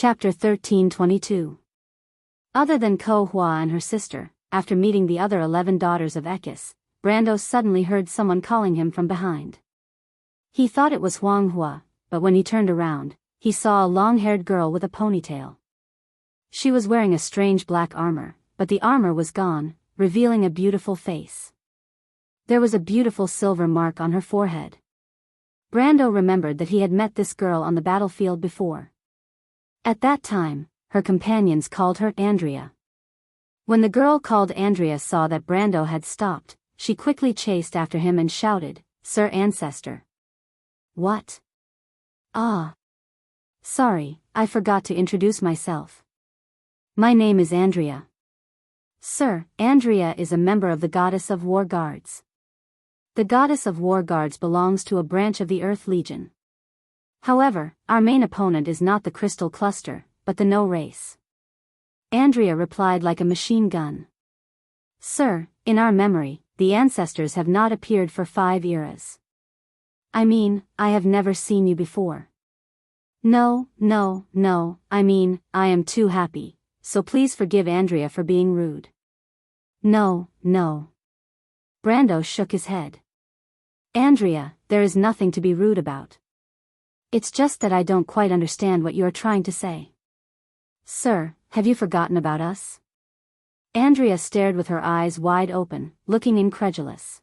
Chapter 1322. Other than Ko Hua and her sister, after meeting the other 11 daughters of Ekis, Brando suddenly heard someone calling him from behind. He thought it was Huang Hua, but when he turned around, he saw a long-haired girl with a ponytail. She was wearing a strange black armor, but the armor was gone, revealing a beautiful face. There was a beautiful silver mark on her forehead. Brando remembered that he had met this girl on the battlefield before. At that time, her companions called her Andrea. When the girl called Andrea saw that Brando had stopped, she quickly chased after him and shouted, "Sir Ancestor." "What?" "Ah. Sorry, I forgot to introduce myself. My name is Andrea." "Sir, Andrea is a member of the Goddess of War Guards. The Goddess of War Guards belongs to a branch of the Earth Legion. However, our main opponent is not the Crystal Cluster, but the No race." Andrea replied like a machine gun. "Sir, in our memory, the ancestors have not appeared for 5 eras. I mean, I have never seen you before." No, I am too happy, so please forgive Andrea for being rude." No. Brando shook his head. "Andrea, there is nothing to be rude about. It's just that I don't quite understand what you are trying to say." "Sir, have you forgotten about us?" Andrea stared with her eyes wide open, looking incredulous.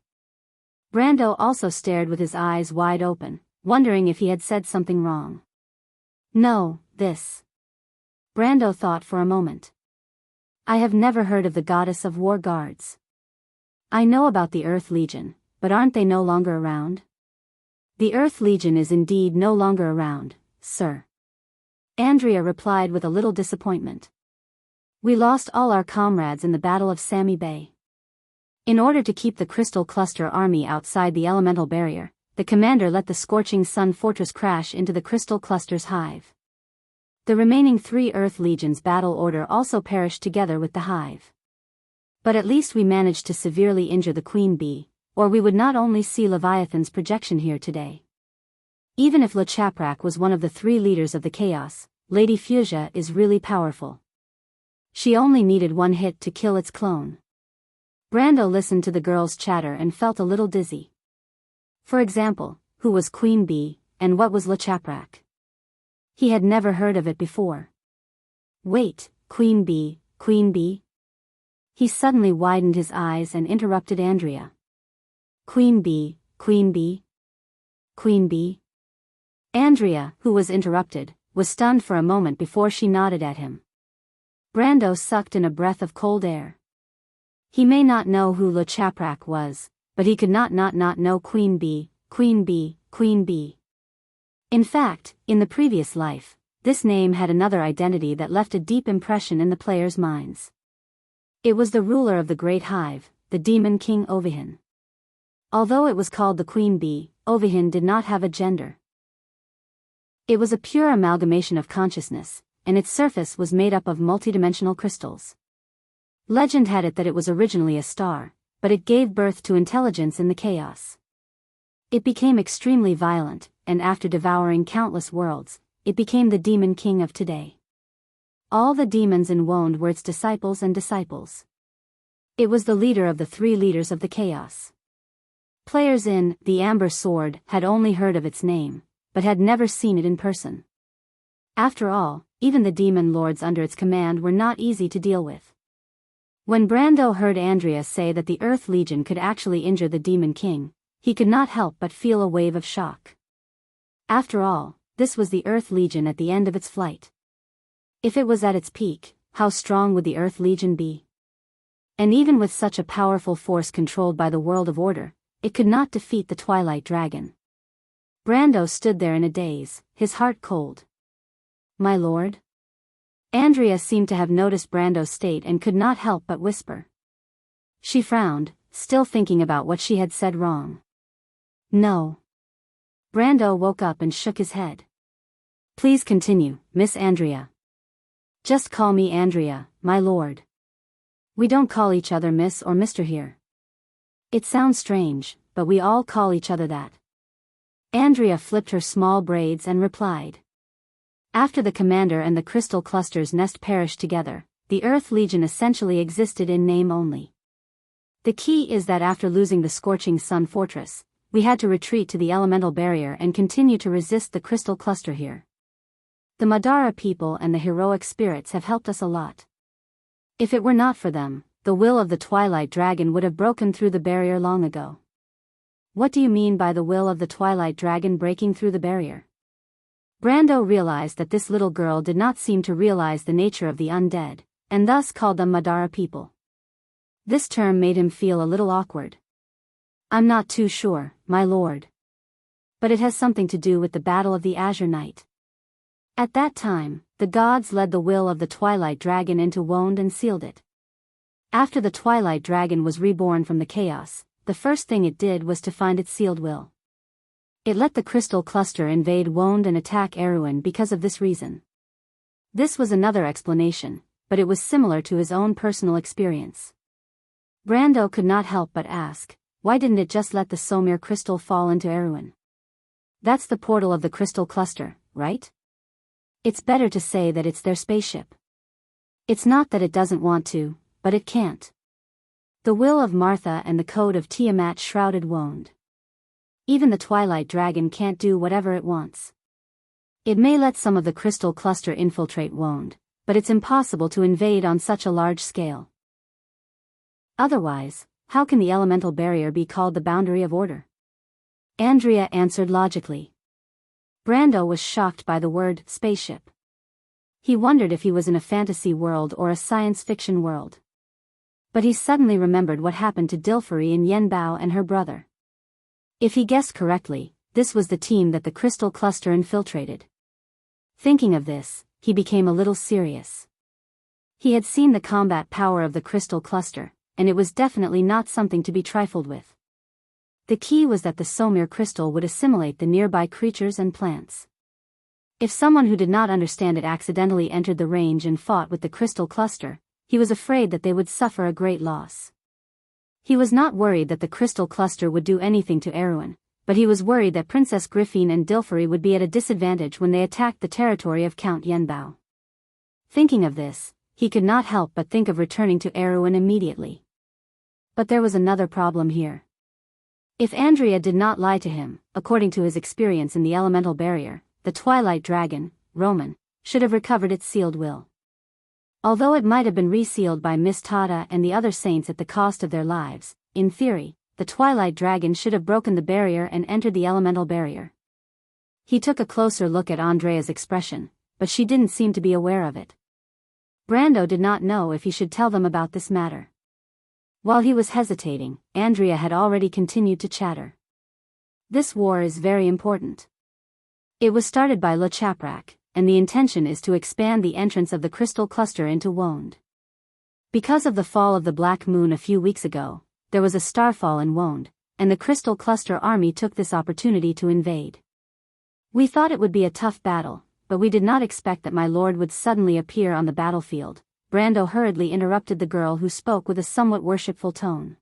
Brando also stared with his eyes wide open, wondering if he had said something wrong. "No, this." Brando thought for a moment. "I have never heard of the Goddess of War Guards. I know about the Earth Legion, but aren't they no longer around?" "The Earth Legion is indeed no longer around, sir." Andrea replied with a little disappointment. "We lost all our comrades in the Battle of Sami Bay. In order to keep the Crystal Cluster army outside the elemental barrier, the commander let the Scorching Sun Fortress crash into the Crystal Cluster's hive. The remaining 3 Earth Legions battle order also perished together with the hive. But at least we managed to severely injure the Queen Bee, or we would not only see Leviathan's projection here today. Even if Le Chaprak was one of the 3 leaders of the chaos, Lady Fuchsia is really powerful. She only needed 1 hit to kill its clone." Brando listened to the girl's chatter and felt a little dizzy. For example, who was Queen Bee, and what was Le Chaprak? He had never heard of it before. Wait, Queen Bee? He suddenly widened his eyes and interrupted Andrea. Queen Bee. Andrea, who was interrupted, was stunned for a moment before she nodded at him. Brando sucked in a breath of cold air. He may not know who Le Chaprak was, but he could not know Queen Bee. In fact, in the previous life, this name had another identity that left a deep impression in the players' minds. It was the ruler of the Great Hive, the Demon King Ovihin. Although it was called the Queen Bee, Ovihin did not have a gender. It was a pure amalgamation of consciousness, and its surface was made up of multidimensional crystals. Legend had it that it was originally a star, but it gave birth to intelligence in the chaos. It became extremely violent, and after devouring countless worlds, it became the Demon King of today. All the demons in Wonde were its disciples and disciples. It was the leader of the 3 leaders of the chaos. Players in The Amber Sword had only heard of its name, but had never seen it in person. After all, even the demon lords under its command were not easy to deal with. When Brando heard Andrea say that the Earth Legion could actually injure the Demon King, he could not help but feel a wave of shock. After all, this was the Earth Legion at the end of its flight. If it was at its peak, how strong would the Earth Legion be? And even with such a powerful force controlled by the World of Order, it could not defeat the Twilight Dragon. Brando stood there in a daze, his heart cold. "My lord?" Andrea seemed to have noticed Brando's state and could not help but whisper. She frowned, still thinking about what she had said wrong. "No." Brando woke up and shook his head. "Please continue, Miss Andrea." "Just call me Andrea, my lord. We don't call each other Miss or Mr. here. It sounds strange, but we all call each other that." Andrea flipped her small braids and replied. After the commander and the crystal cluster's nest perished together, the Earth Legion essentially existed in name only. The key is that after losing the scorching sun fortress, we had to retreat to the elemental barrier and continue to resist the crystal cluster here. The Madara people and the heroic spirits have helped us a lot. If it were not for them, the will of the Twilight Dragon would have broken through the barrier long ago. What do you mean by the will of the Twilight Dragon breaking through the barrier? Brando realized that this little girl did not seem to realize the nature of the undead, and thus called them Madara people. This term made him feel a little awkward. I'm not too sure, my lord. But it has something to do with the Battle of the Azure Night. At that time, the gods led the will of the Twilight Dragon into Woned and sealed it. After the Twilight Dragon was reborn from the chaos, the first thing it did was to find its sealed will. It let the crystal cluster invade Woned and attack Erewhon because of this reason. This was another explanation, but it was similar to his own personal experience. Brando could not help but ask, why didn't it just let the Somir crystal fall into Erewhon? That's the portal of the crystal cluster, right? It's better to say that it's their spaceship. It's not that it doesn't want to, but it can't. The will of Martha and the code of Tiamat shrouded Woned. Even the Twilight Dragon can't do whatever it wants. It may let some of the crystal cluster infiltrate Woned, but it's impossible to invade on such a large scale. Otherwise, how can the elemental barrier be called the boundary of order? Andrea answered logically. Brando was shocked by the word spaceship. He wondered if he was in a fantasy world or a science fiction world. But he suddenly remembered what happened to Dilferi and Yenbao and her brother. If he guessed correctly, this was the team that the crystal cluster infiltrated. Thinking of this, he became a little serious. He had seen the combat power of the crystal cluster, and it was definitely not something to be trifled with. The key was that the Somir crystal would assimilate the nearby creatures and plants. If someone who did not understand it accidentally entered the range and fought with the crystal cluster, he was afraid that they would suffer a great loss. He was not worried that the crystal cluster would do anything to Erewhon, but he was worried that Princess Griffine and Dilferi would be at a disadvantage when they attacked the territory of Count Yenbao. Thinking of this, he could not help but think of returning to Erewhon immediately. But there was another problem here. If Andrea did not lie to him, according to his experience in the elemental barrier, the Twilight Dragon, Roman, should have recovered its sealed will. Although it might have been resealed by Miss Tada and the other saints at the cost of their lives, in theory, the Twilight Dragon should have broken the barrier and entered the elemental barrier. He took a closer look at Andrea's expression, but she didn't seem to be aware of it. Brando did not know if he should tell them about this matter. While he was hesitating, Andrea had already continued to chatter. This war is very important. It was started by Le Chaprak, and the intention is to expand the entrance of the crystal cluster into Woned. Because of the fall of the Black Moon a few weeks ago, there was a starfall in Woned, and the crystal cluster army took this opportunity to invade. We thought it would be a tough battle, but we did not expect that my lord would suddenly appear on the battlefield. Brando hurriedly interrupted the girl who spoke with a somewhat worshipful tone.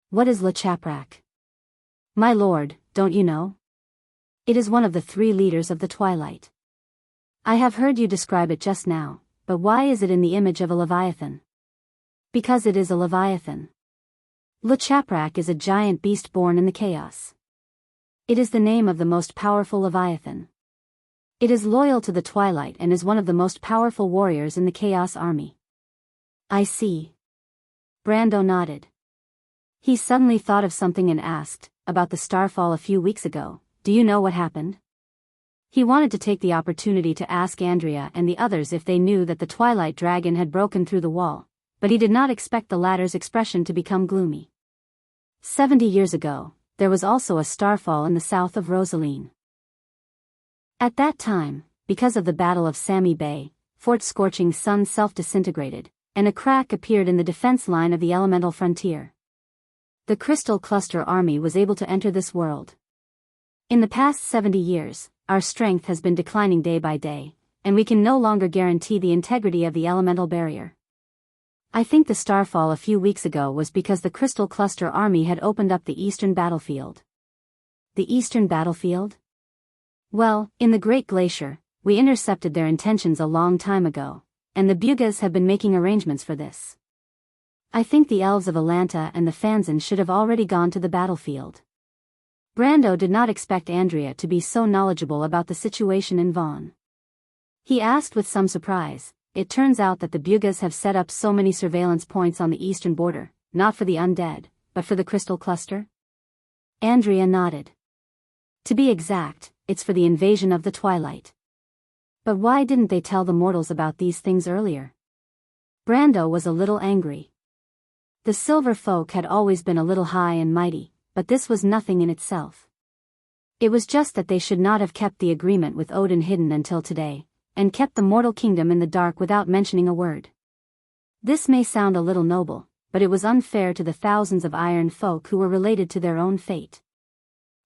What is Le Chaprak? My lord, don't you know? It is one of the 3 leaders of the Twilight. I have heard you describe it just now, but why is it in the image of a leviathan? Because it is a leviathan. Le Chaprak is a giant beast born in the chaos. It is the name of the most powerful leviathan. It is loyal to the Twilight and is one of the most powerful warriors in the Chaos Army. I see. Brando nodded. He suddenly thought of something and asked, about the starfall a few weeks ago, do you know what happened? He wanted to take the opportunity to ask Andrea and the others if they knew that the Twilight Dragon had broken through the wall, but he did not expect the latter's expression to become gloomy. 70 years ago, there was also a starfall in the south of Rosaline. At that time, because of the Battle of Sami Bay, Fort Scorching Sun self-disintegrated, and a crack appeared in the defense line of the elemental frontier. The Crystal Cluster Army was able to enter this world. In the past 70 years, our strength has been declining day by day, and we can no longer guarantee the integrity of the elemental barrier. I think the starfall a few weeks ago was because the Crystal Cluster Army had opened up the eastern battlefield. The eastern battlefield? Well, in the Great Glacier, we intercepted their intentions a long time ago, and the Bugas have been making arrangements for this. I think the elves of Atlanta and the Fanzan should have already gone to the battlefield. Brando did not expect Andrea to be so knowledgeable about the situation in Vaughn. He asked with some surprise, it turns out that the Bugas have set up so many surveillance points on the eastern border, not for the undead, but for the crystal cluster? Andrea nodded. To be exact, it's for the invasion of the Twilight. But why didn't they tell the mortals about these things earlier? Brando was a little angry. The silver folk had always been a little high and mighty, but this was nothing in itself. It was just that they should not have kept the agreement with Odin hidden until today, and kept the mortal kingdom in the dark without mentioning a word. This may sound a little noble, but it was unfair to the thousands of iron folk who were related to their own fate.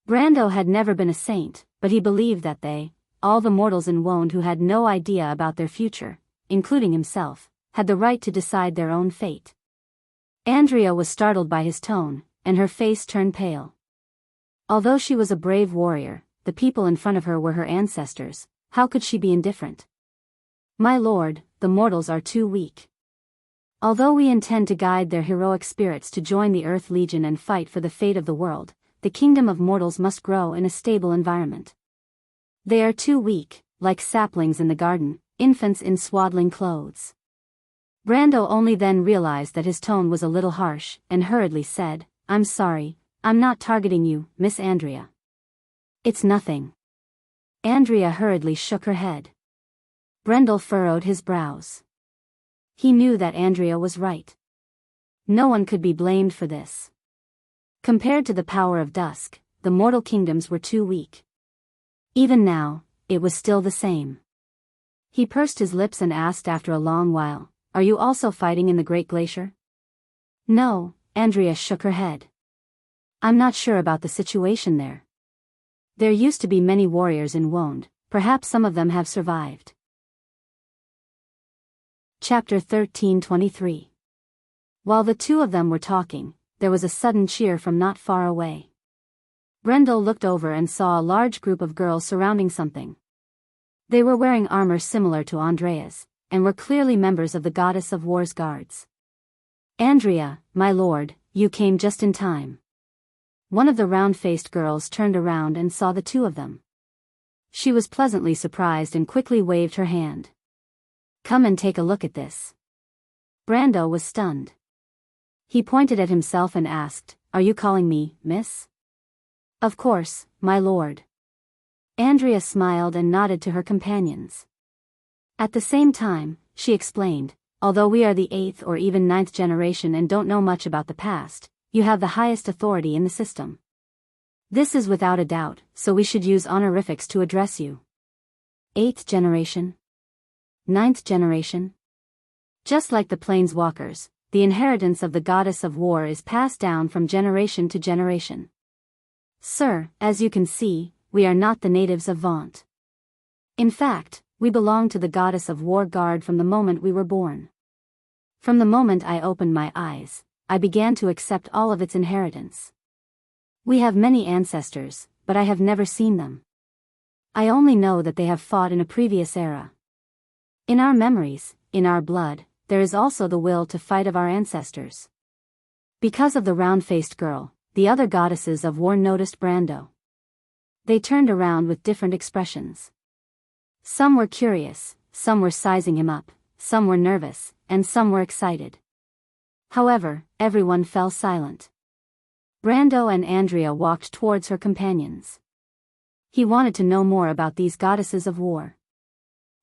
Brando had never been a saint, but he believed that they, all the mortals in Wonde who had no idea about their future, including himself, had the right to decide their own fate. Andrea was startled by his tone, and her face turned pale. Although she was a brave warrior, the people in front of her were her ancestors. How could she be indifferent? My lord, the mortals are too weak. Although we intend to guide their heroic spirits to join the Earth Legion and fight for the fate of the world, the kingdom of mortals must grow in a stable environment. They are too weak, like saplings in the garden, infants in swaddling clothes. Brando only then realized that his tone was a little harsh, and hurriedly said, I'm sorry, I'm not targeting you, Miss Andrea. It's nothing. Andrea hurriedly shook her head. Brendel furrowed his brows. He knew that Andrea was right. No one could be blamed for this. Compared to the power of dusk, the mortal kingdoms were too weak. Even now, it was still the same. He pursed his lips and asked after a long while, Are you also fighting in the Great Glacier? No, Andrea shook her head. I'm not sure about the situation there. There used to be many warriors in Wonde, perhaps some of them have survived. Chapter 13:23. While the two of them were talking, there was a sudden cheer from not far away. Brendel looked over and saw a large group of girls surrounding something. They were wearing armor similar to Andrea's, and were clearly members of the Goddess of War's guards. Andrea, my lord, you came just in time. One of the round-faced girls turned around and saw the two of them. She was pleasantly surprised and quickly waved her hand. Come and take a look at this. Brando was stunned. He pointed at himself and asked, Are you calling me, miss? Of course, my lord. Andrea smiled and nodded to her companions. At the same time, she explained, although we are the 8th or even 9th generation and don't know much about the past, you have the highest authority in the system. This is without a doubt, so we should use honorifics to address you. 8th generation? 9th generation? Just like the Planeswalkers, the inheritance of the Goddess of War is passed down from generation to generation. Sir, as you can see, we are not the natives of Vaunt. In fact, we belong to the Goddess of War guard from the moment we were born. From the moment I opened my eyes, I began to accept all of its inheritance. We have many ancestors, but I have never seen them. I only know that they have fought in a previous era. In our memories, in our blood, there is also the will to fight of our ancestors. Because of the round-faced girl, the other goddesses of war noticed Brando. They turned around with different expressions. Some were curious, some were sizing him up, some were nervous, and some were excited. However, everyone fell silent. Brando and Andrea walked towards her companions. He wanted to know more about these goddesses of war.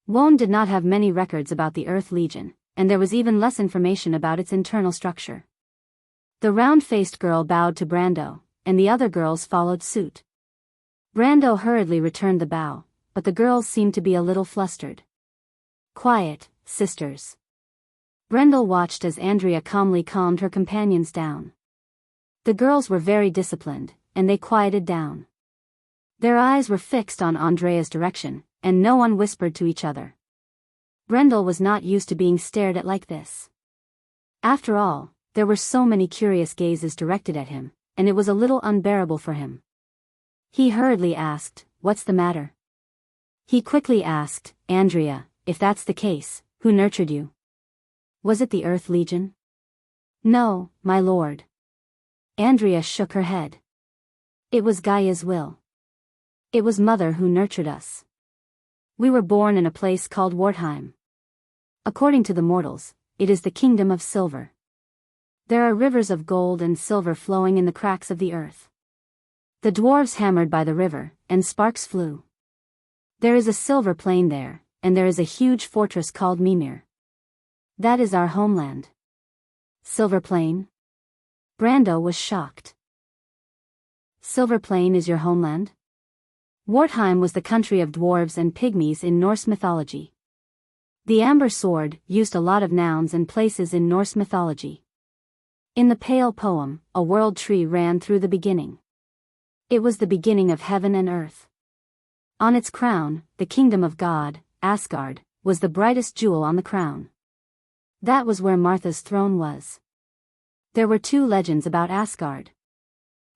Wonde did not have many records about the Earth Legion, and there was even less information about its internal structure. The round-faced girl bowed to Brando, and the other girls followed suit. Brando hurriedly returned the bow, but the girls seemed to be a little flustered. Quiet, sisters. Brendel watched as Andrea calmly calmed her companions down. The girls were very disciplined, and they quieted down. Their eyes were fixed on Andrea's direction, and no one whispered to each other. Brendel was not used to being stared at like this. After all, there were so many curious gazes directed at him, and it was a little unbearable for him. He hurriedly asked, "What's the matter?" He quickly asked, Andrea, if that's the case, who nurtured you? Was it the Earth Legion? No, my lord. Andrea shook her head. It was Gaia's will. It was Mother who nurtured us. We were born in a place called Wartheim. According to the mortals, it is the kingdom of silver. There are rivers of gold and silver flowing in the cracks of the earth. The dwarves hammered by the river, and sparks flew. There is a silver plain there, and there is a huge fortress called Mimir. That is our homeland. Silver Plain? Brando was shocked. Silver Plain is your homeland? Wartheim was the country of dwarves and pygmies in Norse mythology. The Amber Sword used a lot of nouns and places in Norse mythology. In the Pale poem, a world tree ran through the beginning. It was the beginning of heaven and earth. On its crown, the kingdom of God, Asgard, was the brightest jewel on the crown. That was where Martha's throne was. There were two legends about Asgard.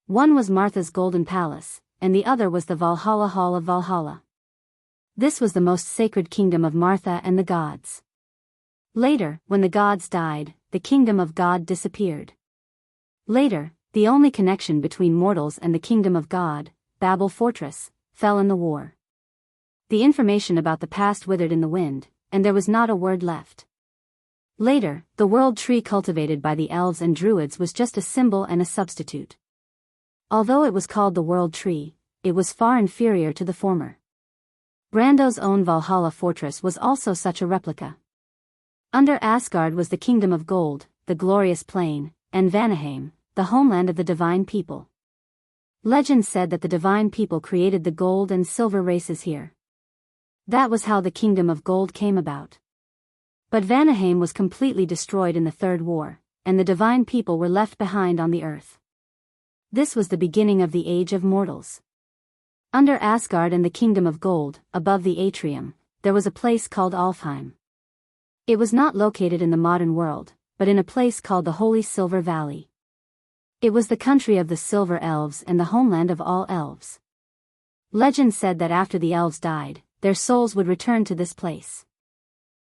One was Martha's golden palace, and the other was the Valhalla Hall of Valhalla. This was the most sacred kingdom of Martha and the gods. Later, when the gods died, the kingdom of God disappeared. Later, the only connection between mortals and the kingdom of God, Babel Fortress, fell in the war. The information about the past withered in the wind, and there was not a word left. Later, the world tree cultivated by the elves and druids was just a symbol and a substitute. Although it was called the world tree, it was far inferior to the former. Brando's own Valhalla fortress was also such a replica. Under Asgard was the kingdom of gold, the glorious plain, and Vanaheim, the homeland of the divine people. Legend said that the divine people created the gold and silver races here. That was how the kingdom of gold came about. But Vanaheim was completely destroyed in the Third War, and the divine people were left behind on the earth. This was the beginning of the Age of Mortals. Under Asgard and the Kingdom of Gold, above the atrium, there was a place called Alfheim. It was not located in the modern world, but in a place called the Holy Silver Valley. It was the country of the Silver Elves and the homeland of all elves. Legend said that after the elves died, their souls would return to this place.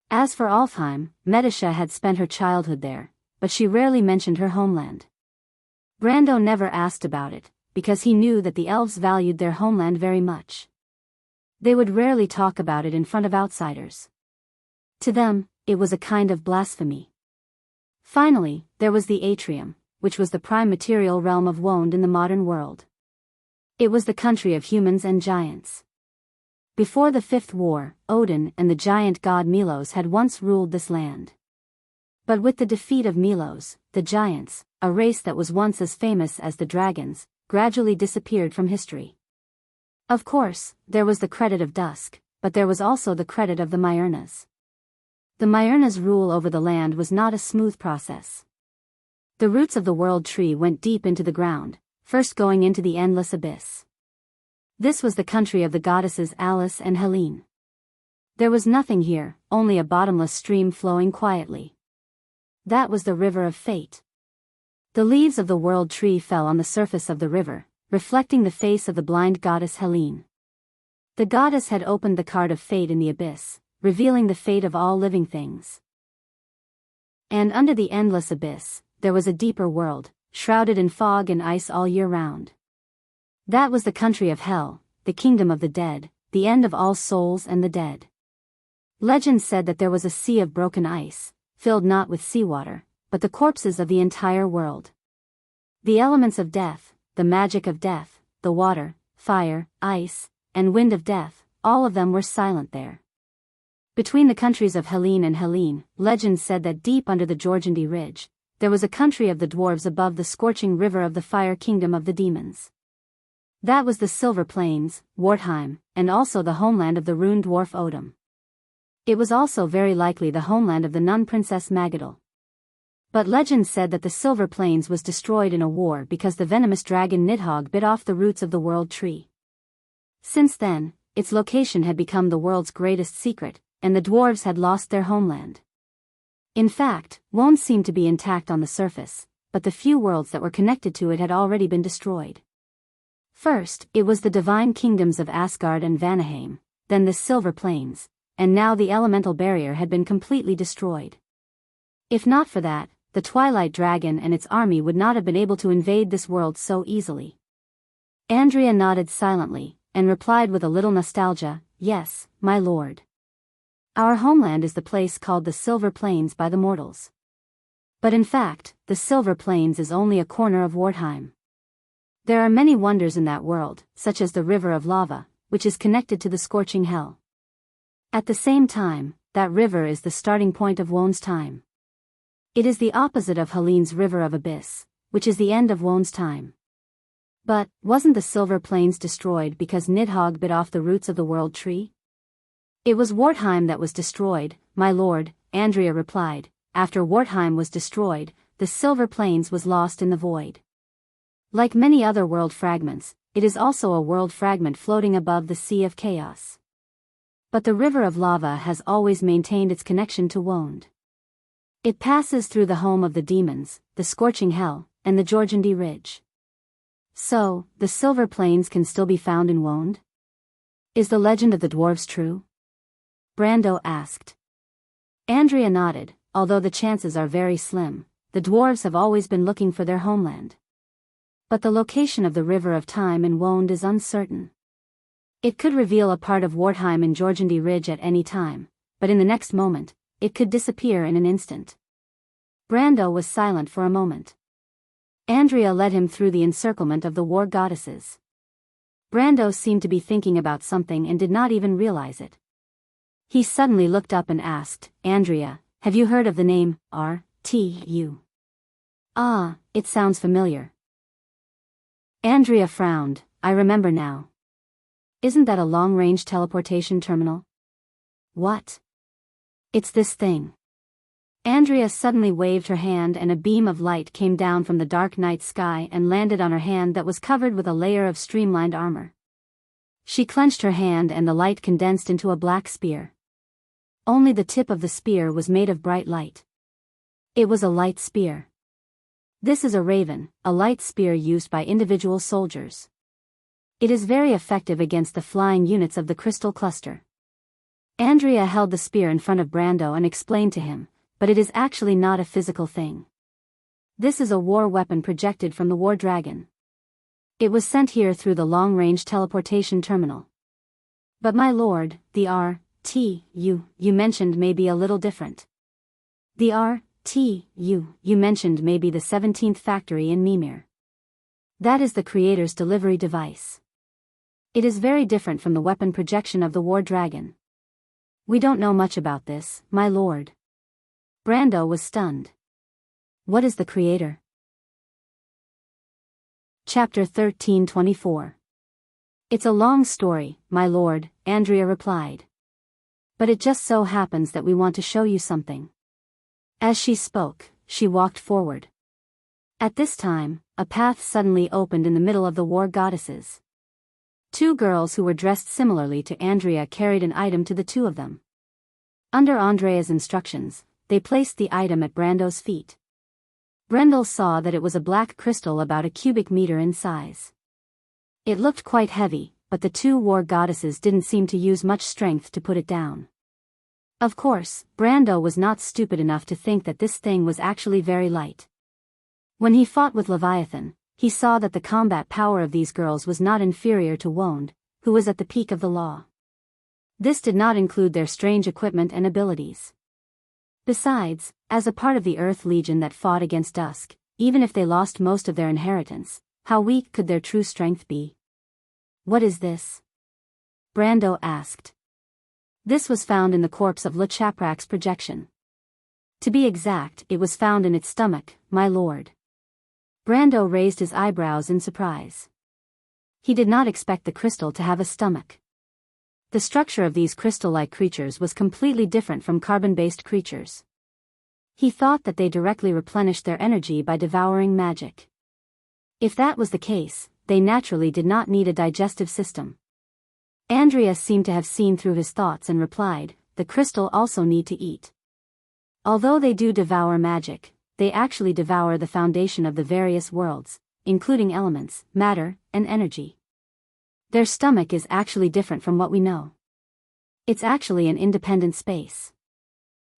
As for Alfheim, Medisha had spent her childhood there, but she rarely mentioned her homeland. Brando never asked about it, because he knew that the elves valued their homeland very much. They would rarely talk about it in front of outsiders. To them, it was a kind of blasphemy. Finally, there was the atrium, which was the prime material realm of Wond in the modern world. It was the country of humans and giants. Before the Fifth War, Odin and the giant god Milos had once ruled this land. But with the defeat of Milos, the giants, a race that was once as famous as the dragons, gradually disappeared from history. Of course, there was the credit of Dusk, but there was also the credit of the Myrnas. The Myrnas' rule over the land was not a smooth process. The roots of the world tree went deep into the ground, first going into the endless abyss. This was the country of the goddesses Alice and Helene. There was nothing here, only a bottomless stream flowing quietly. That was the river of fate. The leaves of the world tree fell on the surface of the river, reflecting the face of the blind goddess Helene. The goddess had opened the card of fate in the abyss, revealing the fate of all living things. And under the endless abyss, there was a deeper world, shrouded in fog and ice all year round. That was the country of Hell, the kingdom of the dead, the end of all souls and the dead. Legend said that there was a sea of broken ice, filled not with seawater, but the corpses of the entire world. The elements of death, the magic of death, the water, fire, ice, and wind of death, all of them were silent there. Between the countries of Helene and Helene, legend said that deep under the Jorgandi Ridge, there was a country of the dwarves above the scorching river of the fire kingdom of the demons. That was the Silver Plains, Wartheim, and also the homeland of the rune dwarf Odin. It was also very likely the homeland of the nun princess Magadal. But legend said that the Silver Plains was destroyed in a war because the venomous dragon Nidhogg bit off the roots of the world tree. Since then, its location had become the world's greatest secret, and the dwarves had lost their homeland. In fact, Wond seemed to be intact on the surface, but the few worlds that were connected to it had already been destroyed. First, it was the divine kingdoms of Asgard and Vanaheim, then the Silver Plains, and now the elemental barrier had been completely destroyed. If not for that, the Twilight Dragon and its army would not have been able to invade this world so easily. Andrea nodded silently, and replied with a little nostalgia, "Yes, my lord. Our homeland is the place called the Silver Plains by the mortals. But in fact, the Silver Plains is only a corner of Wartheim. There are many wonders in that world, such as the river of lava, which is connected to the scorching hell. At the same time, that river is the starting point of Won's time. It is the opposite of Helene's river of abyss, which is the end of Won's time. But, wasn't the Silver Plains destroyed because Nidhogg bit off the roots of the world tree?" "It was Wartheim that was destroyed, my lord," Andrea replied. "After Wartheim was destroyed, the Silver Plains was lost in the void. Like many other world fragments, it is also a world fragment floating above the Sea of Chaos. But the River of Lava has always maintained its connection to Wond. It passes through the home of the demons, the Scorching Hell, and the Jorgendi Ridge. So, the Silver Plains can still be found in Wond? Is the legend of the dwarves true?" Brando asked. Andrea nodded. Although the chances are very slim, the dwarves have always been looking for their homeland. But the location of the River of Time in Wond is uncertain. It could reveal a part of Wartheim in Jorgendi Ridge at any time, but in the next moment, it could disappear in an instant. Brando was silent for a moment. Andrea led him through the encirclement of the war goddesses. Brando seemed to be thinking about something and did not even realize it. He suddenly looked up and asked, "Andrea, have you heard of the name, R.T.U.?" "Ah, it sounds familiar." Andrea frowned. "I remember now. Isn't that a long-range teleportation terminal?" "What?" "It's this thing." Andrea suddenly waved her hand and a beam of light came down from the dark night sky and landed on her hand that was covered with a layer of streamlined armor. She clenched her hand and the light condensed into a black spear. Only the tip of the spear was made of bright light. It was a light spear. This is a raven, a light spear used by individual soldiers. It is very effective against the flying units of the crystal cluster. Andrea held the spear in front of Brando and explained to him, but it is actually not a physical thing. This is a war weapon projected from the war dragon. It was sent here through the long-range teleportation terminal. But my lord, the R.T.U. you mentioned may be a little different. The R.T.U. you mentioned may be the 17th factory in Mimir. That is the creator's delivery device. It is very different from the weapon projection of the war dragon. We don't know much about this, my lord. Brando was stunned. What is the creator? Chapter 1324. It's a long story, my lord, Andrea replied. But it just so happens that we want to show you something. As she spoke, she walked forward. At this time, a path suddenly opened in the middle of the war goddesses. Two girls who were dressed similarly to Andrea carried an item to the two of them. Under Andrea's instructions, they placed the item at Brando's feet. Brendel saw that it was a black crystal about a cubic meter in size. It looked quite heavy, but the two war goddesses didn't seem to use much strength to put it down. Of course, Brando was not stupid enough to think that this thing was actually very light. When he fought with Leviathan, he saw that the combat power of these girls was not inferior to Wond, who was at the peak of the law. This did not include their strange equipment and abilities. Besides, as a part of the Earth Legion that fought against Dusk, even if they lost most of their inheritance, how weak could their true strength be? What is this? Brando asked. This was found in the corpse of Le Chaprak's projection. To be exact, it was found in its stomach, my lord. Brando raised his eyebrows in surprise. He did not expect the crystal to have a stomach. The structure of these crystal-like creatures was completely different from carbon-based creatures. He thought that they directly replenished their energy by devouring magic. If that was the case, they naturally did not need a digestive system. Andrea seemed to have seen through his thoughts and replied, the crystal also need to eat. Although they do devour magic, they actually devour the foundation of the various worlds, including elements, matter, and energy. Their stomach is actually different from what we know. It's actually an independent space.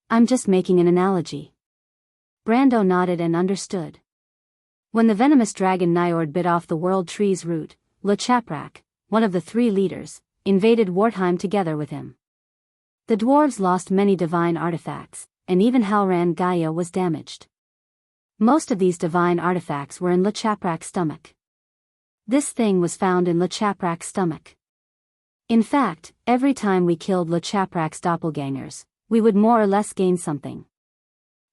I'm just making an analogy. Brando nodded and understood. When the venomous dragon Njord bit off the world tree's root, Lechaprak, one of the three leaders, invaded Wartheim together with him. The dwarves lost many divine artifacts, and even Halran Gaia was damaged. Most of these divine artifacts were in Lechaprak's stomach. This thing was found in Lechaprak's stomach. In fact, every time we killed Lechaprak's doppelgangers, we would more or less gain something.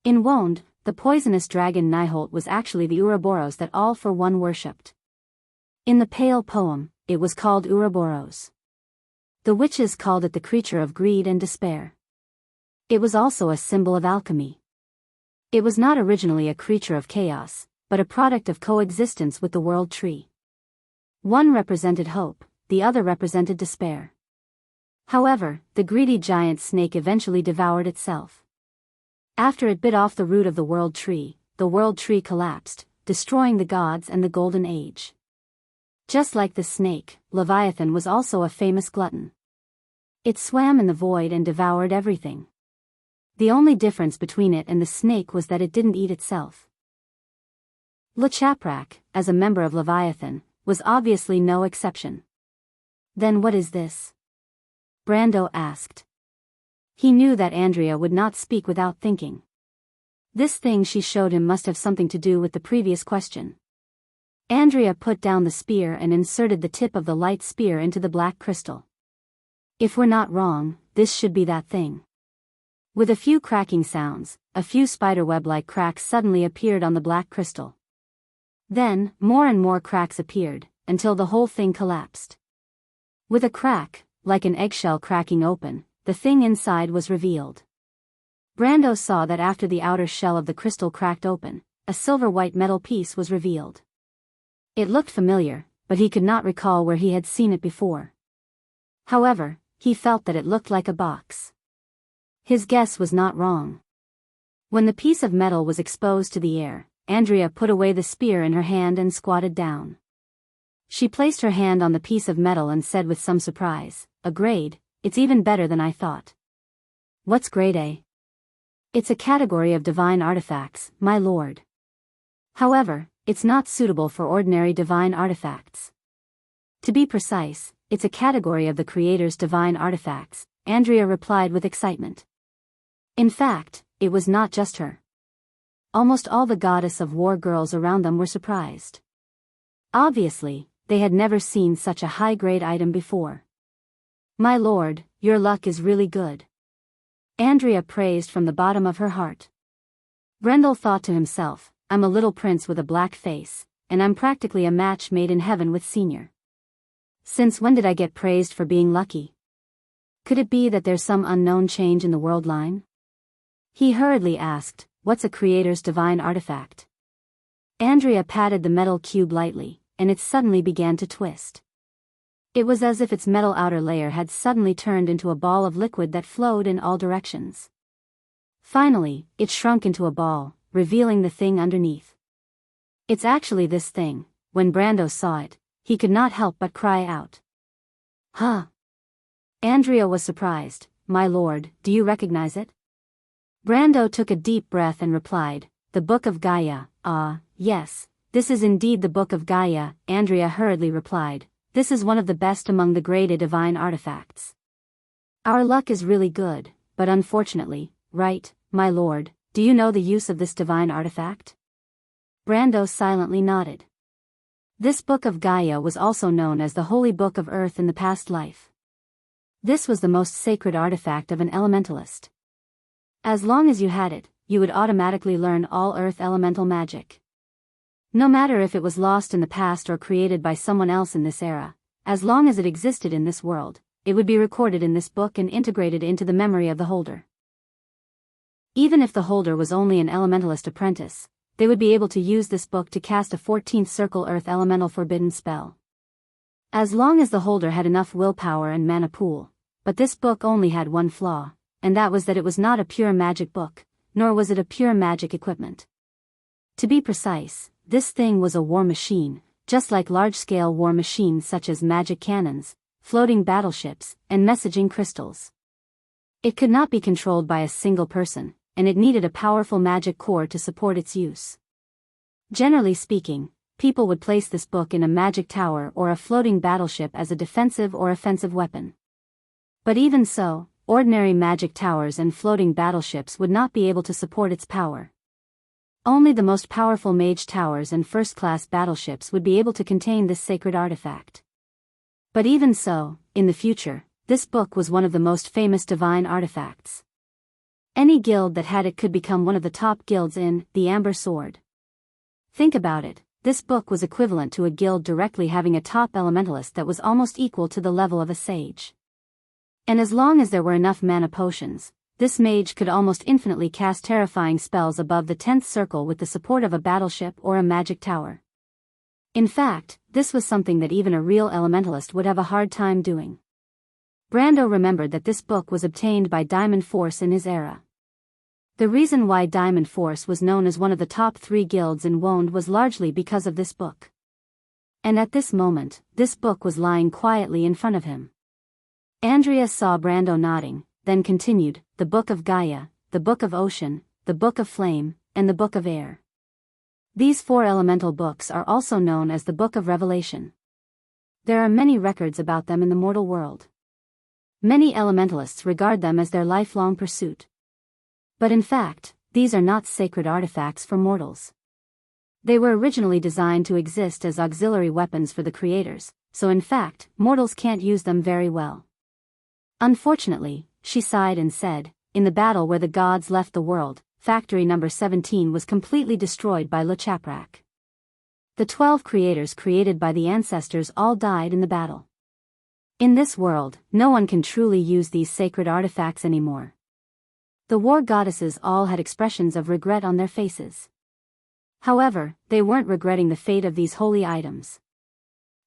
In Wond, the poisonous dragon Njord was actually the Ouroboros that all for one worshipped. In the Pale poem, it was called Ouroboros. The witches called it the creature of greed and despair. It was also a symbol of alchemy. It was not originally a creature of chaos, but a product of coexistence with the world tree. One represented hope, the other represented despair. However, the greedy giant snake eventually devoured itself. After it bit off the root of the world tree collapsed, destroying the gods and the Golden Age. Just like the snake, Leviathan was also a famous glutton. It swam in the void and devoured everything. The only difference between it and the snake was that it didn't eat itself. Lechaprak, as a member of Leviathan, was obviously no exception. Then what is this? Brando asked. He knew that Andrea would not speak without thinking. This thing she showed him must have something to do with the previous question. Andrea put down the spear and inserted the tip of the light spear into the black crystal. If we're not wrong, this should be that thing. With a few cracking sounds, a few spiderweb-like cracks suddenly appeared on the black crystal. Then, more and more cracks appeared, until the whole thing collapsed. With a crack, like an eggshell cracking open, the thing inside was revealed. Brando saw that after the outer shell of the crystal cracked open, a silver-white metal piece was revealed. It looked familiar, but he could not recall where he had seen it before. However, he felt that it looked like a box. His guess was not wrong. When the piece of metal was exposed to the air, Andrea put away the spear in her hand and squatted down. She placed her hand on the piece of metal and said with some surprise, "A grade, it's even better than I thought." "What's grade A?" "It's a category of divine artifacts, my lord. However, it's not suitable for ordinary divine artifacts. To be precise, it's a category of the Creator's divine artifacts," Andrea replied with excitement. In fact, it was not just her. Almost all the goddess of war girls around them were surprised. Obviously, they had never seen such a high-grade item before. "My lord, your luck is really good," Andrea praised from the bottom of her heart. Brendel thought to himself, "I'm a little prince with a black face, and I'm practically a match made in heaven with Senior. Since when did I get praised for being lucky? Could it be that there's some unknown change in the world line?" He hurriedly asked, "What's a Creator's divine artifact?" Andrea patted the metal cube lightly, and it suddenly began to twist. It was as if its metal outer layer had suddenly turned into a ball of liquid that flowed in all directions. Finally, it shrunk into a ball, revealing the thing underneath. "It's actually this thing." When Brando saw it, he could not help but cry out. "Huh?" Andrea was surprised. "My lord, do you recognize it?" Brando took a deep breath and replied, "The Book of Gaia." "Ah, yes, this is indeed the Book of Gaia," Andrea hurriedly replied. "This is one of the best among the grade divine artifacts. Our luck is really good, but unfortunately, right, my lord, do you know the use of this divine artifact?" Brando silently nodded. This Book of Gaia was also known as the Holy Book of Earth in the past life. This was the most sacred artifact of an elementalist. As long as you had it, you would automatically learn all earth elemental magic. No matter if it was lost in the past or created by someone else in this era, as long as it existed in this world, it would be recorded in this book and integrated into the memory of the holder. Even if the holder was only an elementalist apprentice, they would be able to use this book to cast a 14th circle earth elemental forbidden spell. As long as the holder had enough willpower and mana pool, but this book only had one flaw, and that was that it was not a pure magic book, nor was it a pure magic equipment. To be precise, this thing was a war machine, just like large-scale war machines such as magic cannons, floating battleships, and messaging crystals. It could not be controlled by a single person, and it needed a powerful magic core to support its use. Generally speaking, people would place this book in a magic tower or a floating battleship as a defensive or offensive weapon. But even so, ordinary magic towers and floating battleships would not be able to support its power. Only the most powerful mage towers and first-class battleships would be able to contain this sacred artifact. But even so, in the future, this book was one of the most famous divine artifacts. Any guild that had it could become one of the top guilds in the Amber Sword. Think about it, this book was equivalent to a guild directly having a top elementalist that was almost equal to the level of a sage. And as long as there were enough mana potions, this mage could almost infinitely cast terrifying spells above the 10th circle with the support of a battleship or a magic tower. In fact, this was something that even a real elementalist would have a hard time doing. Brando remembered that this book was obtained by Diamond Force in his era. The reason why Diamond Force was known as one of the top 3 guilds in Wonde was largely because of this book. And at this moment, this book was lying quietly in front of him. Andrea saw Brando nodding, then continued, the Book of Gaia, the Book of Ocean, the Book of Flame, and the Book of Air. These 4 elemental books are also known as the Book of Revelation. There are many records about them in the mortal world. Many elementalists regard them as their lifelong pursuit. But in fact, these are not sacred artifacts for mortals. They were originally designed to exist as auxiliary weapons for the creators, so in fact, mortals can't use them very well. Unfortunately, she sighed and said, in the battle where the gods left the world, Factory number 17 was completely destroyed by Le Chaprak. The 12 creators created by the ancestors all died in the battle. In this world, no one can truly use these sacred artifacts anymore. The war goddesses all had expressions of regret on their faces. However, they weren't regretting the fate of these holy items.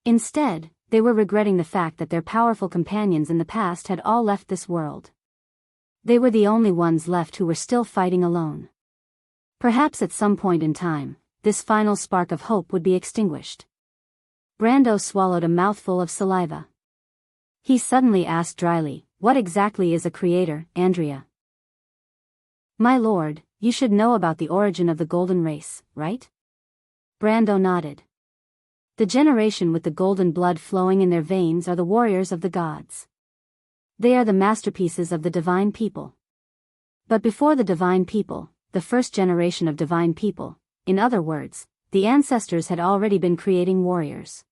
Instead, they were regretting the fact that their powerful companions in the past had all left this world. They were the only ones left who were still fighting alone. Perhaps at some point in time, this final spark of hope would be extinguished. Brando swallowed a mouthful of saliva. He suddenly asked dryly, "What exactly is a creator, Andrea?" "My lord, you should know about the origin of the golden race, right?" Brando nodded. The generation with the golden blood flowing in their veins are the warriors of the gods. They are the masterpieces of the divine people. But before the divine people, the first generation of divine people, in other words, the ancestors had already been creating warriors.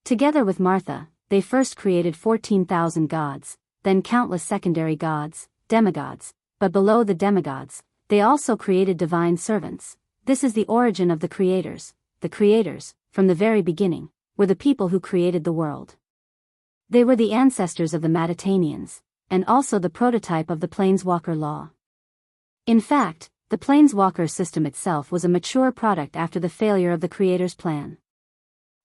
Together with Martha, they first created 14,000 gods, then countless secondary gods, demigods, but below the demigods, they also created divine servants. This is the origin of the creators. The creators, from the very beginning, were the people who created the world. They were the ancestors of the Matatanians, and also the prototype of the Planeswalker law. In fact, the Planeswalker system itself was a mature product after the failure of the creators' plan.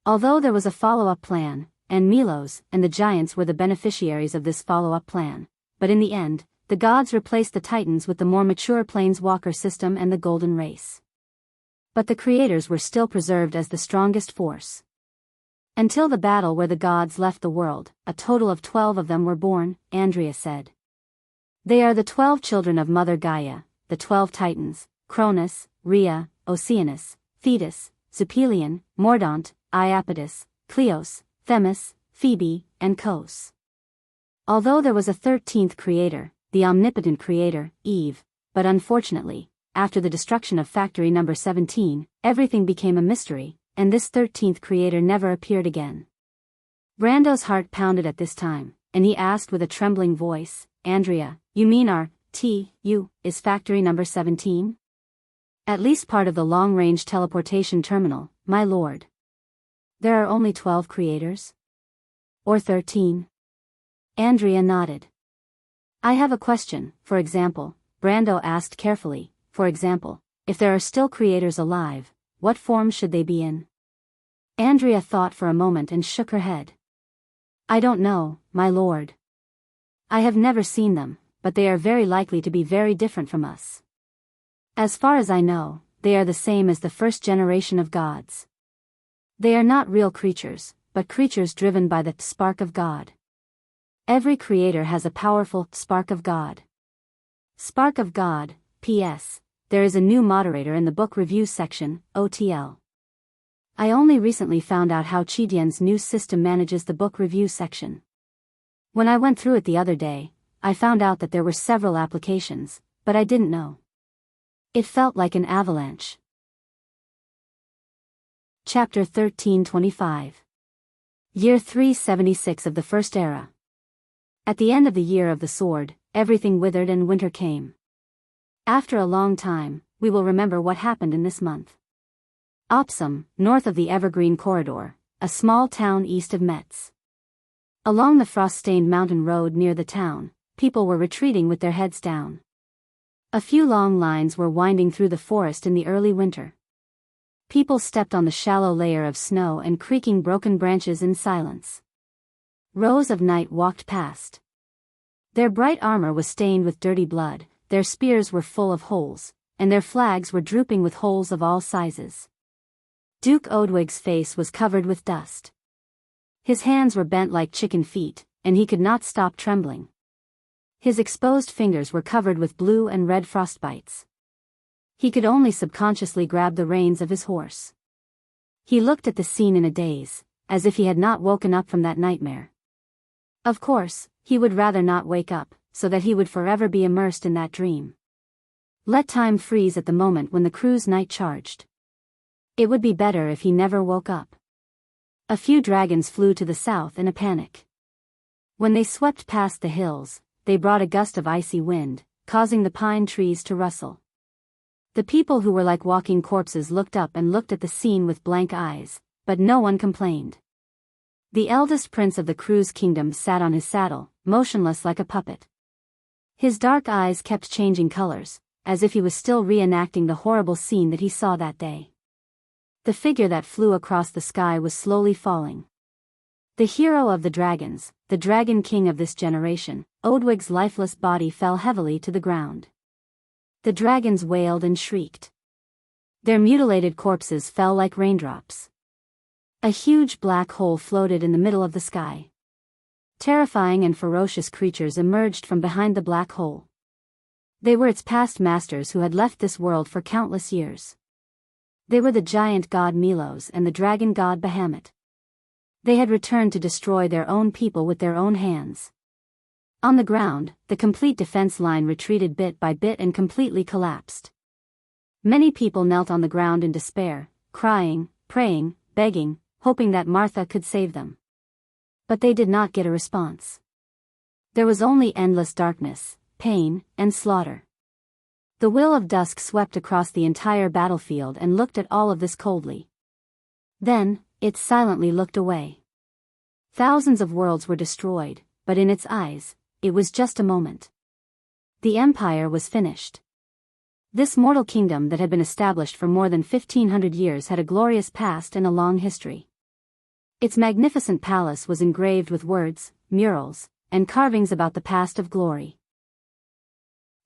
Although there was a follow-up plan, and Milos and the giants were the beneficiaries of this follow-up plan, but in the end, the gods replaced the Titans with the more mature Planeswalker system and the Golden Race. But the creators were still preserved as the strongest force. Until the battle where the gods left the world, a total of 12 of them were born, Andrea said. They are the 12 children of Mother Gaia, the 12 Titans, Cronus, Rhea, Oceanus, Thetis, Zupelion, Mordaunt, Iapetus, Cleos, Themis, Phoebe, and Kos. Although there was a 13th creator, the omnipotent creator, Eve, but unfortunately, after the destruction of Factory number 17, everything became a mystery, and this 13th creator never appeared again. Brando's heart pounded at this time, and he asked with a trembling voice, "Andrea, you mean our TU is Factory number 17? At least part of the long-range teleportation terminal, my lord. There are only 12 creators? Or 13? Andrea nodded. I have a question, for example, Brando asked carefully, for example, if there are still creators alive, what form should they be in? Andrea thought for a moment and shook her head. I don't know, my lord. I have never seen them, but they are very likely to be very different from us. As far as I know, they are the same as the first generation of gods. They are not real creatures, but creatures driven by the spark of God. Every creator has a powerful spark of God. Spark of God. P.S. There is a new moderator in the book review section, OTL. I only recently found out how Qidian's new system manages the book review section. When I went through it the other day, I found out that there were several applications, but I didn't know. It felt like an avalanche. Chapter 1325. Year 376 of the First Era. At the end of the Year of the Sword, everything withered and winter came. After a long time, we will remember what happened in this month. Opsum, north of the Evergreen Corridor, a small town east of Metz. Along the frost-stained mountain road near the town, people were retreating with their heads down. A few long lines were winding through the forest in the early winter. People stepped on the shallow layer of snow and creaking broken branches in silence. Rows of knights walked past. Their bright armor was stained with dirty blood, their spears were full of holes, and their flags were drooping with holes of all sizes. Duke Odwig's face was covered with dust. His hands were bent like chicken feet, and he could not stop trembling. His exposed fingers were covered with blue and red frostbites. He could only subconsciously grab the reins of his horse. He looked at the scene in a daze, as if he had not woken up from that nightmare. Of course, he would rather not wake up, so that he would forever be immersed in that dream. Let time freeze at the moment when the crew's knight charged. It would be better if he never woke up. A few dragons flew to the south in a panic. When they swept past the hills, they brought a gust of icy wind, causing the pine trees to rustle. The people who were like walking corpses looked up and looked at the scene with blank eyes, but no one complained. The eldest prince of the crew's kingdom sat on his saddle, motionless like a puppet. His dark eyes kept changing colors, as if he was still reenacting the horrible scene that he saw that day. The figure that flew across the sky was slowly falling. The hero of the dragons, the dragon king of this generation, Odwig's lifeless body fell heavily to the ground. The dragons wailed and shrieked. Their mutilated corpses fell like raindrops. A huge black hole floated in the middle of the sky. Terrifying and ferocious creatures emerged from behind the black hole. They were its past masters who had left this world for countless years. They were the giant god Milos and the dragon god Bahamut. They had returned to destroy their own people with their own hands. On the ground, the complete defense line retreated bit by bit and completely collapsed. Many people knelt on the ground in despair, crying, praying, begging, hoping that Martha could save them. But they did not get a response. There was only endless darkness, pain, and slaughter. The will of dusk swept across the entire battlefield and looked at all of this coldly. Then, it silently looked away. Thousands of worlds were destroyed, but in its eyes, it was just a moment. The empire was finished. This mortal kingdom that had been established for more than 1,500 years had a glorious past and a long history. Its magnificent palace was engraved with words, murals, and carvings about the past of glory.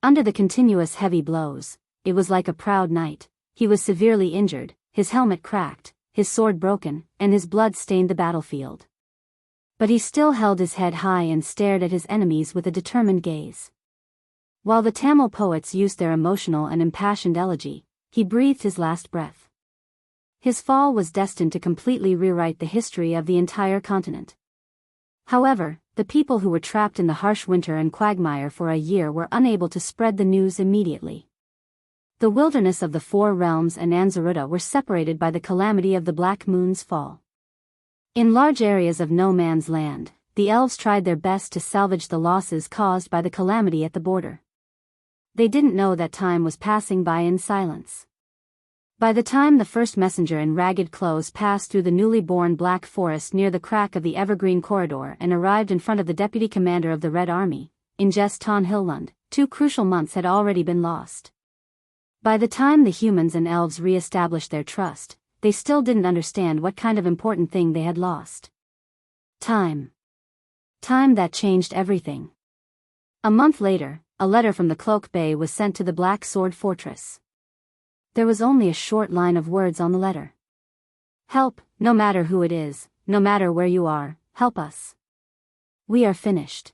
Under the continuous heavy blows, it was like a proud knight. He was severely injured, his helmet cracked, his sword broken, and his blood stained the battlefield. But he still held his head high and stared at his enemies with a determined gaze. While the Tamil poets used their emotional and impassioned elegy, he breathed his last breath. His fall was destined to completely rewrite the history of the entire continent. However, the people who were trapped in the harsh winter and quagmire for a year were unable to spread the news immediately. The wilderness of the Four Realms and Anzaruta were separated by the calamity of the Black Moon's fall. In large areas of no man's land, the elves tried their best to salvage the losses caused by the calamity at the border. They didn't know that time was passing by in silence. By the time the first messenger in ragged clothes passed through the newly born Black Forest near the crack of the Evergreen Corridor and arrived in front of the deputy commander of the Red Army, Inges Ton Hillund, 2 crucial months had already been lost. By the time the humans and elves re-established their trust, they still didn't understand what kind of important thing they had lost. Time. Time that changed everything. A month later, a letter from the Cloak Bay was sent to the Black Sword Fortress. There was only a short line of words on the letter. Help, no matter who it is, no matter where you are, help us. We are finished.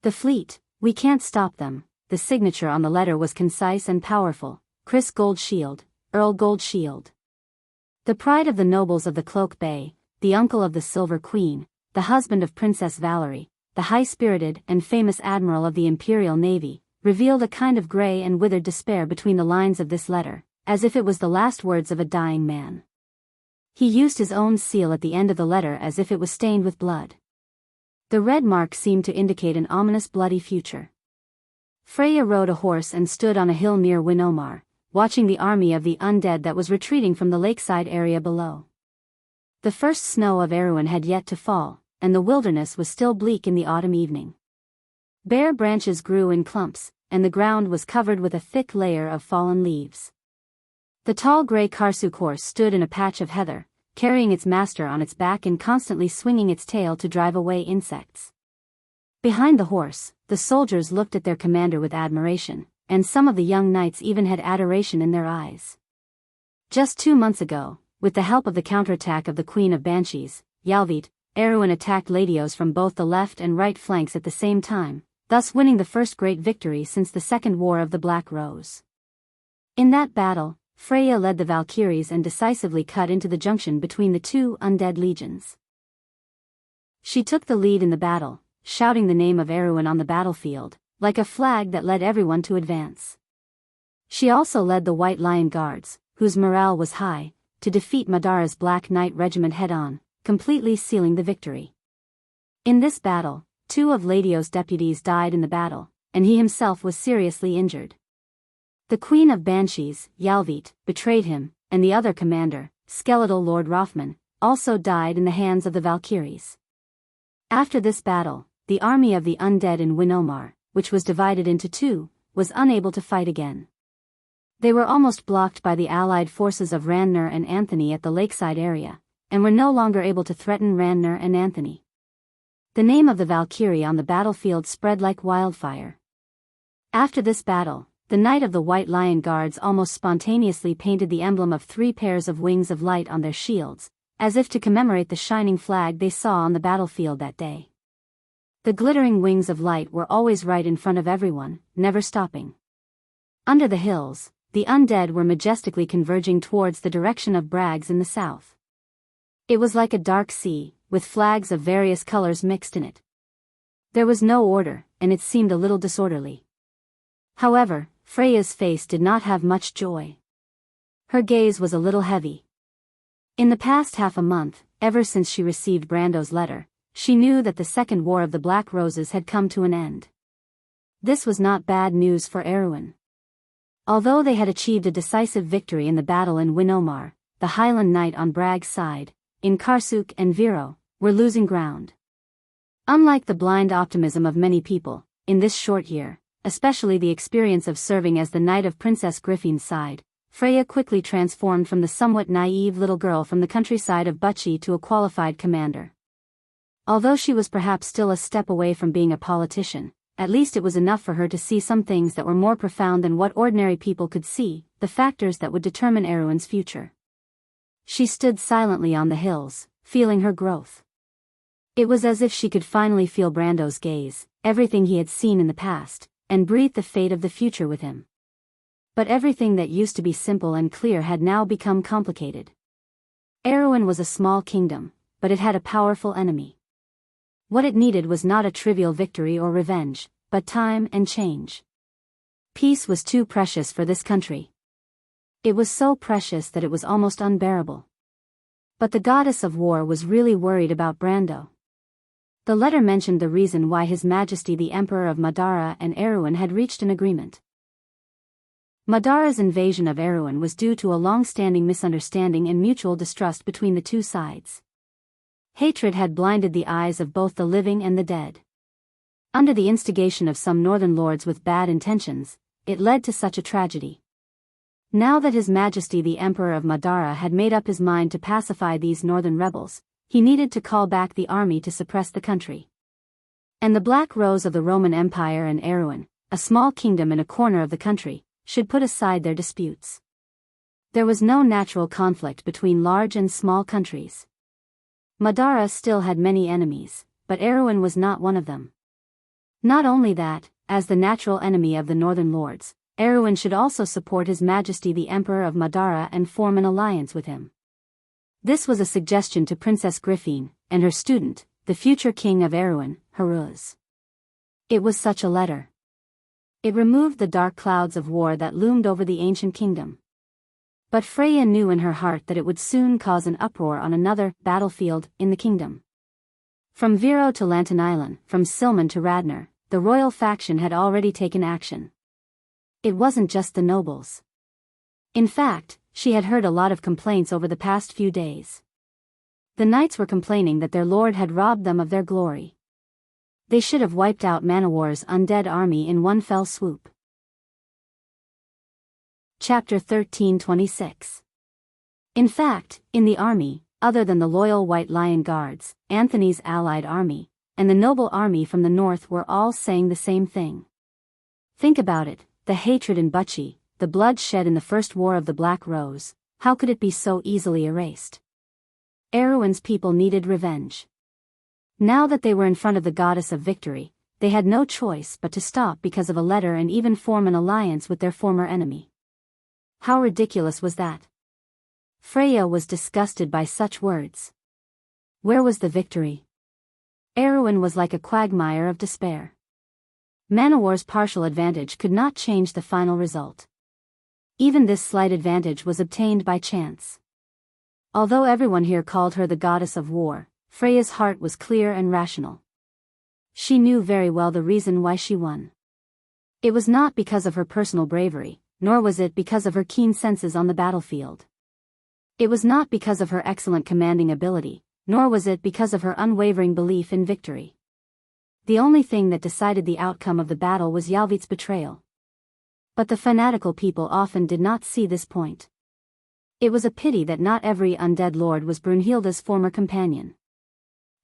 The fleet, we can't stop them. The signature on the letter was concise and powerful. Chris Goldshield, Earl Goldshield. The pride of the nobles of the Cloak Bay, the uncle of the Silver Queen, the husband of Princess Valerie, the high-spirited and famous admiral of the Imperial Navy, revealed a kind of grey and withered despair between the lines of this letter, as if it was the last words of a dying man. He used his own seal at the end of the letter as if it was stained with blood. The red mark seemed to indicate an ominous bloody future. Freya rode a horse and stood on a hill near Winomar, watching the army of the undead that was retreating from the lakeside area below. The first snow of Erewhon had yet to fall, and the wilderness was still bleak in the autumn evening. Bare branches grew in clumps, and the ground was covered with a thick layer of fallen leaves. The tall grey Karsuk horse stood in a patch of heather, carrying its master on its back and constantly swinging its tail to drive away insects. Behind the horse, the soldiers looked at their commander with admiration, and some of the young knights even had adoration in their eyes. Just 2 months ago, with the help of the counterattack of the Queen of Banshees, Yalvit, Erewhon attacked Ladios from both the left and right flanks at the same time, thus winning the first great victory since the Second War of the Black Rose. In that battle, Freya led the Valkyries and decisively cut into the junction between the two undead legions. She took the lead in the battle, shouting the name of Erewhon on the battlefield, like a flag that led everyone to advance. She also led the White Lion Guards, whose morale was high, to defeat Madara's Black Knight Regiment head-on, completely sealing the victory. In this battle, 2 of Ladios' deputies died in the battle, and he himself was seriously injured. The Queen of Banshees, Yalvit, betrayed him, and the other commander, Skeletal Lord Rothman, also died in the hands of the Valkyries. After this battle, the army of the undead in Winomar, which was divided into 2, was unable to fight again. They were almost blocked by the allied forces of Randner and Anthony at the lakeside area, and were no longer able to threaten Randner and Anthony. The name of the Valkyrie on the battlefield spread like wildfire. After this battle, the Knight of the White Lion Guards almost spontaneously painted the emblem of 3 pairs of wings of light on their shields, as if to commemorate the shining flag they saw on the battlefield that day. The glittering wings of light were always right in front of everyone, never stopping. Under the hills, the undead were majestically converging towards the direction of Bragg's in the south. It was like a dark sea, with flags of various colors mixed in it. There was no order, and it seemed a little disorderly. However, Freya's face did not have much joy. Her gaze was a little heavy. In the past half a month, ever since she received Brando's letter, she knew that the Second War of the Black Roses had come to an end. This was not bad news for Erewhon. Although they had achieved a decisive victory in the battle in Winomar, the Highland Knight on Bragg's side, in Karsuk and Viro, were losing ground. Unlike the blind optimism of many people, in this short year, especially the experience of serving as the Knight of Princess Griffin's side, Freya quickly transformed from the somewhat naive little girl from the countryside of Butchie to a qualified commander. Although she was perhaps still a step away from being a politician, at least it was enough for her to see some things that were more profound than what ordinary people could see, the factors that would determine Erewhon's future. She stood silently on the hills, feeling her growth. It was as if she could finally feel Brando's gaze, everything he had seen in the past, and breathe the fate of the future with him. But everything that used to be simple and clear had now become complicated. Erewhon was a small kingdom, but it had a powerful enemy. What it needed was not a trivial victory or revenge, but time and change. Peace was too precious for this country. It was so precious that it was almost unbearable. But the goddess of war was really worried about Brando. The letter mentioned the reason why His Majesty the Emperor of Madara and Erewhon had reached an agreement. Madara's invasion of Erewhon was due to a long-standing misunderstanding and mutual distrust between the two sides. Hatred had blinded the eyes of both the living and the dead. Under the instigation of some northern lords with bad intentions, it led to such a tragedy. Now that His Majesty the Emperor of Madara had made up his mind to pacify these northern rebels, he needed to call back the army to suppress the country. And the Black Rose of the Roman Empire and Erewhon, a small kingdom in a corner of the country, should put aside their disputes. There was no natural conflict between large and small countries. Madara still had many enemies, but Erwin was not one of them. Not only that, as the natural enemy of the Northern Lords, Erwin should also support His Majesty the Emperor of Madara and form an alliance with him. This was a suggestion to Princess Griffin, and her student, the future king of Erwin, Haruz. It was such a letter. It removed the dark clouds of war that loomed over the ancient kingdom. But Freya knew in her heart that it would soon cause an uproar on another battlefield in the kingdom. From Vero to Lantern Island, from Silman to Radnor, the royal faction had already taken action. It wasn't just the nobles. In fact, she had heard a lot of complaints over the past few days. The knights were complaining that their lord had robbed them of their glory. They should have wiped out Manowar's undead army in one fell swoop. Chapter 1326. In fact, in the army, other than the loyal White Lion Guards, Anthony's allied army, and the noble army from the north were all saying the same thing. Think about it, the hatred in Bucci, the blood shed in the First War of the Black Rose, how could it be so easily erased? Erwin's people needed revenge. Now that they were in front of the goddess of victory, they had no choice but to stop because of a letter and even form an alliance with their former enemy. How ridiculous was that? Freya was disgusted by such words. Where was the victory? Erwin was like a quagmire of despair. Manowar's partial advantage could not change the final result. Even this slight advantage was obtained by chance. Although everyone here called her the goddess of war, Freya's heart was clear and rational. She knew very well the reason why she won. It was not because of her personal bravery, nor was it because of her keen senses on the battlefield. It was not because of her excellent commanding ability, nor was it because of her unwavering belief in victory. The only thing that decided the outcome of the battle was Yalvit's betrayal. But the fanatical people often did not see this point. It was a pity that not every undead lord was Brunhilde's former companion.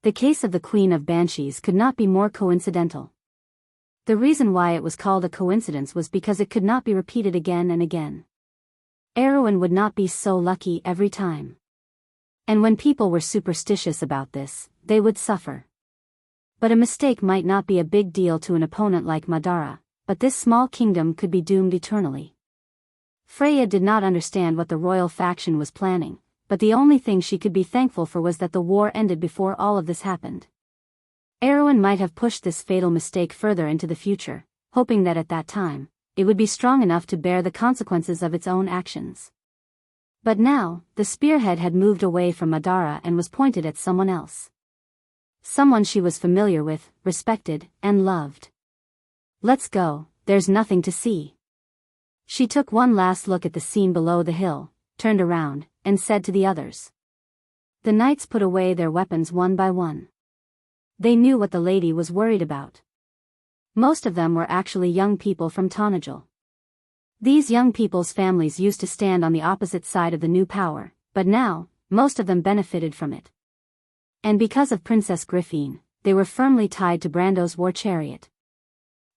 The case of the Queen of Banshees could not be more coincidental. The reason why it was called a coincidence was because it could not be repeated again and again. Erwin would not be so lucky every time. And when people were superstitious about this, they would suffer. But a mistake might not be a big deal to an opponent like Madara, but this small kingdom could be doomed eternally. Freya did not understand what the royal faction was planning, but the only thing she could be thankful for was that the war ended before all of this happened. Erwin might have pushed this fatal mistake further into the future, hoping that at that time, it would be strong enough to bear the consequences of its own actions. But now, the spearhead had moved away from Madara and was pointed at someone else. Someone she was familiar with, respected, and loved. Let's go, there's nothing to see. She took one last look at the scene below the hill, turned around, and said to the others. The knights put away their weapons one by one. They knew what the lady was worried about. Most of them were actually young people from Tonajul. These young people's families used to stand on the opposite side of the new power, but now, most of them benefited from it. And because of Princess Griffin, they were firmly tied to Brando's war chariot.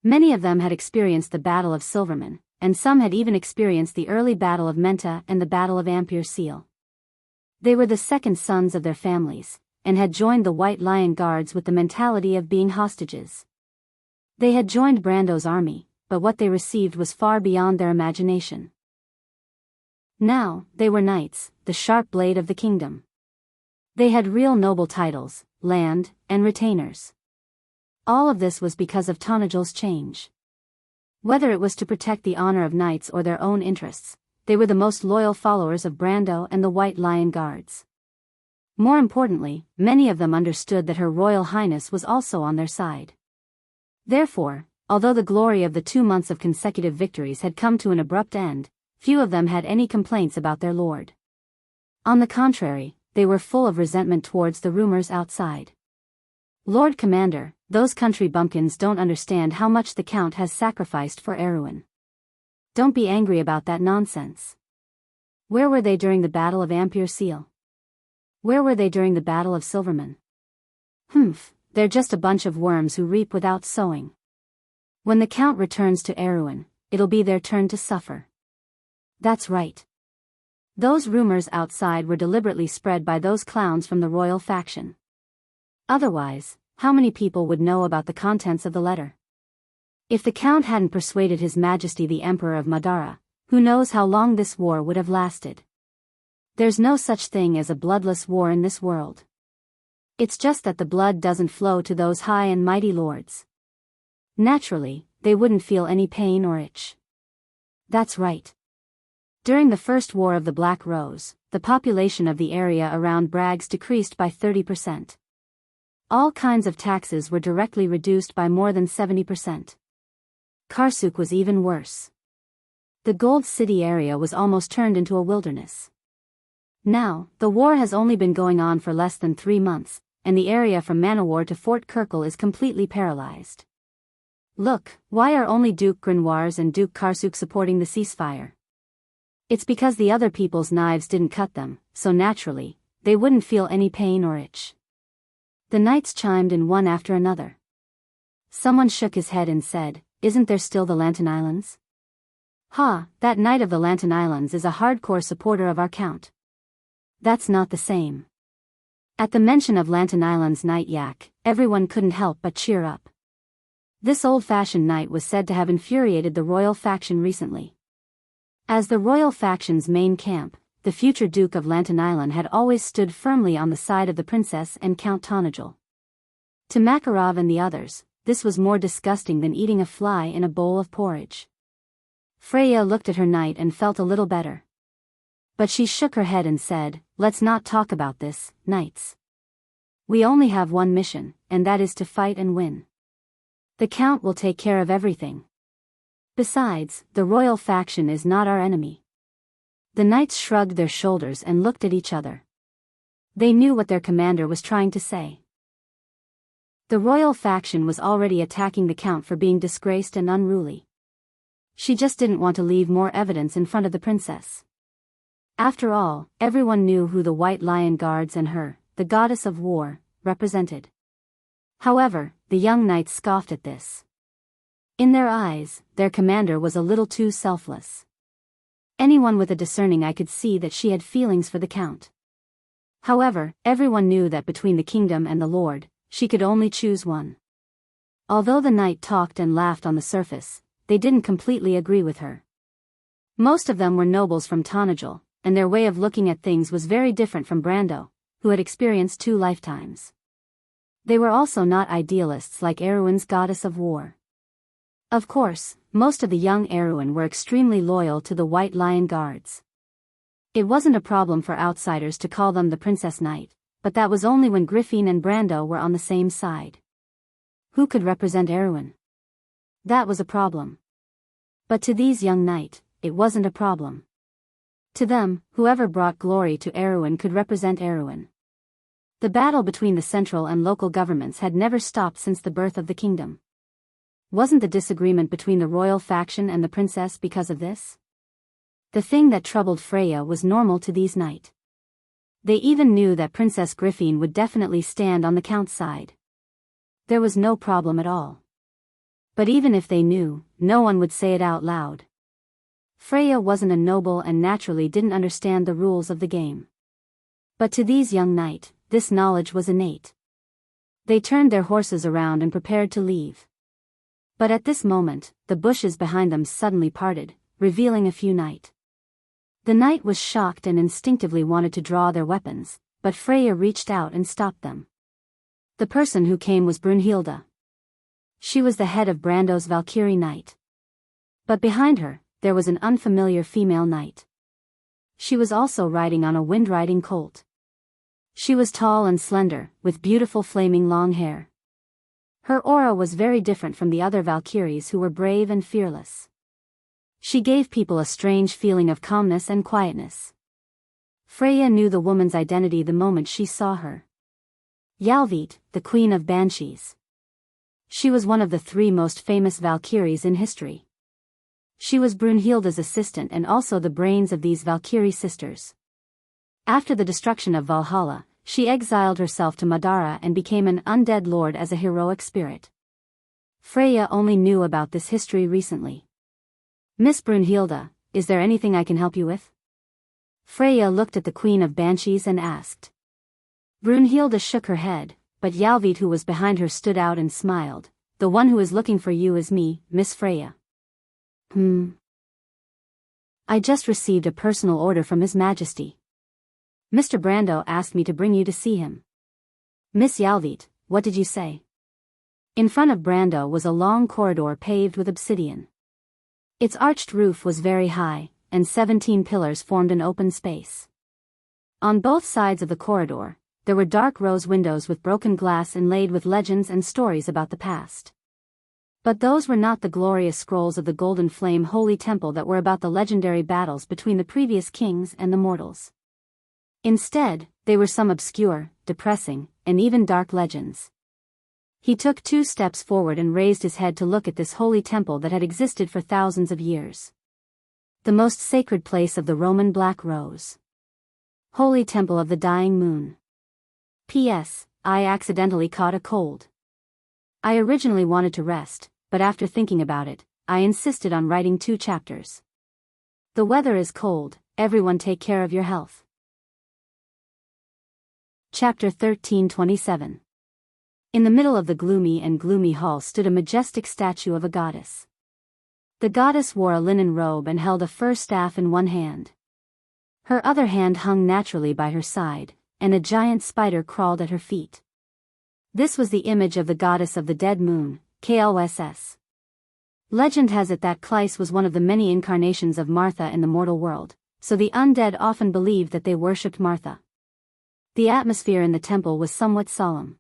Many of them had experienced the Battle of Silverman, and some had even experienced the early Battle of Menta and the Battle of Ampere Seal. They were the second sons of their families, and had joined the White Lion Guards with the mentality of being hostages. They had joined Brando's army, but what they received was far beyond their imagination. Now, they were knights, the sharp blade of the kingdom. They had real noble titles, land, and retainers. All of this was because of Tonajul's change. Whether it was to protect the honor of knights or their own interests, they were the most loyal followers of Brando and the White Lion Guards. More importantly, many of them understood that Her Royal Highness was also on their side. Therefore, although the glory of the 2 months of consecutive victories had come to an abrupt end, few of them had any complaints about their lord. On the contrary, they were full of resentment towards the rumors outside. Lord Commander, those country bumpkins don't understand how much the Count has sacrificed for Erwin. Don't be angry about that nonsense. Where were they during the Battle of Ampere Seal? Where were they during the Battle of Silverman? Humph, they're just a bunch of worms who reap without sowing. When the Count returns to Erwin, it'll be their turn to suffer. That's right. Those rumors outside were deliberately spread by those clowns from the royal faction. Otherwise, how many people would know about the contents of the letter? If the Count hadn't persuaded His Majesty the Emperor of Madara, who knows how long this war would have lasted. There's no such thing as a bloodless war in this world. It's just that the blood doesn't flow to those high and mighty lords. Naturally, they wouldn't feel any pain or itch. That's right. During the First War of the Black Rose, the population of the area around Bragg's decreased by 30%. All kinds of taxes were directly reduced by more than 70%. Karsuk was even worse. The Gold City area was almost turned into a wilderness. Now, the war has only been going on for less than 3 months, and the area from Manowar to Fort Kirkle is completely paralyzed. Look, why are only Duke Grenoir's and Duke Karsuk supporting the ceasefire? It's because the other people's knives didn't cut them, so naturally, they wouldn't feel any pain or itch. The knights chimed in one after another. Someone shook his head and said, "Isn't there still the Lantern Islands?" "Ha, that knight of the Lantern Islands is a hardcore supporter of our count." "That's not the same." At the mention of Lantern Island's Knight Yak, everyone couldn't help but cheer up. This old-fashioned knight was said to have infuriated the royal faction recently. As the royal faction's main camp, the future Duke of Lantern Island had always stood firmly on the side of the princess and Count Tonajul. To Makarov and the others, this was more disgusting than eating a fly in a bowl of porridge. Freya looked at her knight and felt a little better. But she shook her head and said, "Let's not talk about this, knights. We only have one mission, and that is to fight and win. The Count will take care of everything. Besides, the royal faction is not our enemy." The knights shrugged their shoulders and looked at each other. They knew what their commander was trying to say. The royal faction was already attacking the Count for being disgraced and unruly. She just didn't want to leave more evidence in front of the princess. After all, everyone knew who the White Lion Guards and her, the goddess of war, represented. However, the young knights scoffed at this. In their eyes, their commander was a little too selfless. Anyone with a discerning eye could see that she had feelings for the Count. However, everyone knew that between the kingdom and the Lord, she could only choose one. Although the knight talked and laughed on the surface, they didn't completely agree with her. Most of them were nobles from Tonajul, and their way of looking at things was very different from Brando, who had experienced 2 lifetimes. They were also not idealists like Erwin's goddess of war. Of course, most of the young Erwin were extremely loyal to the White Lion Guards. It wasn't a problem for outsiders to call them the Princess Knight, but that was only when Griffin and Brando were on the same side. Who could represent Erwin? That was a problem. But to these young knight, it wasn't a problem. To them, whoever brought glory to Erwin could represent Erwin. The battle between the central and local governments had never stopped since the birth of the kingdom. Wasn't the disagreement between the royal faction and the princess because of this? The thing that troubled Freya was normal to these knights. They even knew that Princess Griffin would definitely stand on the Count's side. There was no problem at all. But even if they knew, no one would say it out loud. Freya wasn't a noble and naturally didn't understand the rules of the game. But to these young knights, this knowledge was innate. They turned their horses around and prepared to leave. But at this moment, the bushes behind them suddenly parted, revealing a few knights. The knight was shocked and instinctively wanted to draw their weapons, but Freya reached out and stopped them. The person who came was Brunhilde. She was the head of Brando's Valkyrie Knight. But behind her, there was an unfamiliar female knight. She was also riding on a wind-riding colt. She was tall and slender, with beautiful flaming long hair. Her aura was very different from the other Valkyries who were brave and fearless. She gave people a strange feeling of calmness and quietness. Freya knew the woman's identity the moment she saw her. Yalvit, the Queen of Banshees. She was one of the 3 most famous Valkyries in history. She was Brunhilde's assistant and also the brains of these Valkyrie sisters. After the destruction of Valhalla, she exiled herself to Madara and became an undead lord as a heroic spirit. Freya only knew about this history recently. "Miss Brunhilde, is there anything I can help you with?" Freya looked at the Queen of Banshees and asked. Brunhilde shook her head, but Yalvit, who was behind her, stood out and smiled. "The one who is looking for you is me, Miss Freya." "I just received a personal order from His Majesty. Mr. Brando asked me to bring you to see him." "Miss Yalvit, what did you say?" In front of Brando was a long corridor paved with obsidian. Its arched roof was very high, and 17 pillars formed an open space. On both sides of the corridor, there were dark rose windows with broken glass inlaid with legends and stories about the past. But those were not the glorious scrolls of the Golden Flame Holy Temple that were about the legendary battles between the previous kings and the mortals. Instead, they were some obscure, depressing, and even dark legends. He took 2 steps forward and raised his head to look at this holy temple that had existed for thousands of years. The most sacred place of the Roman Black Rose. Holy Temple of the Dying Moon. P.S. I accidentally caught a cold. I originally wanted to rest, but after thinking about it, I insisted on writing 2 chapters. The weather is cold, everyone take care of your health. Chapter 1327. In the middle of the gloomy hall stood a majestic statue of a goddess. The goddess wore a linen robe and held a fir staff in one hand. Her other hand hung naturally by her side, and a giant spider crawled at her feet. This was the image of the goddess of the dead moon, Klss. Legend has it that Klys was one of the many incarnations of Martha in the mortal world, so the undead often believed that they worshipped Martha. The atmosphere in the temple was somewhat solemn.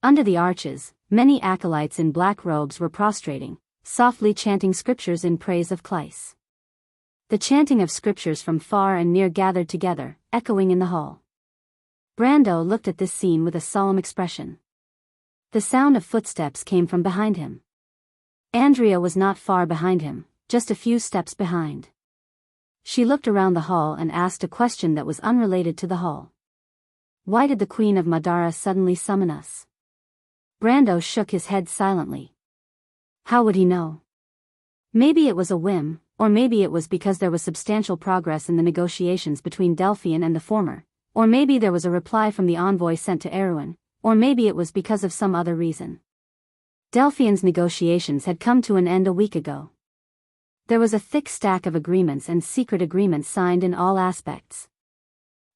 Under the arches, many acolytes in black robes were prostrating, softly chanting scriptures in praise of Klys. The chanting of scriptures from far and near gathered together, echoing in the hall. Brando looked at this scene with a solemn expression. The sound of footsteps came from behind him. Andrea was not far behind him, just a few steps behind. She looked around the hall and asked a question that was unrelated to the hall. "Why did the Queen of Madara suddenly summon us?" Brando shook his head silently. How would he know? Maybe it was a whim, or maybe it was because there was substantial progress in the negotiations between Delphian and the former, or maybe there was a reply from the envoy sent to Erewhon, or maybe it was because of some other reason. Delphian's negotiations had come to an end a week ago. There was a thick stack of agreements and secret agreements signed in all aspects.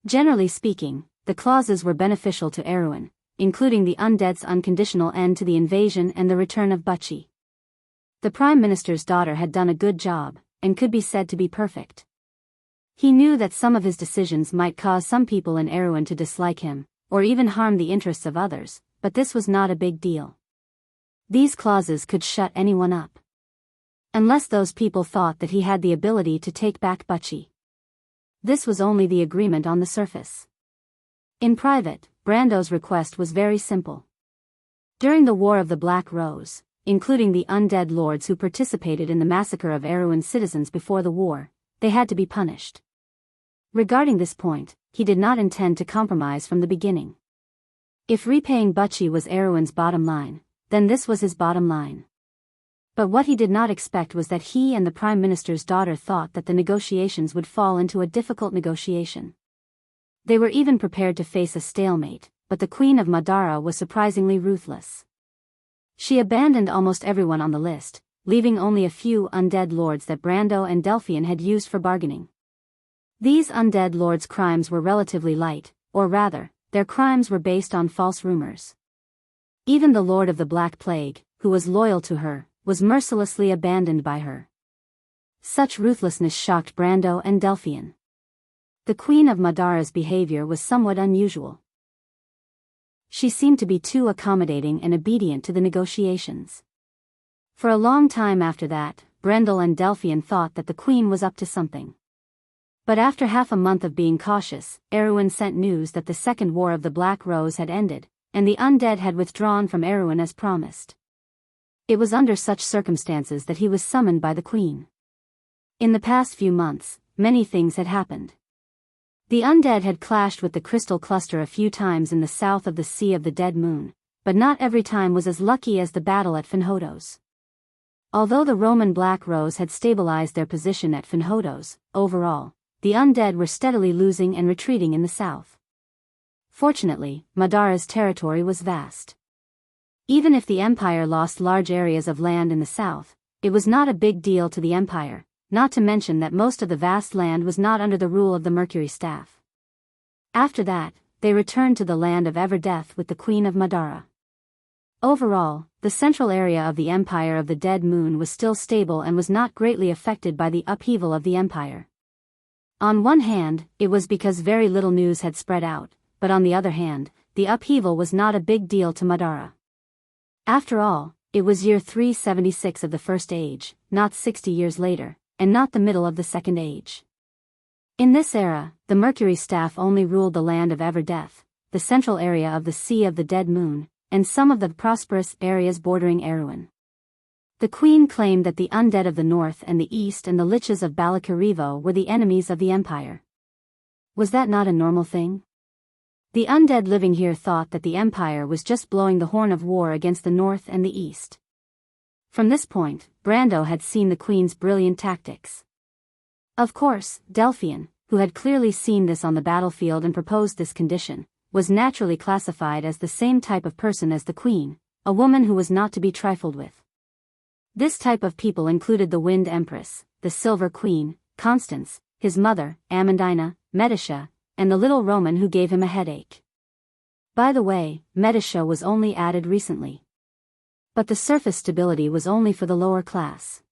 Generally speaking, the clauses were beneficial to Erewhon, including the undead's unconditional end to the invasion and the return of Butchie. The Prime Minister's daughter had done a good job, and could be said to be perfect. He knew that some of his decisions might cause some people in Erewhon to dislike him, or even harm the interests of others, but this was not a big deal. These clauses could shut anyone up. Unless those people thought that he had the ability to take back Butchie. This was only the agreement on the surface. In private, Brando's request was very simple. During the War of the Black Rose, including the undead lords who participated in the massacre of Erewhon citizens before the war, they had to be punished. Regarding this point, he did not intend to compromise from the beginning. If repaying Butchie was Erewhon's bottom line, then this was his bottom line. But what he did not expect was that he and the Prime Minister's daughter thought that the negotiations would fall into a difficult negotiation. They were even prepared to face a stalemate, but the Queen of Madara was surprisingly ruthless. She abandoned almost everyone on the list, leaving only a few undead lords that Brando and Delphian had used for bargaining. These undead lords' crimes were relatively light, or rather, their crimes were based on false rumors. Even the Lord of the Black Plague, who was loyal to her, was mercilessly abandoned by her. Such ruthlessness shocked Brando and Delphian. The Queen of Madara's behavior was somewhat unusual. She seemed to be too accommodating and obedient to the negotiations. For a long time after that, Brendel and Delphian thought that the Queen was up to something. But after half a month of being cautious, Erewhon sent news that the Second War of the Black Rose had ended, and the undead had withdrawn from Erewhon as promised. It was under such circumstances that he was summoned by the Queen. In the past few months, many things had happened. The undead had clashed with the Crystal Cluster a few times in the south of the Sea of the Dead Moon, but not every time was as lucky as the battle at Finhodos. Although the Roman Black Rose had stabilized their position at Finhodos, overall, the undead were steadily losing and retreating in the south. Fortunately, Madara's territory was vast. Even if the empire lost large areas of land in the south, it was not a big deal to the empire, not to mention that most of the vast land was not under the rule of the Mercury Staff. After that, they returned to the land of Everdeath with the Queen of Madara. Overall, the central area of the Empire of the Dead Moon was still stable and was not greatly affected by the upheaval of the empire. On one hand, it was because very little news had spread out, but on the other hand, the upheaval was not a big deal to Madara. After all, it was year 376 of the First Age, not 60 years later, and not the middle of the Second Age. In this era, the Mercury Staff only ruled the land of Everdeath, the central area of the Sea of the Dead Moon, and some of the prosperous areas bordering Erewhon. The Queen claimed that the undead of the north and the east and the liches of Balakarivo were the enemies of the empire. Was that not a normal thing? The undead living here thought that the empire was just blowing the horn of war against the north and the east. From this point, Brando had seen the Queen's brilliant tactics. Of course, Delphian, who had clearly seen this on the battlefield and proposed this condition, was naturally classified as the same type of person as the Queen, a woman who was not to be trifled with. This type of people included the Wind Empress, the Silver Queen, Constance, his mother, Amandina, Medicia, and the little Roman who gave him a headache. By the way, Medicia was only added recently. But the surface stability was only for the lower class.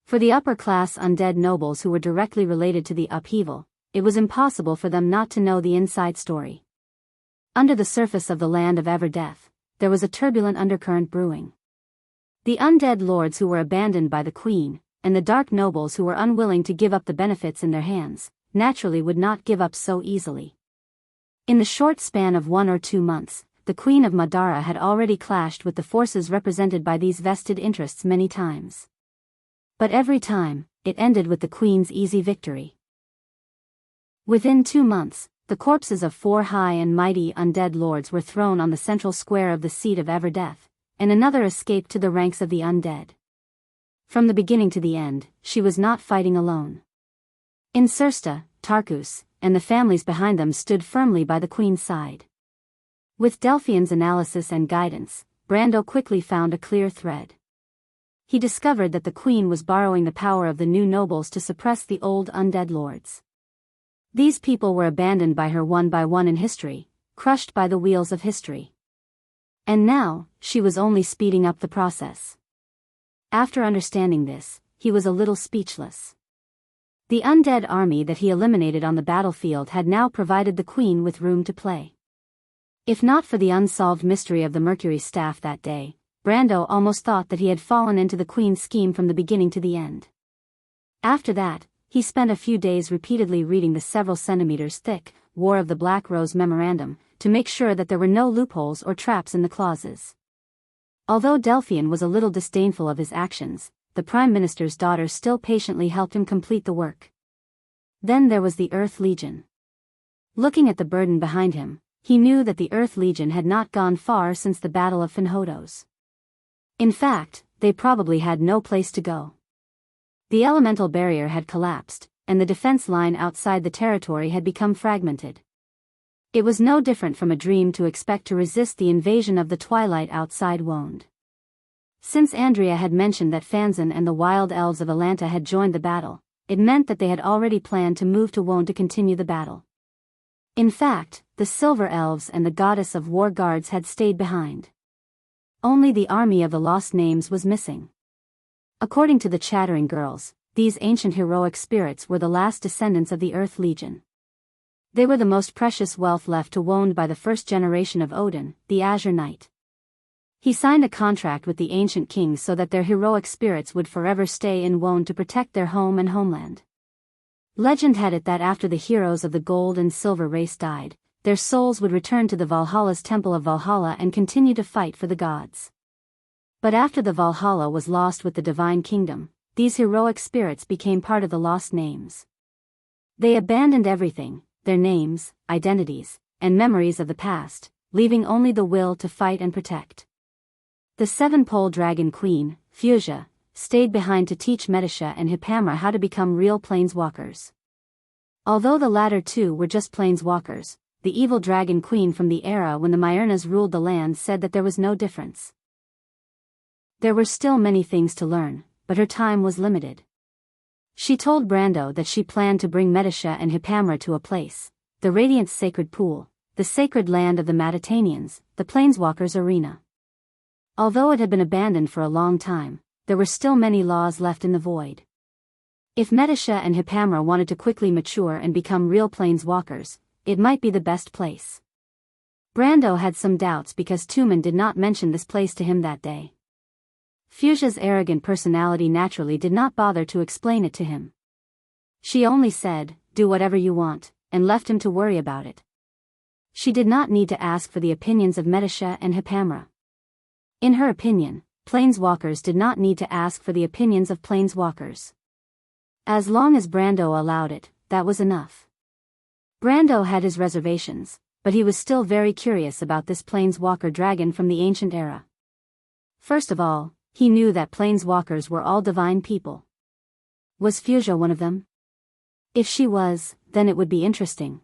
For the upper class undead nobles who were directly related to the upheaval, it was impossible for them not to know the inside story. Under the surface of the land of Everdeath, there was a turbulent undercurrent brewing. The undead lords who were abandoned by the Queen, and the dark nobles who were unwilling to give up the benefits in their hands, naturally would not give up so easily. In the short span of 1 or 2 months, the Queen of Madara had already clashed with the forces represented by these vested interests many times. But every time, it ended with the Queen's easy victory. Within 2 months, the corpses of 4 high and mighty undead lords were thrown on the central square of the seat of Everdeath, and another escaped to the ranks of the undead. From the beginning to the end, she was not fighting alone. Insursta, Tarkus, and the families behind them stood firmly by the Queen's side. With Delphian's analysis and guidance, Brando quickly found a clear thread. He discovered that the Queen was borrowing the power of the new nobles to suppress the old undead lords. These people were abandoned by her one by one in history, crushed by the wheels of history. And now, she was only speeding up the process. After understanding this, he was a little speechless. The undead army that he eliminated on the battlefield had now provided the Queen with room to play. If not for the unsolved mystery of the Mercury Staff that day, Brando almost thought that he had fallen into the Queen's scheme from the beginning to the end. After that, he spent a few days repeatedly reading the several centimeters thick War of the Black Rose memorandum, to make sure that there were no loopholes or traps in the clauses. Although Delphian was a little disdainful of his actions, the Prime Minister's daughter still patiently helped him complete the work. Then there was the Earth Legion. Looking at the burden behind him, he knew that the Earth Legion had not gone far since the Battle of Finhodos. In fact, they probably had no place to go. The elemental barrier had collapsed, and the defense line outside the territory had become fragmented. It was no different from a dream to expect to resist the invasion of the twilight outside Wonde. Since Andrea had mentioned that Fanzan and the wild elves of Atlanta had joined the battle, it meant that they had already planned to move to Wonde to continue the battle. In fact, the Silver Elves and the Goddess of War Guards had stayed behind. Only the army of the Lost Names was missing. According to the Chattering Girls, these ancient heroic spirits were the last descendants of the Earth Legion. They were the most precious wealth left to Wonde by the first generation of Odin, the Azure Knight. He signed a contract with the ancient kings so that their heroic spirits would forever stay in Wonde to protect their home and homeland. Legend had it that after the heroes of the gold and silver race died, their souls would return to the Valhalla's temple of Valhalla and continue to fight for the gods. But after the Valhalla was lost with the divine kingdom, these heroic spirits became part of the Lost Names. They abandoned everything, their names, identities, and memories of the past, leaving only the will to fight and protect. The seven-pole dragon queen, Fuchsia, stayed behind to teach Medicia and Hippamra how to become real planeswalkers. Although the latter two were just planeswalkers, the evil dragon queen from the era when the Myrnas ruled the land, said that there was no difference. There were still many things to learn, but her time was limited. She told Brando that she planned to bring Metisha and Hippamra to a place, the Radiant's sacred pool, the sacred land of the Matatanians, the Planeswalkers' arena. Although it had been abandoned for a long time, there were still many laws left in the void. If Metisha and Hippamra wanted to quickly mature and become real Planeswalkers, it might be the best place. Brando had some doubts because Tumen did not mention this place to him that day. Fuchsia's arrogant personality naturally did not bother to explain it to him. She only said, "Do whatever you want," and left him to worry about it. She did not need to ask for the opinions of Metisha and Hippamra. In her opinion, Planeswalkers did not need to ask for the opinions of Planeswalkers. As long as Brando allowed it, that was enough. Brando had his reservations, but he was still very curious about this Planeswalker dragon from the ancient era. First of all, he knew that Planeswalkers were all divine people. Was Fuchsia one of them? If she was, then it would be interesting.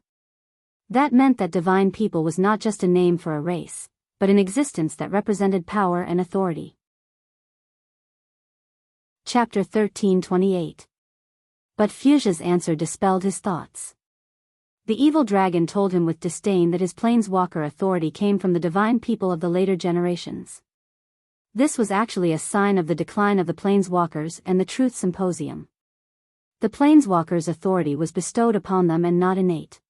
That meant that divine people was not just a name for a race, but an existence that represented power and authority. Chapter 13:28. But Fuchsia's answer dispelled his thoughts. The evil dragon told him with disdain that his Planeswalker authority came from the divine people of the later generations. This was actually a sign of the decline of the Planeswalkers and the Truth Symposium. The Planeswalkers' authority was bestowed upon them and not innate.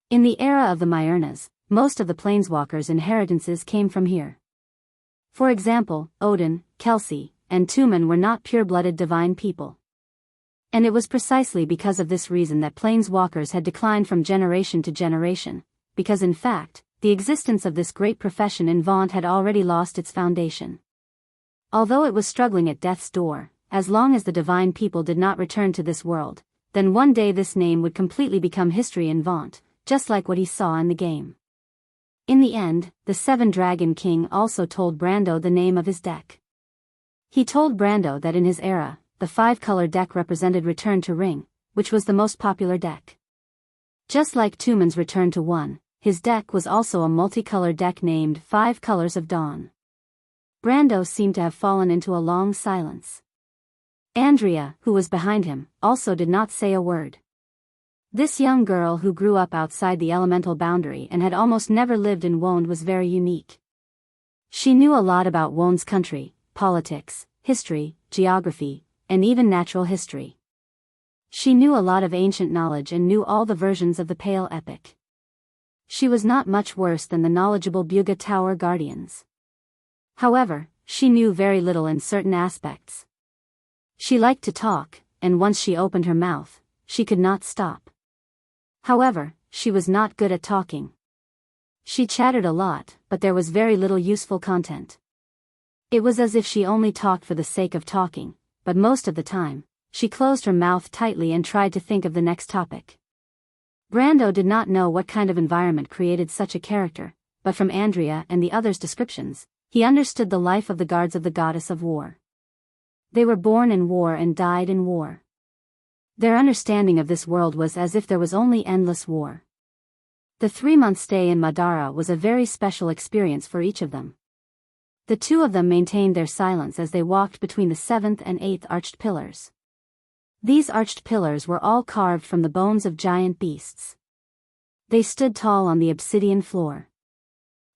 In the era of the Myrnas, most of the Planeswalkers' inheritances came from here. For example, Odin, Kelsey, and Tumen were not pure-blooded divine people. And it was precisely because of this reason that Planeswalkers had declined from generation to generation, because in fact, the existence of this great profession in Vaunt had already lost its foundation. Although it was struggling at death's door, as long as the divine people did not return to this world, then one day this name would completely become history in Vaunt, just like what he saw in the game. In the end, the Seven Dragon King also told Brando the name of his deck. He told Brando that in his era, the 5-color deck represented Return to Ring, which was the most popular deck. Just like Tumen's Return to One, his deck was also a multicolor deck named 5 Colors of Dawn. Brando seemed to have fallen into a long silence. Andrea, who was behind him, also did not say a word. This young girl who grew up outside the elemental boundary and had almost never lived in Wonde was very unique. She knew a lot about Wonde's country, politics, history, geography, and even natural history. She knew a lot of ancient knowledge and knew all the versions of the Pale Epic. She was not much worse than the knowledgeable Buga Tower Guardians. However, she knew very little in certain aspects. She liked to talk, and once she opened her mouth, she could not stop. However, she was not good at talking. She chattered a lot, but there was very little useful content. It was as if she only talked for the sake of talking, but most of the time, she closed her mouth tightly and tried to think of the next topic. Brando did not know what kind of environment created such a character, but from Andrea and the others' descriptions, he understood the life of the guards of the goddess of war. They were born in war and died in war. Their understanding of this world was as if there was only endless war. The 3-month stay in Madara was a very special experience for each of them. The two of them maintained their silence as they walked between the 7th and 8th arched pillars. These arched pillars were all carved from the bones of giant beasts. They stood tall on the obsidian floor.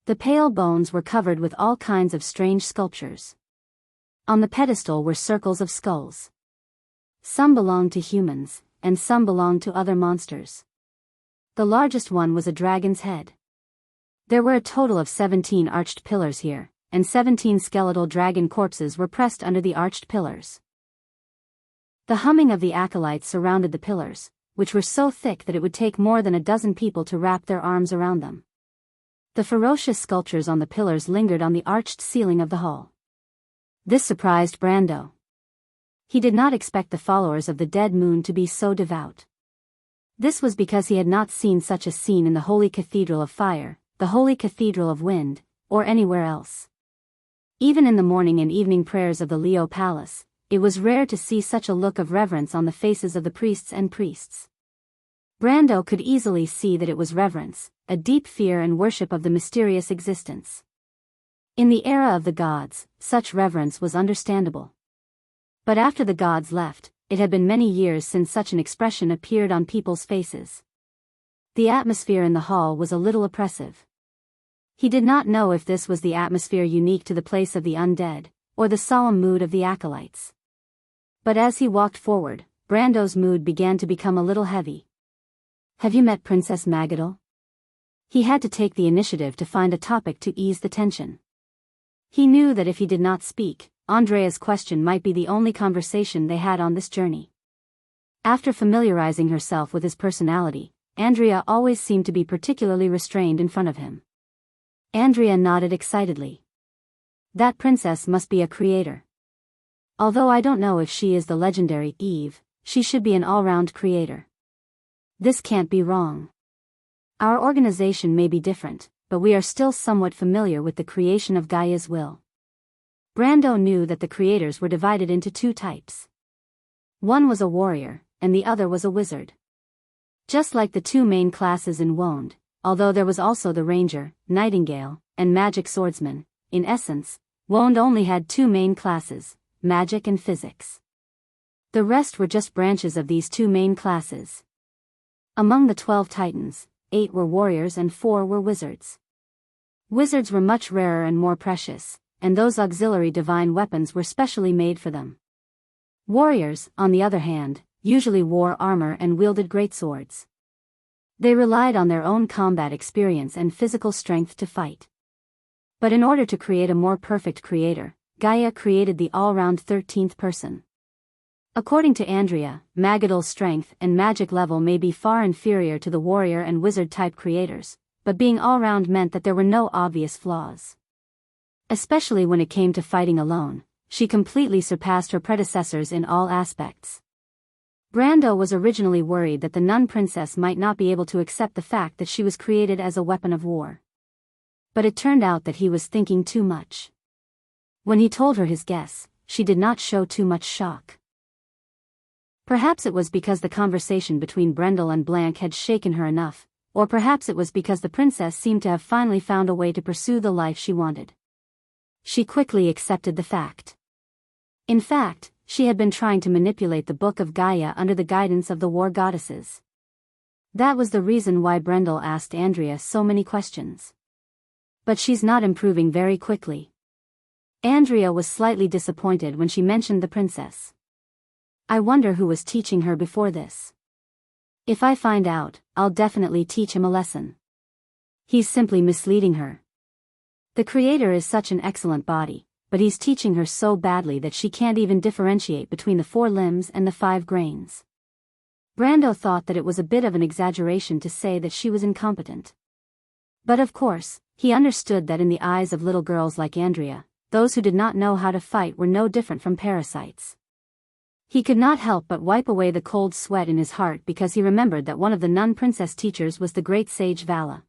The pale bones were covered with all kinds of strange sculptures. On the pedestal were circles of skulls. Some belonged to humans, and some belonged to other monsters. The largest one was a dragon's head. There were a total of 17 arched pillars here, and 17 skeletal dragon corpses were pressed under the arched pillars. The humming of the acolytes surrounded the pillars, which were so thick that it would take more than a dozen people to wrap their arms around them. The ferocious sculptures on the pillars lingered on the arched ceiling of the hall. This surprised Brando. He did not expect the followers of the dead moon to be so devout. This was because he had not seen such a scene in the Holy Cathedral of Fire, the Holy Cathedral of Wind, or anywhere else. Even in the morning and evening prayers of the Leo Palace, it was rare to see such a look of reverence on the faces of the priests and priests. Brando could easily see that it was reverence, a deep fear and worship of the mysterious existence. In the era of the gods, such reverence was understandable. But after the gods left, it had been many years since such an expression appeared on people's faces. The atmosphere in the hall was a little oppressive. He did not know if this was the atmosphere unique to the place of the undead, or the solemn mood of the acolytes. But as he walked forward, Brando's mood began to become a little heavy. "Have you met Princess Magadal?" He had to take the initiative to find a topic to ease the tension. He knew that if he did not speak, Andrea's question might be the only conversation they had on this journey. After familiarizing herself with his personality, Andrea always seemed to be particularly restrained in front of him. Andrea nodded excitedly. "That princess must be a creator. Although I don't know if she is the legendary Eve, she should be an all-round creator. This can't be wrong. Our organization may be different, but we are still somewhat familiar with the creation of Gaia's will." Brando knew that the creators were divided into two types. One was a warrior, and the other was a wizard. Just like the two main classes in Wond, although there was also the ranger, nightingale, and magic swordsman, in essence, Wond only had two main classes, magic and physics. The rest were just branches of these two main classes. Among the 12 titans, 8 were warriors and 4 were wizards. Wizards were much rarer and more precious, and those auxiliary divine weapons were specially made for them. Warriors, on the other hand, usually wore armor and wielded great swords. They relied on their own combat experience and physical strength to fight. But in order to create a more perfect creator, Gaia created the all-round 13th person. According to Andrea, Magadal's strength and magic level may be far inferior to the warrior and wizard-type creators, but being all-round meant that there were no obvious flaws. Especially when it came to fighting alone, she completely surpassed her predecessors in all aspects. Brando was originally worried that the nun princess might not be able to accept the fact that she was created as a weapon of war. But it turned out that he was thinking too much. When he told her his guess, she did not show too much shock. Perhaps it was because the conversation between Brendel and Blanc had shaken her enough, or perhaps it was because the princess seemed to have finally found a way to pursue the life she wanted. She quickly accepted the fact. In fact, she had been trying to manipulate the Book of Gaia under the guidance of the war goddesses. That was the reason why Brendel asked Andrea so many questions. But she's not improving very quickly. Andrea was slightly disappointed when she mentioned the princess. "I wonder who was teaching her before this. If I find out, I'll definitely teach him a lesson. He's simply misleading her. The creator is such an excellent body, but he's teaching her so badly that she can't even differentiate between the 4 limbs and the 5 grains." Brando thought that it was a bit of an exaggeration to say that she was incompetent. But of course, he understood that in the eyes of little girls like Andrea, those who did not know how to fight were no different from parasites. He could not help but wipe away the cold sweat in his heart because he remembered that one of the nun princess teachers was the great sage Vala.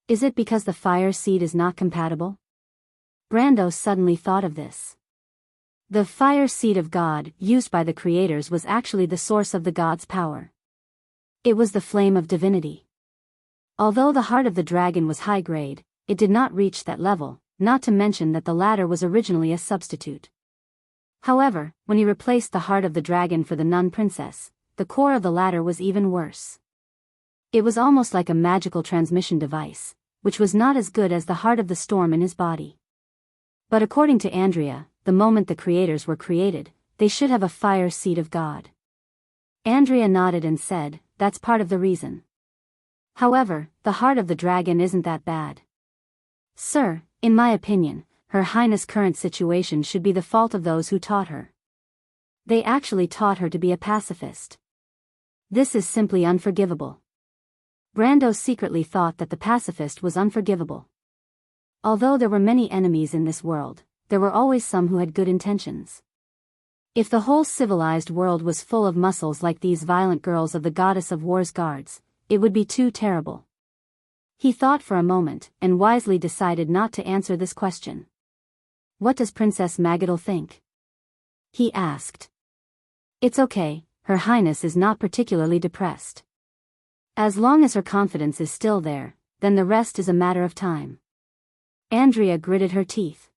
Is it because the fire seed is not compatible? Brando suddenly thought of this. The fire seed of God, used by the creators, was actually the source of the god's power. It was the flame of divinity. Although the heart of the dragon was high grade, it did not reach that level, not to mention that the latter was originally a substitute. However, when he replaced the heart of the dragon for the nun princess, the core of the latter was even worse. It was almost like a magical transmission device, which was not as good as the heart of the storm in his body. But according to Andrea, the moment the creators were created, they should have a fire seed of God. Andrea nodded and said, "That's part of the reason. However, the heart of the dragon isn't that bad. Sir, in my opinion, Her Highness' current situation should be the fault of those who taught her. They actually taught her to be a pacifist. This is simply unforgivable." Brando secretly thought that the pacifist was unforgivable. Although there were many enemies in this world, there were always some who had good intentions. If the whole civilized world was full of muscles like these violent girls of the goddess of war's guards, it would be too terrible. He thought for a moment, and wisely decided not to answer this question. "What does Princess Magadal think?" he asked. "It's okay, Her Highness is not particularly depressed. As long as her confidence is still there, then the rest is a matter of time. Andrea gritted her teeth.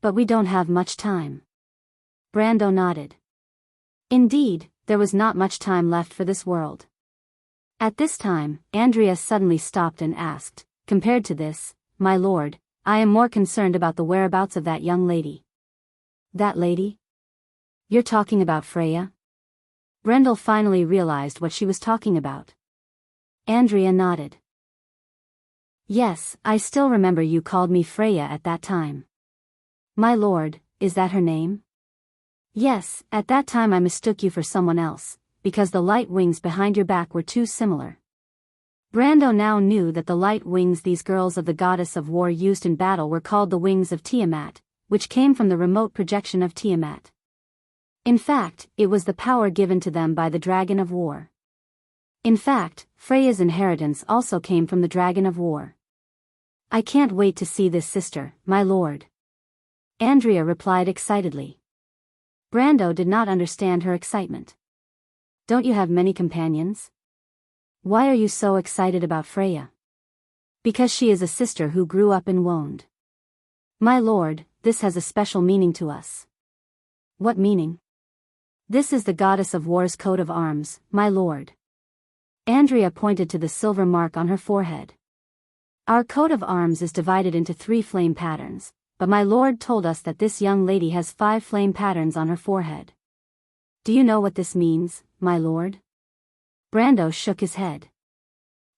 But we don't have much time. Brando nodded. Indeed, there was not much time left for this world. At this time, Andrea suddenly stopped and asked, compared to this, my lord, I am more concerned about the whereabouts of that young lady. That lady? You're talking about Freya? Brendel finally realized what she was talking about. Andrea nodded. Yes, I still remember you called me Freya at that time. My lord, is that her name? Yes, at that time I mistook you for someone else, because the light wings behind your back were too similar. Brando now knew that the light wings these girls of the goddess of war used in battle were called the wings of Tiamat, which came from the remote projection of Tiamat. In fact, it was the power given to them by the dragon of war. In fact, Freya's inheritance also came from the dragon of war. I can't wait to see this sister, my lord. Andrea replied excitedly. Brando did not understand her excitement. Don't you have many companions? Why are you so excited about Freya? Because she is a sister who grew up in Wonde. My lord, this has a special meaning to us. What meaning? This is the goddess of war's coat of arms, my lord. Andrea pointed to the silver mark on her forehead. Our coat of arms is divided into 3 flame patterns, but my lord told us that this young lady has 5 flame patterns on her forehead. Do you know what this means, my lord? Brando shook his head.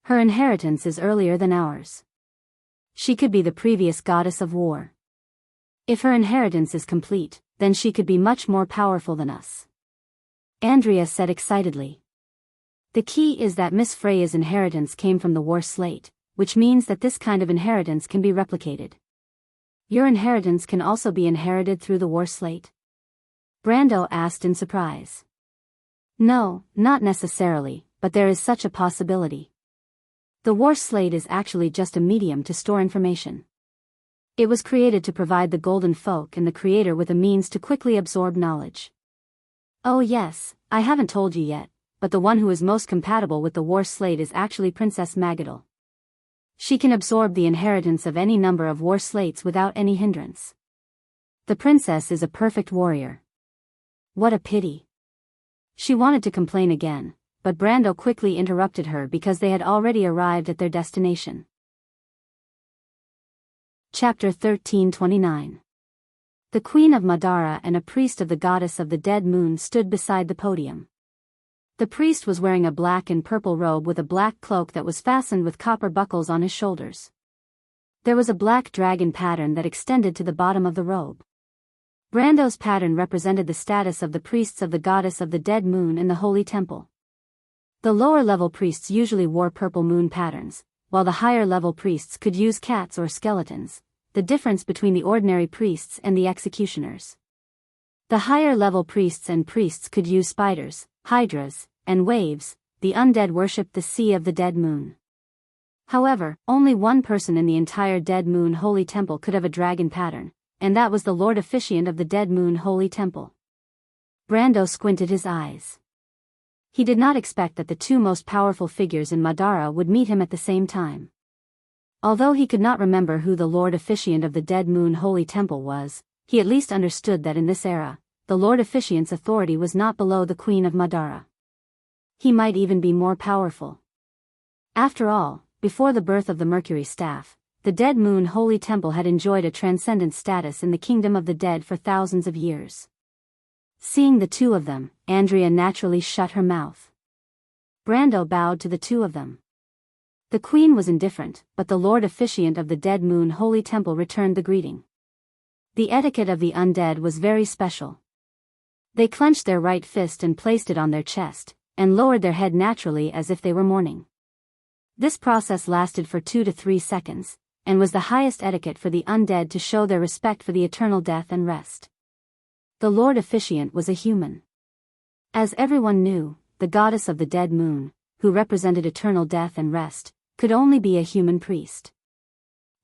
Her inheritance is earlier than ours. She could be the previous goddess of war. If her inheritance is complete, then she could be much more powerful than us. Andrea said excitedly. The key is that Miss Freya's inheritance came from the war slate, which means that this kind of inheritance can be replicated. Your inheritance can also be inherited through the war slate? Brando asked in surprise. No, not necessarily, but there is such a possibility. The war slate is actually just a medium to store information. It was created to provide the golden folk and the creator with a means to quickly absorb knowledge. Oh yes, I haven't told you yet, but the one who is most compatible with the war slate is actually Princess Magadal. She can absorb the inheritance of any number of war slates without any hindrance. The princess is a perfect warrior. What a pity. She wanted to complain again, but Brando quickly interrupted her because they had already arrived at their destination. Chapter 1329. The Queen of Madara and a priest of the goddess of the dead moon stood beside the podium. The priest was wearing a black and purple robe with a black cloak that was fastened with copper buckles on his shoulders. There was a black dragon pattern that extended to the bottom of the robe. Brando's pattern represented the status of the priests of the goddess of the dead moon in the holy temple. The lower-level priests usually wore purple moon patterns, while the higher-level priests could use cats or skeletons, the difference between the ordinary priests and the executioners. The higher-level priests and priests could use spiders, hydras, and waves. The undead worshipped the sea of the dead moon. However, only one person in the entire dead moon holy temple could have a dragon pattern, and that was the Lord Officiant of the dead moon holy temple. Brando squinted his eyes. He did not expect that the 2 most powerful figures in Madara would meet him at the same time. Although he could not remember who the Lord Officiant of the dead moon holy temple was, he at least understood that in this era, the Lord Officiant's authority was not below the Queen of Madara. He might even be more powerful. After all, before the birth of the Mercury Staff, the dead moon holy temple had enjoyed a transcendent status in the kingdom of the dead for thousands of years. Seeing the 2 of them, Andrea naturally shut her mouth. Brando bowed to the 2 of them. The queen was indifferent, but the Lord Officiant of the dead moon holy temple returned the greeting. The etiquette of the undead was very special. They clenched their right fist and placed it on their chest, and lowered their head naturally as if they were mourning. This process lasted for 2 to 3 seconds, and was the highest etiquette for the undead to show their respect for the eternal death and rest. The Lord Officiant was a human. As everyone knew, the goddess of the dead moon, who represented eternal death and rest, could only be a human priest.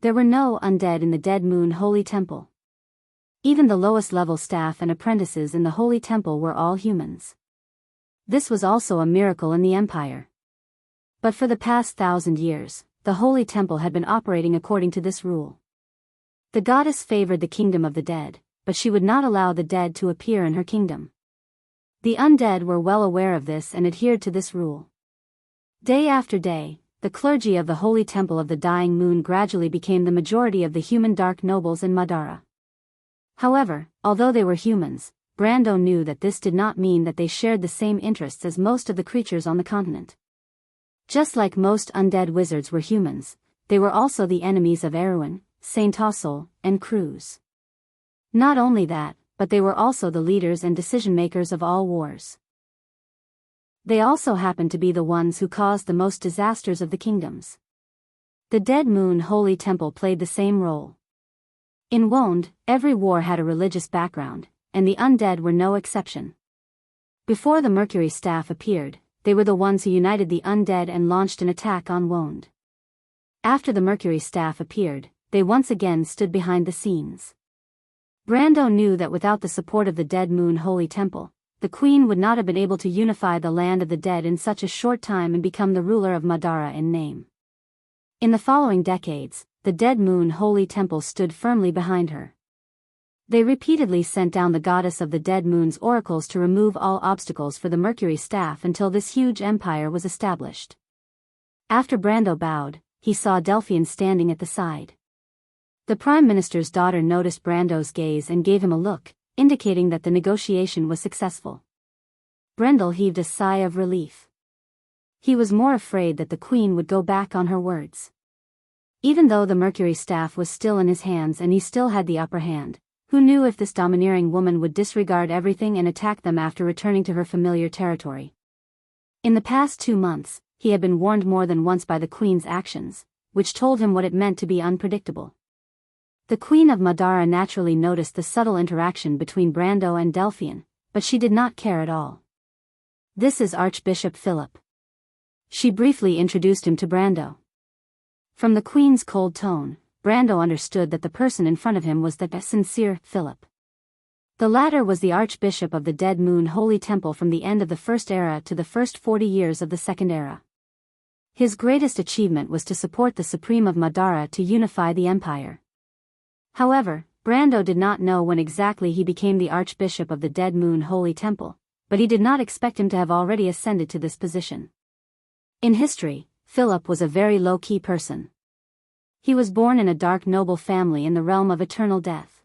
There were no undead in the dead moon holy temple. Even the lowest level staff and apprentices in the holy temple were all humans. This was also a miracle in the empire. But for the past 1,000 years, the Holy Temple had been operating according to this rule. The goddess favored the kingdom of the dead, but she would not allow the dead to appear in her kingdom. The undead were well aware of this and adhered to this rule. Day after day, the clergy of the Holy Temple of the Dying Moon gradually became the majority of the human dark nobles in Madara. However, although they were humans, Brando knew that this did not mean that they shared the same interests as most of the creatures on the continent. Just like most undead wizards were humans, they were also the enemies of Erwin, Saint Tossel, and Cruz. Not only that, but they were also the leaders and decision-makers of all wars. They also happened to be the ones who caused the most disasters of the kingdoms. The Dead Moon Holy Temple played the same role. In Wonde, every war had a religious background, and the undead were no exception. Before the Mercury Staff appeared, they were the ones who united the undead and launched an attack on Wonde. After the Mercury Staff appeared, they once again stood behind the scenes. Brando knew that without the support of the Dead Moon Holy Temple, the Queen would not have been able to unify the land of the dead in such a short time and become the ruler of Madara in name. In the following decades, the Dead Moon Holy Temple stood firmly behind her. They repeatedly sent down the goddess of the Dead Moon's oracles to remove all obstacles for the Mercury Staff until this huge empire was established. After Brando bowed, he saw Delphian standing at the side. The Prime Minister's daughter noticed Brando's gaze and gave him a look, indicating that the negotiation was successful. Brendel heaved a sigh of relief. He was more afraid that the Queen would go back on her words. Even though the Mercury Staff was still in his hands and he still had the upper hand, who knew if this domineering woman would disregard everything and attack them after returning to her familiar territory? In the past 2 months, he had been warned more than once by the Queen's actions, which told him what it meant to be unpredictable. The Queen of Madara naturally noticed the subtle interaction between Brando and Delphian, but she did not care at all. "This is Archbishop Philip." She briefly introduced him to Brando. From the Queen's cold tone, Brando understood that the person in front of him was the sincere Philip. The latter was the Archbishop of the Dead Moon Holy Temple from the end of the First Era to the first 40 years of the Second Era. His greatest achievement was to support the Supreme of Madara to unify the empire. However, Brando did not know when exactly he became the Archbishop of the Dead Moon Holy Temple, but he did not expect him to have already ascended to this position. In history, Philip was a very low-key person. He was born in a dark noble family in the realm of eternal death.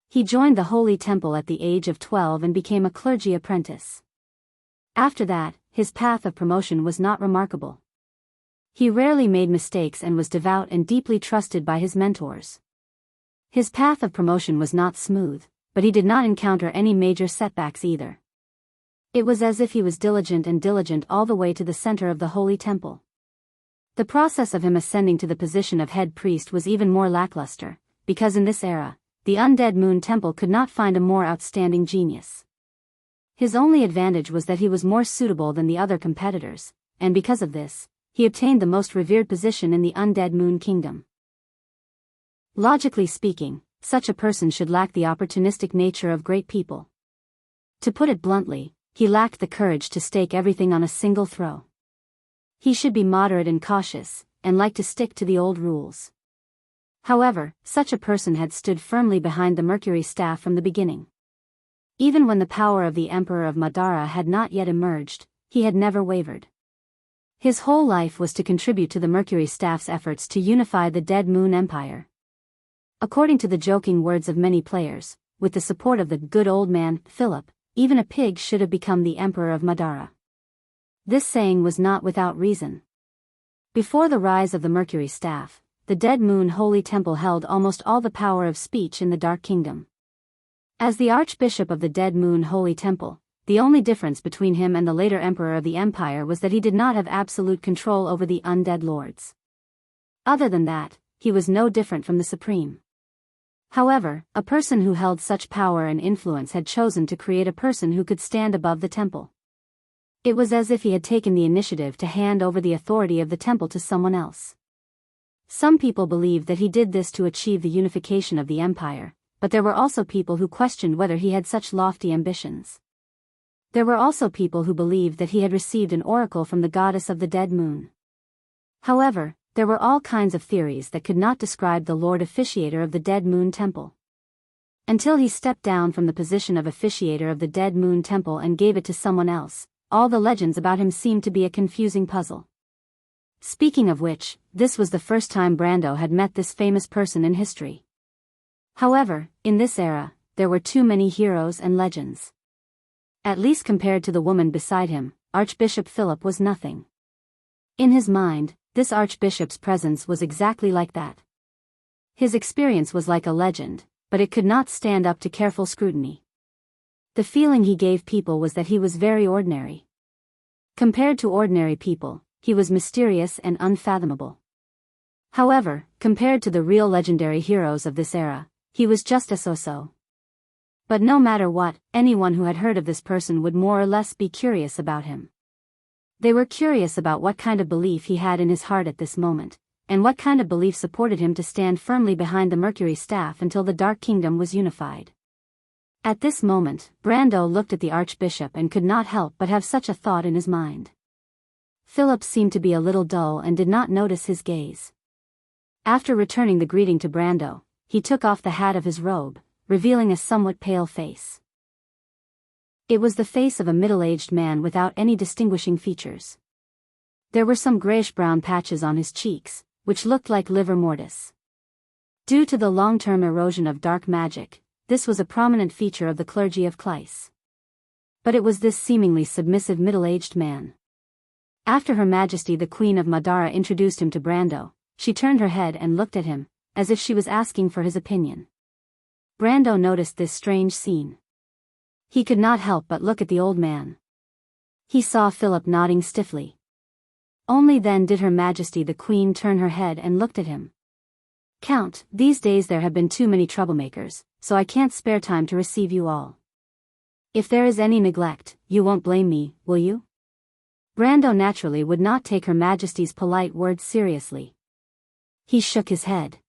He joined the Holy Temple at the age of 12 and became a clergy apprentice. After that, his path of promotion was not remarkable. He rarely made mistakes and was devout and deeply trusted by his mentors. His path of promotion was not smooth, but he did not encounter any major setbacks either. It was as if he was diligent all the way to the center of the Holy Temple. The process of him ascending to the position of head priest was even more lackluster, because in this era, the Undead Moon Temple could not find a more outstanding genius. His only advantage was that he was more suitable than the other competitors, and because of this, he obtained the most revered position in the Undead Moon Kingdom. Logically speaking, such a person should lack the opportunistic nature of great people. To put it bluntly, he lacked the courage to stake everything on a single throw. He should be moderate and cautious, and like to stick to the old rules. However, such a person had stood firmly behind the Mercury Staff from the beginning. Even when the power of the Emperor of Madara had not yet emerged, he had never wavered. His whole life was to contribute to the Mercury Staff's efforts to unify the Dead Moon Empire. According to the joking words of many players, with the support of the good old man, Philip, even a pig should have become the Emperor of Madara. This saying was not without reason. Before the rise of the Mercury Staff, the Dead Moon Holy Temple held almost all the power of speech in the Dark Kingdom. As the Archbishop of the Dead Moon Holy Temple, the only difference between him and the later Emperor of the Empire was that he did not have absolute control over the undead lords. Other than that, he was no different from the Supreme. However, a person who held such power and influence had chosen to create a person who could stand above the temple. It was as if he had taken the initiative to hand over the authority of the temple to someone else. Some people believed that he did this to achieve the unification of the empire, but there were also people who questioned whether he had such lofty ambitions. There were also people who believed that he had received an oracle from the goddess of the dead moon. However, there were all kinds of theories that could not describe the Lord Officiator of the Dead Moon Temple. Until he stepped down from the position of Officiator of the Dead Moon Temple and gave it to someone else, all the legends about him seemed to be a confusing puzzle. Speaking of which, this was the first time Brando had met this famous person in history. However, in this era, there were too many heroes and legends. At least compared to the woman beside him, Archbishop Philip was nothing. In his mind, this archbishop's presence was exactly like that. His experience was like a legend, but it could not stand up to careful scrutiny. The feeling he gave people was that he was very ordinary. Compared to ordinary people, he was mysterious and unfathomable. However, compared to the real legendary heroes of this era, he was just a so-so. But no matter what, anyone who had heard of this person would more or less be curious about him. They were curious about what kind of belief he had in his heart at this moment, and what kind of belief supported him to stand firmly behind the Mercury staff until the Dark Kingdom was unified. At this moment, Brando looked at the Archbishop and could not help but have such a thought in his mind. Philip seemed to be a little dull and did not notice his gaze. After returning the greeting to Brando, he took off the hat of his robe, revealing a somewhat pale face. It was the face of a middle-aged man without any distinguishing features. There were some grayish-brown patches on his cheeks, which looked like livor mortis. Due to the long-term erosion of dark magic, this was a prominent feature of the clergy of Cleiss. But it was this seemingly submissive middle-aged man. After Her Majesty the Queen of Madara introduced him to Brando, she turned her head and looked at him, as if she was asking for his opinion. Brando noticed this strange scene. He could not help but look at the old man. He saw Philip nodding stiffly. Only then did Her Majesty the Queen turn her head and looked at him. "Count, these days there have been too many troublemakers, so I can't spare time to receive you all. If there is any neglect, you won't blame me, will you?" Brando naturally would not take Her Majesty's polite words seriously. He shook his head.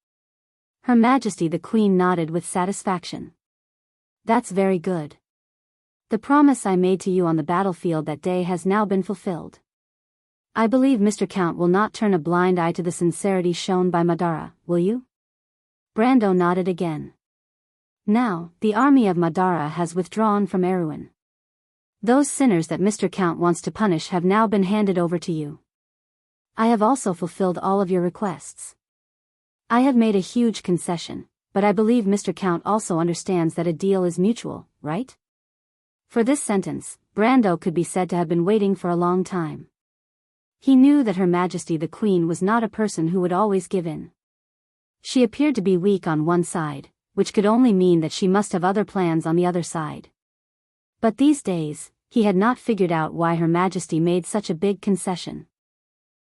Her Majesty the Queen nodded with satisfaction. "That's very good. The promise I made to you on the battlefield that day has now been fulfilled. I believe Mr. Count will not turn a blind eye to the sincerity shown by Madara, will you?" Brando nodded again. "Now, the army of Madara has withdrawn from Erewhon. Those sinners that Mr. Count wants to punish have now been handed over to you. I have also fulfilled all of your requests. I have made a huge concession, but I believe Mr. Count also understands that a deal is mutual, right?" For this sentence, Brando could be said to have been waiting for a long time. He knew that Her Majesty the Queen was not a person who would always give in. She appeared to be weak on one side, which could only mean that she must have other plans on the other side. But these days, he had not figured out why Her Majesty made such a big concession.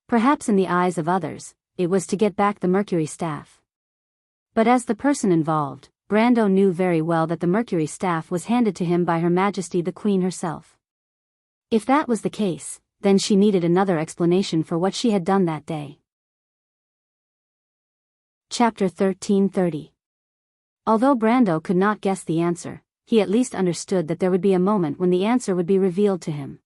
Perhaps in the eyes of others, it was to get back the Mercury staff. But as the person involved, Brando knew very well that the Mercury staff was handed to him by Her Majesty the Queen herself. If that was the case, then she needed another explanation for what she had done that day. Chapter 1330. Although Brando could not guess the answer, he at least understood that there would be a moment when the answer would be revealed to him.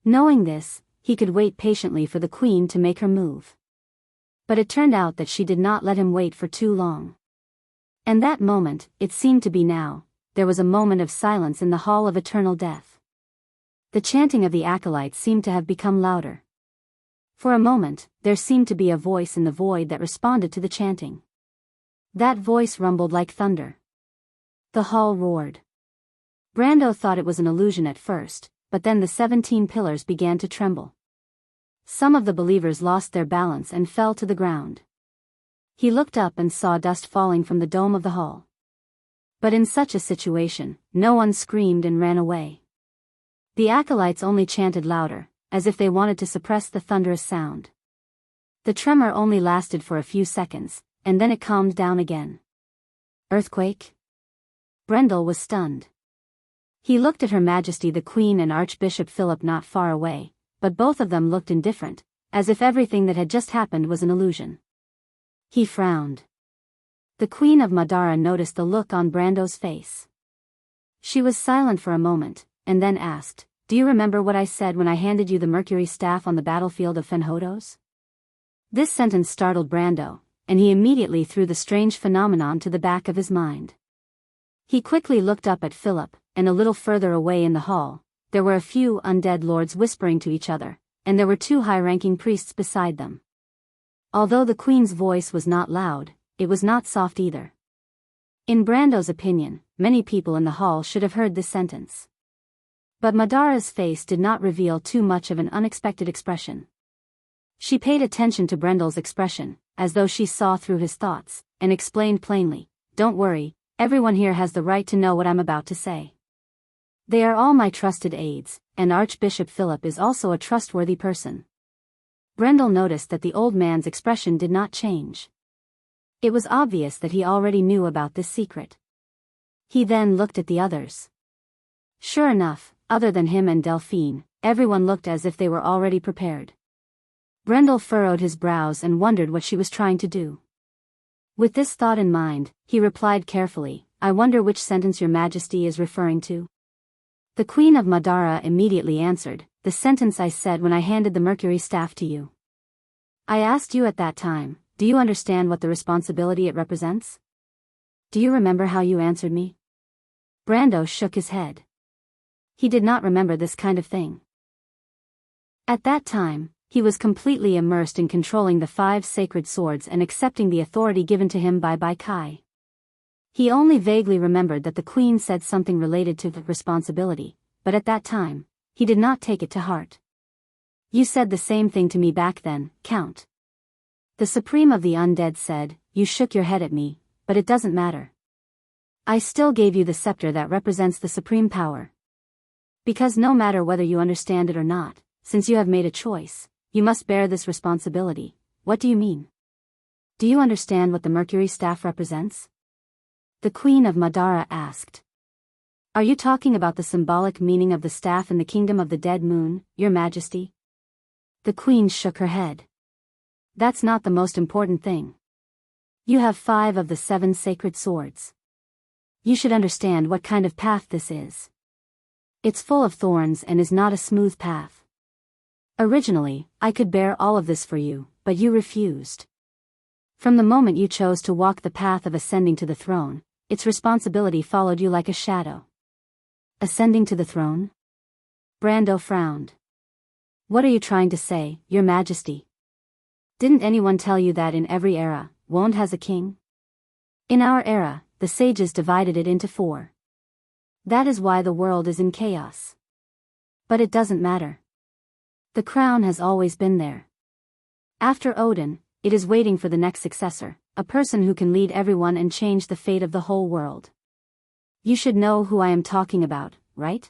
Knowing this, he could wait patiently for the Queen to make her move. But it turned out that she did not let him wait for too long. And that moment, it seemed to be now, there was a moment of silence in the Hall of Eternal Death. The chanting of the acolytes seemed to have become louder. For a moment, there seemed to be a voice in the void that responded to the chanting. That voice rumbled like thunder. The hall roared. Brando thought it was an illusion at first, but then the 17 pillars began to tremble. Some of the believers lost their balance and fell to the ground. He looked up and saw dust falling from the dome of the hall. But in such a situation, no one screamed and ran away. The acolytes only chanted louder, as if they wanted to suppress the thunderous sound. The tremor only lasted for a few seconds, and then it calmed down again. Earthquake? Brendel was stunned. He looked at Her Majesty the Queen and Archbishop Philip not far away, but both of them looked indifferent, as if everything that had just happened was an illusion. He frowned. The Queen of Madara noticed the look on Brando's face. She was silent for a moment, and then asked, "Do you remember what I said when I handed you the Mercury staff on the battlefield of Fenhodos?" This sentence startled Brando, and he immediately threw the strange phenomenon to the back of his mind. He quickly looked up at Philip, and a little further away in the hall, there were a few undead lords whispering to each other, and there were 2 high-ranking priests beside them. Although the Queen's voice was not loud, it was not soft either. In Brando's opinion, many people in the hall should have heard this sentence. But Madara's face did not reveal too much of an unexpected expression. She paid attention to Brendel's expression, as though she saw through his thoughts, and explained plainly, "Don't worry, everyone here has the right to know what I'm about to say. They are all my trusted aides, and Archbishop Philip is also a trustworthy person." Brendel noticed that the old man's expression did not change. It was obvious that he already knew about this secret. He then looked at the others. Sure enough, other than him and Delphine, everyone looked as if they were already prepared. Brendel furrowed his brows and wondered what she was trying to do. With this thought in mind, he replied carefully, "I wonder which sentence your Majesty is referring to?" The Queen of Madara immediately answered, "The sentence I said when I handed the Mercury staff to you. I asked you at that time, do you understand what the responsibility it represents? Do you remember how you answered me?" Brando shook his head. He did not remember this kind of thing. At that time, he was completely immersed in controlling the 5 sacred swords and accepting the authority given to him by Bai Kai. He only vaguely remembered that the Queen said something related to the responsibility, but at that time, he did not take it to heart. "You said the same thing to me back then, Count." The Supreme of the Undead said, "You shook your head at me, but it doesn't matter. I still gave you the scepter that represents the supreme power. Because no matter whether you understand it or not, since you have made a choice, you must bear this responsibility." "What do you mean? Do you understand what the Mercury staff represents?" the Queen of Madara asked. "Are you talking about the symbolic meaning of the staff in the Kingdom of the Dead Moon, Your Majesty?" The Queen shook her head. "That's not the most important thing. You have 5 of the 7 sacred swords. You should understand what kind of path this is. It's full of thorns and is not a smooth path. Originally, I could bear all of this for you, but you refused. From the moment you chose to walk the path of ascending to the throne, its responsibility followed you like a shadow." "Ascending to the throne?" Brando frowned. "What are you trying to say, Your Majesty? Didn't anyone tell you that in every era, Wand has a king? In our era, the sages divided it into 4. That is why the world is in chaos. But it doesn't matter. The crown has always been there. After Odin, it is waiting for the next successor, a person who can lead everyone and change the fate of the whole world. You should know who I am talking about, right?"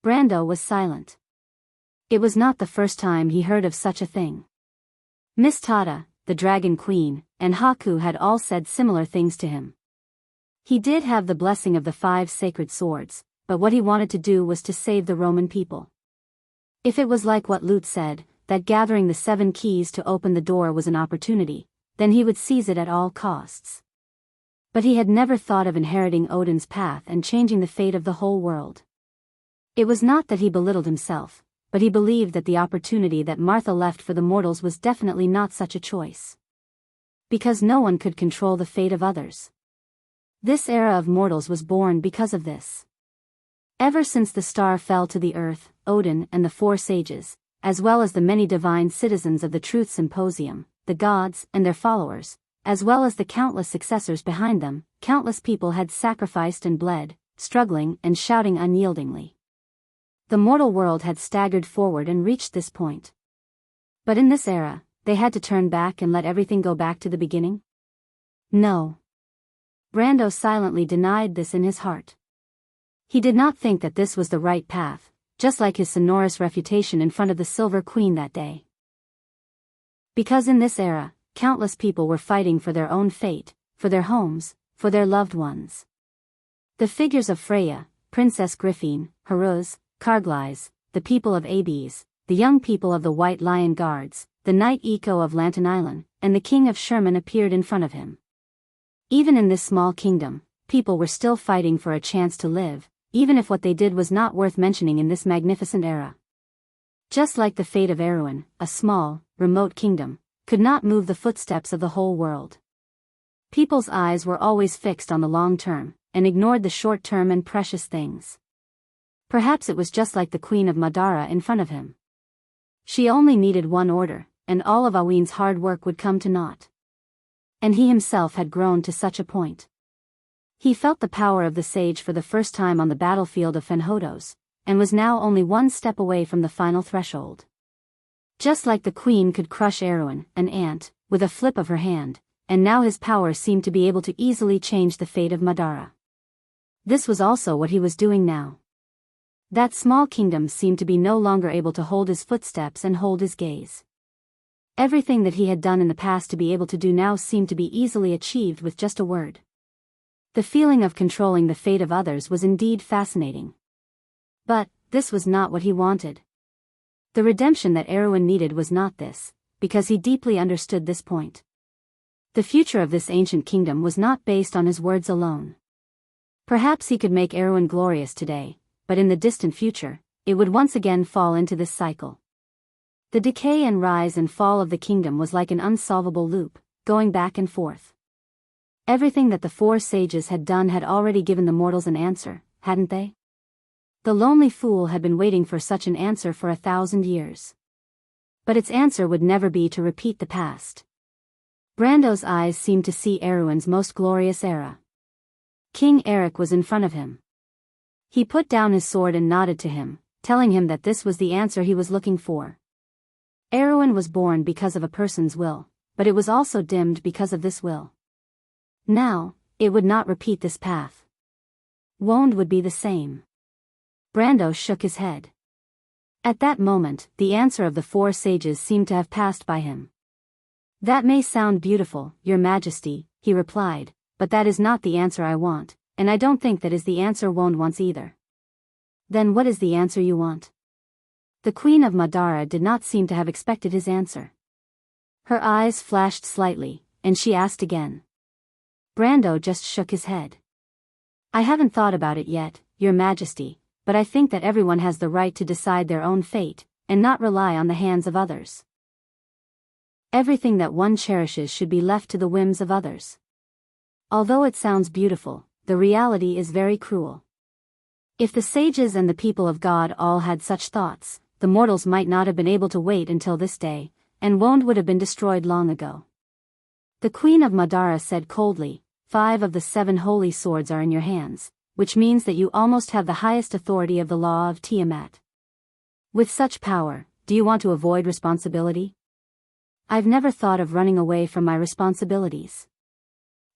Brando was silent. It was not the first time he heard of such a thing. Miss Tada, the Dragon Queen, and Haku had all said similar things to him. He did have the blessing of the 5 sacred swords, but what he wanted to do was to save the Roman people. If it was like what Lute said, that gathering the 7 keys to open the door was an opportunity, then he would seize it at all costs. But he had never thought of inheriting Odin's path and changing the fate of the whole world. It was not that he belittled himself, but he believed that the opportunity that Martha left for the mortals was definitely not such a choice. Because no one could control the fate of others. This era of mortals was born because of this. Ever since the star fell to the earth, Odin and the 4 sages, as well as the many divine citizens of the Truth Symposium, the gods and their followers, as well as the countless successors behind them, countless people had sacrificed and bled, struggling and shouting unyieldingly. The mortal world had staggered forward and reached this point. But in this era, they had to turn back and let everything go back to the beginning? No. Brando silently denied this in his heart. He did not think that this was the right path, just like his sonorous refutation in front of the Silver Queen that day. Because in this era, countless people were fighting for their own fate, for their homes, for their loved ones. The figures of Freya, Princess Griffin, Haruz, Karglais, the people of Abes, the young people of the White Lion Guards, the Knight Eco of Lantern Island, and the King of Sherman appeared in front of him. Even in this small kingdom, people were still fighting for a chance to live, even if what they did was not worth mentioning in this magnificent era. Just like the fate of Erewhon, a small, remote kingdom could not move the footsteps of the whole world. People's eyes were always fixed on the long term, and ignored the short term and precious things. Perhaps it was just like the Queen of Madara in front of him. She only needed one order, and all of Awin's hard work would come to naught. And he himself had grown to such a point. He felt the power of the sage for the first time on the battlefield of Fenhodos, and was now only one step away from the final threshold. Just like the queen could crush Erewhon, an ant, with a flip of her hand, and now his power seemed to be able to easily change the fate of Madara. This was also what he was doing now. That small kingdom seemed to be no longer able to hold his footsteps and hold his gaze. Everything that he had done in the past to be able to do now seemed to be easily achieved with just a word. The feeling of controlling the fate of others was indeed fascinating. But this was not what he wanted. The redemption that Erewhon needed was not this, because he deeply understood this point. The future of this ancient kingdom was not based on his words alone. Perhaps he could make Erewhon glorious today, but in the distant future, it would once again fall into this cycle. The decay and rise and fall of the kingdom was like an unsolvable loop, going back and forth. Everything that the four sages had done had already given the mortals an answer, hadn't they? The lonely fool had been waiting for such an answer for 1,000 years. But its answer would never be to repeat the past. Brando's eyes seemed to see Erewhon's most glorious era. King Eric was in front of him. He put down his sword and nodded to him, telling him that this was the answer he was looking for. Erewhon was born because of a person's will, but it was also dimmed because of this will. Now, it would not repeat this path. Woned would be the same. Brando shook his head. At that moment, the answer of the four sages seemed to have passed by him. That may sound beautiful, Your Majesty, he replied, but that is not the answer I want, and I don't think that is the answer Woned wants either. Then what is the answer you want? The Queen of Madara did not seem to have expected his answer. Her eyes flashed slightly, and she asked again. Brando just shook his head. I haven't thought about it yet, Your Majesty, but I think that everyone has the right to decide their own fate, and not rely on the hands of others. Everything that one cherishes should be left to the whims of others. Although it sounds beautiful, the reality is very cruel. If the sages and the people of God all had such thoughts, the mortals might not have been able to wait until this day, and Woned would have been destroyed long ago. The Queen of Madara said coldly, 5 of the 7 holy swords are in your hands, which means that you almost have the highest authority of the law of Tiamat. With such power, do you want to avoid responsibility? I've never thought of running away from my responsibilities.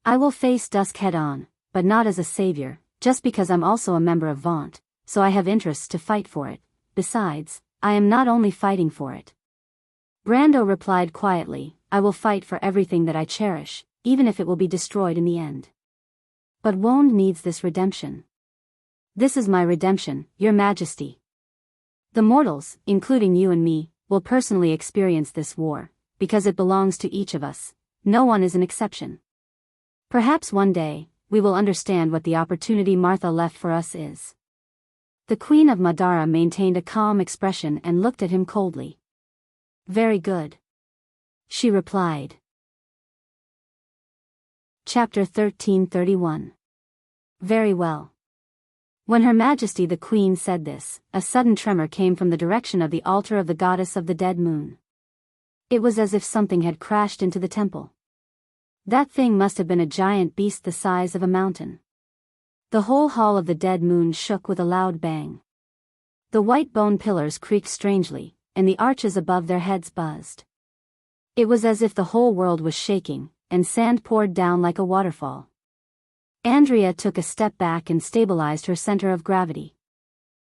I will face Dusk head-on, but not as a savior, just because I'm also a member of Vaunt, so I have interests to fight for it. Besides, I am not only fighting for it. Brando replied quietly, I will fight for everything that I cherish, even if it will be destroyed in the end. But Woned needs this redemption. This is my redemption, Your Majesty. The mortals, including you and me, will personally experience this war, because it belongs to each of us. No one is an exception. Perhaps one day, we will understand what the opportunity Martha left for us is. The Queen of Madara maintained a calm expression and looked at him coldly. Very good. She replied. Chapter 1331. Very well. When Her Majesty the Queen said this, a sudden tremor came from the direction of the altar of the goddess of the dead moon. It was as if something had crashed into the temple. That thing must have been a giant beast the size of a mountain. The whole hall of the dead moon shook with a loud bang. The white bone pillars creaked strangely, and the arches above their heads buzzed. It was as if the whole world was shaking, and sand poured down like a waterfall. Andrea took a step back and stabilized her center of gravity.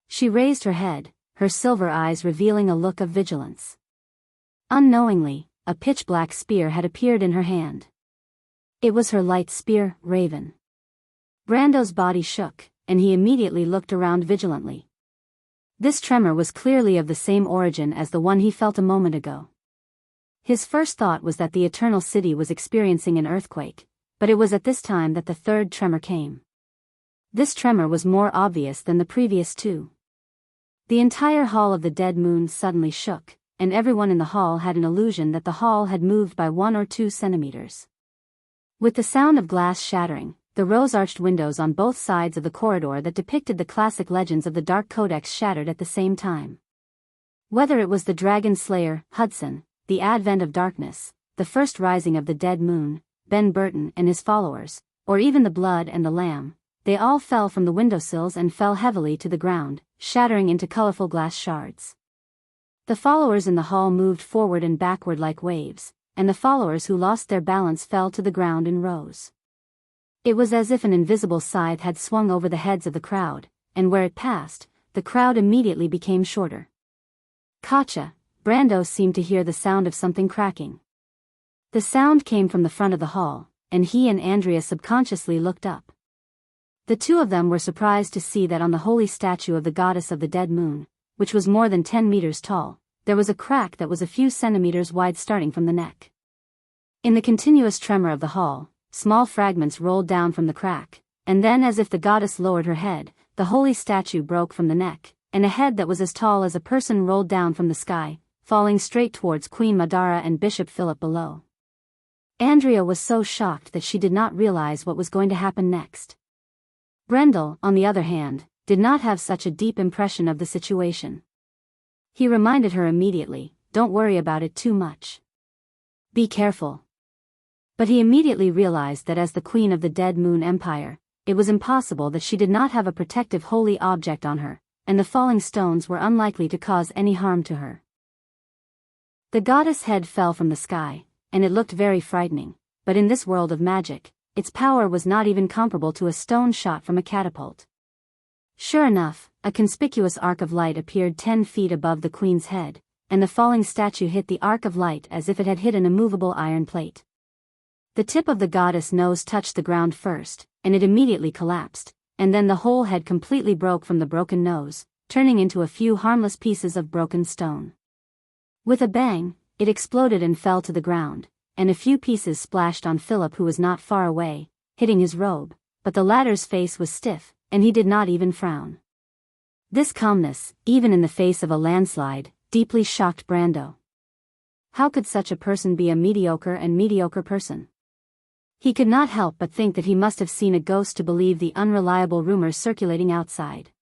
She raised her head, her silver eyes revealing a look of vigilance. Unknowingly, a pitch-black spear had appeared in her hand. It was her light spear, Raven. Brando's body shook, and he immediately looked around vigilantly. This tremor was clearly of the same origin as the one he felt a moment ago. His first thought was that the Eternal City was experiencing an earthquake, but it was at this time that the third tremor came. This tremor was more obvious than the previous two. The entire hall of the Dead Moon suddenly shook, and everyone in the hall had an illusion that the hall had moved by 1 or 2 centimeters. With the sound of glass shattering, the rose-arched windows on both sides of the corridor that depicted the classic legends of the Dark Codex shattered at the same time. Whether it was the Dragon Slayer, Hudson, the advent of darkness, the first rising of the Dead Moon, Ben Burton and his followers, or even the Blood and the Lamb, they all fell from the windowsills and fell heavily to the ground, shattering into colorful glass shards. The followers in the hall moved forward and backward like waves, and the followers who lost their balance fell to the ground in rows. It was as if an invisible scythe had swung over the heads of the crowd, and where it passed, the crowd immediately became shorter. Katja, Brando seemed to hear the sound of something cracking. The sound came from the front of the hall, and he and Andrea subconsciously looked up. The two of them were surprised to see that on the holy statue of the goddess of the Dead Moon, which was more than 10 meters tall, there was a crack that was a few centimeters wide starting from the neck. In the continuous tremor of the hall, small fragments rolled down from the crack, and then as if the goddess lowered her head, the holy statue broke from the neck, and a head that was as tall as a person rolled down from the sky, falling straight towards Queen Madara and Bishop Philip below. Andrea was so shocked that she did not realize what was going to happen next. Brendel, on the other hand, did not have such a deep impression of the situation. He reminded her immediately, "Don't worry about it too much. Be careful." But he immediately realized that as the Queen of the Dead Moon Empire, it was impossible that she did not have a protective holy object on her, and the falling stones were unlikely to cause any harm to her. The goddess' head fell from the sky, and it looked very frightening, but in this world of magic, its power was not even comparable to a stone shot from a catapult. Sure enough, a conspicuous arc of light appeared 10 feet above the queen's head, and the falling statue hit the arc of light as if it had hit an immovable iron plate. The tip of the goddess' nose touched the ground first, and it immediately collapsed, and then the whole head completely broke from the broken nose, turning into a few harmless pieces of broken stone. With a bang, it exploded and fell to the ground, and a few pieces splashed on Philip, who was not far away, hitting his robe, but the latter's face was stiff, and he did not even frown. This calmness, even in the face of a landslide, deeply shocked Brando. How could such a person be a mediocre person? He could not help but think that he must have seen a ghost to believe the unreliable rumors circulating outside.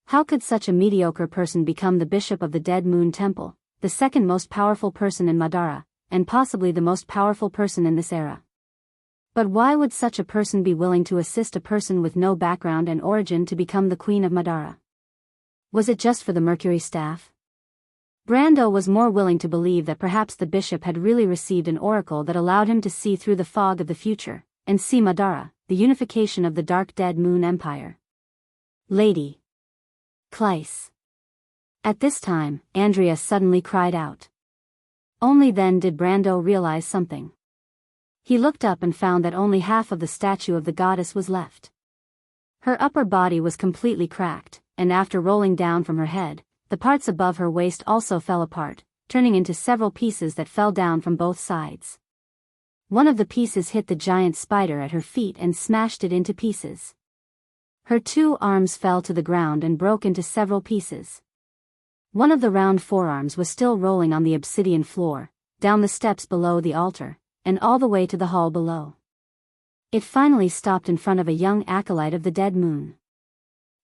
How could such a mediocre person become the bishop of the Dead Moon Temple, the second most powerful person in Madara, and possibly the most powerful person in this era? But why would such a person be willing to assist a person with no background and origin to become the Queen of Madara? Was it just for the Mercury staff? Brando was more willing to believe that perhaps the bishop had really received an oracle that allowed him to see through the fog of the future, and see Madara, the unification of the Dark Dead Moon Empire. Lady Kleiss. At this time, Andrea suddenly cried out. Only then did Brando realize something. He looked up and found that only half of the statue of the goddess was left. Her upper body was completely cracked, and after rolling down from her head, the parts above her waist also fell apart, turning into several pieces that fell down from both sides. One of the pieces hit the giant spider at her feet and smashed it into pieces. Her 2 arms fell to the ground and broke into several pieces. One of the round forearms was still rolling on the obsidian floor, down the steps below the altar, and all the way to the hall below. It finally stopped in front of a young acolyte of the Dead Moon.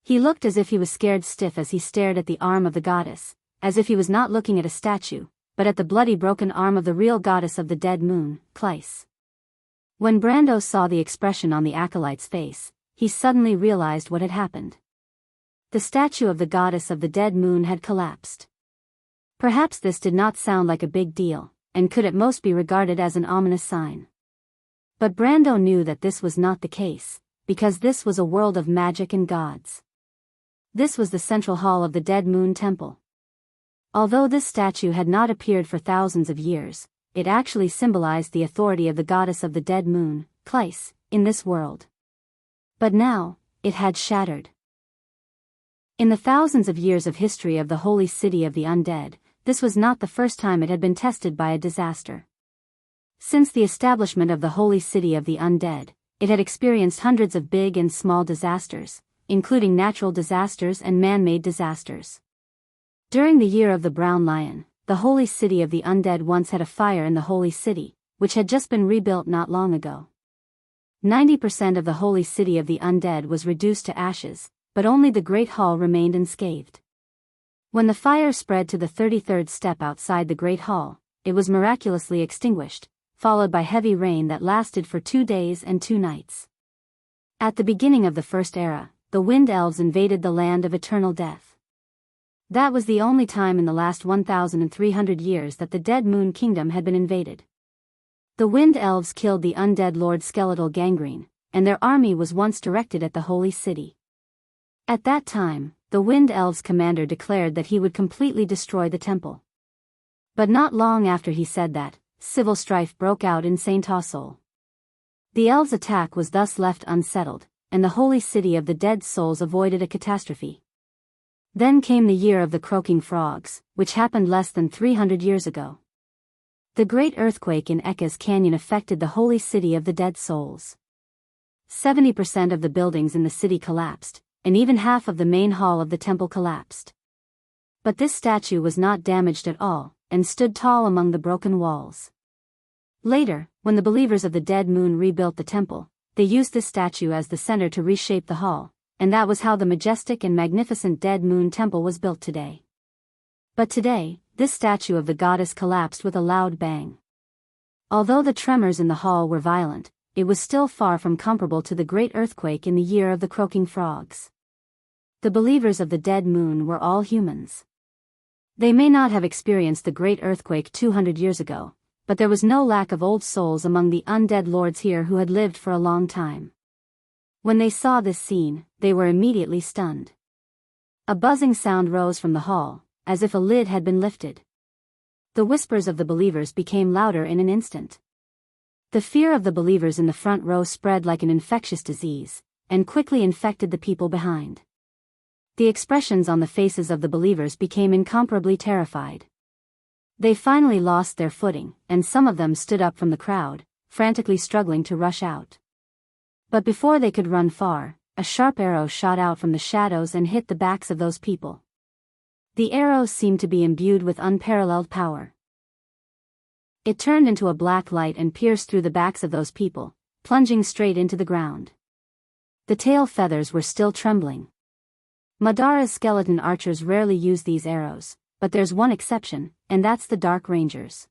He looked as if he was scared stiff as he stared at the arm of the goddess, as if he was not looking at a statue, but at the bloody broken arm of the real goddess of the Dead Moon, Kleiss. When Brando saw the expression on the acolyte's face, he suddenly realized what had happened. The statue of the goddess of the Dead Moon had collapsed. Perhaps this did not sound like a big deal, and could at most be regarded as an ominous sign. But Brando knew that this was not the case, because this was a world of magic and gods. This was the central hall of the Dead Moon Temple. Although this statue had not appeared for thousands of years, it actually symbolized the authority of the goddess of the Dead Moon, Kleiss, in this world. But now, it had shattered. In the thousands of years of history of the holy city of the undead, this was not the first time it had been tested by a disaster. Since the establishment of the holy city of the undead, it had experienced hundreds of big and small disasters, including natural disasters and man-made disasters. During the year of the Brown Lion, the holy city of the undead once had a fire in the holy city, which had just been rebuilt not long ago. 90% of the holy city of the undead was reduced to ashes, but only the Great Hall remained unscathed. When the fire spread to the 33rd step outside the Great Hall, it was miraculously extinguished, followed by heavy rain that lasted for 2 days and 2 nights. At the beginning of the First Era, the Wind Elves invaded the land of eternal death. That was the only time in the last 1,300 years that the Dead Moon Kingdom had been invaded. The Wind Elves killed the undead Lord Skeletal Gangrene, and their army was once directed at the Holy City. At that time, the Wind Elves' commander declared that he would completely destroy the temple. But not long after he said that, civil strife broke out in Saint Tossol. The elves' attack was thus left unsettled, and the Holy City of the Dead Souls avoided a catastrophe. Then came the year of the Croaking Frogs, which happened less than 300 years ago. The great earthquake in Eka's Canyon affected the Holy City of the Dead Souls. 70% of the buildings in the city collapsed, and even half of the main hall of the temple collapsed. But this statue was not damaged at all, and stood tall among the broken walls. Later, when the believers of the Dead Moon rebuilt the temple, they used this statue as the center to reshape the hall, and that was how the majestic and magnificent Dead Moon Temple was built today. But today, this statue of the goddess collapsed with a loud bang. Although the tremors in the hall were violent, it was still far from comparable to the great earthquake in the year of the Croaking Frogs. The believers of the Dead Moon were all humans. They may not have experienced the great earthquake 200 years ago, but there was no lack of old souls among the undead lords here who had lived for a long time. When they saw this scene, they were immediately stunned. A buzzing sound rose from the hall, as if a lid had been lifted. The whispers of the believers became louder in an instant. The fear of the believers in the front row spread like an infectious disease, and quickly infected the people behind. The expressions on the faces of the believers became incomparably terrified. They finally lost their footing, and some of them stood up from the crowd, frantically struggling to rush out. But before they could run far, a sharp arrow shot out from the shadows and hit the backs of those people. The arrow seemed to be imbued with unparalleled power. It turned into a black light and pierced through the backs of those people, plunging straight into the ground. The tail feathers were still trembling. Madara's skeleton archers rarely use these arrows, but there's one exception, and that's the Dark Rangers.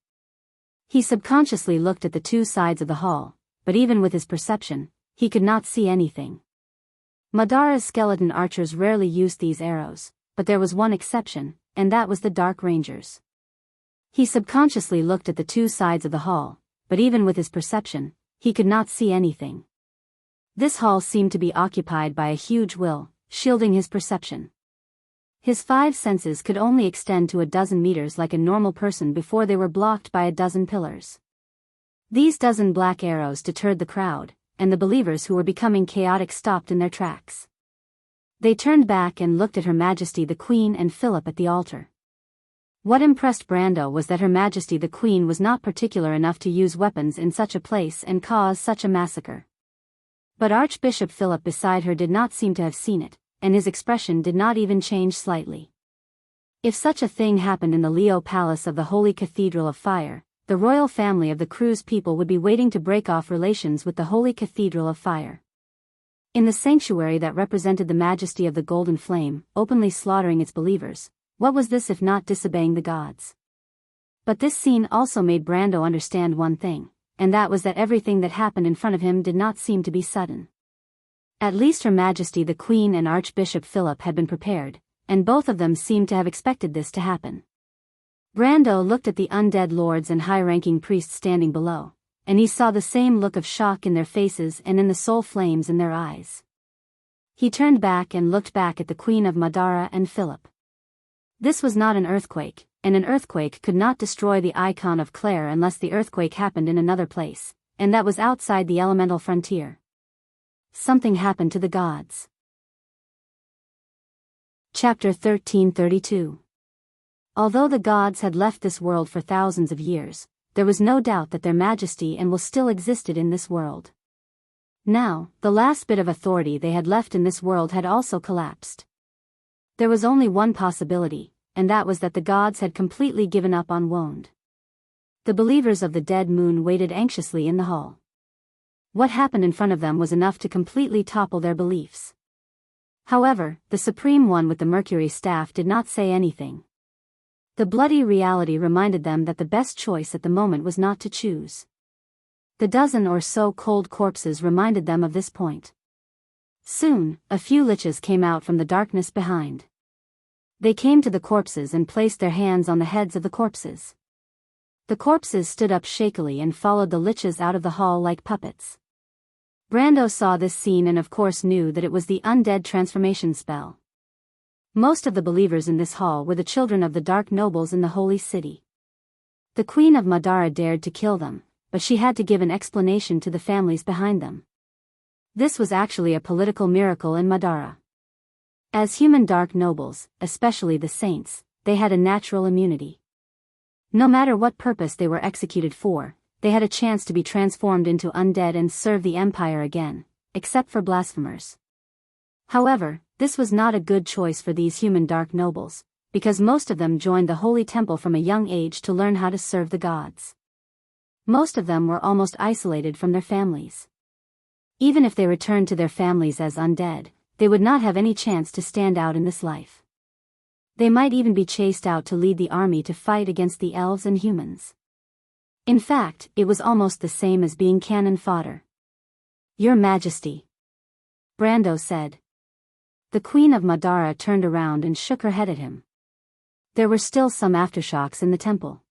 He subconsciously looked at the 2 sides of the hall, but even with his perception, he could not see anything. Madara's skeleton archers rarely used these arrows, but there was one exception, and that was the Dark Rangers. He subconsciously looked at the 2 sides of the hall, but even with his perception, he could not see anything. This hall seemed to be occupied by a huge will, shielding his perception. His 5 senses could only extend to a dozen meters like a normal person before they were blocked by a dozen pillars. These dozen black arrows deterred the crowd, and the believers who were becoming chaotic stopped in their tracks. They turned back and looked at Her Majesty the Queen and Philip at the altar. What impressed Brando was that Her Majesty the Queen was not particular enough to use weapons in such a place and cause such a massacre. But Archbishop Philip beside her did not seem to have seen it, and his expression did not even change slightly. If such a thing happened in the Leo Palace of the Holy Cathedral of Fire, the royal family of the Cruz people would be waiting to break off relations with the Holy Cathedral of Fire. In the sanctuary that represented the majesty of the Golden Flame, openly slaughtering its believers, what was this if not disobeying the gods? But this scene also made Brando understand one thing, and that was that everything that happened in front of him did not seem to be sudden. At least Her Majesty the Queen and Archbishop Philip had been prepared, and both of them seemed to have expected this to happen. Brando looked at the undead lords and high-ranking priests standing below, and he saw the same look of shock in their faces and in the soul flames in their eyes. He turned back and looked back at the Queen of Madara and Philip. This was not an earthquake, and an earthquake could not destroy the icon of Claire unless the earthquake happened in another place, and that was outside the elemental frontier. Something happened to the gods. Chapter 1332. Although the gods had left this world for thousands of years, there was no doubt that their majesty and will still existed in this world. Now, the last bit of authority they had left in this world had also collapsed. There was only one possibility, and that was that the gods had completely given up on Wond. The believers of the dead moon waited anxiously in the hall. What happened in front of them was enough to completely topple their beliefs. However, the Supreme One with the Mercury staff did not say anything. The bloody reality reminded them that the best choice at the moment was not to choose. The dozen or so cold corpses reminded them of this point. Soon, a few liches came out from the darkness behind. They came to the corpses and placed their hands on the heads of the corpses. The corpses stood up shakily and followed the liches out of the hall like puppets. Brando saw this scene and of course knew that it was the undead transformation spell. Most of the believers in this hall were the children of the dark nobles in the holy city. The Queen of Madara dared to kill them, but she had to give an explanation to the families behind them. This was actually a political miracle in Madara. As human dark nobles, especially the saints, they had a natural immunity. No matter what purpose they were executed for, they had a chance to be transformed into undead and serve the empire again, except for blasphemers. However, this was not a good choice for these human dark nobles, because most of them joined the holy temple from a young age to learn how to serve the gods. Most of them were almost isolated from their families. Even if they returned to their families as undead, they would not have any chance to stand out in this life. They might even be chased out to lead the army to fight against the elves and humans. In fact, it was almost the same as being cannon fodder. "Your Majesty," Brando said. The Queen of Madara turned around and shook her head at him. There were still some aftershocks in the temple.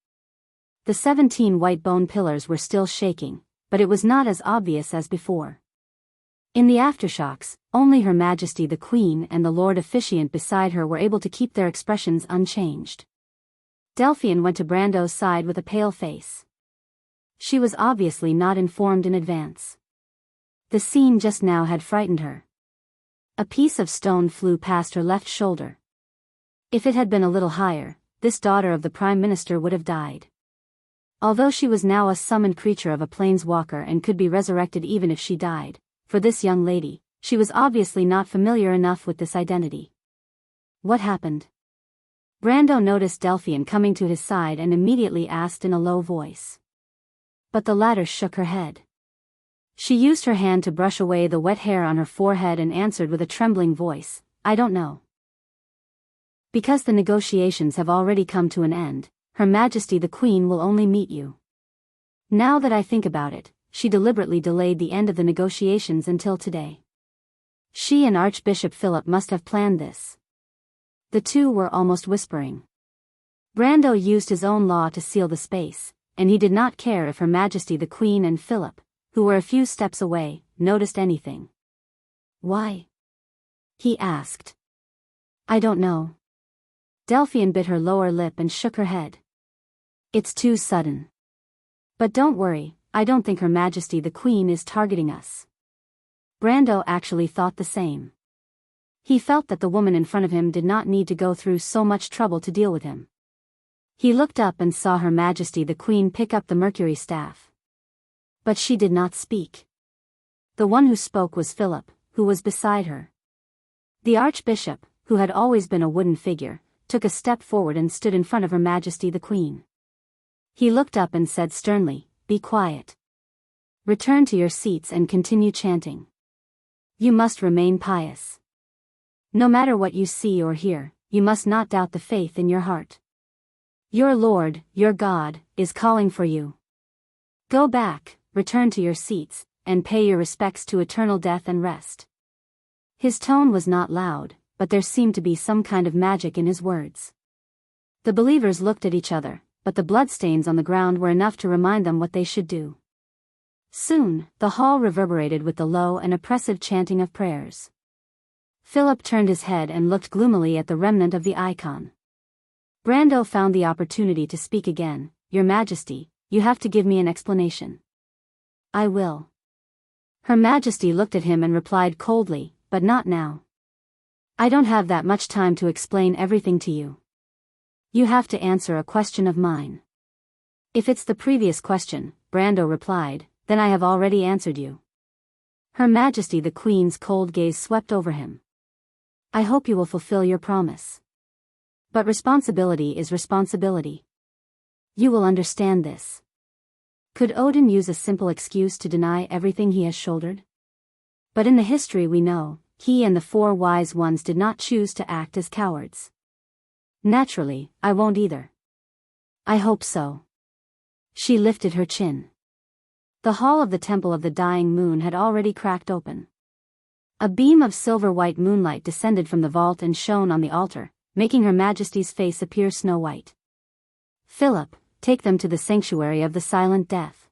The 17 white bone pillars were still shaking, but it was not as obvious as before. In the aftershocks, only Her Majesty the Queen and the Lord Officiant beside her were able to keep their expressions unchanged. Delphian went to Brando's side with a pale face. She was obviously not informed in advance. The scene just now had frightened her. A piece of stone flew past her left shoulder. If it had been a little higher, this daughter of the Prime Minister would have died. Although she was now a summoned creature of a planeswalker and could be resurrected even if she died, for this young lady, she was obviously not familiar enough with this identity. What happened? Brando noticed Delphian coming to his side and immediately asked in a low voice. But the latter shook her head. She used her hand to brush away the wet hair on her forehead and answered with a trembling voice, "I don't know. Because the negotiations have already come to an end, Her Majesty the Queen will only meet you." Now that I think about it, she deliberately delayed the end of the negotiations until today. She and Archbishop Philip must have planned this. The two were almost whispering. Brando used his own law to seal the space, and he did not care if Her Majesty the Queen and Philip, who were a few steps away, noticed anything. "Why?" he asked. "I don't know." Delphian bit her lower lip and shook her head. "It's too sudden. But don't worry, I don't think Her Majesty the Queen is targeting us." Brando actually thought the same. He felt that the woman in front of him did not need to go through so much trouble to deal with him. He looked up and saw Her Majesty the Queen pick up the Mercury staff. But she did not speak. The one who spoke was Philip, who was beside her. The Archbishop, who had always been a wooden figure, took a step forward and stood in front of Her Majesty the Queen. He looked up and said sternly, "Be quiet. Return to your seats and continue chanting. You must remain pious. No matter what you see or hear, you must not doubt the faith in your heart. Your Lord, your God, is calling for you. Go back, return to your seats, and pay your respects to eternal death and rest." His tone was not loud, but there seemed to be some kind of magic in his words. The believers looked at each other, but the bloodstains on the ground were enough to remind them what they should do. Soon, the hall reverberated with the low and oppressive chanting of prayers. Philip turned his head and looked gloomily at the remnant of the icon. Brando found the opportunity to speak again. "Your Majesty, you have to give me an explanation." "I will." Her Majesty looked at him and replied coldly, "But not now. I don't have that much time to explain everything to you. You have to answer a question of mine." "If it's the previous question," Brando replied, "then I have already answered you." Her Majesty the Queen's cold gaze swept over him. I hope you will fulfill your promise. But responsibility is responsibility. You will understand this. Could Odin use a simple excuse to deny everything he has shouldered? But in the history we know, he and the 4 wise ones did not choose to act as cowards. Naturally, I won't either. I hope so. She lifted her chin. The hall of the Temple of the Dying Moon had already cracked open. A beam of silver-white moonlight descended from the vault and shone on the altar, making Her Majesty's face appear snow-white. Philip, take them to the sanctuary of the Silent Death.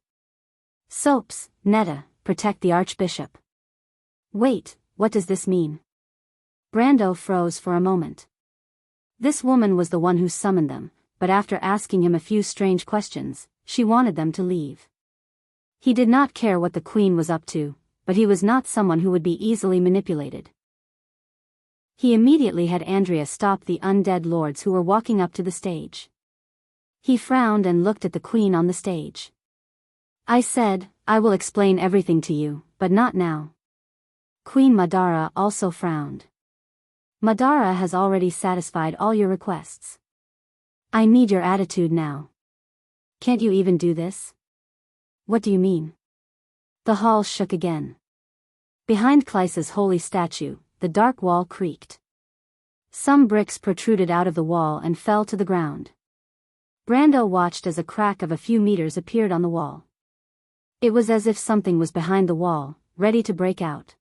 Soaps, Netta, protect the Archbishop. Wait, what does this mean? Brando froze for a moment. This woman was the one who summoned them, but after asking him a few strange questions, she wanted them to leave. He did not care what the Queen was up to, but he was not someone who would be easily manipulated. He immediately had Andrea stop the undead lords who were walking up to the stage. He frowned and looked at the Queen on the stage. I said, I will explain everything to you, but not now. Queen Madara also frowned. Madara has already satisfied all your requests. I need your attitude now. Can't you even do this? What do you mean? The hall shook again. Behind Klysa's holy statue, the dark wall creaked. Some bricks protruded out of the wall and fell to the ground. Brando watched as a crack of a few meters appeared on the wall. It was as if something was behind the wall, ready to break out.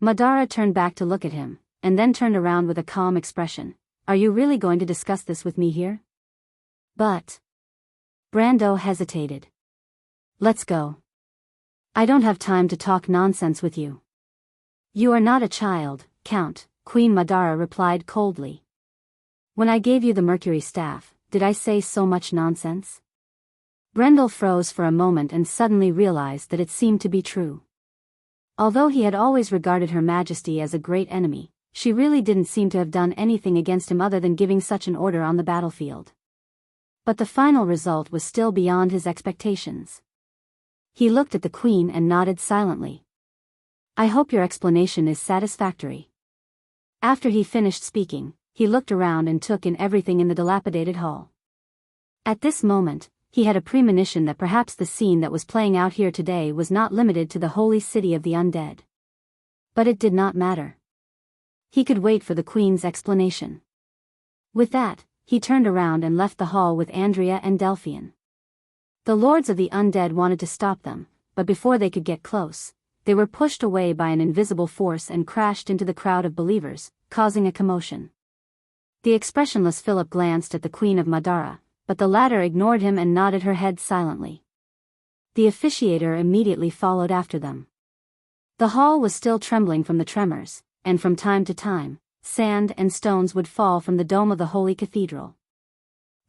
Madara turned back to look at him, and then turned around with a calm expression. Are you really going to discuss this with me here? But... Brando hesitated. Let's go. I don't have time to talk nonsense with you. You are not a child, Count, Queen Madara replied coldly. When I gave you the Mercury staff, did I say so much nonsense? Brendel froze for a moment and suddenly realized that it seemed to be true. Although he had always regarded Her Majesty as a great enemy, she really didn't seem to have done anything against him other than giving such an order on the battlefield. But the final result was still beyond his expectations. He looked at the Queen and nodded silently. I hope your explanation is satisfactory. After he finished speaking, he looked around and took in everything in the dilapidated hall. At this moment, he had a premonition that perhaps the scene that was playing out here today was not limited to the holy city of the undead. But it did not matter. He could wait for the Queen's explanation. With that, he turned around and left the hall with Andrea and Delphian. The lords of the undead wanted to stop them, but before they could get close, they were pushed away by an invisible force and crashed into the crowd of believers, causing a commotion. The expressionless Philip glanced at the Queen of Madara, but the latter ignored him and nodded her head silently. The officiator immediately followed after them. The hall was still trembling from the tremors, and from time to time, sand and stones would fall from the dome of the holy cathedral.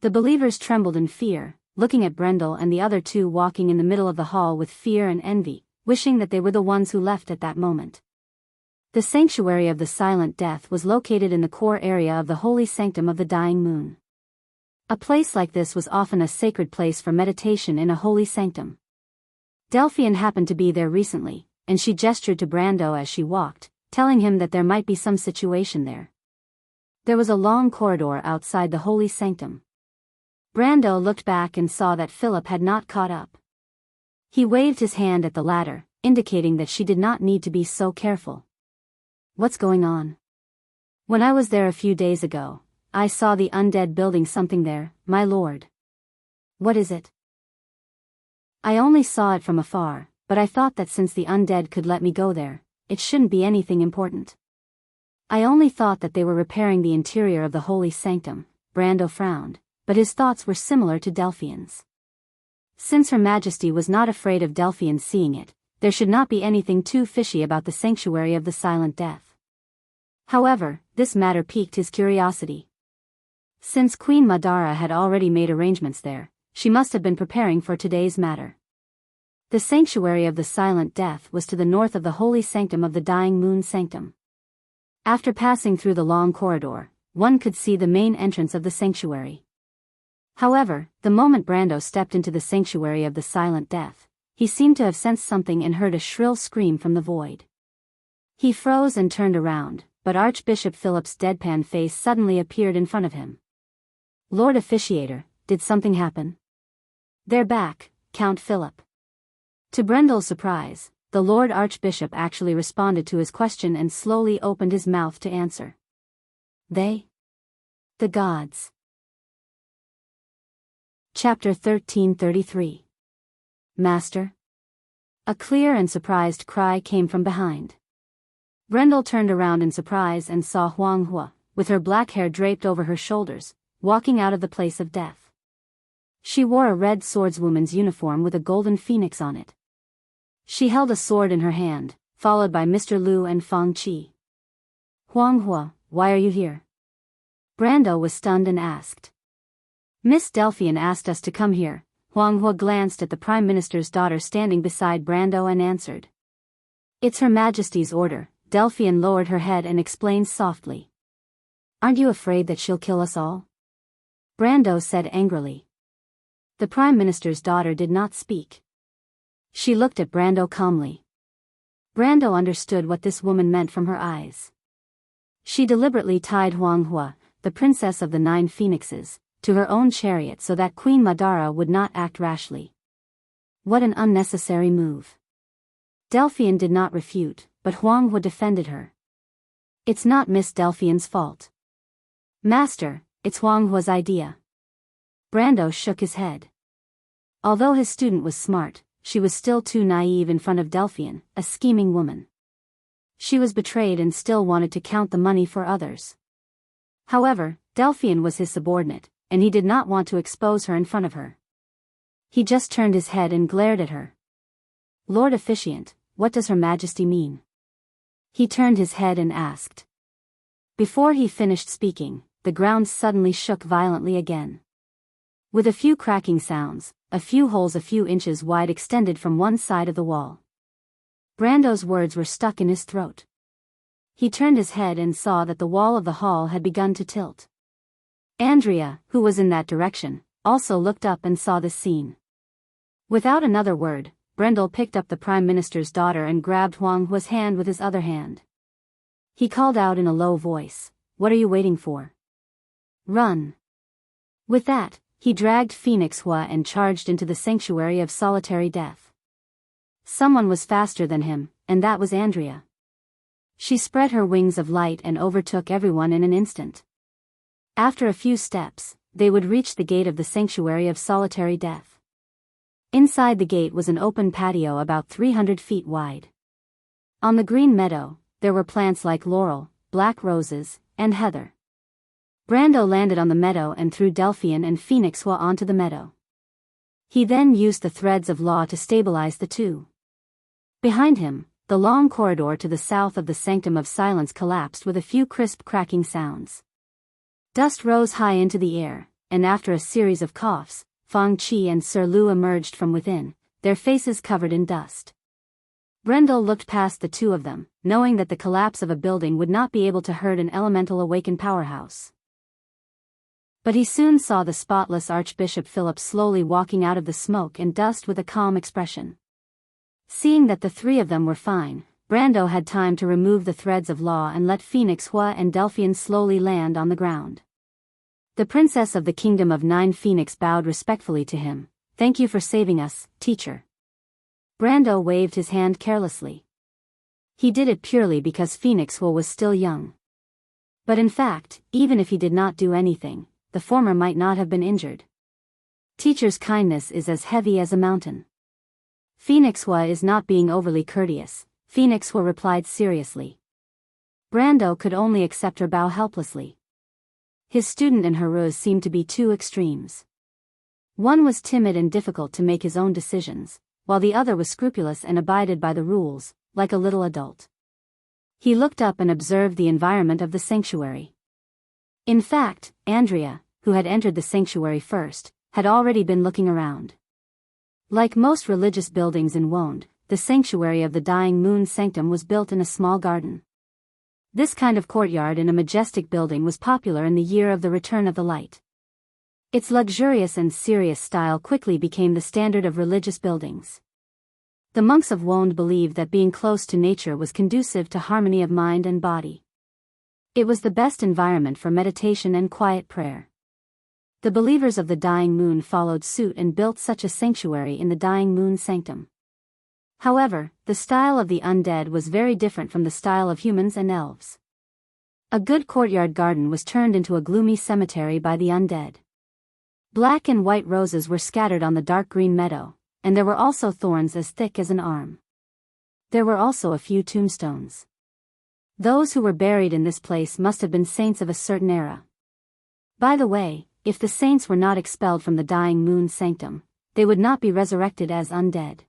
The believers trembled in fear, looking at Brendel and the other 2 walking in the middle of the hall with fear and envy, wishing that they were the ones who left at that moment. The sanctuary of the Silent Death was located in the core area of the holy sanctum of the Dying Moon. A place like this was often a sacred place for meditation in a holy sanctum. Delphian happened to be there recently, and she gestured to Brando as she walked, telling him that there might be some situation there. There was a long corridor outside the holy sanctum. Brando looked back and saw that Philip had not caught up. He waved his hand at the latter, indicating that she did not need to be so careful. What's going on? When I was there a few days ago, I saw the undead building something there, my lord. What is it? I only saw it from afar, but I thought that since the undead could let me go there, it shouldn't be anything important. I only thought that they were repairing the interior of the holy sanctum. Brando frowned, but his thoughts were similar to Delphian's. Since Her Majesty was not afraid of Delphian seeing it, there should not be anything too fishy about the sanctuary of the Silent Death. However, this matter piqued his curiosity. Since Queen Madara had already made arrangements there, she must have been preparing for today's matter. The sanctuary of the Silent Death was to the north of the holy sanctum of the Dying Moon sanctum. After passing through the long corridor, one could see the main entrance of the sanctuary. However, the moment Brando stepped into the sanctuary of the Silent Death, he seemed to have sensed something and heard a shrill scream from the void. He froze and turned around, but Archbishop Philip's deadpan face suddenly appeared in front of him. "Lord Officiator, did something happen?" "They're back, Count Philip." To Brendel's surprise, the Lord Archbishop actually responded to his question and slowly opened his mouth to answer. "They? The gods." Chapter 1333. "Master?" A clear and surprised cry came from behind. Brendel turned around in surprise and saw Huang Hua, with her black hair draped over her shoulders, walking out of the place of death. She wore a red swordswoman's uniform with a golden phoenix on it. She held a sword in her hand, followed by Mr. Liu and Fang Qi. "Huang Hua, why are you here?" Brando was stunned and asked. "Miss Delphian asked us to come here." Huang Hua glanced at the Prime Minister's daughter standing beside Brando and answered. "It's Her Majesty's order." Delphian lowered her head and explained softly. "Aren't you afraid that she'll kill us all?" Brando said angrily. The Prime Minister's daughter did not speak. She looked at Brando calmly. Brando understood what this woman meant from her eyes. She deliberately tied Huang Hua, the Princess of the Nine Phoenixes, to her own chariot so that Queen Madara would not act rashly. What an unnecessary move. Delphian did not refute, but Huang Hua defended her. "It's not Miss Delphian's fault." "Master, it's Huang Hua's idea." Brando shook his head. Although his student was smart, she was still too naive in front of Delphian, a scheming woman. She was betrayed and still wanted to count the money for others. However, Delphian was his subordinate, and he did not want to expose her in front of her. He just turned his head and glared at her. "Lord Officiant, what does Her Majesty mean?" He turned his head and asked. Before he finished speaking, the ground suddenly shook violently again. With a few cracking sounds, a few holes a few inches wide extended from one side of the wall. Brando's words were stuck in his throat. He turned his head and saw that the wall of the hall had begun to tilt. Andrea, who was in that direction, also looked up and saw this scene. Without another word, Brendel picked up the Prime Minister's daughter and grabbed Huang Hua's hand with his other hand. He called out in a low voice, "What are you waiting for? Run!" With that, he dragged Phoenix Hua and charged into the sanctuary of solitary death. Someone was faster than him, and that was Andrea. She spread her wings of light and overtook everyone in an instant. After a few steps, they would reach the gate of the sanctuary of solitary death. Inside the gate was an open patio about 300 feet wide. On the green meadow, there were plants like laurel, black roses, and heather. Brando landed on the meadow and threw Delphian and Phoenix Hua onto the meadow. He then used the threads of law to stabilize the two. Behind him, the long corridor to the south of the Sanctum of Silence collapsed with a few crisp cracking sounds. Dust rose high into the air, and after a series of coughs, Fang Qi and Sir Liu emerged from within, their faces covered in dust. Brendel looked past the two of them, knowing that the collapse of a building would not be able to hurt an elemental awakened powerhouse. But he soon saw the spotless Archbishop Philip slowly walking out of the smoke and dust with a calm expression. Seeing that the three of them were fine, Brando had time to remove the threads of law and let Phoenix Hua and Delphian slowly land on the ground. The Princess of the Kingdom of Nine Phoenix bowed respectfully to him. "Thank you for saving us, teacher." Brando waved his hand carelessly. He did it purely because Phoenix Hua was still young. But in fact, even if he did not do anything, the former might not have been injured. Teacher's kindness is as heavy as a mountain. "Phoenix Hua is not being overly courteous," Phoenix Hua replied seriously. Brando could only accept her bow helplessly. His student and her ruse seemed to be two extremes. One was timid and difficult to make his own decisions, while the other was scrupulous and abided by the rules, like a little adult. He looked up and observed the environment of the sanctuary. In fact, Andrea, who had entered the sanctuary first, had already been looking around. Like most religious buildings in Wonde, the sanctuary of the Dying Moon Sanctum was built in a small garden. This kind of courtyard in a majestic building was popular in the year of the return of the light. Its luxurious and serious style quickly became the standard of religious buildings. The monks of Wonde believed that being close to nature was conducive to harmony of mind and body. It was the best environment for meditation and quiet prayer. The believers of the Dying Moon followed suit and built such a sanctuary in the Dying Moon sanctum. However, the style of the undead was very different from the style of humans and elves. A good courtyard garden was turned into a gloomy cemetery by the undead. Black and white roses were scattered on the dark green meadow, and there were also thorns as thick as an arm. There were also a few tombstones. Those who were buried in this place must have been saints of a certain era. By the way, if the saints were not expelled from the Dying Moon sanctum, they would not be resurrected as undead.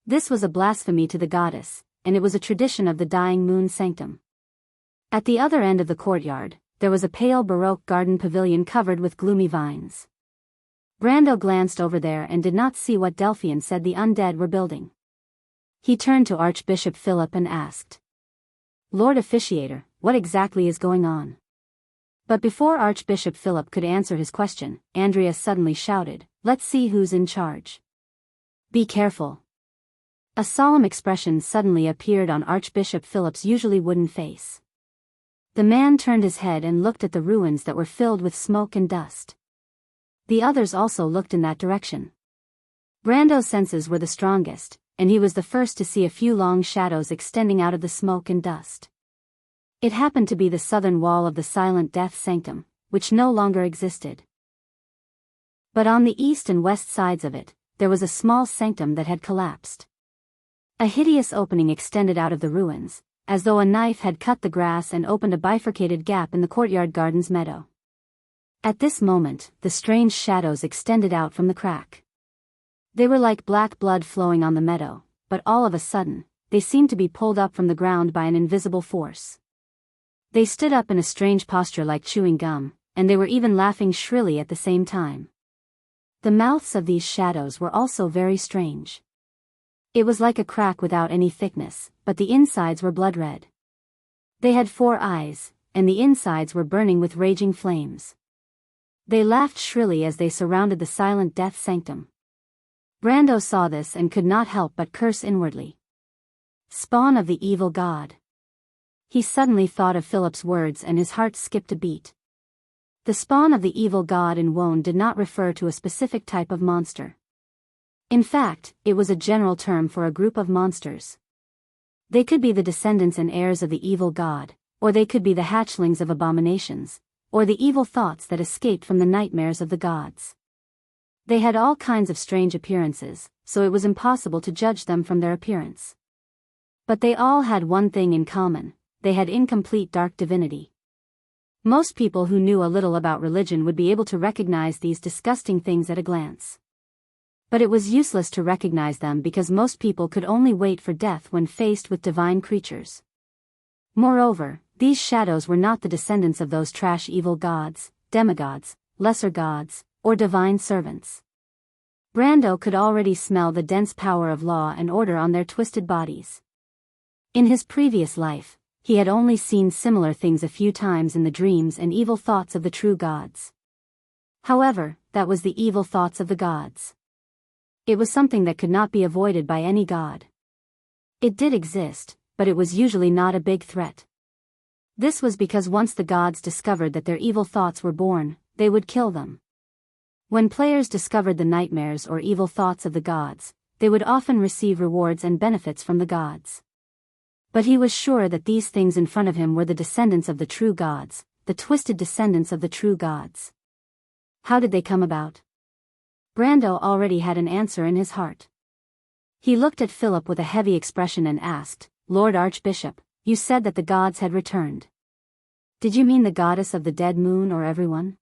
This was a blasphemy to the goddess, and it was a tradition of the Dying Moon sanctum. At the other end of the courtyard, there was a pale Baroque garden pavilion covered with gloomy vines. Brando glanced over there and did not see what Delphian said the undead were building. He turned to Archbishop Philip and asked, "Lord Officiator, what exactly is going on?" But before Archbishop Philip could answer his question, Andrea suddenly shouted, "Let's see who's in charge. Be careful." A solemn expression suddenly appeared on Archbishop Philip's usually wooden face. The man turned his head and looked at the ruins that were filled with smoke and dust. The others also looked in that direction. Brando's senses were the strongest, and he was the first to see a few long shadows extending out of the smoke and dust. It happened to be the southern wall of the Silent Death Sanctum, which no longer existed. But on the east and west sides of it, there was a small sanctum that had collapsed. A hideous opening extended out of the ruins, as though a knife had cut the grass and opened a bifurcated gap in the courtyard garden's meadow. At this moment, the strange shadows extended out from the crack. They were like black blood flowing on the meadow, but all of a sudden, they seemed to be pulled up from the ground by an invisible force. They stood up in a strange posture like chewing gum, and they were even laughing shrilly at the same time. The mouths of these shadows were also very strange. It was like a crack without any thickness, but the insides were blood red. They had 4 eyes, and the insides were burning with raging flames. They laughed shrilly as they surrounded the Silent Death Sanctum. Brando saw this and could not help but curse inwardly. Spawn of the evil god. He suddenly thought of Philip's words and his heart skipped a beat. The spawn of the evil god in Wonde did not refer to a specific type of monster. In fact, it was a general term for a group of monsters. They could be the descendants and heirs of the evil god, or they could be the hatchlings of abominations, or the evil thoughts that escaped from the nightmares of the gods. They had all kinds of strange appearances, so it was impossible to judge them from their appearance. But they all had one thing in common: they had incomplete dark divinity. Most people who knew a little about religion would be able to recognize these disgusting things at a glance. But it was useless to recognize them because most people could only wait for death when faced with divine creatures. Moreover, these shadows were not the descendants of those trash evil gods, demigods, lesser gods, or divine servants. Brando could already smell the dense power of law and order on their twisted bodies. In his previous life, he had only seen similar things a few times in the dreams and evil thoughts of the true gods. However, that was the evil thoughts of the gods. It was something that could not be avoided by any god. It did exist, but it was usually not a big threat. This was because once the gods discovered that their evil thoughts were born, they would kill them. When players discovered the nightmares or evil thoughts of the gods, they would often receive rewards and benefits from the gods. But he was sure that these things in front of him were the descendants of the true gods, the twisted descendants of the true gods. How did they come about? Brando already had an answer in his heart. He looked at Philip with a heavy expression and asked, "Lord Archbishop, you said that the gods had returned. Did you mean the goddess of the dead moon or everyone?"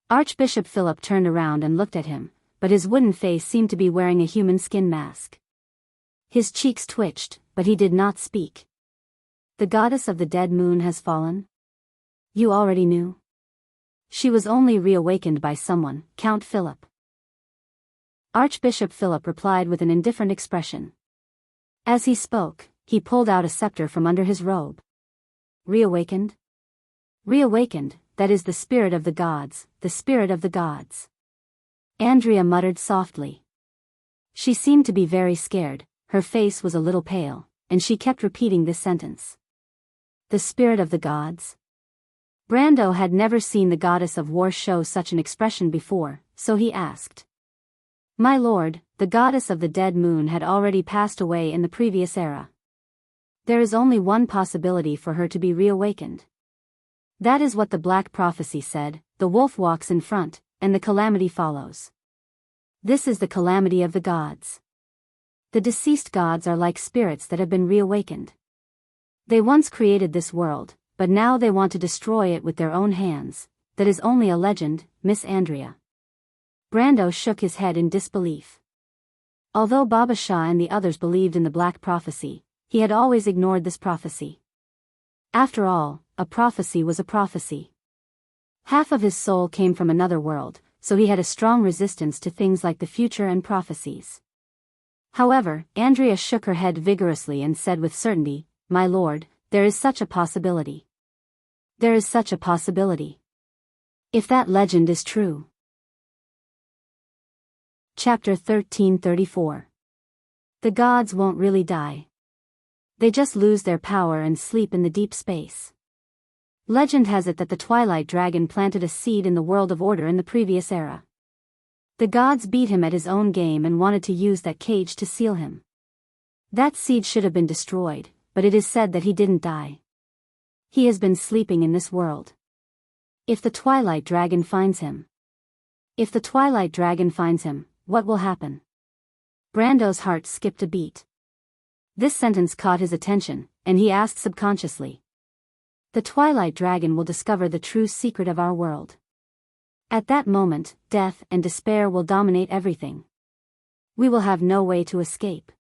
Archbishop Philip turned around and looked at him, but his wooden face seemed to be wearing a human skin mask. His cheeks twitched, but he did not speak. "The goddess of the dead moon has fallen? You already knew?" "She was only reawakened by someone, Count Philip." Archbishop Philip replied with an indifferent expression. As he spoke, he pulled out a scepter from under his robe. "Reawakened? Reawakened, that is the spirit of the gods, the spirit of the gods." Andrea muttered softly. She seemed to be very scared, her face was a little pale, and she kept repeating this sentence. The spirit of the gods? Brando had never seen the goddess of war show such an expression before, so he asked. My lord, the goddess of the dead moon had already passed away in the previous era. There is only one possibility for her to be reawakened. That is what the black prophecy said, the wolf walks in front, and the calamity follows. This is the calamity of the gods. The deceased gods are like spirits that have been reawakened. They once created this world, but now they want to destroy it with their own hands. That is only a legend, Miss Andrea. Brando shook his head in disbelief. Although Baba Shah and the others believed in the black prophecy, he had always ignored this prophecy. After all, a prophecy was a prophecy. Half of his soul came from another world, so he had a strong resistance to things like the future and prophecies. However, Andrea shook her head vigorously and said with certainty, My lord, there is such a possibility. There is such a possibility. If that legend is true. Chapter 1334. The gods won't really die. They just lose their power and sleep in the deep space. Legend has it that the Twilight Dragon planted a seed in the world of order in the previous era. The gods beat him at his own game and wanted to use that cage to seal him. That seed should have been destroyed, but it is said that he didn't die. He has been sleeping in this world. If the Twilight Dragon finds him. If the Twilight Dragon finds him, what will happen? Brando's heart skipped a beat. This sentence caught his attention, and he asked subconsciously. The Twilight Dragon will discover the true secret of our world. At that moment, death and despair will dominate everything. We will have no way to escape.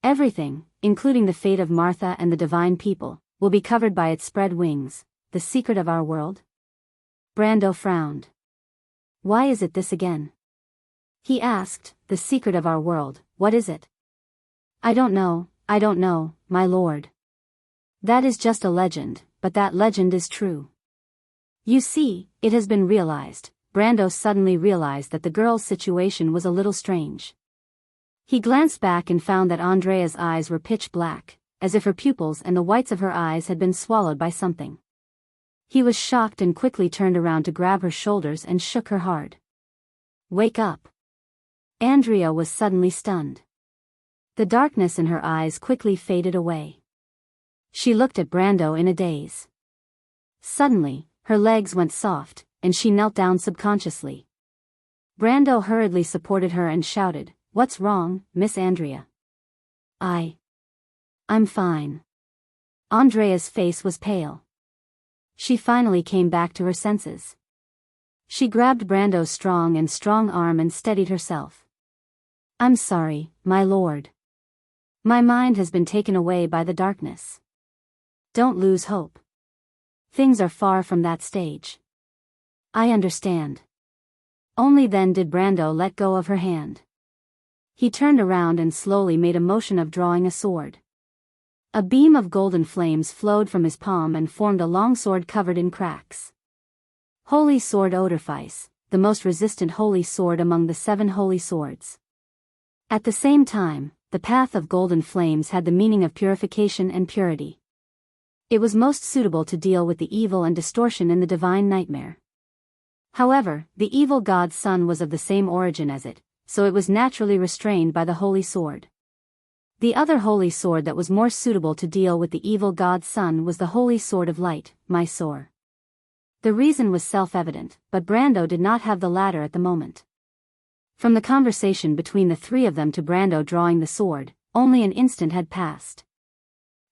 Everything, including the fate of Martha and the divine people, will be covered by its spread wings, the secret of our world. Brando frowned. Why is it this again? He asked, the secret of our world, what is it? I don't know, my lord. That is just a legend, but that legend is true. You see, it has been realized. Brando suddenly realized that the girl's situation was a little strange. He glanced back and found that Andrea's eyes were pitch black, as if her pupils and the whites of her eyes had been swallowed by something. He was shocked and quickly turned around to grab her shoulders and shook her hard. Wake up. Andrea was suddenly stunned. The darkness in her eyes quickly faded away. She looked at Brando in a daze. Suddenly, her legs went soft, and she knelt down subconsciously. Brando hurriedly supported her and shouted, What's wrong, Miss Andrea? I'm fine. Andrea's face was pale. She finally came back to her senses. She grabbed Brando's strong arm and steadied herself. I'm sorry, my lord. My mind has been taken away by the darkness. Don't lose hope. Things are far from that stage. I understand. Only then did Brando let go of her hand. He turned around and slowly made a motion of drawing a sword. A beam of golden flames flowed from his palm and formed a long sword covered in cracks. Holy Sword Odorfice, the most resistant holy sword among the 7 holy swords. At the same time, the path of golden flames had the meaning of purification and purity. It was most suitable to deal with the evil and distortion in the divine nightmare. However, the evil god's son was of the same origin as it, so it was naturally restrained by the holy sword. The other holy sword that was more suitable to deal with the evil god's son was the holy sword of light, Mysore. The reason was self-evident, but Brando did not have the latter at the moment. From the conversation between the 3 of them to Brando drawing the sword, only an instant had passed.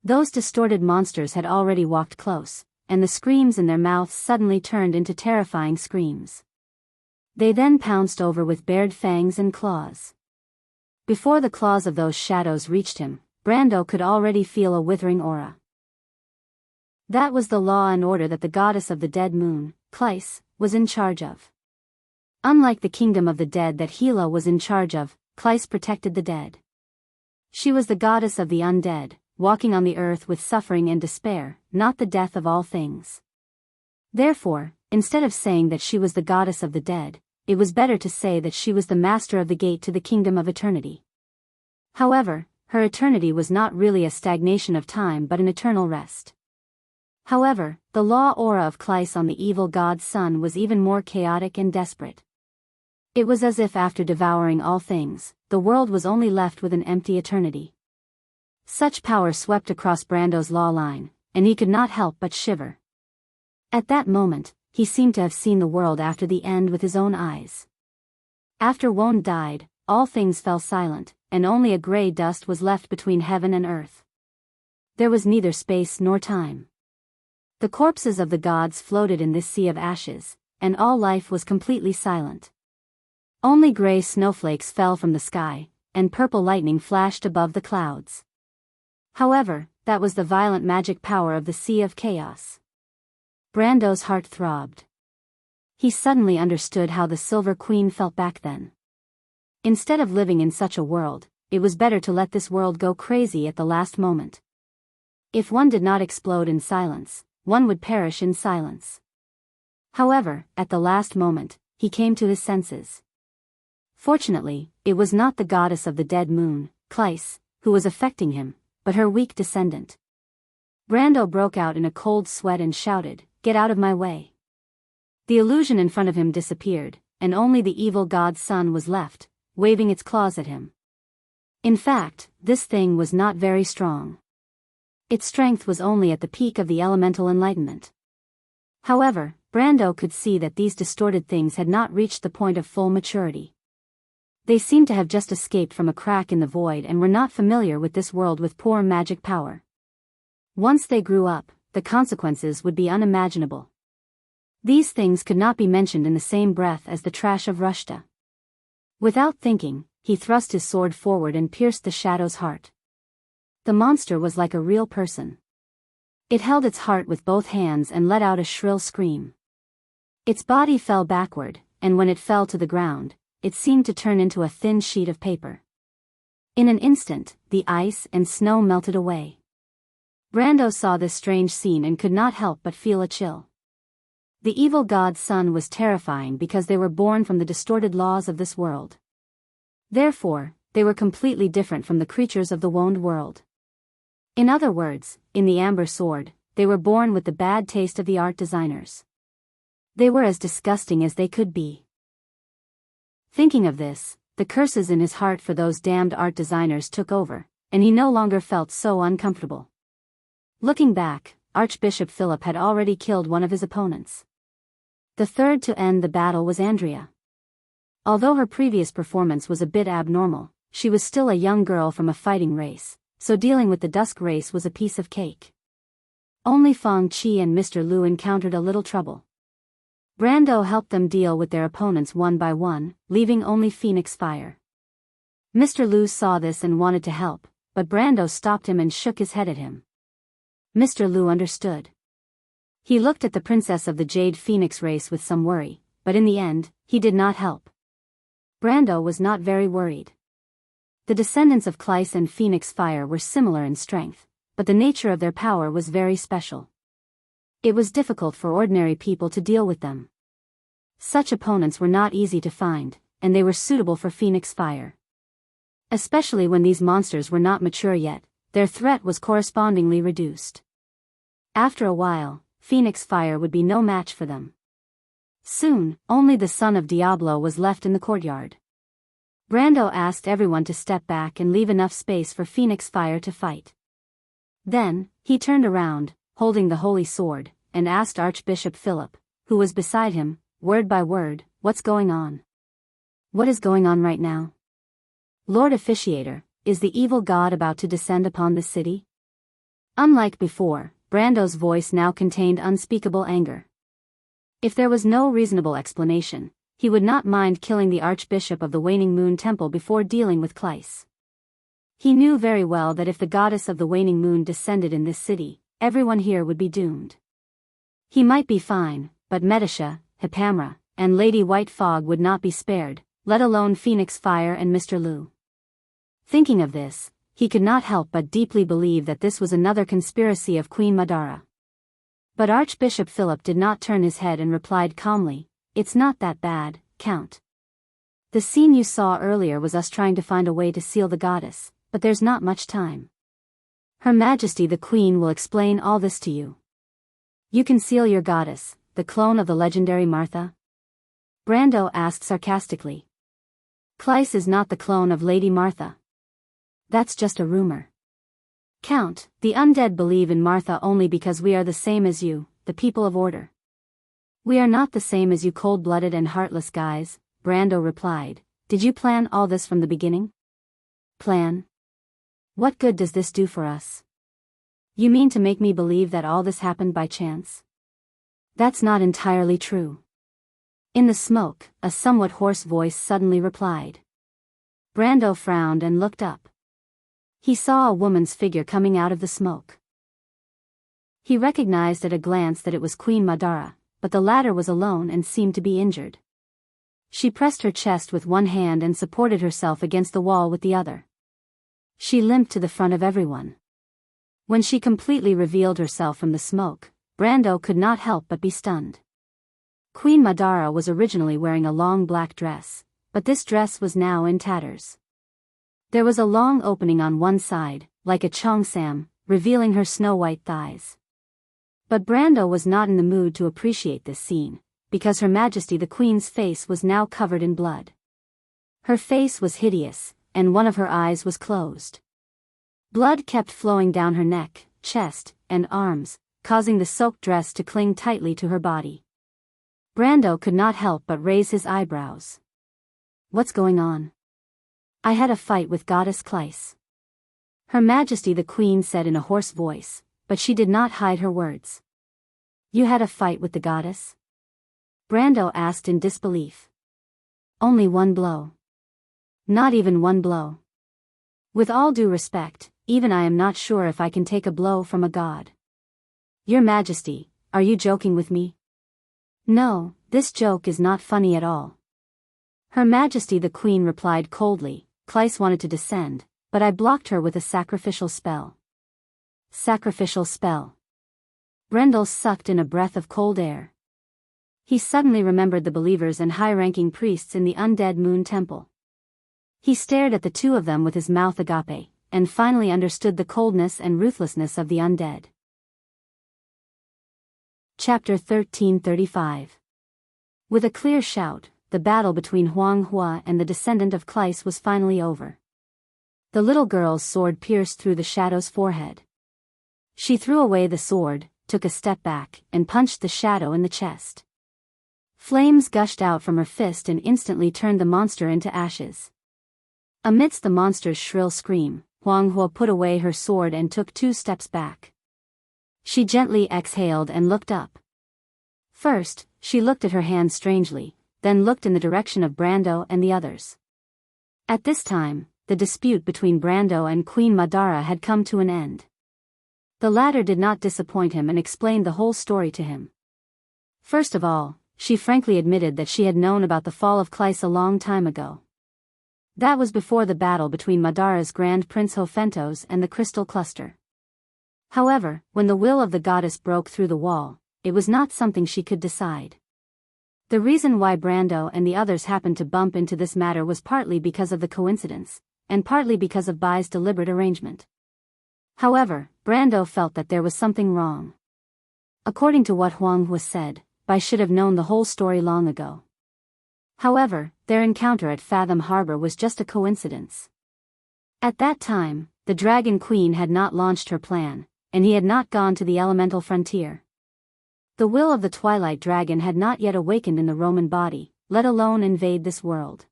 Those distorted monsters had already walked close, and the screams in their mouths suddenly turned into terrifying screams. They then pounced over with bared fangs and claws. Before the claws of those shadows reached him, Brando could already feel a withering aura. That was the law and order that the goddess of the dead moon, Cleis, was in charge of. Unlike the kingdom of the dead that Hela was in charge of, Cleis protected the dead. She was the goddess of the undead, walking on the earth with suffering and despair, not the death of all things. Therefore, instead of saying that she was the goddess of the dead, it was better to say that she was the master of the gate to the kingdom of eternity. However, her eternity was not really a stagnation of time but an eternal rest. However, the law aura of Kleis on the evil god's son was even more chaotic and desperate. It was as if after devouring all things, the world was only left with an empty eternity. Such power swept across Brando's law line, and he could not help but shiver. At that moment, he seemed to have seen the world after the end with his own eyes. After Won died, all things fell silent, and only a grey dust was left between heaven and earth. There was neither space nor time. The corpses of the gods floated in this sea of ashes, and all life was completely silent. Only grey snowflakes fell from the sky, and purple lightning flashed above the clouds. However, that was the violent magic power of the Sea of Chaos. Brando's heart throbbed. He suddenly understood how the Silver Queen felt back then. Instead of living in such a world, it was better to let this world go crazy at the last moment. If one did not explode in silence, one would perish in silence. However, at the last moment, he came to his senses. Fortunately, it was not the goddess of the dead moon, Kleis, who was affecting him, but her weak descendant. Brando broke out in a cold sweat and shouted, "Get out of my way!" The illusion in front of him disappeared, and only the evil god's son was left, waving its claws at him. In fact, this thing was not very strong. Its strength was only at the peak of the elemental enlightenment. However, Brando could see that these distorted things had not reached the point of full maturity. They seemed to have just escaped from a crack in the void and were not familiar with this world with poor magic power. Once they grew up, the consequences would be unimaginable. These things could not be mentioned in the same breath as the trash of Rushta. Without thinking, he thrust his sword forward and pierced the shadow's heart. The monster was like a real person. It held its heart with both hands and let out a shrill scream. Its body fell backward, and when it fell to the ground, it seemed to turn into a thin sheet of paper. In an instant, the ice and snow melted away. Brando saw this strange scene and could not help but feel a chill. The evil god's son was terrifying because they were born from the distorted laws of this world. Therefore, they were completely different from the creatures of the wound world. In other words, in the Amber Sword, they were born with the bad taste of the art designers. They were as disgusting as they could be. Thinking of this, the curses in his heart for those damned art designers took over, and he no longer felt so uncomfortable. Looking back, Archbishop Philip had already killed one of his opponents. The third to end the battle was Andrea. Although her previous performance was a bit abnormal, she was still a young girl from a fighting race, so dealing with the Dusk race was a piece of cake. Only Feng Qi and Mr. Lu encountered a little trouble. Brando helped them deal with their opponents one by one, leaving only Phoenix Fire. Mr. Lu saw this and wanted to help, but Brando stopped him and shook his head at him. Mr. Lu understood. He looked at the princess of the Jade Phoenix race with some worry, but in the end, he did not help. Brando was not very worried. The descendants of Kleis and Phoenix Fire were similar in strength, but the nature of their power was very special. It was difficult for ordinary people to deal with them. Such opponents were not easy to find, and they were suitable for Phoenix Fire. Especially when these monsters were not mature yet, their threat was correspondingly reduced. After a while, Phoenix Fire would be no match for them. Soon, only the son of Diablo was left in the courtyard. Brando asked everyone to step back and leave enough space for Phoenix Fire to fight. Then, he turned around, holding the holy sword, and asked Archbishop Philip, who was beside him, word by word, "What's going on? What is going on right now? Lord Officiator, is the evil god about to descend upon the city?" Unlike before, Brando's voice now contained unspeakable anger. If there was no reasonable explanation, he would not mind killing the Archbishop of the Waning Moon Temple before dealing with Kleis. He knew very well that if the goddess of the Waning Moon descended in this city, everyone here would be doomed. He might be fine, but Metisha, Hipamra, and Lady White Fog would not be spared, let alone Phoenix Fire and Mr. Lu. Thinking of this, he could not help but deeply believe that this was another conspiracy of Queen Madara. But Archbishop Philip did not turn his head and replied calmly, "It's not that bad, Count. The scene you saw earlier was us trying to find a way to seal the goddess, but there's not much time. Her Majesty the Queen will explain all this to you. You conceal your goddess, the clone of the legendary Martha? Brando asked sarcastically. Clyce is not the clone of Lady Martha. That's just a rumor. Count, the undead believe in Martha only because we are the same as you, the people of order. We are not the same as you cold-blooded and heartless guys, Brando replied. Did you plan all this from the beginning? Plan? What good does this do for us? You mean to make me believe that all this happened by chance? That's not entirely true. In the smoke, a somewhat hoarse voice suddenly replied. Brando frowned and looked up. He saw a woman's figure coming out of the smoke. He recognized at a glance that it was Queen Madara, but the latter was alone and seemed to be injured. She pressed her chest with one hand and supported herself against the wall with the other. She limped to the front of everyone. When she completely revealed herself from the smoke, Brando could not help but be stunned. Queen Madara was originally wearing a long black dress, but this dress was now in tatters. There was a long opening on one side, like a cheongsam, revealing her snow-white thighs. But Brando was not in the mood to appreciate this scene, because Her Majesty the Queen's face was now covered in blood. Her face was hideous, and one of her eyes was closed. Blood kept flowing down her neck, chest, and arms, causing the soaked dress to cling tightly to her body. Brando could not help but raise his eyebrows. What's going on? I had a fight with Goddess Clyce. Her Majesty the Queen said in a hoarse voice, but she did not hide her words. You had a fight with the goddess? Brando asked in disbelief. Only one blow. Not even one blow. With all due respect, even I am not sure if I can take a blow from a god. Your Majesty, are you joking with me? No, this joke is not funny at all. Her Majesty the Queen replied coldly. Clyce wanted to descend, but I blocked her with a sacrificial spell. Sacrificial spell. Brendel sucked in a breath of cold air. He suddenly remembered the believers and high-ranking priests in the undead moon temple. He stared at the two of them with his mouth agape, and finally understood the coldness and ruthlessness of the undead. Chapter 1335. With a clear shout, the battle between Huang Hua and the descendant of Clyce was finally over. The little girl's sword pierced through the shadow's forehead. She threw away the sword, took a step back, and punched the shadow in the chest. Flames gushed out from her fist and instantly turned the monster into ashes. Amidst the monster's shrill scream, Huang Hua put away her sword and took 2 steps back. She gently exhaled and looked up. First, she looked at her hand strangely, then looked in the direction of Brando and the others. At this time, the dispute between Brando and Queen Madara had come to an end. The latter did not disappoint him and explained the whole story to him. First of all, she frankly admitted that she had known about the fall of Clyce a long time ago. That was before the battle between Madara's Grand Prince Hofentos and the Crystal Cluster. However, when the will of the goddess broke through the wall, it was not something she could decide. The reason why Brando and the others happened to bump into this matter was partly because of the coincidence, and partly because of Bai's deliberate arrangement. However, Brando felt that there was something wrong. According to what Huang Hua said, Bai should have known the whole story long ago. However, their encounter at Fathom Harbor was just a coincidence. At that time, the Dragon Queen had not launched her plan, and he had not gone to the elemental frontier. The will of the Twilight Dragon had not yet awakened in the Roman body, let alone invade this world.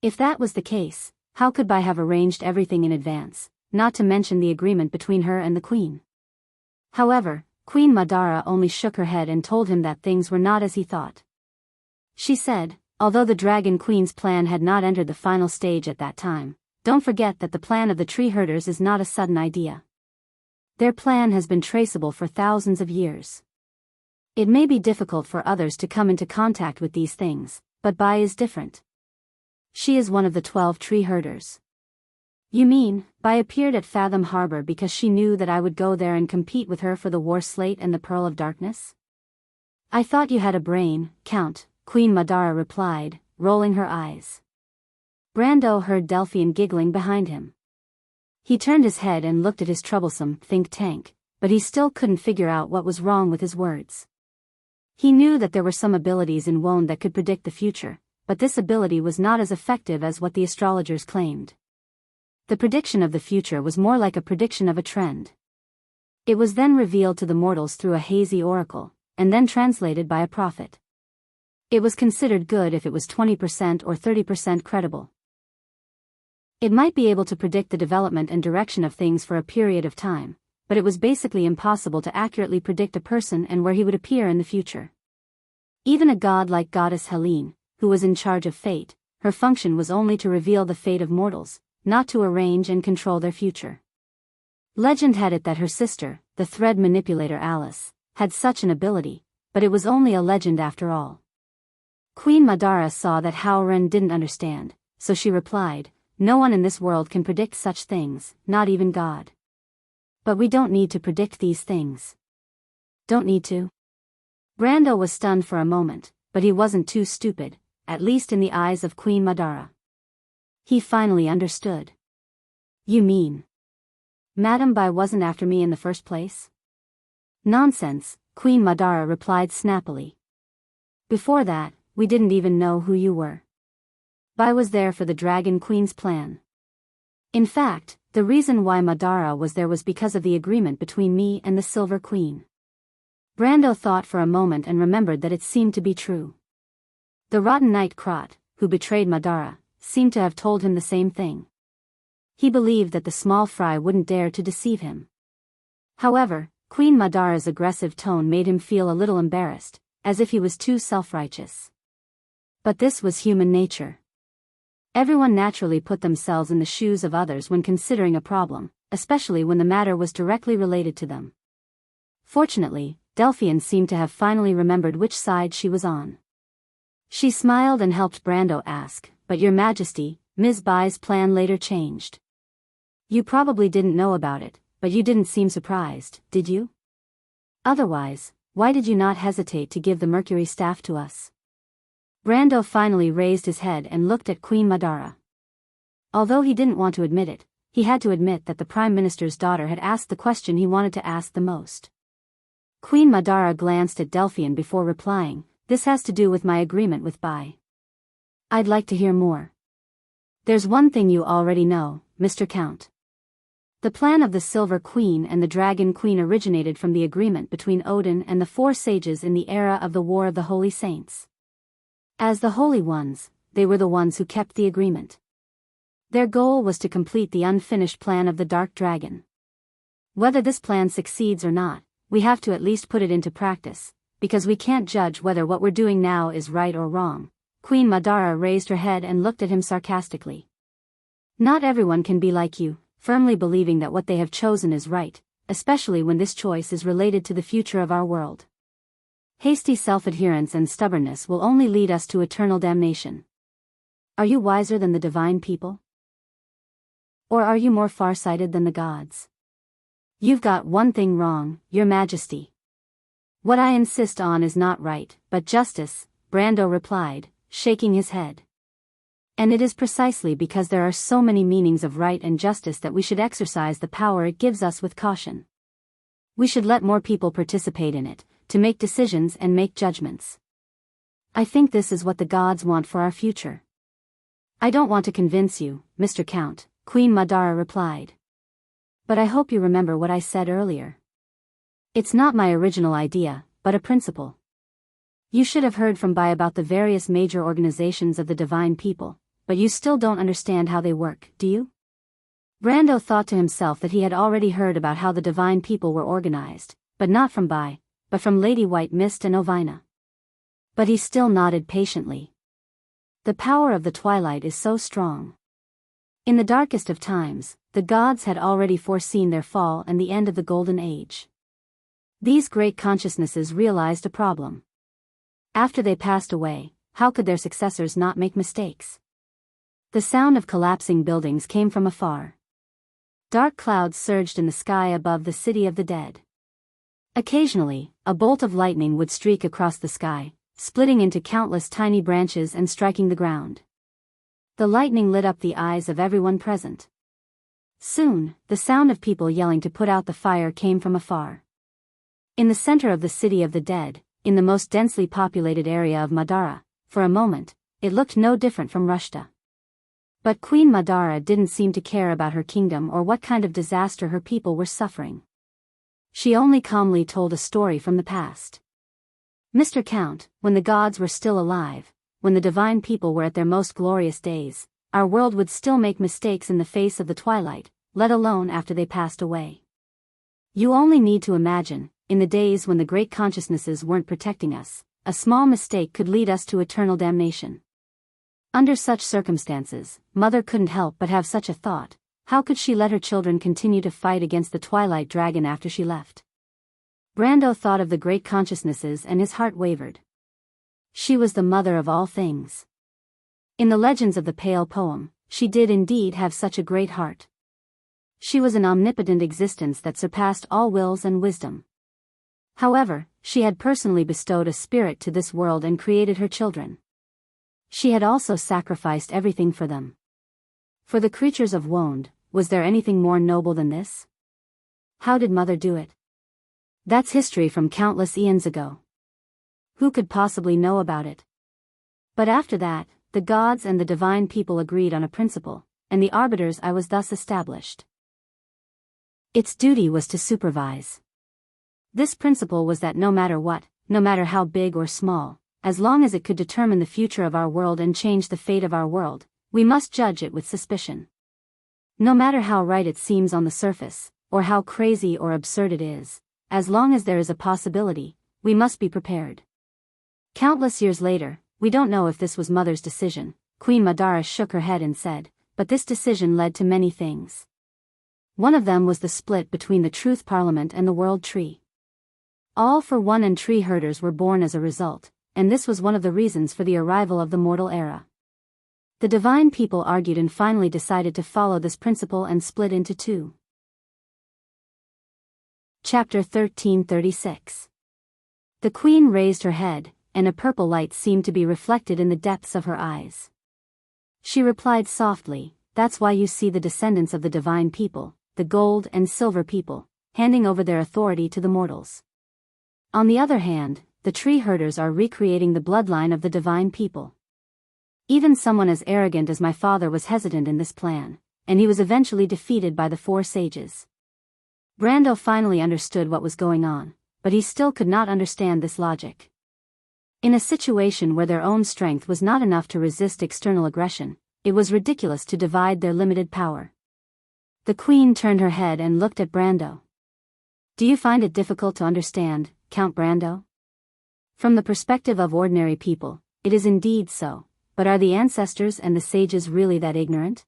If that was the case, how could Bai have arranged everything in advance, not to mention the agreement between her and the Queen? However, Queen Madara only shook her head and told him that things were not as he thought. She said, although the Dragon Queen's plan had not entered the final stage at that time, don't forget that the plan of the tree herders is not a sudden idea. Their plan has been traceable for thousands of years. It may be difficult for others to come into contact with these things, but Bai is different. She is one of the 12 tree herders. You mean, Bai appeared at Fathom Harbor because she knew that I would go there and compete with her for the War Slate and the Pearl of Darkness? I thought you had a brain, Count, Queen Madara replied, rolling her eyes. Brando heard Delphian giggling behind him. He turned his head and looked at his troublesome think tank, but he still couldn't figure out what was wrong with his words. He knew that there were some abilities in Wone that could predict the future, but this ability was not as effective as what the astrologers claimed. The prediction of the future was more like a prediction of a trend. It was then revealed to the mortals through a hazy oracle, and then translated by a prophet. It was considered good if it was 20% or 30% credible. It might be able to predict the development and direction of things for a period of time, but it was basically impossible to accurately predict a person and where he would appear in the future. Even a god like goddess Helene, who was in charge of fate, her function was only to reveal the fate of mortals, not to arrange and control their future. Legend had it that her sister, the thread manipulator Alice, had such an ability, but it was only a legend after all. Queen Madara saw that Hao Ren didn't understand, so she replied, "No one in this world can predict such things, not even God. But we don't need to predict these things." Don't need to? Brando was stunned for a moment, but he wasn't too stupid, at least in the eyes of Queen Madara. He finally understood. "You mean Madame Bai wasn't after me in the first place?" "Nonsense," Queen Madara replied snappily. "Before that, we didn't even know who you were. Bai was there for the Dragon Queen's plan. In fact, the reason why Madara was there was because of the agreement between me and the Silver Queen." Brando thought for a moment and remembered that it seemed to be true. The rotten knight Krat, who betrayed Madara, seemed to have told him the same thing. He believed that the small fry wouldn't dare to deceive him. However, Queen Madara's aggressive tone made him feel a little embarrassed, as if he was too self-righteous. But this was human nature. Everyone naturally put themselves in the shoes of others when considering a problem, especially when the matter was directly related to them. Fortunately, Delphian seemed to have finally remembered which side she was on. She smiled and helped Brando ask, "But Your Majesty, Ms. Bai's plan later changed. You probably didn't know about it, but you didn't seem surprised, did you? Otherwise, why did you not hesitate to give the Mercury staff to us?" Brando finally raised his head and looked at Queen Madara. Although he didn't want to admit it, he had to admit that the Prime Minister's daughter had asked the question he wanted to ask the most. Queen Madara glanced at Delphian before replying, "This has to do with my agreement with Bai. I'd like to hear more." "There's one thing you already know, Mr. Count. The plan of the Silver Queen and the Dragon Queen originated from the agreement between Odin and the four sages in the era of the War of the Holy Saints. As the Holy Ones, they were the ones who kept the agreement. Their goal was to complete the unfinished plan of the Dark Dragon. Whether this plan succeeds or not, we have to at least put it into practice, because we can't judge whether what we're doing now is right or wrong." Queen Madara raised her head and looked at him sarcastically. "Not everyone can be like you, firmly believing that what they have chosen is right, especially when this choice is related to the future of our world. Hasty self-adherence and stubbornness will only lead us to eternal damnation. Are you wiser than the divine people? Or are you more far-sighted than the gods? You've got one thing wrong, Your Majesty. What I insist on is not right, but justice," Brando replied, shaking his head. "And it is precisely because there are so many meanings of right and justice that we should exercise the power it gives us with caution. We should let more people participate in it, to make decisions and make judgments. I think this is what the gods want for our future." "I don't want to convince you, Mr. Count," Queen Madara replied. "But I hope you remember what I said earlier. It's not my original idea, but a principle. You should have heard from Bai about the various major organizations of the divine people, but you still don't understand how they work, do you?" Brando thought to himself that he had already heard about how the divine people were organized, but not from Bai, but from Lady White Mist and Ovina. But he still nodded patiently. The power of the twilight is so strong. In the darkest of times, the gods had already foreseen their fall and the end of the Golden Age. These great consciousnesses realized a problem. After they passed away, how could their successors not make mistakes? The sound of collapsing buildings came from afar. Dark clouds surged in the sky above the city of the dead. Occasionally, a bolt of lightning would streak across the sky, splitting into countless tiny branches and striking the ground. The lightning lit up the eyes of everyone present. Soon, the sound of people yelling to put out the fire came from afar. In the center of the city of the dead, in the most densely populated area of Madara, for a moment, it looked no different from Rushta. But Queen Madara didn't seem to care about her kingdom or what kind of disaster her people were suffering. She only calmly told a story from the past. Mr. Count, when the gods were still alive, when the divine people were at their most glorious days, our world would still make mistakes in the face of the twilight, let alone after they passed away. You only need to imagine, in the days when the great consciousnesses weren't protecting us, a small mistake could lead us to eternal damnation. Under such circumstances, Mother couldn't help but have such a thought: how could she let her children continue to fight against the Twilight Dragon after she left? Brando thought of the great consciousnesses and his heart wavered. She was the mother of all things. In the legends of the Pale poem, she did indeed have such a great heart. She was an omnipotent existence that surpassed all wills and wisdom. However, she had personally bestowed a spirit to this world and created her children. She had also sacrificed everything for them. For the creatures of Wond, was there anything more noble than this? How did Mother do it? That's history from countless eons ago. Who could possibly know about it? But after that, the gods and the divine people agreed on a principle, and the arbiters I was thus established. Its duty was to supervise. This principle was that no matter what, no matter how big or small, as long as it could determine the future of our world and change the fate of our world, we must judge it with suspicion. No matter how right it seems on the surface, or how crazy or absurd it is, as long as there is a possibility, we must be prepared. Countless years later, we don't know if this was Mother's decision. Queen Madara shook her head and said, but this decision led to many things. One of them was the split between the Truth Parliament and the World Tree. All for one and tree herders were born as a result, and this was one of the reasons for the arrival of the mortal era. The divine people argued and finally decided to follow this principle and split into two. Chapter 1336. The queen raised her head, and a purple light seemed to be reflected in the depths of her eyes. She replied softly, that's why you see the descendants of the divine people, the gold and silver people, handing over their authority to the mortals. On the other hand, the tree herders are recreating the bloodline of the divine people. Even someone as arrogant as my father was hesitant in this plan, and he was eventually defeated by the four sages. Brando finally understood what was going on, but he still could not understand this logic. In a situation where their own strength was not enough to resist external aggression, it was ridiculous to divide their limited power. The queen turned her head and looked at Brando. Do you find it difficult to understand, Count Brando? From the perspective of ordinary people, it is indeed so, but are the ancestors and the sages really that ignorant?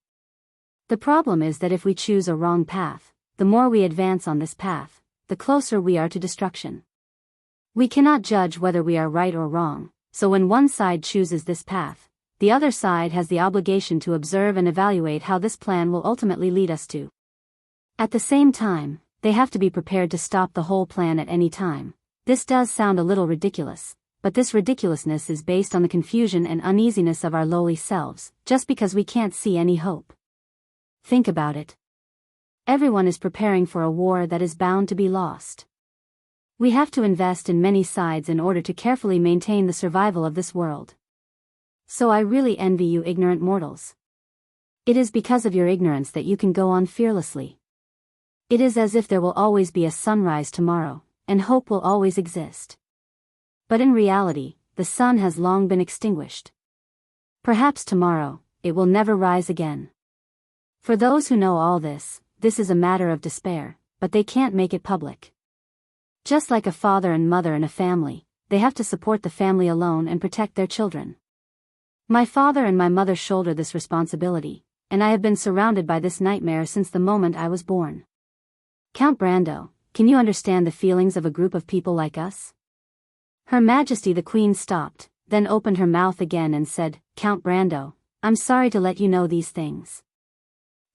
The problem is that if we choose a wrong path, the more we advance on this path, the closer we are to destruction. We cannot judge whether we are right or wrong, so when one side chooses this path, the other side has the obligation to observe and evaluate how this plan will ultimately lead us to. At the same time, they have to be prepared to stop the whole plan at any time. This does sound a little ridiculous, but this ridiculousness is based on the confusion and uneasiness of our lowly selves, just because we can't see any hope. Think about it. Everyone is preparing for a war that is bound to be lost. We have to invest in many sides in order to carefully maintain the survival of this world. So I really envy you ignorant mortals. It is because of your ignorance that you can go on fearlessly. It is as if there will always be a sunrise tomorrow, and hope will always exist. But in reality, the sun has long been extinguished. Perhaps tomorrow, it will never rise again. For those who know all this, this is a matter of despair, but they can't make it public. Just like a father and mother in a family, they have to support the family alone and protect their children. My father and my mother shoulder this responsibility, and I have been surrounded by this nightmare since the moment I was born. Count Brando, can you understand the feelings of a group of people like us? Her Majesty the Queen stopped, then opened her mouth again and said, Count Brando, I'm sorry to let you know these things.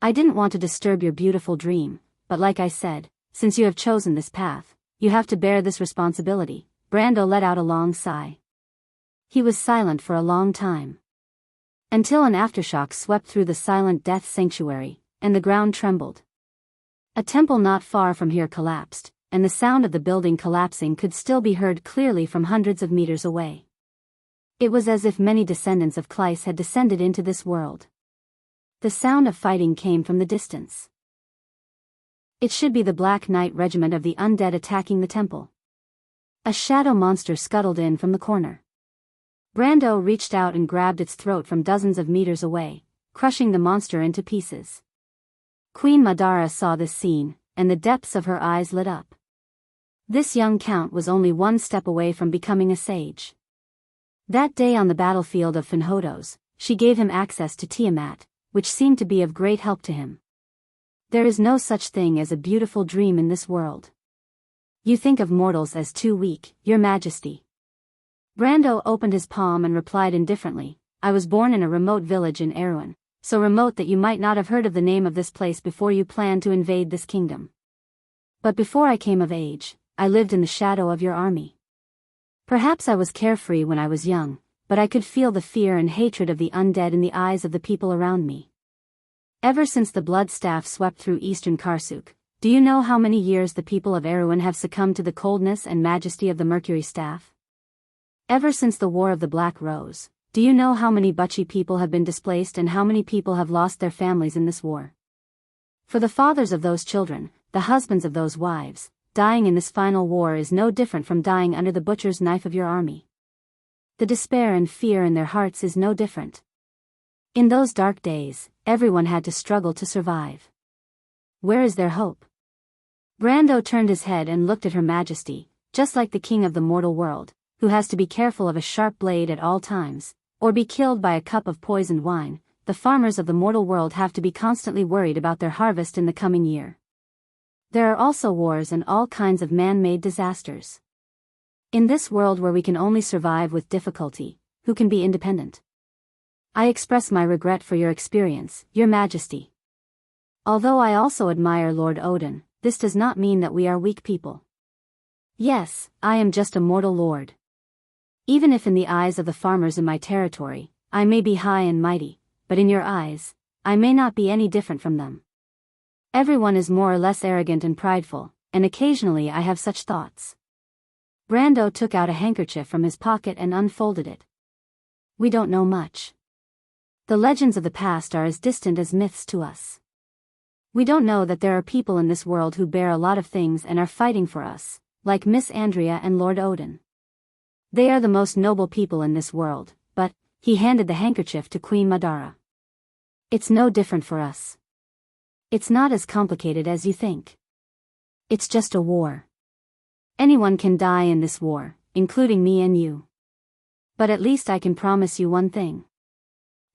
I didn't want to disturb your beautiful dream, but like I said, since you have chosen this path, you have to bear this responsibility. Brando let out a long sigh. He was silent for a long time. Until an aftershock swept through the silent death sanctuary, and the ground trembled. A temple not far from here collapsed, and the sound of the building collapsing could still be heard clearly from hundreds of meters away. It was as if many descendants of Kleist had descended into this world. The sound of fighting came from the distance. It should be the Black Knight regiment of the undead attacking the temple. A shadow monster scuttled in from the corner. Brando reached out and grabbed its throat from dozens of meters away, crushing the monster into pieces. Queen Madara saw this scene, and the depths of her eyes lit up. This young count was only one step away from becoming a sage. That day on the battlefield of Finhodos, she gave him access to Tiamat, which seemed to be of great help to him. There is no such thing as a beautiful dream in this world. You think of mortals as too weak, Your Majesty. Brando opened his palm and replied indifferently, I was born in a remote village in Erewhon, so remote that you might not have heard of the name of this place before you planned to invade this kingdom. But before I came of age, I lived in the shadow of your army. Perhaps I was carefree when I was young, but I could feel the fear and hatred of the undead in the eyes of the people around me. Ever since the blood staff swept through eastern Karsuk, do you know how many years the people of Erewhon have succumbed to the coldness and majesty of the Mercury staff? Ever since the War of the Black Rose, do you know how many Butchie people have been displaced and how many people have lost their families in this war? For the fathers of those children, the husbands of those wives, dying in this final war is no different from dying under the butcher's knife of your army. The despair and fear in their hearts is no different. In those dark days, everyone had to struggle to survive. Where is their hope? Brando turned his head and looked at Her Majesty, just like the king of the mortal world, who has to be careful of a sharp blade at all times, or be killed by a cup of poisoned wine. The farmers of the mortal world have to be constantly worried about their harvest in the coming year. There are also wars and all kinds of man-made disasters. In this world where we can only survive with difficulty, who can be independent? I express my regret for your experience, Your Majesty. Although I also admire Lord Odin, this does not mean that we are weak people. Yes, I am just a mortal lord. Even if in the eyes of the farmers in my territory, I may be high and mighty, but in your eyes, I may not be any different from them. Everyone is more or less arrogant and prideful, and occasionally I have such thoughts. Brando took out a handkerchief from his pocket and unfolded it. We don't know much. The legends of the past are as distant as myths to us. We don't know that there are people in this world who bear a lot of things and are fighting for us, like Miss Andrea and Lord Odin. They are the most noble people in this world, but, he handed the handkerchief to Queen Madara. It's no different for us. It's not as complicated as you think. It's just a war. Anyone can die in this war, including me and you. But at least I can promise you one thing.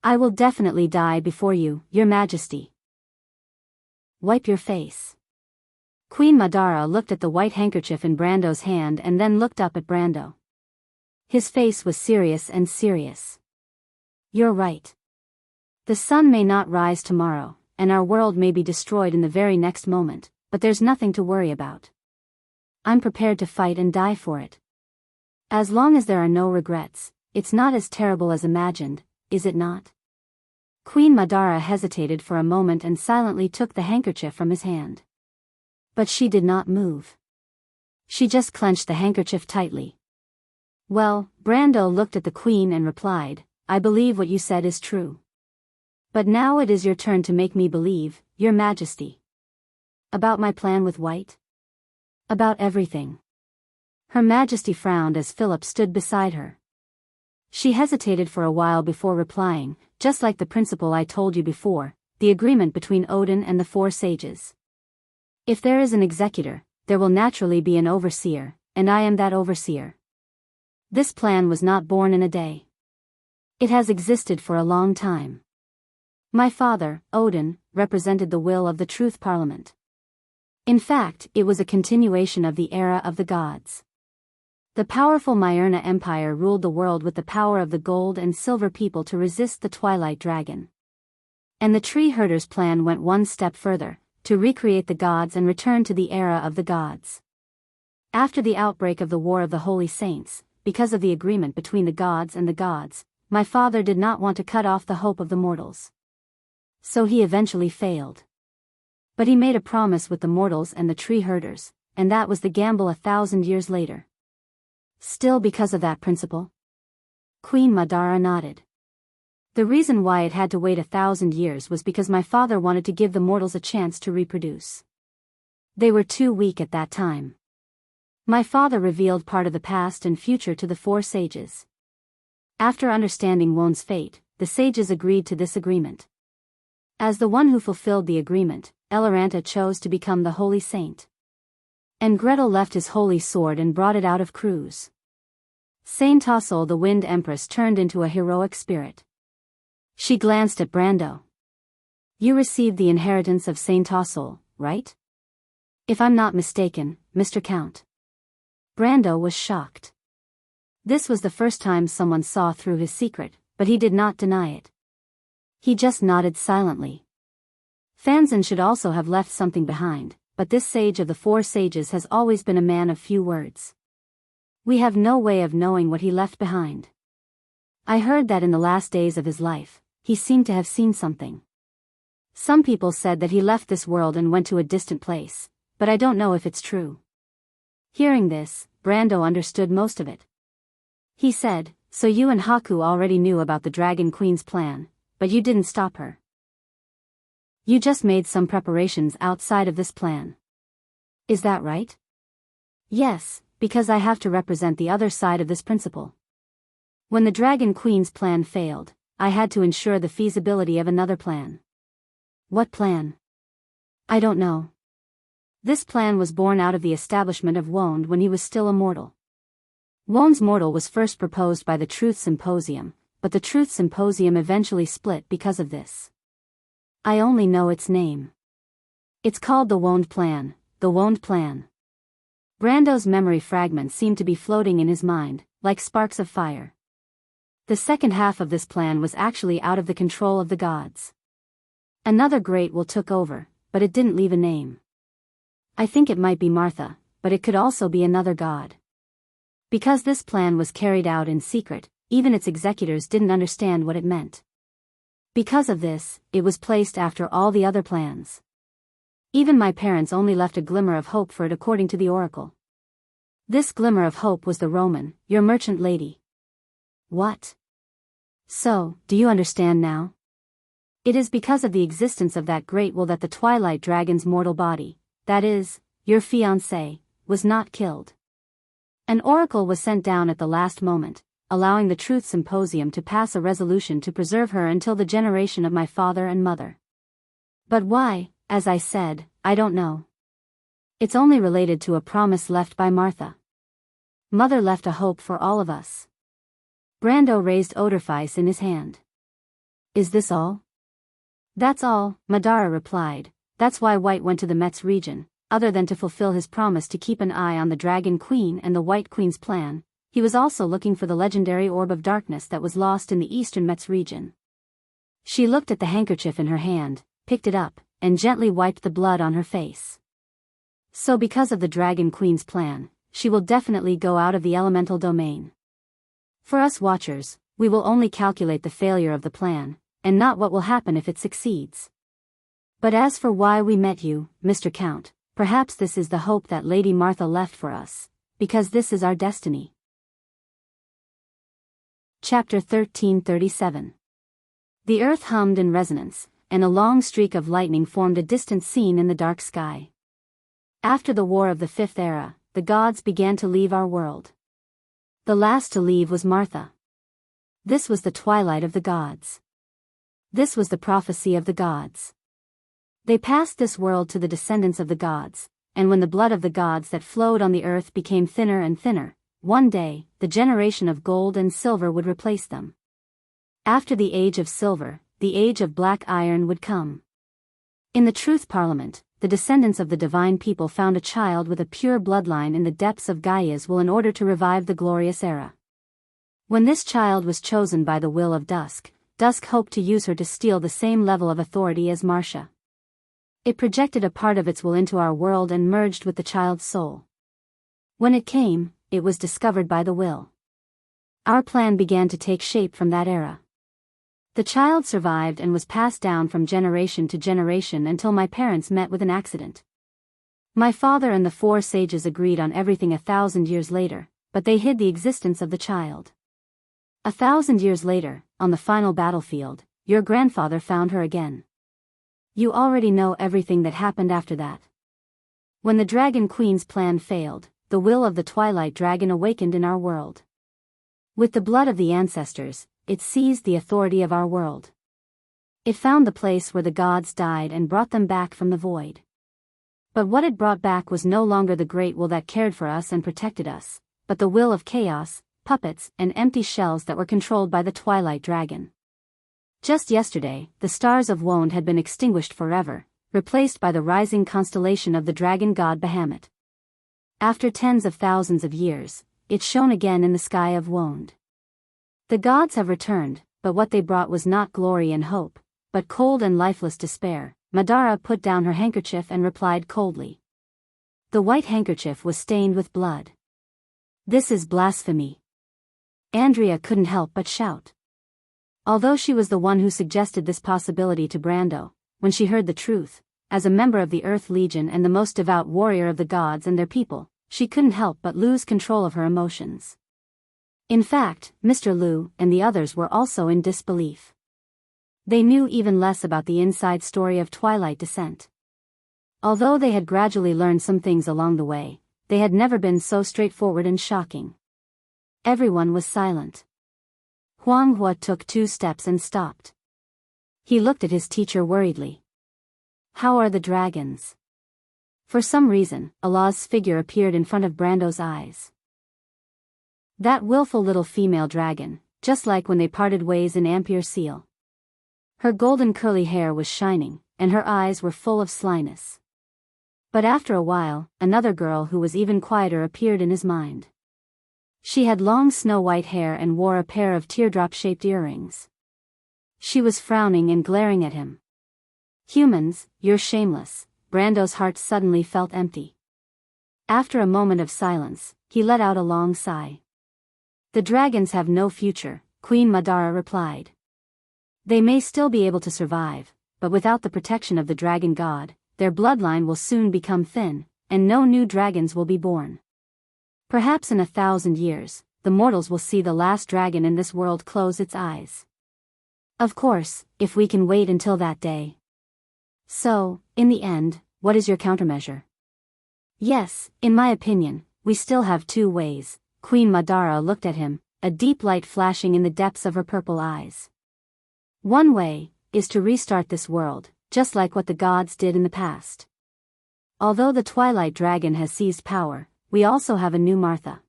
I will definitely die before you, Your Majesty. Wipe your face. Queen Madara looked at the white handkerchief in Brando's hand and then looked up at Brando. His face was serious and serious. You're right. The sun may not rise tomorrow, and our world may be destroyed in the very next moment, but there's nothing to worry about. I'm prepared to fight and die for it. As long as there are no regrets, it's not as terrible as imagined, is it not? Queen Madara hesitated for a moment and silently took the handkerchief from his hand. But she did not move. She just clenched the handkerchief tightly. Well, Brando looked at the queen and replied, I believe what you said is true. But now it is your turn to make me believe, Your Majesty. About my plan with White? About everything. Her Majesty frowned as Philip stood beside her. She hesitated for a while before replying, just like the principle I told you before, the agreement between Odin and the four sages. If there is an executor, there will naturally be an overseer, and I am that overseer. This plan was not born in a day. It has existed for a long time. My father, Odin, represented the will of the Truth Parliament. In fact, it was a continuation of the era of the gods. The powerful Myrna Empire ruled the world with the power of the gold and silver people to resist the Twilight Dragon. And the Tree Herders' plan went one step further, to recreate the gods and return to the era of the gods. After the outbreak of the War of the Holy Saints, because of the agreement between the gods and the gods, my father did not want to cut off the hope of the mortals. So he eventually failed. But he made a promise with the mortals and the tree herders, and that was the gamble 1,000 years later. Still because of that principle? Queen Madara nodded. The reason why it had to wait 1,000 years was because my father wanted to give the mortals a chance to reproduce. They were too weak at that time. My father revealed part of the past and future to the 4 sages. After understanding Won's fate, the sages agreed to this agreement. As the one who fulfilled the agreement, Eloranta chose to become the holy saint. And Gretel left his holy sword and brought it out of Cruz. Saint Tossel, the Wind Empress, turned into a heroic spirit. She glanced at Brando. You received the inheritance of Saint Tossel, right? If I'm not mistaken, Mr. Count. Brando was shocked. This was the first time someone saw through his secret, but he did not deny it. He just nodded silently. Fanzan should also have left something behind, but this sage of the 4 sages has always been a man of few words. We have no way of knowing what he left behind. I heard that in the last days of his life, he seemed to have seen something. Some people said that he left this world and went to a distant place, but I don't know if it's true. Hearing this, Brando understood most of it. He said, so you and Haku already knew about the Dragon Queen's plan, but you didn't stop her. You just made some preparations outside of this plan. Is that right? Yes, because I have to represent the other side of this principle. When the Dragon Queen's plan failed, I had to ensure the feasibility of another plan. What plan? I don't know. This plan was born out of the establishment of Wond when he was still a mortal. Wond's mortal was first proposed by the Truth Symposium, but the Truth Symposium eventually split because of this. I only know its name. It's called the Wond Plan, the Wond Plan. Brando's memory fragments seemed to be floating in his mind, like sparks of fire. The second half of this plan was actually out of the control of the gods. Another Great Will took over, but it didn't leave a name. I think it might be Martha, but it could also be another god. Because this plan was carried out in secret, even its executors didn't understand what it meant. Because of this, it was placed after all the other plans. Even my parents only left a glimmer of hope for it according to the oracle. This glimmer of hope was the Roman, your merchant lady. What? So, do you understand now? It is because of the existence of that Great Will that the Twilight Dragon's mortal body, that is, your fiancé, was not killed. An oracle was sent down at the last moment, allowing the Truth Symposium to pass a resolution to preserve her until the generation of my father and mother. But why, as I said, I don't know. It's only related to a promise left by Martha. Mother left a hope for all of us. Brando raised Oderfeis in his hand. Is this all? That's all, Madara replied. That's why White went to the Metz region, other than to fulfill his promise to keep an eye on the Dragon Queen and the White Queen's plan. He was also looking for the legendary Orb of Darkness that was lost in the eastern Metz region. She looked at the handkerchief in her hand, picked it up, and gently wiped the blood on her face. So because of the Dragon Queen's plan, she will definitely go out of the elemental domain. For us Watchers, we will only calculate the failure of the plan, and not what will happen if it succeeds. But as for why we met you, Mr. Count, perhaps this is the hope that Lady Martha left for us, because this is our destiny. Chapter 1337. The earth hummed in resonance, and a long streak of lightning formed a distant scene in the dark sky. After the War of the Fifth Era, the gods began to leave our world. The last to leave was Martha. This was the twilight of the gods. This was the prophecy of the gods. They passed this world to the descendants of the gods, and when the blood of the gods that flowed on the earth became thinner and thinner, one day, the generation of gold and silver would replace them. After the age of silver, the age of black iron would come. In the Truth Parliament, the descendants of the divine people found a child with a pure bloodline in the depths of Gaia's will in order to revive the glorious era. When this child was chosen by the will of Dusk, Dusk hoped to use her to steal the same level of authority as Marcia. It projected a part of its will into our world and merged with the child's soul. When it came, it was discovered by the will. Our plan began to take shape from that era. The child survived and was passed down from generation to generation until my parents met with an accident. My father and the 4 sages agreed on everything 1,000 years later, but they hid the existence of the child. 1,000 years later, on the final battlefield, your grandfather found her again. You already know everything that happened after that. When the Dragon Queen's plan failed, the will of the Twilight Dragon awakened in our world. With the blood of the ancestors, it seized the authority of our world. It found the place where the gods died and brought them back from the void. But what it brought back was no longer the great will that cared for us and protected us, but the will of chaos, puppets, and empty shells that were controlled by the Twilight Dragon. Just yesterday, the stars of Wond had been extinguished forever, replaced by the rising constellation of the dragon god Bahamut. After tens of thousands of years, it shone again in the sky of Wond. The gods have returned, but what they brought was not glory and hope, but cold and lifeless despair. Madara put down her handkerchief and replied coldly. The white handkerchief was stained with blood. This is blasphemy. Andrea couldn't help but shout. Although she was the one who suggested this possibility to Brando, when she heard the truth, as a member of the Earth Legion and the most devout warrior of the gods and their people, she couldn't help but lose control of her emotions. In fact, Mr. Liu and the others were also in disbelief. They knew even less about the inside story of Twilight Descent. Although they had gradually learned some things along the way, they had never been so straightforward and shocking. Everyone was silent. Huang Hua took 2 steps and stopped. He looked at his teacher worriedly. How are the dragons? For some reason, Allah's figure appeared in front of Brando's eyes. That willful little female dragon, just like when they parted ways in Ampere Seal. Her golden curly hair was shining, and her eyes were full of slyness. But after a while, another girl who was even quieter appeared in his mind. She had long snow-white hair and wore a pair of teardrop-shaped earrings. She was frowning and glaring at him. Humans, you're shameless. Brando's heart suddenly felt empty. After a moment of silence, he let out a long sigh. The dragons have no future, Queen Madara replied. They may still be able to survive, but without the protection of the dragon god, their bloodline will soon become thin, and no new dragons will be born. Perhaps in 1,000 years, the mortals will see the last dragon in this world close its eyes. Of course, if we can wait until that day. So, in the end, what is your countermeasure? Yes, in my opinion, we still have 2 ways. Queen Madara looked at him, a deep light flashing in the depths of her purple eyes. One way is to restart this world, just like what the gods did in the past. Although the Twilight Dragon has seized power, we also have a new Martha.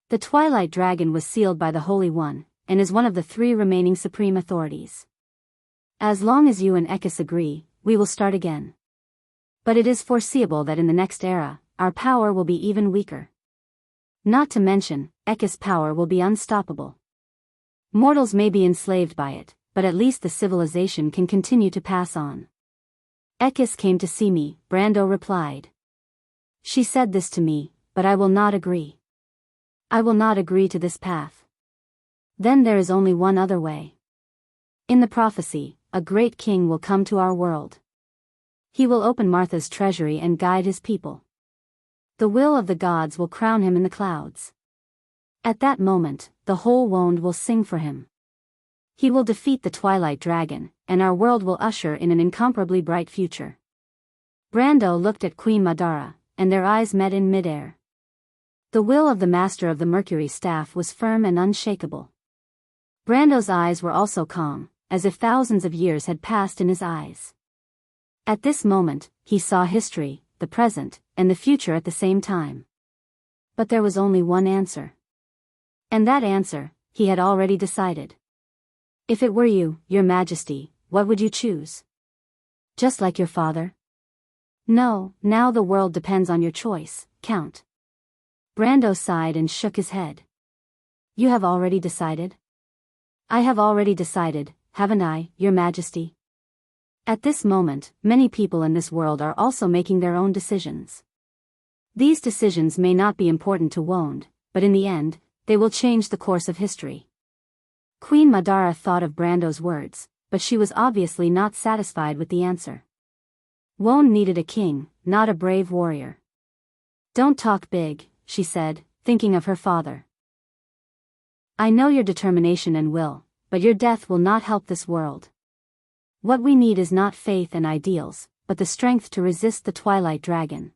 The Twilight Dragon was sealed by the Holy One, and is one of the 3 remaining supreme authorities. As long as you and Ekis agree, we will start again. But it is foreseeable that in the next era, our power will be even weaker. Not to mention, Ekis' power will be unstoppable. Mortals may be enslaved by it, but at least the civilization can continue to pass on. Ekis came to see me, Brando replied. She said this to me, but I will not agree. I will not agree to this path. Then there is only one other way. In the prophecy, a great king will come to our world. He will open Martha's treasury and guide his people. The will of the gods will crown him in the clouds. At that moment, the whole Wond will sing for him. He will defeat the Twilight Dragon, and our world will usher in an incomparably bright future. Brando looked at Queen Madara, and their eyes met in midair. The will of the master of the Mercury staff was firm and unshakable. Brando's eyes were also calm, as if thousands of years had passed in his eyes. At this moment, he saw history, the present, and the future at the same time. But there was only one answer. And that answer, he had already decided. If it were you, Your Majesty, what would you choose? Just like your father? No, now the world depends on your choice, Count. Brando sighed and shook his head. You have already decided? I have already decided, haven't I, Your Majesty? At this moment, many people in this world are also making their own decisions. These decisions may not be important to Wond, but in the end, they will change the course of history. Queen Madara thought of Brando's words, but she was obviously not satisfied with the answer. Won needed a king, not a brave warrior. Don't talk big, she said, thinking of her father. I know your determination and will, but your death will not help this world. What we need is not faith and ideals, but the strength to resist the Twilight Dragon.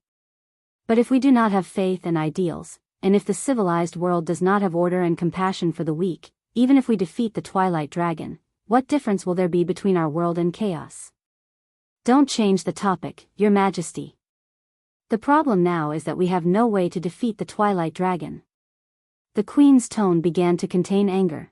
But if we do not have faith and ideals, and if the civilized world does not have order and compassion for the weak, even if we defeat the Twilight Dragon, what difference will there be between our world and chaos? Don't change the topic, Your Majesty. The problem now is that we have no way to defeat the Twilight Dragon. The Queen's tone began to contain anger.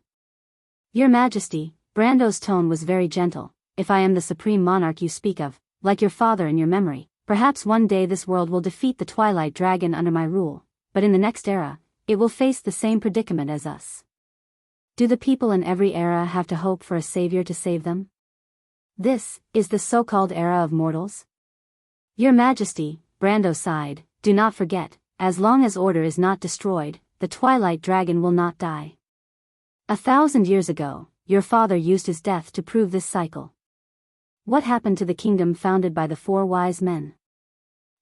Your Majesty, Brando's tone was very gentle. If I am the supreme monarch you speak of, like your father in your memory, perhaps one day this world will defeat the Twilight Dragon under my rule, but in the next era, it will face the same predicament as us. Do the people in every era have to hope for a savior to save them? This is the so-called era of mortals? Your Majesty, Brando sighed, do not forget, as long as order is not destroyed, the Twilight Dragon will not die. 1,000 years ago, your father used his death to prove this cycle. What happened to the kingdom founded by the 4 wise men?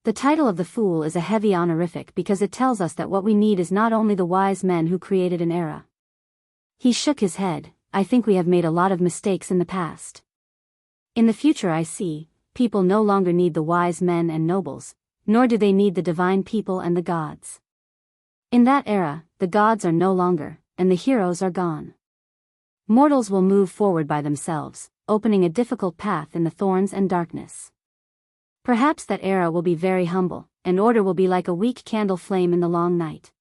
The title of the fool is a heavy honorific because it tells us that what we need is not only the wise men who created an era. He shook his head. I think we have made a lot of mistakes in the past. In the future I see, people no longer need the wise men and nobles, nor do they need the divine people and the gods. In that era, the gods are no longer, and the heroes are gone. Mortals will move forward by themselves, opening a difficult path in the thorns and darkness. Perhaps that era will be very humble, and order will be like a weak candle flame in the long night.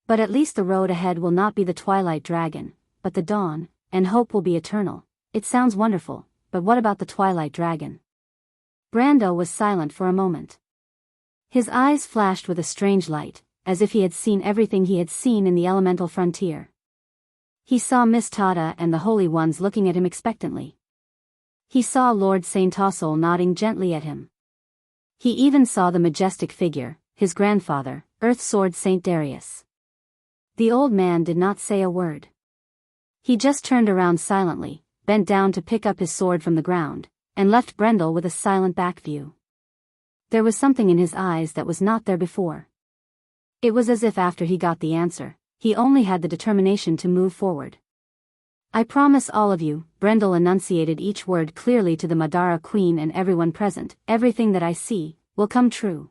But at least the road ahead will not be the Twilight Dragon, but the dawn, and hope will be eternal. It sounds wonderful, but what about the Twilight Dragon? Brando was silent for a moment. His eyes flashed with a strange light, as if he had seen everything he had seen in the elemental frontier. He saw Miss Tada and the Holy Ones looking at him expectantly. He saw Lord Saint Tossel nodding gently at him. He even saw the majestic figure, his grandfather, Earth Sword Saint Darius. The old man did not say a word. He just turned around silently, bent down to pick up his sword from the ground, and left Brendel with a silent back view. There was something in his eyes that was not there before. It was as if after he got the answer, he only had the determination to move forward. I promise all of you, Brendel enunciated each word clearly to the Madara Queen and everyone present, everything that I see, will come true.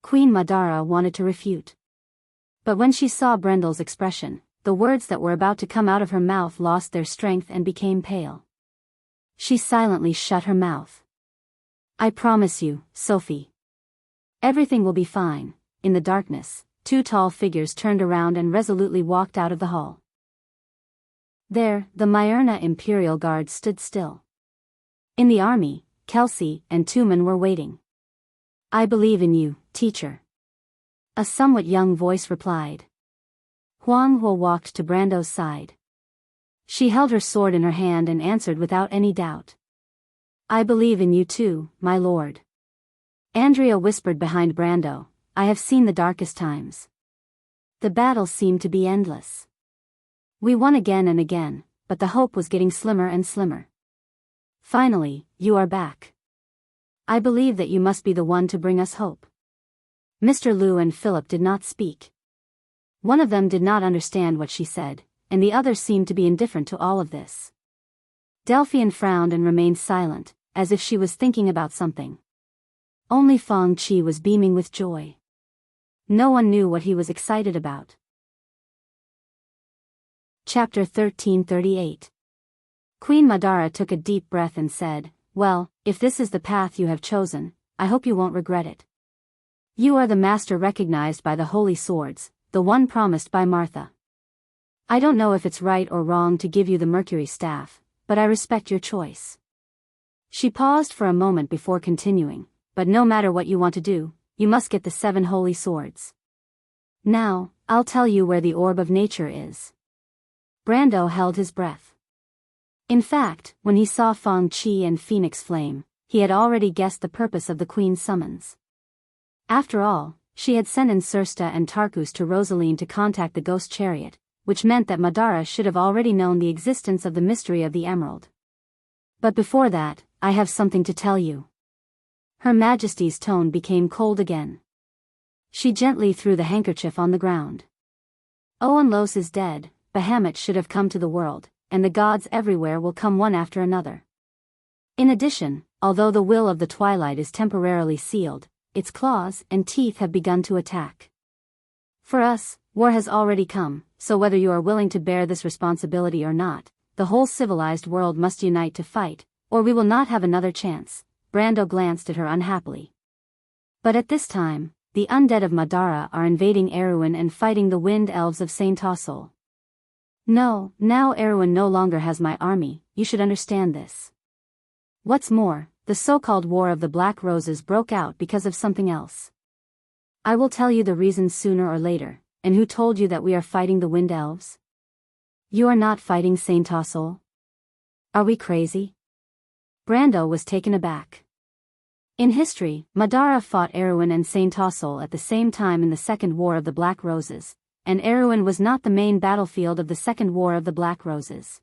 Queen Madara wanted to refute. But when she saw Brendel's expression, the words that were about to come out of her mouth lost their strength and became pale. She silently shut her mouth. I promise you, Sophie. Everything will be fine. In the darkness, 2 tall figures turned around and resolutely walked out of the hall. There, the Myrna Imperial Guard stood still. In the army, Kelsey and Tumen were waiting. I believe in you, teacher. A somewhat young voice replied. Huang Huo walked to Brando's side. She held her sword in her hand and answered without any doubt. I believe in you too, my lord. Andrea whispered behind Brando, I have seen the darkest times. The battle seemed to be endless. We won again and again, but the hope was getting slimmer and slimmer. Finally, you are back. I believe that you must be the one to bring us hope. Mr. Liu and Philip did not speak. One of them did not understand what she said, and the other seemed to be indifferent to all of this. Delphian frowned and remained silent, as if she was thinking about something. Only Fang Qi was beaming with joy. No one knew what he was excited about. Chapter 1338. Queen Madara took a deep breath and said, well, if this is the path you have chosen, I hope you won't regret it. You are the master recognized by the holy swords, the one promised by Martha. I don't know if it's right or wrong to give you the Mercury staff, but I respect your choice. She paused for a moment before continuing, but no matter what you want to do, you must get the 7 holy swords. Now, I'll tell you where the orb of nature is. Brando held his breath. In fact, when he saw Fang Qi and Phoenix Flame, he had already guessed the purpose of the Queen's summons. After all, she had sent in Sursta and Tarkus to Rosaline to contact the ghost chariot, which meant that Madara should have already known the existence of the mystery of the emerald. But before that, I have something to tell you. Her Majesty's tone became cold again. She gently threw the handkerchief on the ground. Oanlos is dead, Bahamut should have come to the world, and the gods everywhere will come one after another. In addition, although the will of the twilight is temporarily sealed, its claws and teeth have begun to attack. For us, war has already come, so whether you are willing to bear this responsibility or not, the whole civilized world must unite to fight, or we will not have another chance. Brando glanced at her unhappily. But at this time, the undead of Madara are invading Erewhon and fighting the wind elves of Saint Tossol. No, now Erewhon no longer has my army, you should understand this. What's more, the so-called War of the Black Roses broke out because of something else. I will tell you the reasons sooner or later, and who told you that we are fighting the wind elves? You are not fighting Saint Tossol? Are we crazy? Brando was taken aback. In history, Madara fought Erewhon and Saint Tossol at the same time in the Second War of the Black Roses, and Erewhon was not the main battlefield of the Second War of the Black Roses.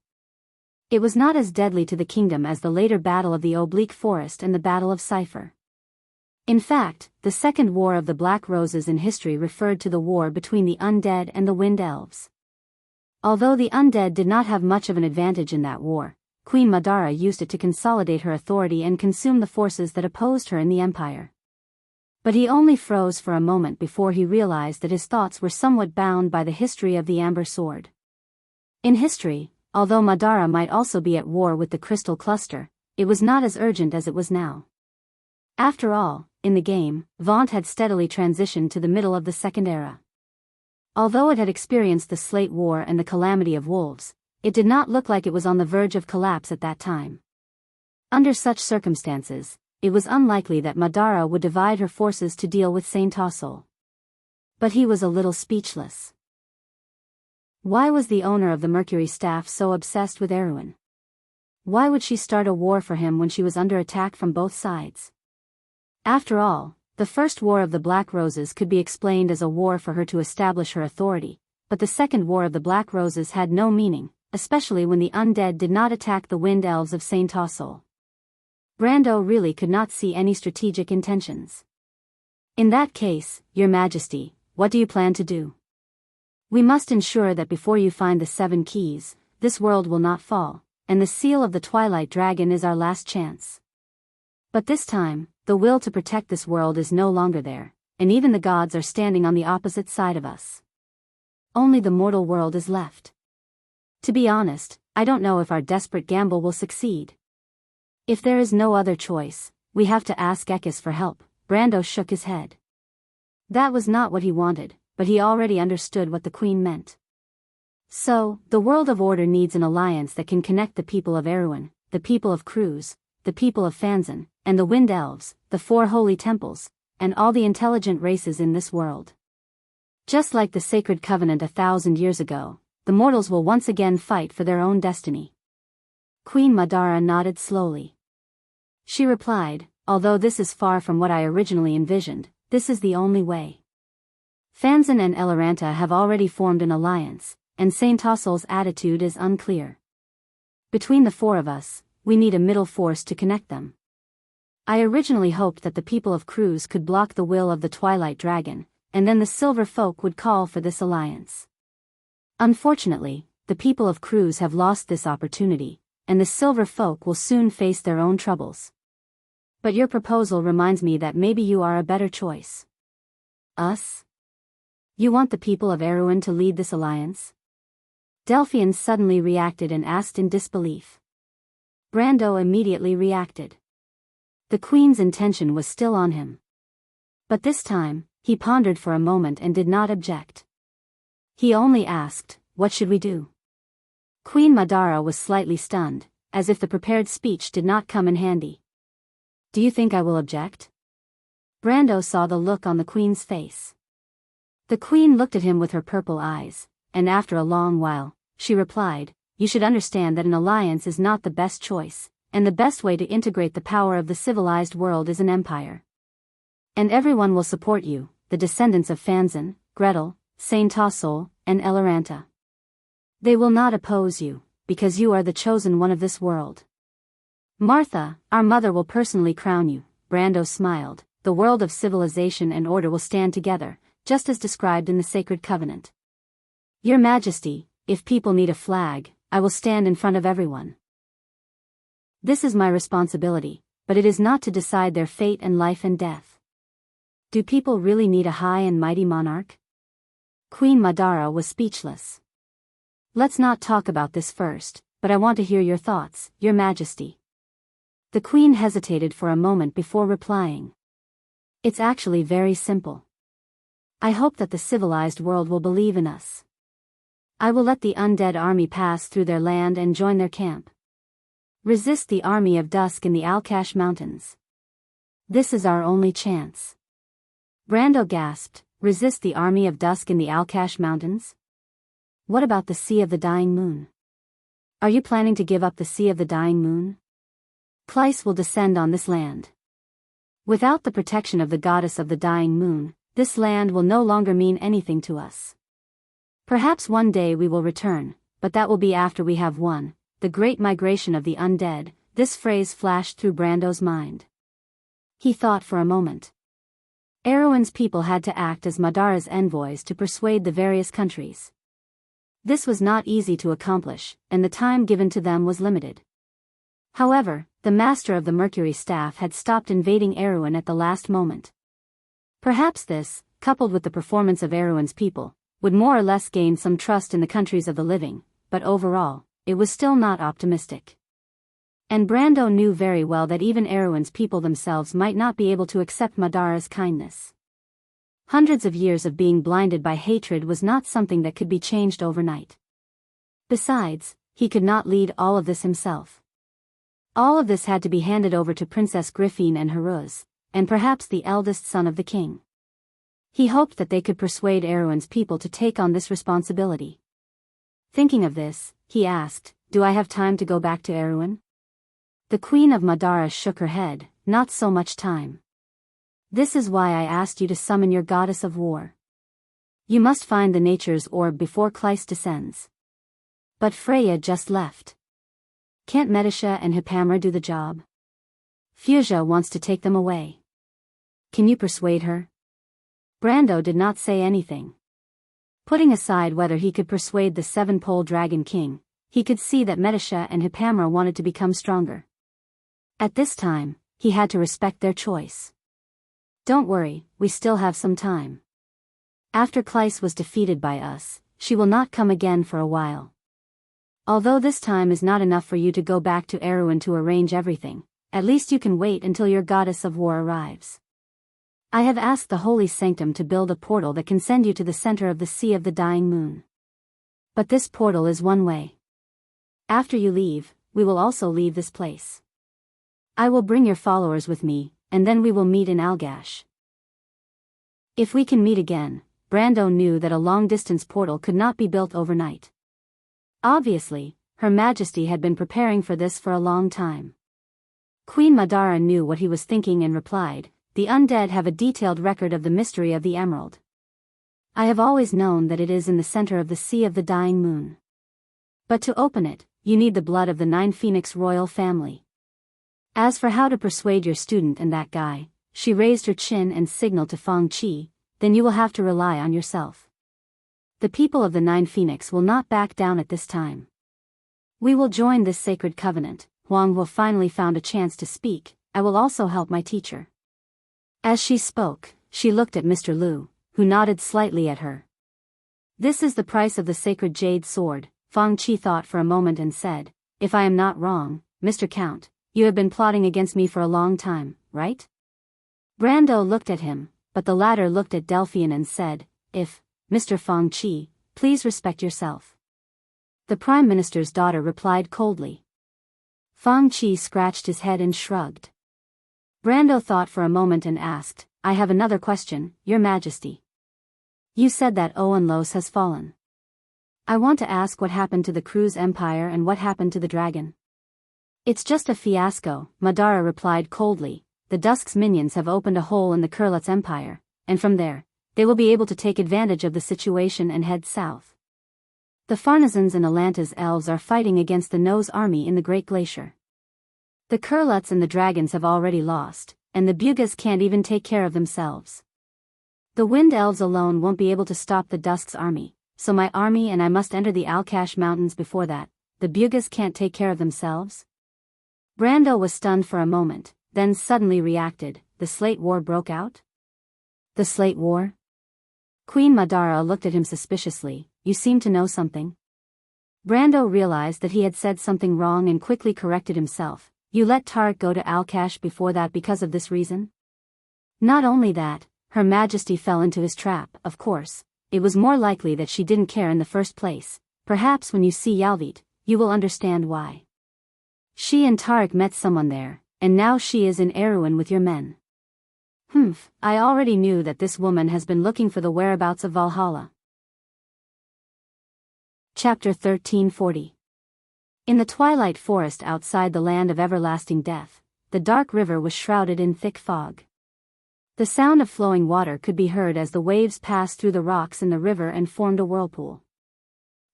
It was not as deadly to the kingdom as the later Battle of the Oblique Forest and the Battle of Cipher. In fact, the Second War of the Black Roses in history referred to the war between the undead and the wind elves. Although the undead did not have much of an advantage in that war, Queen Madara used it to consolidate her authority and consume the forces that opposed her in the empire. But he only froze for a moment before he realized that his thoughts were somewhat bound by the history of the Amber Sword. In history, although Madara might also be at war with the Crystal Cluster, it was not as urgent as it was now. After all, in the game, Vaunt had steadily transitioned to the middle of the Second Era. Although it had experienced the Slate War and the Calamity of Wolves, it did not look like it was on the verge of collapse at that time. Under such circumstances, it was unlikely that Madara would divide her forces to deal with Saint Tossol. But he was a little speechless. Why was the owner of the Mercury Staff so obsessed with Erewhon? Why would she start a war for him when she was under attack from both sides? After all, the First War of the Black Roses could be explained as a war for her to establish her authority, but the Second War of the Black Roses had no meaning, especially when the undead did not attack the wind elves of Saint Tossol. Brando really could not see any strategic intentions. In that case, Your Majesty, what do you plan to do? We must ensure that before you find the 7 keys, this world will not fall, and the seal of the Twilight Dragon is our last chance. But this time, the will to protect this world is no longer there, and even the gods are standing on the opposite side of us. Only the mortal world is left. To be honest, I don't know if our desperate gamble will succeed. If there is no other choice, we have to ask Ekis for help. Brando shook his head. That was not what he wanted, but he already understood what the Queen meant. So, the world of order needs an alliance that can connect the people of Erewhon, the people of Cruz, the people of Fanzan, and the Wind Elves, the 4 holy temples, and all the intelligent races in this world. Just like the Sacred Covenant 1,000 years ago, the mortals will once again fight for their own destiny. Queen Madara nodded slowly. She replied, although this is far from what I originally envisioned, this is the only way. Fanzan and Eloranta have already formed an alliance, and Saint Tossol's attitude is unclear. Between the 4 of us, we need a middle force to connect them. I originally hoped that the people of Cruz could block the will of the Twilight Dragon, and then the Silver Folk would call for this alliance. Unfortunately, the people of Cruz have lost this opportunity, and the Silver Folk will soon face their own troubles. But your proposal reminds me that maybe you are a better choice. Us? You want the people of Erewhon to lead this alliance? Delphian suddenly reacted and asked in disbelief. Brando immediately reacted. The Queen's intention was still on him. But this time, he pondered for a moment and did not object. He only asked, what should we do? Queen Madara was slightly stunned, as if the prepared speech did not come in handy. Do you think I will object? Brando saw the look on the Queen's face. The Queen looked at him with her purple eyes, and after a long while, she replied, you should understand that an alliance is not the best choice, and the best way to integrate the power of the civilized world is an empire. And everyone will support you, the descendants of Fanzan, Gretel, Saint Tossol, and Eloranta. They will not oppose you, because you are the chosen one of this world. Martha, our mother will personally crown you. Brando smiled. The world of civilization and order will stand together, just as described in the Sacred Covenant. Your Majesty, if people need a flag, I will stand in front of everyone. This is my responsibility, but it is not to decide their fate and life and death. Do people really need a high and mighty monarch? Queen Madara was speechless. Let's not talk about this first, but I want to hear your thoughts, Your Majesty. The Queen hesitated for a moment before replying. It's actually very simple. I hope that the civilized world will believe in us. I will let the undead army pass through their land and join their camp. Resist the army of dusk in the Alkash Mountains. This is our only chance. Brando gasped, resist the army of dusk in the Alkash Mountains? What about the Sea of the Dying Moon? Are you planning to give up the Sea of the Dying Moon? Kleist will descend on this land. Without the protection of the goddess of the dying moon, this land will no longer mean anything to us. Perhaps one day we will return, but that will be after we have won the great migration of the undead. This phrase flashed through Brando's mind. He thought for a moment. Erewhon's people had to act as Madara's envoys to persuade the various countries. This was not easy to accomplish, and the time given to them was limited. However, the master of the Mercury staff had stopped invading Erewhon at the last moment. Perhaps this, coupled with the performance of Erewhon's people, would more or less gain some trust in the countries of the living, but overall, it was still not optimistic. And Brando knew very well that even Erewhon's people themselves might not be able to accept Madara's kindness. Hundreds of years of being blinded by hatred was not something that could be changed overnight. Besides, he could not lead all of this himself. All of this had to be handed over to Princess Griffin and Haruz, and perhaps the eldest son of the king. He hoped that they could persuade Erewhon's people to take on this responsibility. Thinking of this, he asked, do I have time to go back to Erewhon? The Queen of Madara shook her head, not so much time. This is why I asked you to summon your goddess of war. You must find the nature's orb before Kleist descends. But Freya just left. Can't Medisha and Hippamra do the job? Fuchsia wants to take them away. Can you persuade her? Brando did not say anything. Putting aside whether he could persuade the seven-pole Dragon King, he could see that Medisha and Hippamra wanted to become stronger. At this time, he had to respect their choice. Don't worry, we still have some time. After Kleist was defeated by us, she will not come again for a while. Although this time is not enough for you to go back to Erewhon to arrange everything, at least you can wait until your goddess of war arrives. I have asked the Holy Sanctum to build a portal that can send you to the center of the Sea of the Dying Moon. But this portal is one way. After you leave, we will also leave this place. I will bring your followers with me, and then we will meet in Algash. If we can meet again, Brando knew that a long-distance portal could not be built overnight. Obviously, Her Majesty had been preparing for this for a long time. Queen Madara knew what he was thinking and replied, the undead have a detailed record of the mystery of the emerald. I have always known that it is in the center of the Sea of the Dying Moon. But to open it, you need the blood of the 9 Phoenix royal family. As for how to persuade your student and that guy, she raised her chin and signaled to Fang Qi, then you will have to rely on yourself. The people of the 9 Phoenix will not back down at this time. We will join this sacred covenant. Huang Wu finally found a chance to speak. I will also help my teacher. As she spoke, she looked at Mr. Liu, who nodded slightly at her. This is the price of the sacred jade sword, Fang Qi thought for a moment and said, if I am not wrong, Mr. Count, you have been plotting against me for a long time, right? Brando looked at him, but the latter looked at Delphian and said, if, Mr. Fang Qi, please respect yourself. The Prime Minister's daughter replied coldly. Fang Qi scratched his head and shrugged. Brando thought for a moment and asked, I have another question, Your Majesty. You said that Oanlos has fallen. I want to ask what happened to the Cruz Empire and what happened to the dragon. It's just a fiasco, Madara replied coldly. The Dusk's minions have opened a hole in the Kurlut's empire, and from there, they will be able to take advantage of the situation and head south. The Farnesans and Atlanta's elves are fighting against the Nose army in the Great Glacier. The Kurluts and the dragons have already lost, and the Bugas can't even take care of themselves. The Wind Elves alone won't be able to stop the Dusk's army, so my army and I must enter the Alkash Mountains before that. The Bugas can't take care of themselves? Brando was stunned for a moment, then suddenly reacted. The Slate War broke out? The Slate War? Queen Madara looked at him suspiciously. You seem to know something. Brando realized that he had said something wrong and quickly corrected himself. You let Tariq go to Alkash before that because of this reason? Not only that, Her Majesty fell into his trap, of course. It was more likely that she didn't care in the first place. Perhaps when you see Yalvit, you will understand why. She and Tariq met someone there, and now she is in Erewhon with your men. I already knew that this woman has been looking for the whereabouts of Valhalla. Chapter 1340. In the twilight forest outside the land of everlasting death, the dark river was shrouded in thick fog. The sound of flowing water could be heard as the waves passed through the rocks in the river and formed a whirlpool.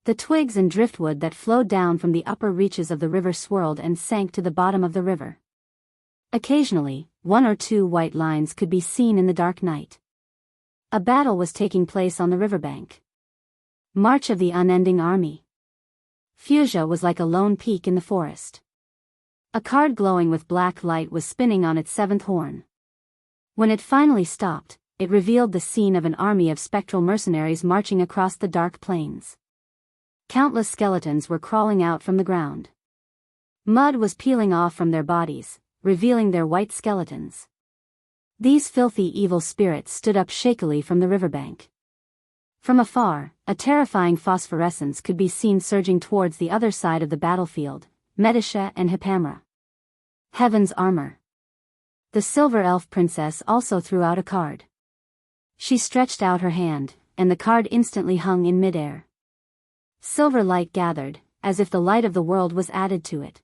The twigs and driftwood that flowed down from the upper reaches of the river swirled and sank to the bottom of the river. Occasionally, one or two white lines could be seen in the dark night. A battle was taking place on the riverbank. March of the Unending Army. Fuchsia was like a lone peak in the forest. A card glowing with black light was spinning on its seventh horn. When it finally stopped, it revealed the scene of an army of spectral mercenaries marching across the dark plains. Countless skeletons were crawling out from the ground. Mud was peeling off from their bodies, revealing their white skeletons. These filthy evil spirits stood up shakily from the riverbank. From afar, a terrifying phosphorescence could be seen surging towards the other side of the battlefield, Medisha and Hippamra. Heaven's armor. The Silver Elf Princess also threw out a card. She stretched out her hand, and the card instantly hung in midair. Silver light gathered, as if the light of the world was added to it.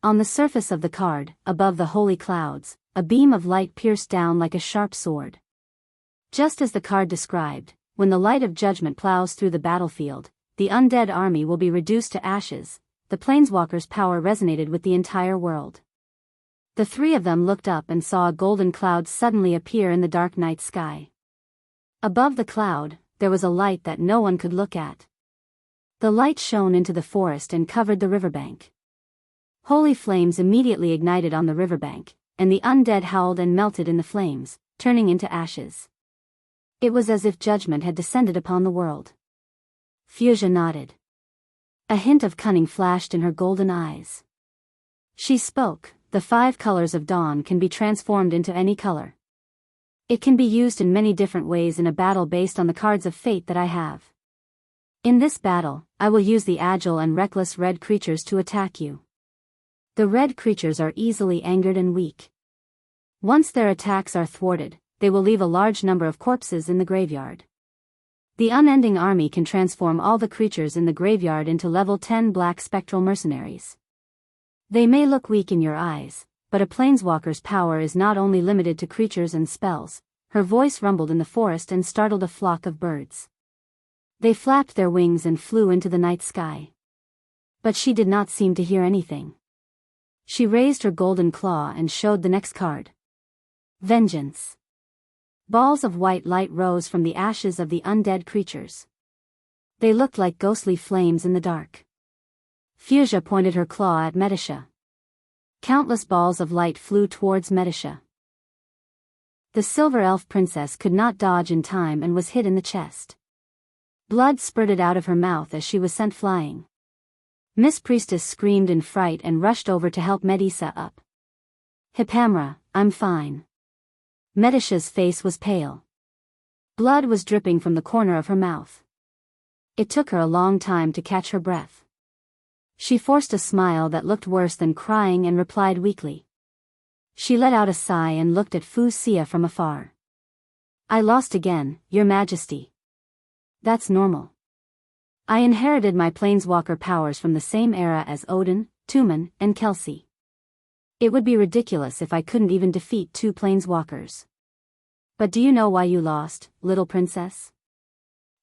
On the surface of the card, above the holy clouds, a beam of light pierced down like a sharp sword. Just as the card described, when the light of judgment plows through the battlefield, the undead army will be reduced to ashes. The planeswalkers' power resonated with the entire world. The three of them looked up and saw a golden cloud suddenly appear in the dark night sky. Above the cloud, there was a light that no one could look at. The light shone into the forest and covered the riverbank. Holy flames immediately ignited on the riverbank, and the undead howled and melted in the flames, turning into ashes. It was as if judgment had descended upon the world. Fuchsia nodded. A hint of cunning flashed in her golden eyes. She spoke. The 5 colors of dawn can be transformed into any color. It can be used in many different ways in a battle based on the cards of fate that I have. In this battle, I will use the agile and reckless red creatures to attack you. The red creatures are easily angered and weak. Once their attacks are thwarted, they will leave a large number of corpses in the graveyard. The Unending Army can transform all the creatures in the graveyard into level 10 black spectral mercenaries. They may look weak in your eyes, but a planeswalker's power is not only limited to creatures and spells. Her voice rumbled in the forest and startled a flock of birds. They flapped their wings and flew into the night sky. But she did not seem to hear anything. She raised her golden claw and showed the next card. Vengeance. Balls of white light rose from the ashes of the undead creatures. They looked like ghostly flames in the dark. Fuchsia pointed her claw at Medisha. Countless balls of light flew towards Medisha. The Silver Elf Princess could not dodge in time and was hit in the chest. Blood spurted out of her mouth as she was sent flying. Miss Priestess screamed in fright and rushed over to help Medisa up. Hippamra, I'm fine. Medisha's face was pale. Blood was dripping from the corner of her mouth. It took her a long time to catch her breath. She forced a smile that looked worse than crying and replied weakly. She let out a sigh and looked at Fu Xia from afar. I lost again, Your Majesty. That's normal. I inherited my planeswalker powers from the same era as Odin, Tumen, and Kelsey. It would be ridiculous if I couldn't even defeat 2 planeswalkers. But do you know why you lost, little princess?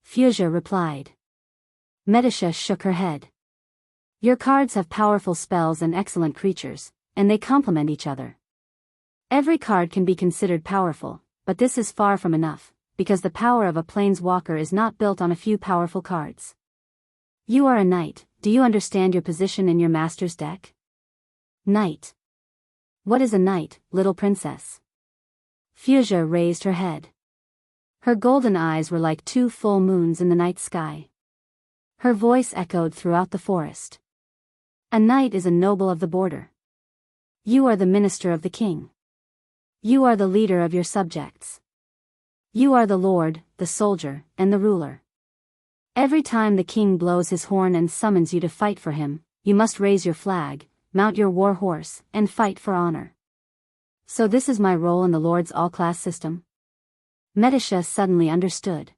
Fuchsia replied. Medisha shook her head. Your cards have powerful spells and excellent creatures, and they complement each other. Every card can be considered powerful, but this is far from enough, because the power of a planeswalker is not built on a few powerful cards. You are a knight. Do you understand your position in your master's deck? Knight. What is a knight, little princess? Fuchsia raised her head. Her golden eyes were like 2 full moons in the night sky. Her voice echoed throughout the forest. A knight is a noble of the border. You are the minister of the king. You are the leader of your subjects. You are the lord, the soldier, and the ruler. Every time the king blows his horn and summons you to fight for him, you must raise your flag, mount your war horse, and fight for honor. So this is my role in the Lord's all-class system? Medisha suddenly understood.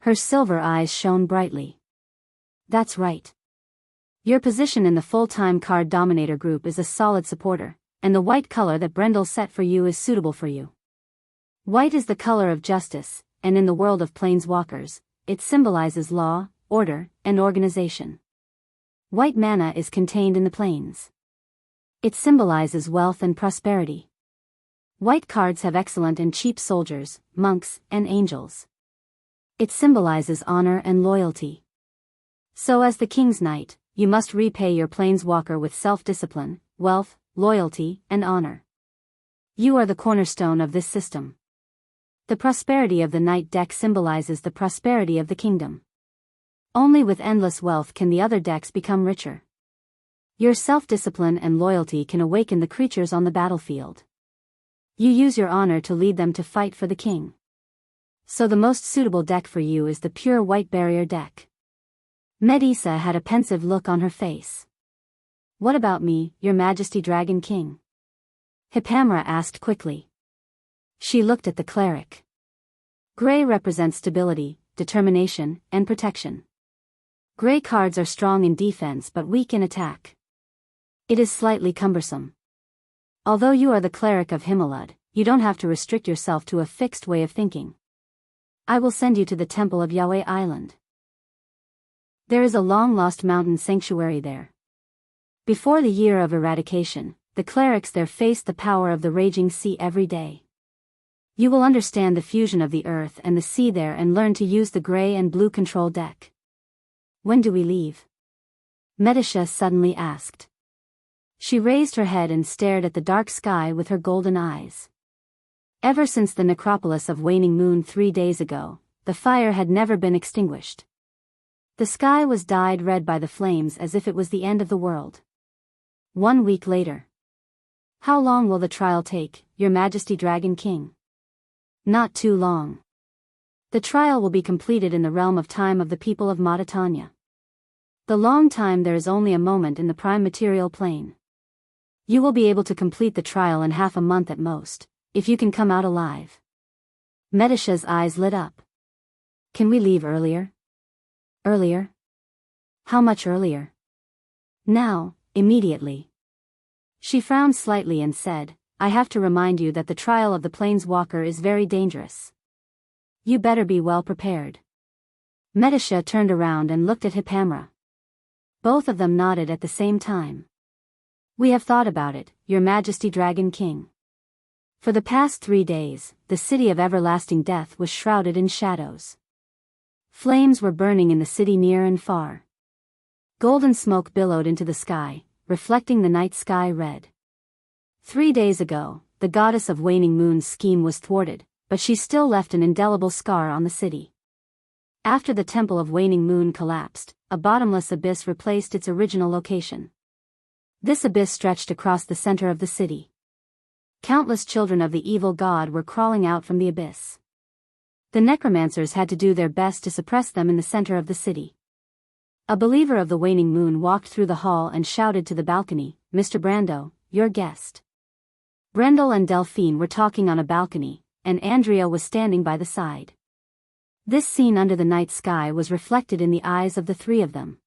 Her silver eyes shone brightly. That's right. Your position in the full-time card dominator group is a solid supporter, and the white color that Brendel set for you is suitable for you. White is the color of justice, and in the world of planeswalkers, it symbolizes law, order, and organization. White mana is contained in the planes. It symbolizes wealth and prosperity. White cards have excellent and cheap soldiers, monks, and angels. It symbolizes honor and loyalty. So as the king's knight, you must repay your planeswalker with self-discipline, wealth, loyalty, and honor. You are the cornerstone of this system. The prosperity of the knight deck symbolizes the prosperity of the kingdom. Only with endless wealth can the other decks become richer. Your self-discipline and loyalty can awaken the creatures on the battlefield. You use your honor to lead them to fight for the king. So the most suitable deck for you is the pure white barrier deck. Medisa had a pensive look on her face. What about me, your majesty Dragon King? Hippamra asked quickly. She looked at the cleric. Gray represents stability, determination, and protection. Gray cards are strong in defense but weak in attack. It is slightly cumbersome. Although you are the cleric of Himalud, you don't have to restrict yourself to a fixed way of thinking. I will send you to the Temple of Yahweh Island. There is a long-lost mountain sanctuary there. Before the year of eradication, the clerics there faced the power of the raging sea every day. You will understand the fusion of the earth and the sea there and learn to use the gray and blue control deck. When do we leave? Medisha suddenly asked. She raised her head and stared at the dark sky with her golden eyes. Ever since the necropolis of Waning Moon 3 days ago, the fire had never been extinguished. The sky was dyed red by the flames as if it was the end of the world. 1 week later. How long will the trial take, Your Majesty Dragon King? Not too long. The trial will be completed in the realm of time of the people of Madatanya. The long time there is only a moment in the prime material plane. You will be able to complete the trial in half a month at most, if you can come out alive. Medisha's eyes lit up. Can we leave earlier? Earlier? How much earlier? Now, immediately. She frowned slightly and said, I have to remind you that the trial of the planeswalker is very dangerous. You better be well prepared. Medisha turned around and looked at Hippamra. Both of them nodded at the same time. We have thought about it, Your Majesty Dragon King. For the past 3 days, the city of everlasting death was shrouded in shadows. Flames were burning in the city near and far. Golden smoke billowed into the sky, reflecting the night sky red. 3 days ago, the goddess of Waning Moon's scheme was thwarted, but she still left an indelible scar on the city. After the Temple of Waning Moon collapsed, a bottomless abyss replaced its original location. This abyss stretched across the center of the city. Countless children of the evil god were crawling out from the abyss. The necromancers had to do their best to suppress them in the center of the city. A believer of the Waning Moon walked through the hall and shouted to the balcony, Mr. Brando, your guest. Brendel and Delphine were talking on a balcony, and Andrea was standing by the side. This scene under the night sky was reflected in the eyes of the 3 of them.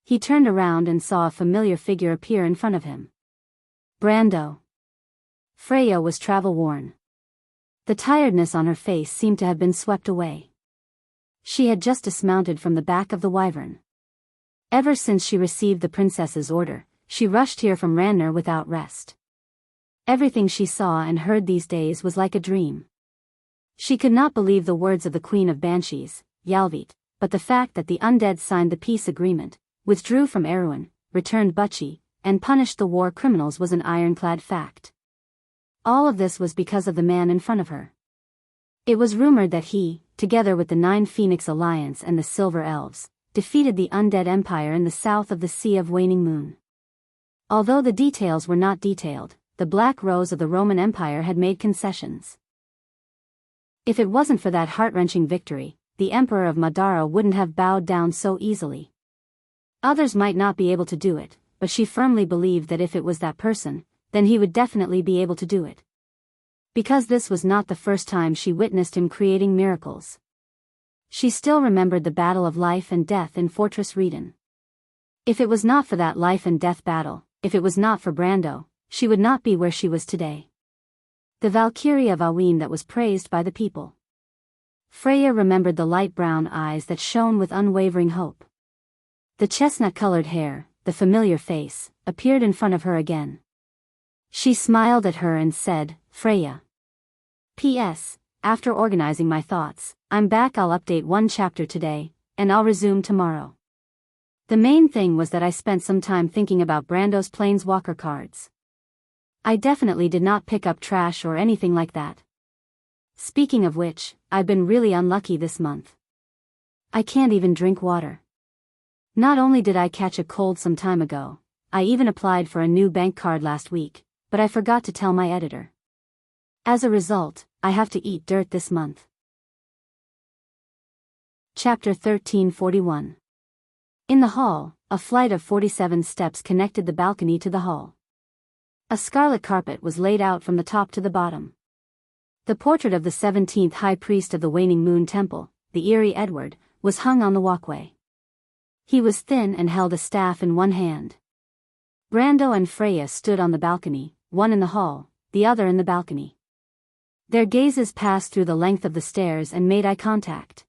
He turned around and saw a familiar figure appear in front of him. Brando. Freya was travel-worn. The tiredness on her face seemed to have been swept away. She had just dismounted from the back of the wyvern. Ever since she received the princess's order, she rushed here from Ranner without rest. Everything she saw and heard these days was like a dream. She could not believe the words of the Queen of Banshees, Yalvit, but the fact that the undead signed the peace agreement, withdrew from Erewhon, returned Bucci, and punished the war criminals was an ironclad fact. All of this was because of the man in front of her. It was rumored that he, together with the 9 Phoenix Alliance and the Silver Elves, defeated the undead empire in the south of the Sea of Waning Moon. Although the details were not detailed, the Black Rose of the Roman Empire had made concessions. If it wasn't for that heart-wrenching victory, the Emperor of Madara wouldn't have bowed down so easily. Others might not be able to do it, but she firmly believed that if it was that person, then he would definitely be able to do it. Because this was not the first time she witnessed him creating miracles. She still remembered the battle of life and death in Fortress Reden. If it was not for that life and death battle, if it was not for Brando, she would not be where she was today. The Valkyrie of Awin that was praised by the people. Freya remembered the light brown eyes that shone with unwavering hope. The chestnut-colored hair, the familiar face, appeared in front of her again. She smiled at her and said, "Freya. P.S. After organizing my thoughts, I'm back. I'll update 1 chapter today, and I'll resume tomorrow." The main thing was that I spent some time thinking about Brando's Planeswalker cards. I definitely did not pick up trash or anything like that. Speaking of which, I've been really unlucky this month. I can't even drink water. Not only did I catch a cold some time ago, I even applied for a new bank card last week, but I forgot to tell my editor. As a result, I have to eat dirt this month. Chapter 1341. In the hall, a flight of 47 steps connected the balcony to the hall. A scarlet carpet was laid out from the top to the bottom. The portrait of the 17th High Priest of the Waning Moon Temple, the Eerie Edward, was hung on the walkway. He was thin and held a staff in one hand. Brando and Freya stood on the balcony, one in the hall, the other in the balcony. Their gazes passed through the length of the stairs and made eye contact.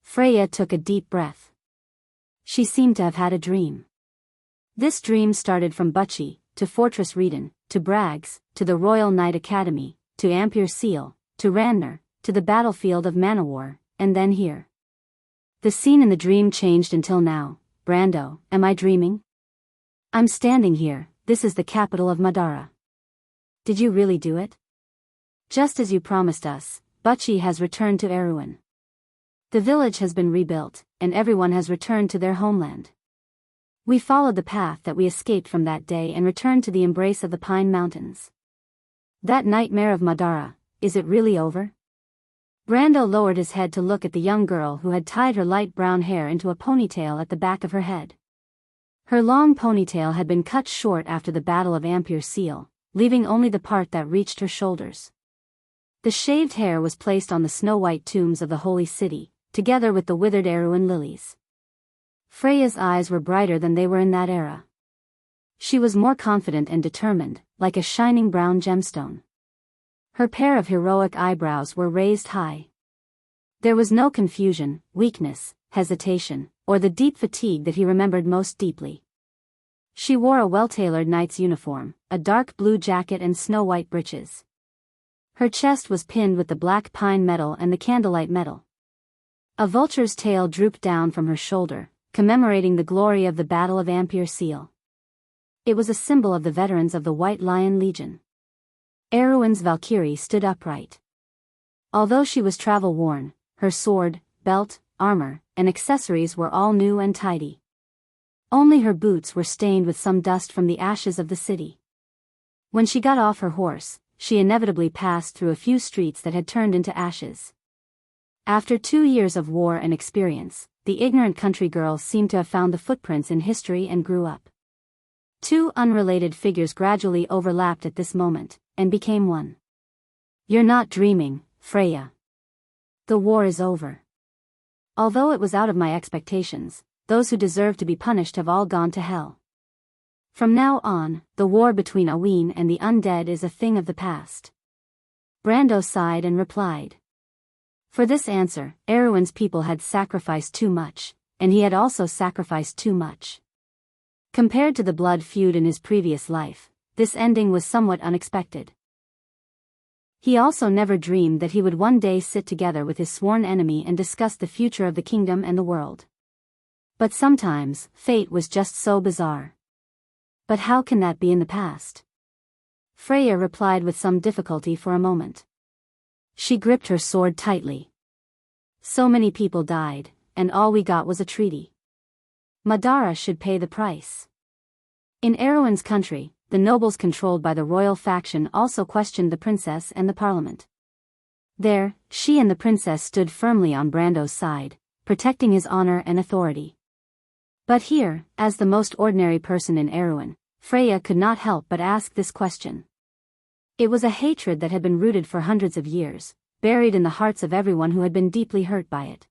Freya took a deep breath. She seemed to have had a dream. This dream started from Bucci, to Fortress Reden, to Bragg's, to the Royal Knight Academy, to Ampere Seal, to Ranner, to the battlefield of Manowar, and then here. The scene in the dream changed until now. Brando, am I dreaming? I'm standing here, this is the capital of Madara. Did you really do it? Just as you promised us, Bucci has returned to Erewhon. The village has been rebuilt, and everyone has returned to their homeland. We followed the path that we escaped from that day and returned to the embrace of the Pine Mountains. That nightmare of Madara, is it really over? Brando lowered his head to look at the young girl who had tied her light brown hair into a ponytail at the back of her head. Her long ponytail had been cut short after the Battle of Ampere Seal, leaving only the part that reached her shoulders. The shaved hair was placed on the snow-white tombs of the Holy City, together with the withered Erewhon lilies. Freya's eyes were brighter than they were in that era. She was more confident and determined, like a shining brown gemstone. Her pair of heroic eyebrows were raised high. There was no confusion, weakness, hesitation, or the deep fatigue that he remembered most deeply. She wore a well-tailored knight's uniform, a dark blue jacket and snow-white breeches. Her chest was pinned with the black pine medal and the candlelight medal. A vulture's tail drooped down from her shoulder, commemorating the glory of the Battle of Ampere Seal. It was a symbol of the veterans of the White Lion Legion. Erewhon's Valkyrie stood upright. Although she was travel-worn, her sword, belt, armor, and accessories were all new and tidy. Only her boots were stained with some dust from the ashes of the city. When she got off her horse, she inevitably passed through a few streets that had turned into ashes. After 2 years of war and experience, the ignorant country girl seemed to have found the footprints in history and grew up. 2 unrelated figures gradually overlapped at this moment, and became one. You're not dreaming, Freya. The war is over. Although it was out of my expectations, those who deserve to be punished have all gone to hell. From now on, the war between Awin and the undead is a thing of the past. Brando sighed and replied. For this answer, Erewhon's people had sacrificed too much, and he had also sacrificed too much. Compared to the blood feud in his previous life, this ending was somewhat unexpected. He also never dreamed that he would one day sit together with his sworn enemy and discuss the future of the kingdom and the world. But sometimes, fate was just so bizarre. But how can that be in the past? Freya replied with some difficulty for a moment. She gripped her sword tightly. So many people died, and all we got was a treaty. Madara should pay the price. In Erewhon's country, the nobles controlled by the royal faction also questioned the princess and the parliament. There, she and the princess stood firmly on Brando's side, protecting his honor and authority. But here, as the most ordinary person in Erewhon, Freya could not help but ask this question. It was a hatred that had been rooted for hundreds of years, buried in the hearts of everyone who had been deeply hurt by it.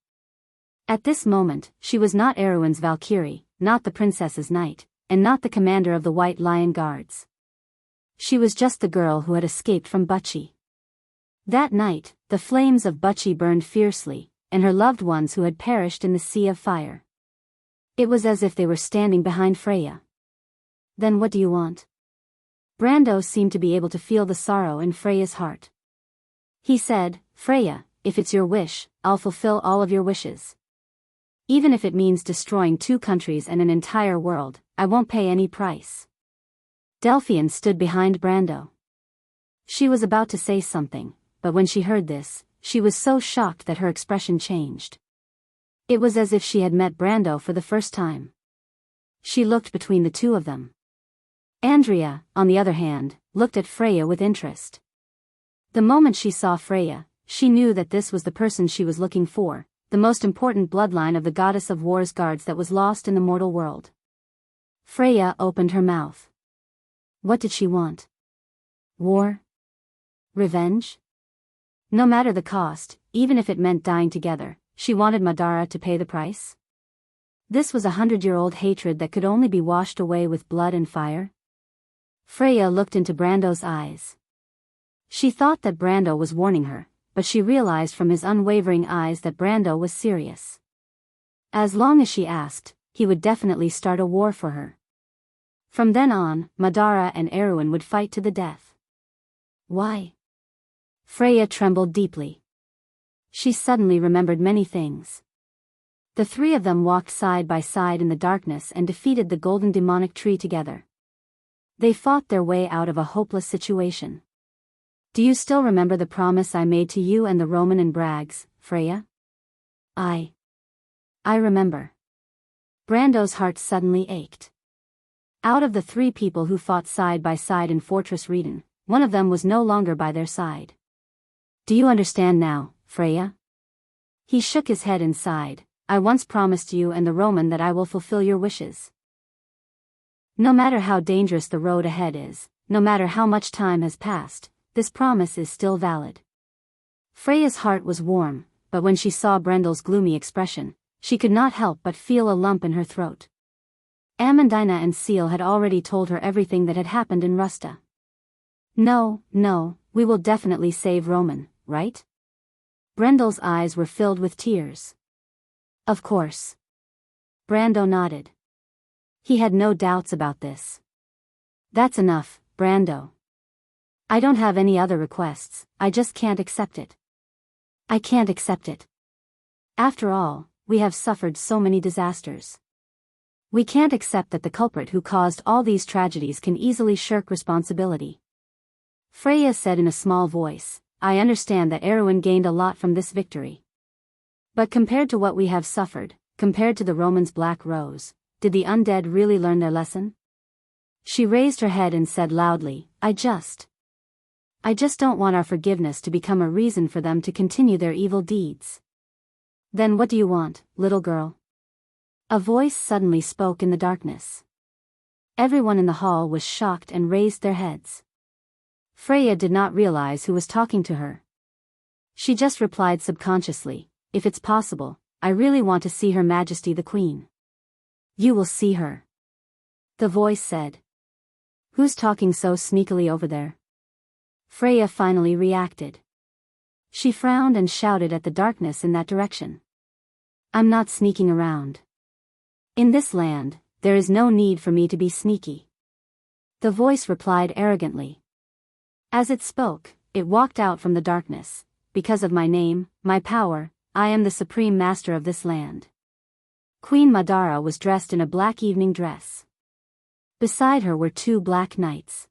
At this moment, she was not Erewhon's Valkyrie, not the princess's knight, and not the commander of the White Lion Guards. She was just the girl who had escaped from Buchi. That night, the flames of Buchi burned fiercely, and her loved ones who had perished in the sea of fire. It was as if they were standing behind Freya. Then what do you want? Brando seemed to be able to feel the sorrow in Freya's heart. He said, Freya, if it's your wish, I'll fulfill all of your wishes. Even if it means destroying 2 countries and an entire world, I won't pay any price. Delphian stood behind Brando. She was about to say something, but when she heard this, she was so shocked that her expression changed. It was as if she had met Brando for the first time. She looked between the two of them. Andrea, on the other hand, looked at Freya with interest. The moment she saw Freya, she knew that this was the person she was looking for, the most important bloodline of the goddess of war's guards that was lost in the mortal world. Freya opened her mouth. What did she want? War? Revenge? No matter the cost, even if it meant dying together, she wanted Madara to pay the price? This was 100-year-old hatred that could only be washed away with blood and fire? Freya looked into Brando's eyes. She thought that Brando was warning her, but she realized from his unwavering eyes that Brando was serious. As long as she asked, he would definitely start a war for her. From then on, Madara and Erewhon would fight to the death. Why? Freya trembled deeply. She suddenly remembered many things. The 3 of them walked side by side in the darkness and defeated the golden demonic tree together. They fought their way out of a hopeless situation. Do you still remember the promise I made to you and the Roman and Braggs, Freya? I remember. Brando's heart suddenly ached. Out of the 3 people who fought side by side in Fortress Reden, one of them was no longer by their side. Do you understand now, Freya? He shook his head and sighed. I once promised you and the Roman that I will fulfill your wishes. No matter how dangerous the road ahead is, no matter how much time has passed, this promise is still valid. Freya's heart was warm, but when she saw Brendel's gloomy expression, she could not help but feel a lump in her throat. Amandina and Seal had already told her everything that had happened in Rusta. No, we will definitely save Roman, right? Brendel's eyes were filled with tears. Of course. Brando nodded. He had no doubts about this. That's enough, Brando. I don't have any other requests, I just can't accept it. I can't accept it. After all, we have suffered so many disasters. We can't accept that the culprit who caused all these tragedies can easily shirk responsibility. Freya said in a small voice, I understand that Erewhon gained a lot from this victory. But compared to what we have suffered, compared to the Romans' Black Rose, did the undead really learn their lesson? She raised her head and said loudly, I just don't want our forgiveness to become a reason for them to continue their evil deeds. Then what do you want, little girl? A voice suddenly spoke in the darkness. Everyone in the hall was shocked and raised their heads. Freya did not realize who was talking to her. She just replied subconsciously, if it's possible, I really want to see Her Majesty the Queen. You will see her. The voice said. Who's talking so sneakily over there? Freya finally reacted. She frowned and shouted at the darkness in that direction. I'm not sneaking around. In this land, there is no need for me to be sneaky. The voice replied arrogantly. As it spoke, it walked out from the darkness. Because of my name, my power, I am the supreme master of this land. Queen Madara was dressed in a black evening dress. Beside her were 2 black knights.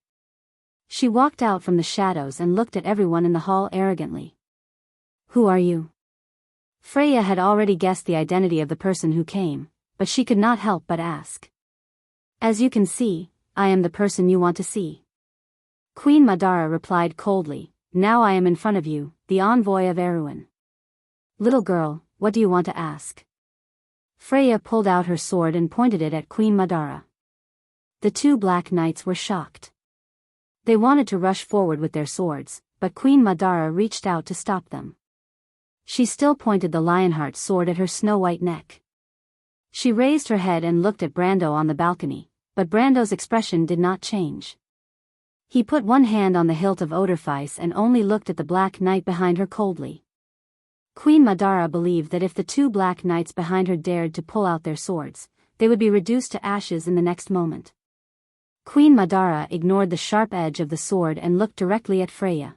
She walked out from the shadows and looked at everyone in the hall arrogantly. Who are you? Freya had already guessed the identity of the person who came, but she could not help but ask. As you can see, I am the person you want to see. Queen Madara replied coldly, now I am in front of you, the envoy of Erewhon. Little girl, what do you want to ask? Freya pulled out her sword and pointed it at Queen Madara. The 2 black knights were shocked. They wanted to rush forward with their swords, but Queen Madara reached out to stop them. She still pointed the Lionheart sword at her snow-white neck. She raised her head and looked at Brando on the balcony, but Brando's expression did not change. He put one hand on the hilt of Oderfeis and only looked at the black knight behind her coldly. Queen Madara believed that if the 2 black knights behind her dared to pull out their swords, they would be reduced to ashes in the next moment. Queen Madara ignored the sharp edge of the sword and looked directly at Freya.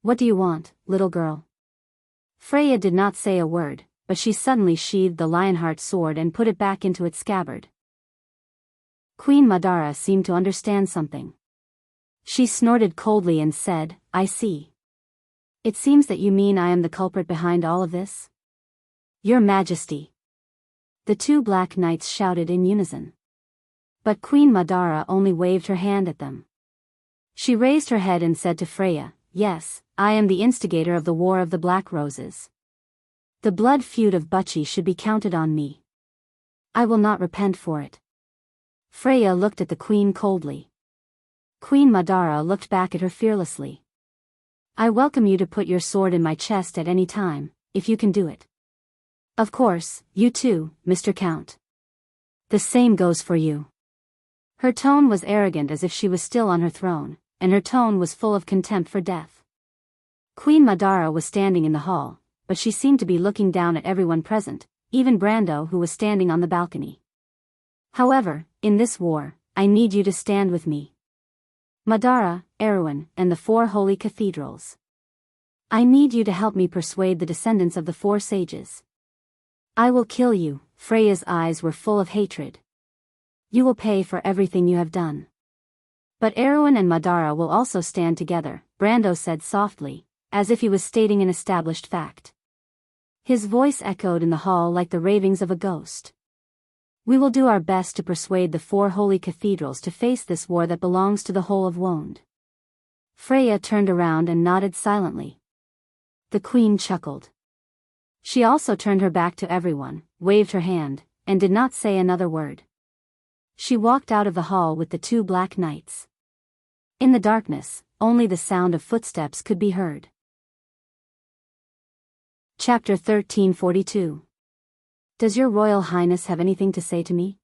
What do you want, little girl? Freya did not say a word, but she suddenly sheathed the Lionheart sword and put it back into its scabbard. Queen Madara seemed to understand something. She snorted coldly and said, I see. It seems that you mean I am the culprit behind all of this? Your Majesty. The 2 black knights shouted in unison. But Queen Madara only waved her hand at them. She raised her head and said to Freya, yes, I am the instigator of the War of the Black Roses. The blood feud of Buchi should be counted on me. I will not repent for it. Freya looked at the queen coldly. Queen Madara looked back at her fearlessly. I welcome you to put your sword in my chest at any time, if you can do it. Of course, you too, Mr. Count. The same goes for you. Her tone was arrogant as if she was still on her throne, and her tone was full of contempt for death. Queen Madara was standing in the hall, but she seemed to be looking down at everyone present, even Brando who was standing on the balcony. However, in this war, I need you to stand with me. Madara, Erewhon, and the 4 holy cathedrals. I need you to help me persuade the descendants of the 4 sages. I will kill you. Freya's eyes were full of hatred. You will pay for everything you have done. But Erewhon and Madara will also stand together, Brando said softly, as if he was stating an established fact. His voice echoed in the hall like the ravings of a ghost. We will do our best to persuade the 4 holy cathedrals to face this war that belongs to the whole of Wonde. Freya turned around and nodded silently. The queen chuckled. She also turned her back to everyone, waved her hand, and did not say another word. She walked out of the hall with the 2 black knights. In the darkness, only the sound of footsteps could be heard. Chapter 1342. Does your Royal Highness have anything to say to me?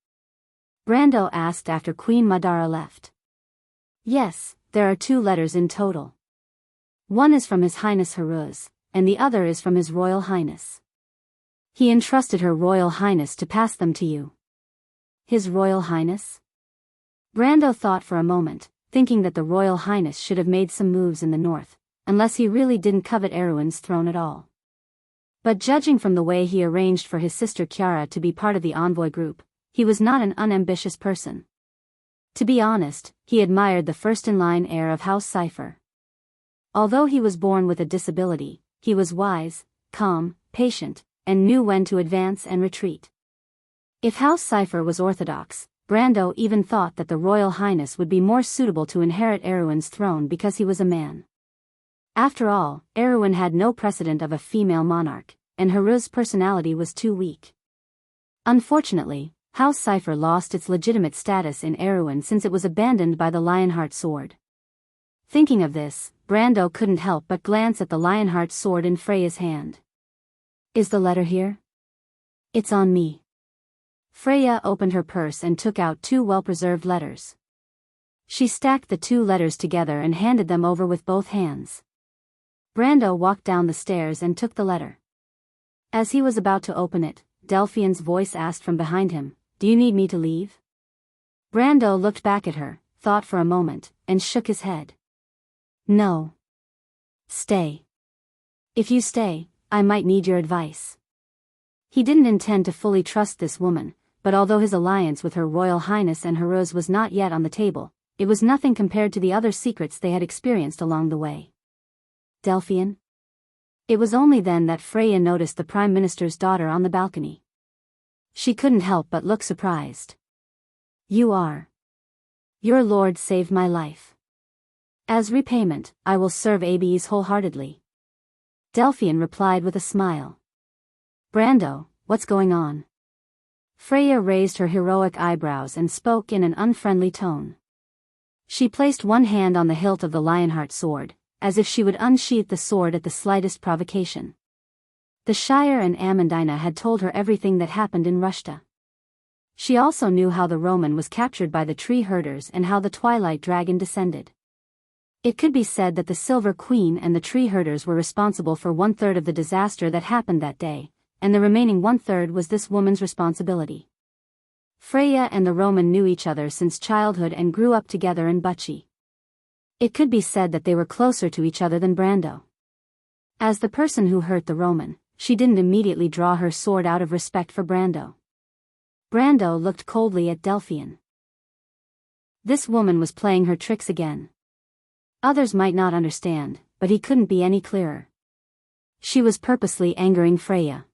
Brando asked after Queen Madara left. Yes, there are 2 letters in total. One is from His Highness Haruz, and the other is from His Royal Highness. He entrusted Her Royal Highness to pass them to you. His Royal Highness? Brando thought for a moment, thinking that the Royal Highness should have made some moves in the north, unless he really didn't covet Erewhon's throne at all. But judging from the way he arranged for his sister Kiara to be part of the envoy group, he was not an unambitious person. To be honest, he admired the first-in-line heir of House Cypher. Although he was born with a disability, he was wise, calm, patient, and knew when to advance and retreat. If House Cypher was orthodox, Brando even thought that the Royal Highness would be more suitable to inherit Erewhon's throne because he was a man. After all, Erewhon had no precedent of a female monarch, and Haruz's personality was too weak. Unfortunately, House Cypher lost its legitimate status in Erewhon since it was abandoned by the Lionheart sword. Thinking of this, Brando couldn't help but glance at the Lionheart sword in Freya's hand. Is the letter here? It's on me. Freya opened her purse and took out 2 well-preserved letters. She stacked the 2 letters together and handed them over with both hands. Brando walked down the stairs and took the letter. As he was about to open it, Delphian's voice asked from behind him, "Do you need me to leave?" Brando looked back at her, thought for a moment, and shook his head. "No. Stay. If you stay, I might need your advice." He didn't intend to fully trust this woman, but although his alliance with Her Royal Highness and Heruz was not yet on the table, it was nothing compared to the other secrets they had experienced along the way. Delphian? It was only then that Freya noticed the Prime Minister's daughter on the balcony. She couldn't help but look surprised. "You are. Your lord saved my life. As repayment, I will serve Abes wholeheartedly." Delphian replied with a smile. "Brando, what's going on?" Freya raised her heroic eyebrows and spoke in an unfriendly tone. She placed one hand on the hilt of the Lionheart sword, as if she would unsheath the sword at the slightest provocation. The Shire and Amandina had told her everything that happened in Rushta. She also knew how the Roman was captured by the tree herders and how the Twilight Dragon descended. It could be said that the Silver Queen and the tree herders were responsible for 1/3 of the disaster that happened that day, and the remaining 1/3 was this woman's responsibility. Freya and the Roman knew each other since childhood and grew up together in Bucci. It could be said that they were closer to each other than Brando. As the person who hurt the Roman, she didn't immediately draw her sword out of respect for Brando. Brando looked coldly at Delphian. This woman was playing her tricks again. Others might not understand, but he couldn't be any clearer. She was purposely angering Freya.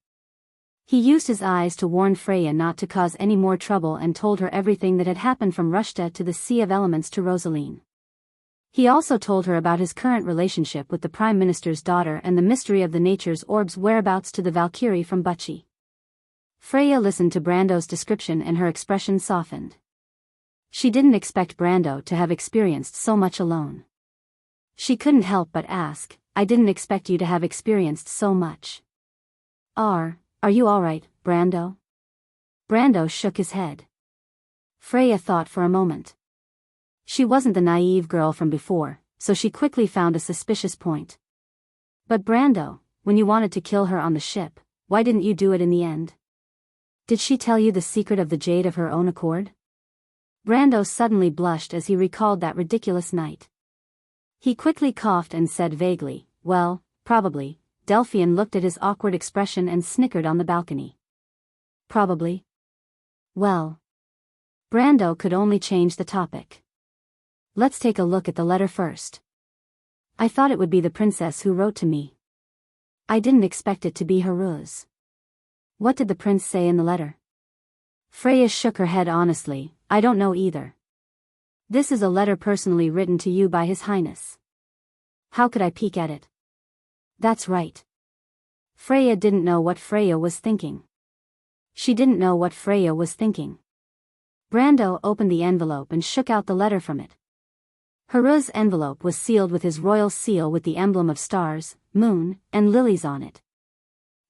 He used his eyes to warn Freya not to cause any more trouble and told her everything that had happened from Rushta to the Sea of Elements to Rosaline. He also told her about his current relationship with the Prime Minister's daughter and the mystery of the Nature's Orb's whereabouts to the Valkyrie from Bucci. Freya listened to Brando's description and her expression softened. She didn't expect Brando to have experienced so much alone. She couldn't help but ask, "I didn't expect you to have experienced so much." Are you alright, Brando?" Brando shook his head. Freya thought for a moment. She wasn't the naive girl from before, so she quickly found a suspicious point. "But Brando, when you wanted to kill her on the ship, why didn't you do it in the end? Did she tell you the secret of the jade of her own accord?" Brando suddenly blushed as he recalled that ridiculous night. He quickly coughed and said vaguely, "Well, probably." Delphian looked at his awkward expression and snickered on the balcony. "Probably?" Well. Brando could only change the topic. "Let's take a look at the letter first. I thought it would be the princess who wrote to me. I didn't expect it to be Heruz. What did the prince say in the letter?" Freya shook her head honestly, "I don't know either. This is a letter personally written to you by His Highness. How could I peek at it?" "That's right." Freya didn't know what Freya was thinking. She didn't know what Freya was thinking. Brando opened the envelope and shook out the letter from it. Heruz's envelope was sealed with his royal seal with the emblem of stars, moon, and lilies on it.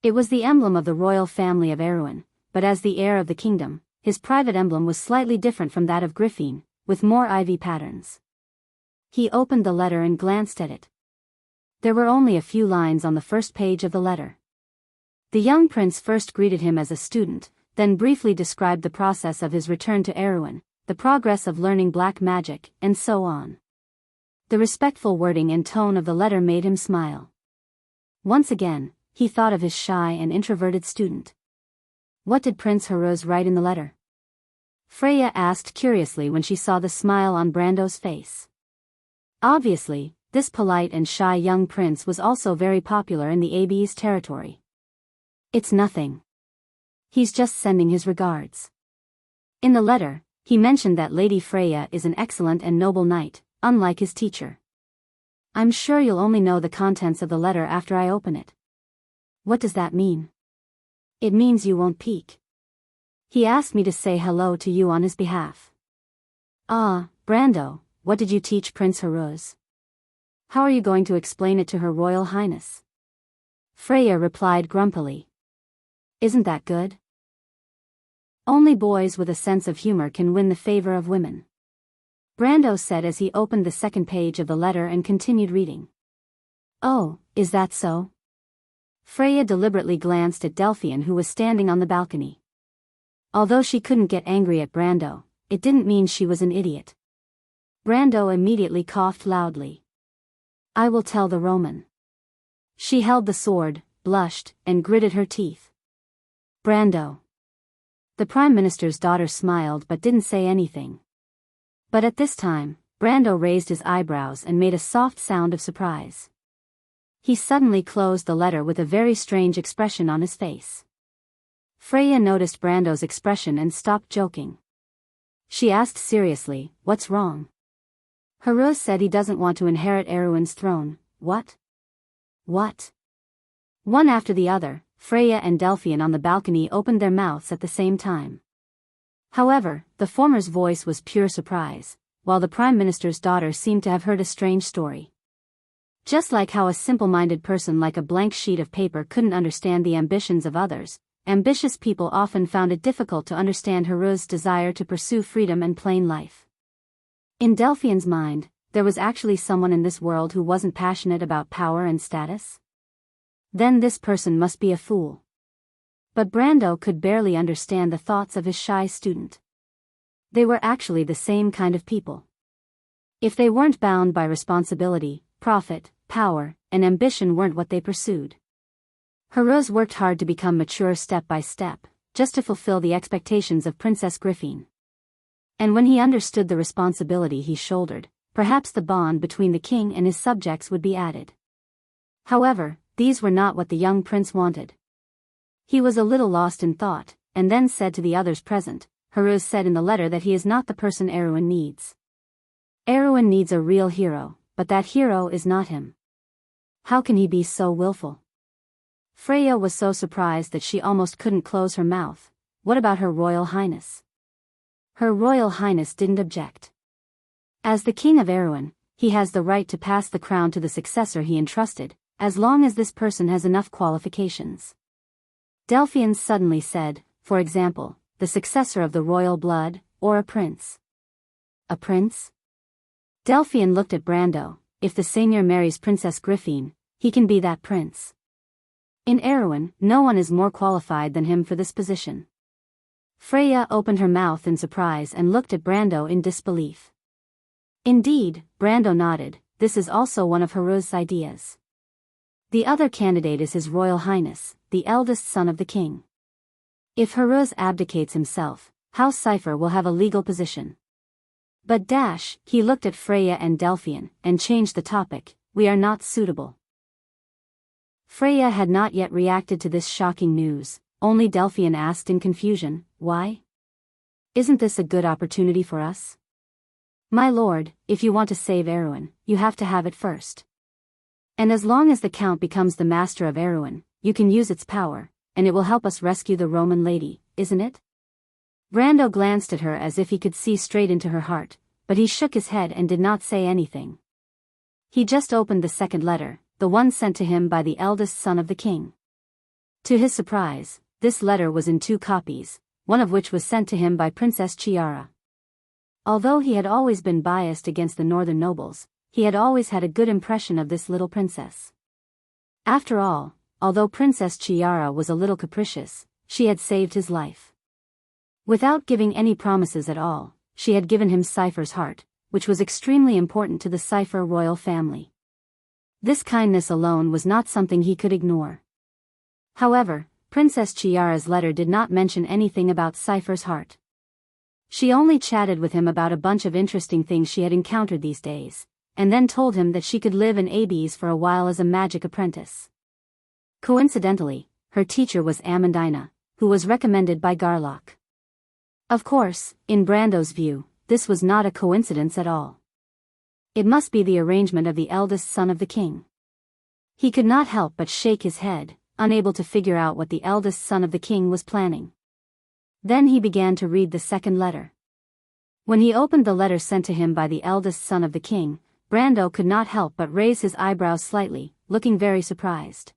It was the emblem of the royal family of Erewhon, but as the heir of the kingdom, his private emblem was slightly different from that of Griffin, with more ivy patterns. He opened the letter and glanced at it. There were only a few lines on the first page of the letter. The young prince first greeted him as a student, then briefly described the process of his return to Erewhon, the progress of learning black magic, and so on. The respectful wording and tone of the letter made him smile. Once again, he thought of his shy and introverted student. What did Prince Heruz write in the letter? Freya asked curiously when she saw the smile on Brando's face. Obviously, this polite and shy young prince was also very popular in the Abes territory. "It's nothing. He's just sending his regards." In the letter, he mentioned that Lady Freya is an excellent and noble knight, unlike his teacher. "I'm sure you'll only know the contents of the letter after I open it." "What does that mean?" "It means you won't peek. He asked me to say hello to you on his behalf." Brando, what did you teach Prince Heruz? How are you going to explain it to Her Royal Highness?" Freya replied grumpily. "Isn't that good? Only boys with a sense of humor can win the favor of women," Brando said as he opened the second page of the letter and continued reading. Oh, is that so? Freya deliberately glanced at Delphian, who was standing on the balcony. Although she couldn't get angry at Brando, it didn't mean she was an idiot. Brando immediately coughed loudly. I will tell the Roman. She held the sword, blushed, and gritted her teeth. Brando. The Prime Minister's daughter smiled but didn't say anything. But at this time, Brando raised his eyebrows and made a soft sound of surprise. He suddenly closed the letter with a very strange expression on his face. Freya noticed Brando's expression and stopped joking. She asked seriously, "What's wrong?" Haruz said he doesn't want to inherit Erewhon's throne. What? What? One after the other, Freya and Delphian on the balcony opened their mouths at the same time. However, the former's voice was pure surprise, while the Prime Minister's daughter seemed to have heard a strange story. Just like how a simple-minded person like a blank sheet of paper couldn't understand the ambitions of others, ambitious people often found it difficult to understand Haruz's desire to pursue freedom and plain life. In Delphian's mind, there was actually someone in this world who wasn't passionate about power and status? Then this person must be a fool. But Brando could barely understand the thoughts of his shy student. They were actually the same kind of people. If they weren't bound by responsibility, profit, power, and ambition weren't what they pursued. Haruz worked hard to become mature step by step, just to fulfill the expectations of Princess Griffin. And when he understood the responsibility he shouldered, perhaps the bond between the king and his subjects would be added. However, these were not what the young prince wanted. He was a little lost in thought, and then said to the others present, Haruz said in the letter that he is not the person Erewhon needs. Erewhon needs a real hero, but that hero is not him. How can he be so willful? Freya was so surprised that she almost couldn't close her mouth. What about Her Royal Highness? Her Royal Highness didn't object. As the king of Erewhon, he has the right to pass the crown to the successor he entrusted, as long as this person has enough qualifications. Delphian suddenly said, for example, the successor of the royal blood, or a prince. A prince? Delphian looked at Brando. If the seigneur marries Princess Griffin, he can be that prince. In Erewhon, no one is more qualified than him for this position. Freya opened her mouth in surprise and looked at Brando in disbelief. Indeed, Brando nodded, this is also one of Haruz's ideas. The other candidate is His Royal Highness, the eldest son of the king. If Haruz abdicates himself, House Cypher will have a legal position. But he looked at Freya and Delphian, and changed the topic, we are not suitable. Freya had not yet reacted to this shocking news, only Delphian asked in confusion, why? Isn't this a good opportunity for us? My lord, if you want to save Erewhon, you have to have it first. And as long as the Count becomes the master of Erewhon, you can use its power, and it will help us rescue the Roman lady, isn't it? Brando glanced at her as if he could see straight into her heart, but he shook his head and did not say anything. He just opened the second letter, the one sent to him by the eldest son of the king. To his surprise, this letter was in 2 copies, one of which was sent to him by Princess Chiara. Although he had always been biased against the northern nobles, he had always had a good impression of this little princess. After all, although Princess Chiara was a little capricious, she had saved his life. Without giving any promises at all, she had given him Cypher's heart, which was extremely important to the Cypher royal family. This kindness alone was not something he could ignore. However, Princess Chiara's letter did not mention anything about Cypher's heart. She only chatted with him about a bunch of interesting things she had encountered these days, and then told him that she could live in Abyss for a while as a magic apprentice. Coincidentally, her teacher was Amandina, who was recommended by Garlock. Of course, in Brando's view, this was not a coincidence at all. It must be the arrangement of the eldest son of the king. He could not help but shake his head, unable to figure out what the eldest son of the king was planning. Then he began to read the second letter. When he opened the letter sent to him by the eldest son of the king, Brando could not help but raise his eyebrows slightly, looking very surprised.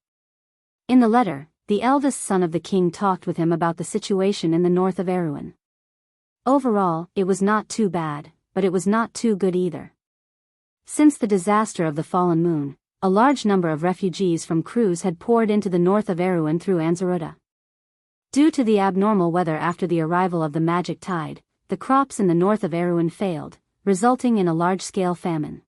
In the letter, the eldest son of the king talked with him about the situation in the north of Erewhon. Overall, it was not too bad, but it was not too good either. Since the disaster of the fallen moon, a large number of refugees from Cruz had poured into the north of Erewhon through Anzaruta. Due to the abnormal weather after the arrival of the magic tide, the crops in the north of Erewhon failed, resulting in a large-scale famine.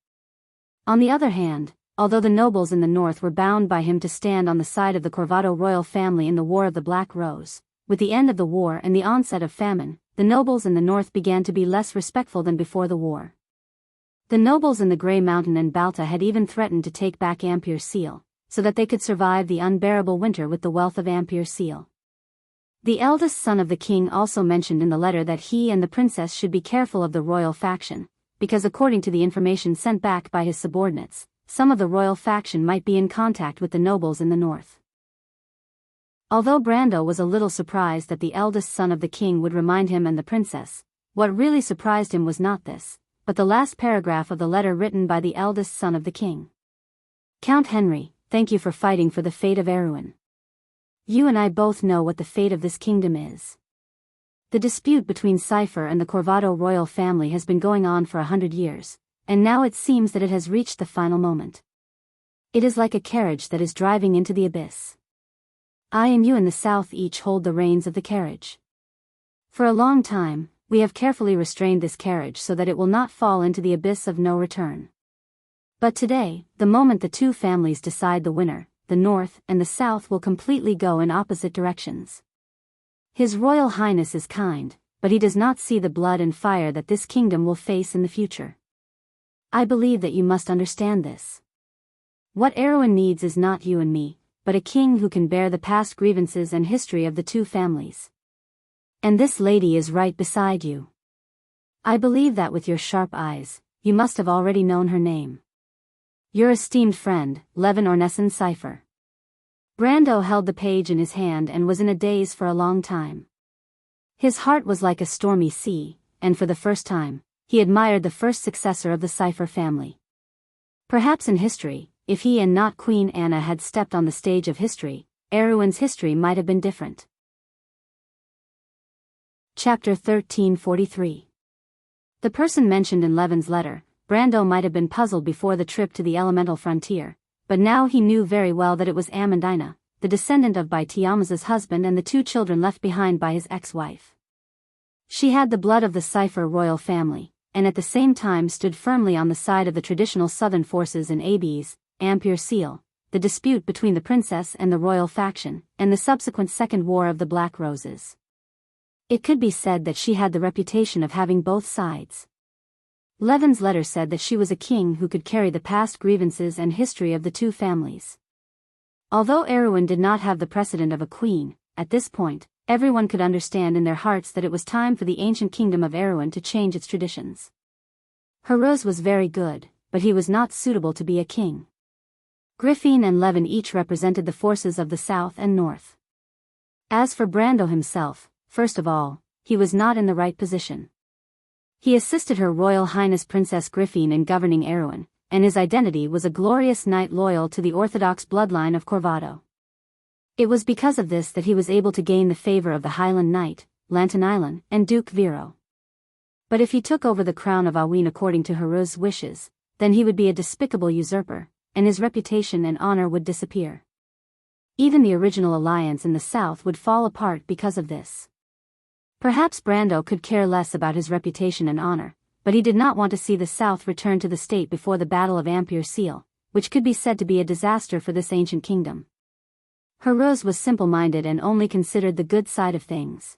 On the other hand, although the nobles in the north were bound by him to stand on the side of the Corvado royal family in the War of the Black Rose, with the end of the war and the onset of famine, the nobles in the north began to be less respectful than before the war. The nobles in the Grey Mountain and Balta had even threatened to take back Ampere Seal, so that they could survive the unbearable winter with the wealth of Ampere Seal. The eldest son of the king also mentioned in the letter that he and the princess should be careful of the royal faction, because according to the information sent back by his subordinates, some of the royal faction might be in contact with the nobles in the north. Although Brando was a little surprised that the eldest son of the king would remind him and the princess, what really surprised him was not this, but the last paragraph of the letter written by the eldest son of the king. Count Henry, thank you for fighting for the fate of Erewhon. You and I both know what the fate of this kingdom is. The dispute between Cipher and the Corvado royal family has been going on for 100 years, and now it seems that it has reached the final moment. It is like a carriage that is driving into the abyss. I and you in the south each hold the reins of the carriage. For a long time, we have carefully restrained this carriage so that it will not fall into the abyss of no return. But today, the moment the two families decide the winner, the north and the south will completely go in opposite directions. His Royal Highness is kind, but he does not see the blood and fire that this kingdom will face in the future. I believe that you must understand this. What Erewhon needs is not you and me, but a king who can bear the past grievances and history of the two families. And this lady is right beside you. I believe that with your sharp eyes, you must have already known her name. Your esteemed friend, Levin Ornessen Cipher. Brando held the page in his hand and was in a daze for a long time. His heart was like a stormy sea, and for the first time, he admired the first successor of the Cipher family. Perhaps in history, if he and not Queen Anna had stepped on the stage of history, Erewhon's history might have been different. Chapter 1343. The person mentioned in Levin's letter, Brando might have been puzzled before the trip to the elemental frontier, but now he knew very well that it was Amandina, the descendant of Baitiamaza's husband and the two children left behind by his ex-wife. She had the blood of the Cipher royal family, and at the same time stood firmly on the side of the traditional southern forces in Abies, Ampere Seal, the dispute between the princess and the royal faction, and the subsequent Second War of the Black Roses. It could be said that she had the reputation of having both sides. Levin's letter said that she was a king who could carry the past grievances and history of the two families. Although Erewhon did not have the precedent of a queen, at this point, everyone could understand in their hearts that it was time for the ancient kingdom of Erewhon to change its traditions. Haruz was very good, but he was not suitable to be a king. Griffin and Levin each represented the forces of the south and north. As for Brando himself, first of all, he was not in the right position. He assisted Her Royal Highness Princess Griffin in governing Erewhon, and his identity was a glorious knight loyal to the orthodox bloodline of Corvado. It was because of this that he was able to gain the favor of the Highland Knight, Lantanilan, and Duke Vero. But if he took over the crown of Awin according to Haruz's wishes, then he would be a despicable usurper, and his reputation and honor would disappear. Even the original alliance in the south would fall apart because of this. Perhaps Brando could care less about his reputation and honor, but he did not want to see the south return to the state before the Battle of Ampere Seal, which could be said to be a disaster for this ancient kingdom. Haruz was simple-minded and only considered the good side of things.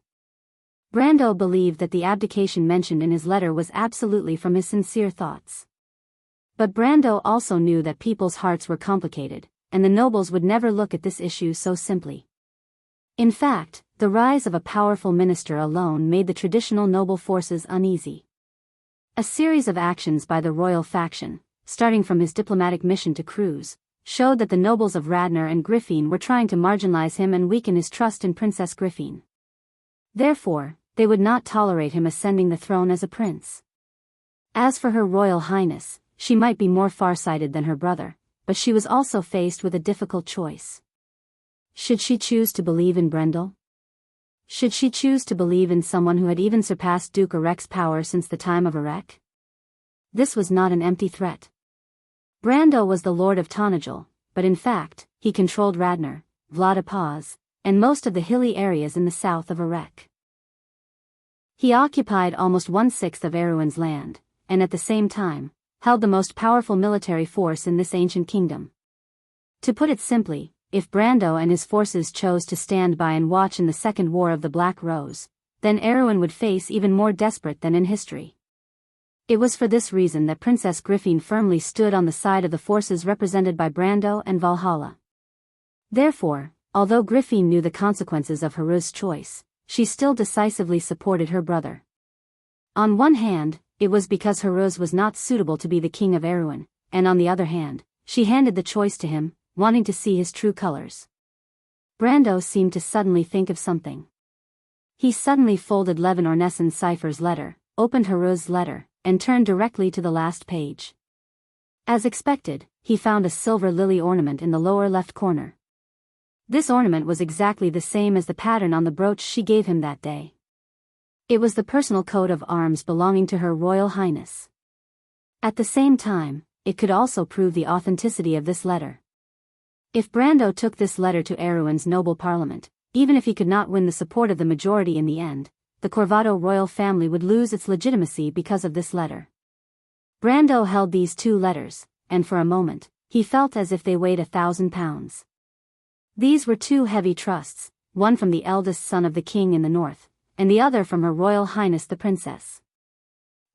Brando believed that the abdication mentioned in his letter was absolutely from his sincere thoughts. But Brando also knew that people's hearts were complicated, and the nobles would never look at this issue so simply. In fact, the rise of a powerful minister alone made the traditional noble forces uneasy. A series of actions by the royal faction, starting from his diplomatic mission to Cruz, showed that the nobles of Radnor and Griffin were trying to marginalize him and weaken his trust in Princess Griffin. Therefore, they would not tolerate him ascending the throne as a prince. As for Her Royal Highness, she might be more far-sighted than her brother, but she was also faced with a difficult choice. Should she choose to believe in Brendel? Should she choose to believe in someone who had even surpassed Duke Arek's power since the time of Arek? This was not an empty threat. Brando was the lord of Tanajul, but in fact, he controlled Radnor, Vladipaz, and most of the hilly areas in the south of Erech. He occupied almost 1/6 of Erewhon's land, and at the same time, held the most powerful military force in this ancient kingdom. To put it simply, if Brando and his forces chose to stand by and watch in the Second War of the Black Rose, then Erewhon would face even more desperate than in history. It was for this reason that Princess Griffin firmly stood on the side of the forces represented by Brando and Valhalla. Therefore, although Griffin knew the consequences of Haruz's choice, she still decisively supported her brother. On one hand, it was because Haruz was not suitable to be the king of Erewhon, and on the other hand, she handed the choice to him, wanting to see his true colors. Brando seemed to suddenly think of something. He suddenly folded Levin Ornesson Cypher's letter, opened Haruz's letter, and turned directly to the last page. As expected, he found a silver lily ornament in the lower left corner. This ornament was exactly the same as the pattern on the brooch she gave him that day. It was the personal coat of arms belonging to Her Royal Highness. At the same time, it could also prove the authenticity of this letter. If Brando took this letter to Erewhon's noble parliament, even if he could not win the support of the majority in the end, the Corvado royal family would lose its legitimacy because of this letter. Brando held these two letters, and for a moment, he felt as if they weighed 1,000 pounds. These were two heavy trusts, one from the eldest son of the king in the north, and the other from Her Royal Highness the Princess.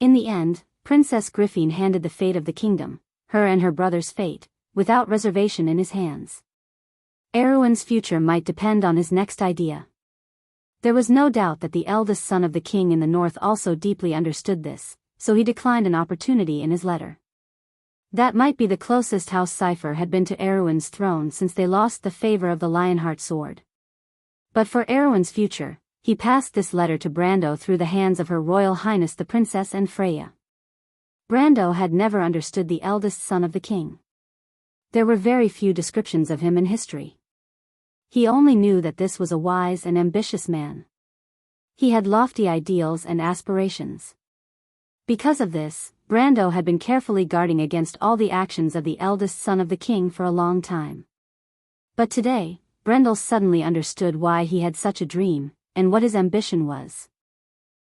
In the end, Princess Griffin handed the fate of the kingdom, her and her brother's fate, without reservation in his hands. Erewhon's future might depend on his next idea. There was no doubt that the eldest son of the king in the north also deeply understood this, so he declined an opportunity in his letter. That might be the closest House Cypher had been to Erewhon's throne since they lost the favor of the Lionheart sword. But for Erewhon's future, he passed this letter to Brando through the hands of Her Royal Highness the Princess and Freya. Brando had never understood the eldest son of the king. There were very few descriptions of him in history. He only knew that this was a wise and ambitious man. He had lofty ideals and aspirations. Because of this, Brando had been carefully guarding against all the actions of the eldest son of the king for a long time. But today, Brando suddenly understood why he had such a dream, and what his ambition was.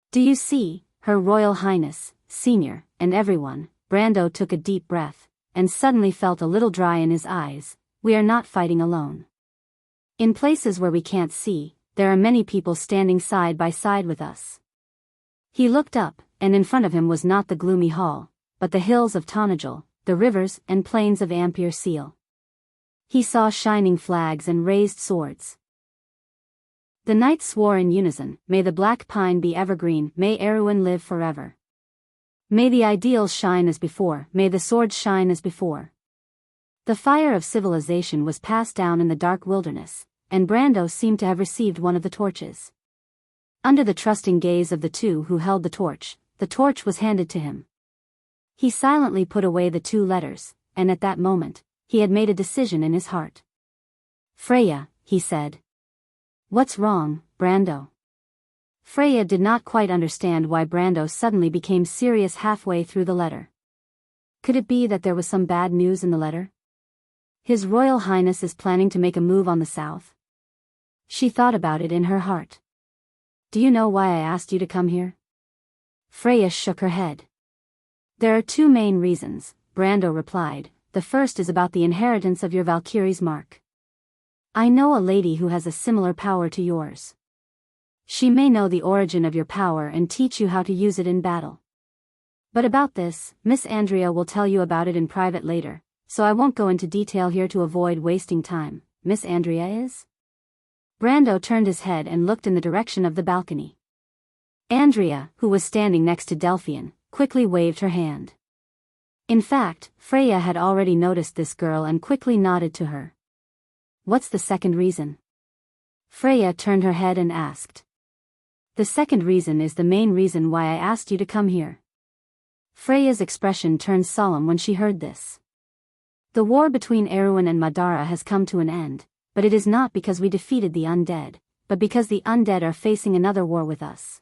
"Do you see, Her Royal Highness, Senior, and everyone," Brando took a deep breath, and suddenly felt a little dry in his eyes, "we are not fighting alone. In places where we can't see, there are many people standing side by side with us." He looked up, and in front of him was not the gloomy hall, but the hills of Tanajul, the rivers and plains of Ampere Seal. He saw shining flags and raised swords. The knights swore in unison, "May the black pine be evergreen, may Erewhon live forever. May the ideals shine as before, may the swords shine as before." The fire of civilization was passed down in the dark wilderness, and Brando seemed to have received one of the torches. Under the trusting gaze of the two who held the torch was handed to him. He silently put away the two letters, and at that moment, he had made a decision in his heart. "Freya," he said. "What's wrong, Brando?" Freya did not quite understand why Brando suddenly became serious halfway through the letter. Could it be that there was some bad news in the letter? His Royal Highness is planning to make a move on the south? She thought about it in her heart. "Do you know why I asked you to come here?" Freya shook her head. "There are two main reasons," Brando replied. "The first is about the inheritance of your Valkyrie's mark. I know a lady who has a similar power to yours. She may know the origin of your power and teach you how to use it in battle. But about this, Miss Andrea will tell you about it in private later, so I won't go into detail here to avoid wasting time." "Miss Andrea is?" Brando turned his head and looked in the direction of the balcony. Andrea, who was standing next to Delphian, quickly waved her hand. In fact, Freya had already noticed this girl and quickly nodded to her. "What's the second reason?" Freya turned her head and asked. "The second reason is the main reason why I asked you to come here." Freya's expression turned solemn when she heard this. "The war between Erewhon and Madara has come to an end, but it is not because we defeated the undead, but because the undead are facing another war with us."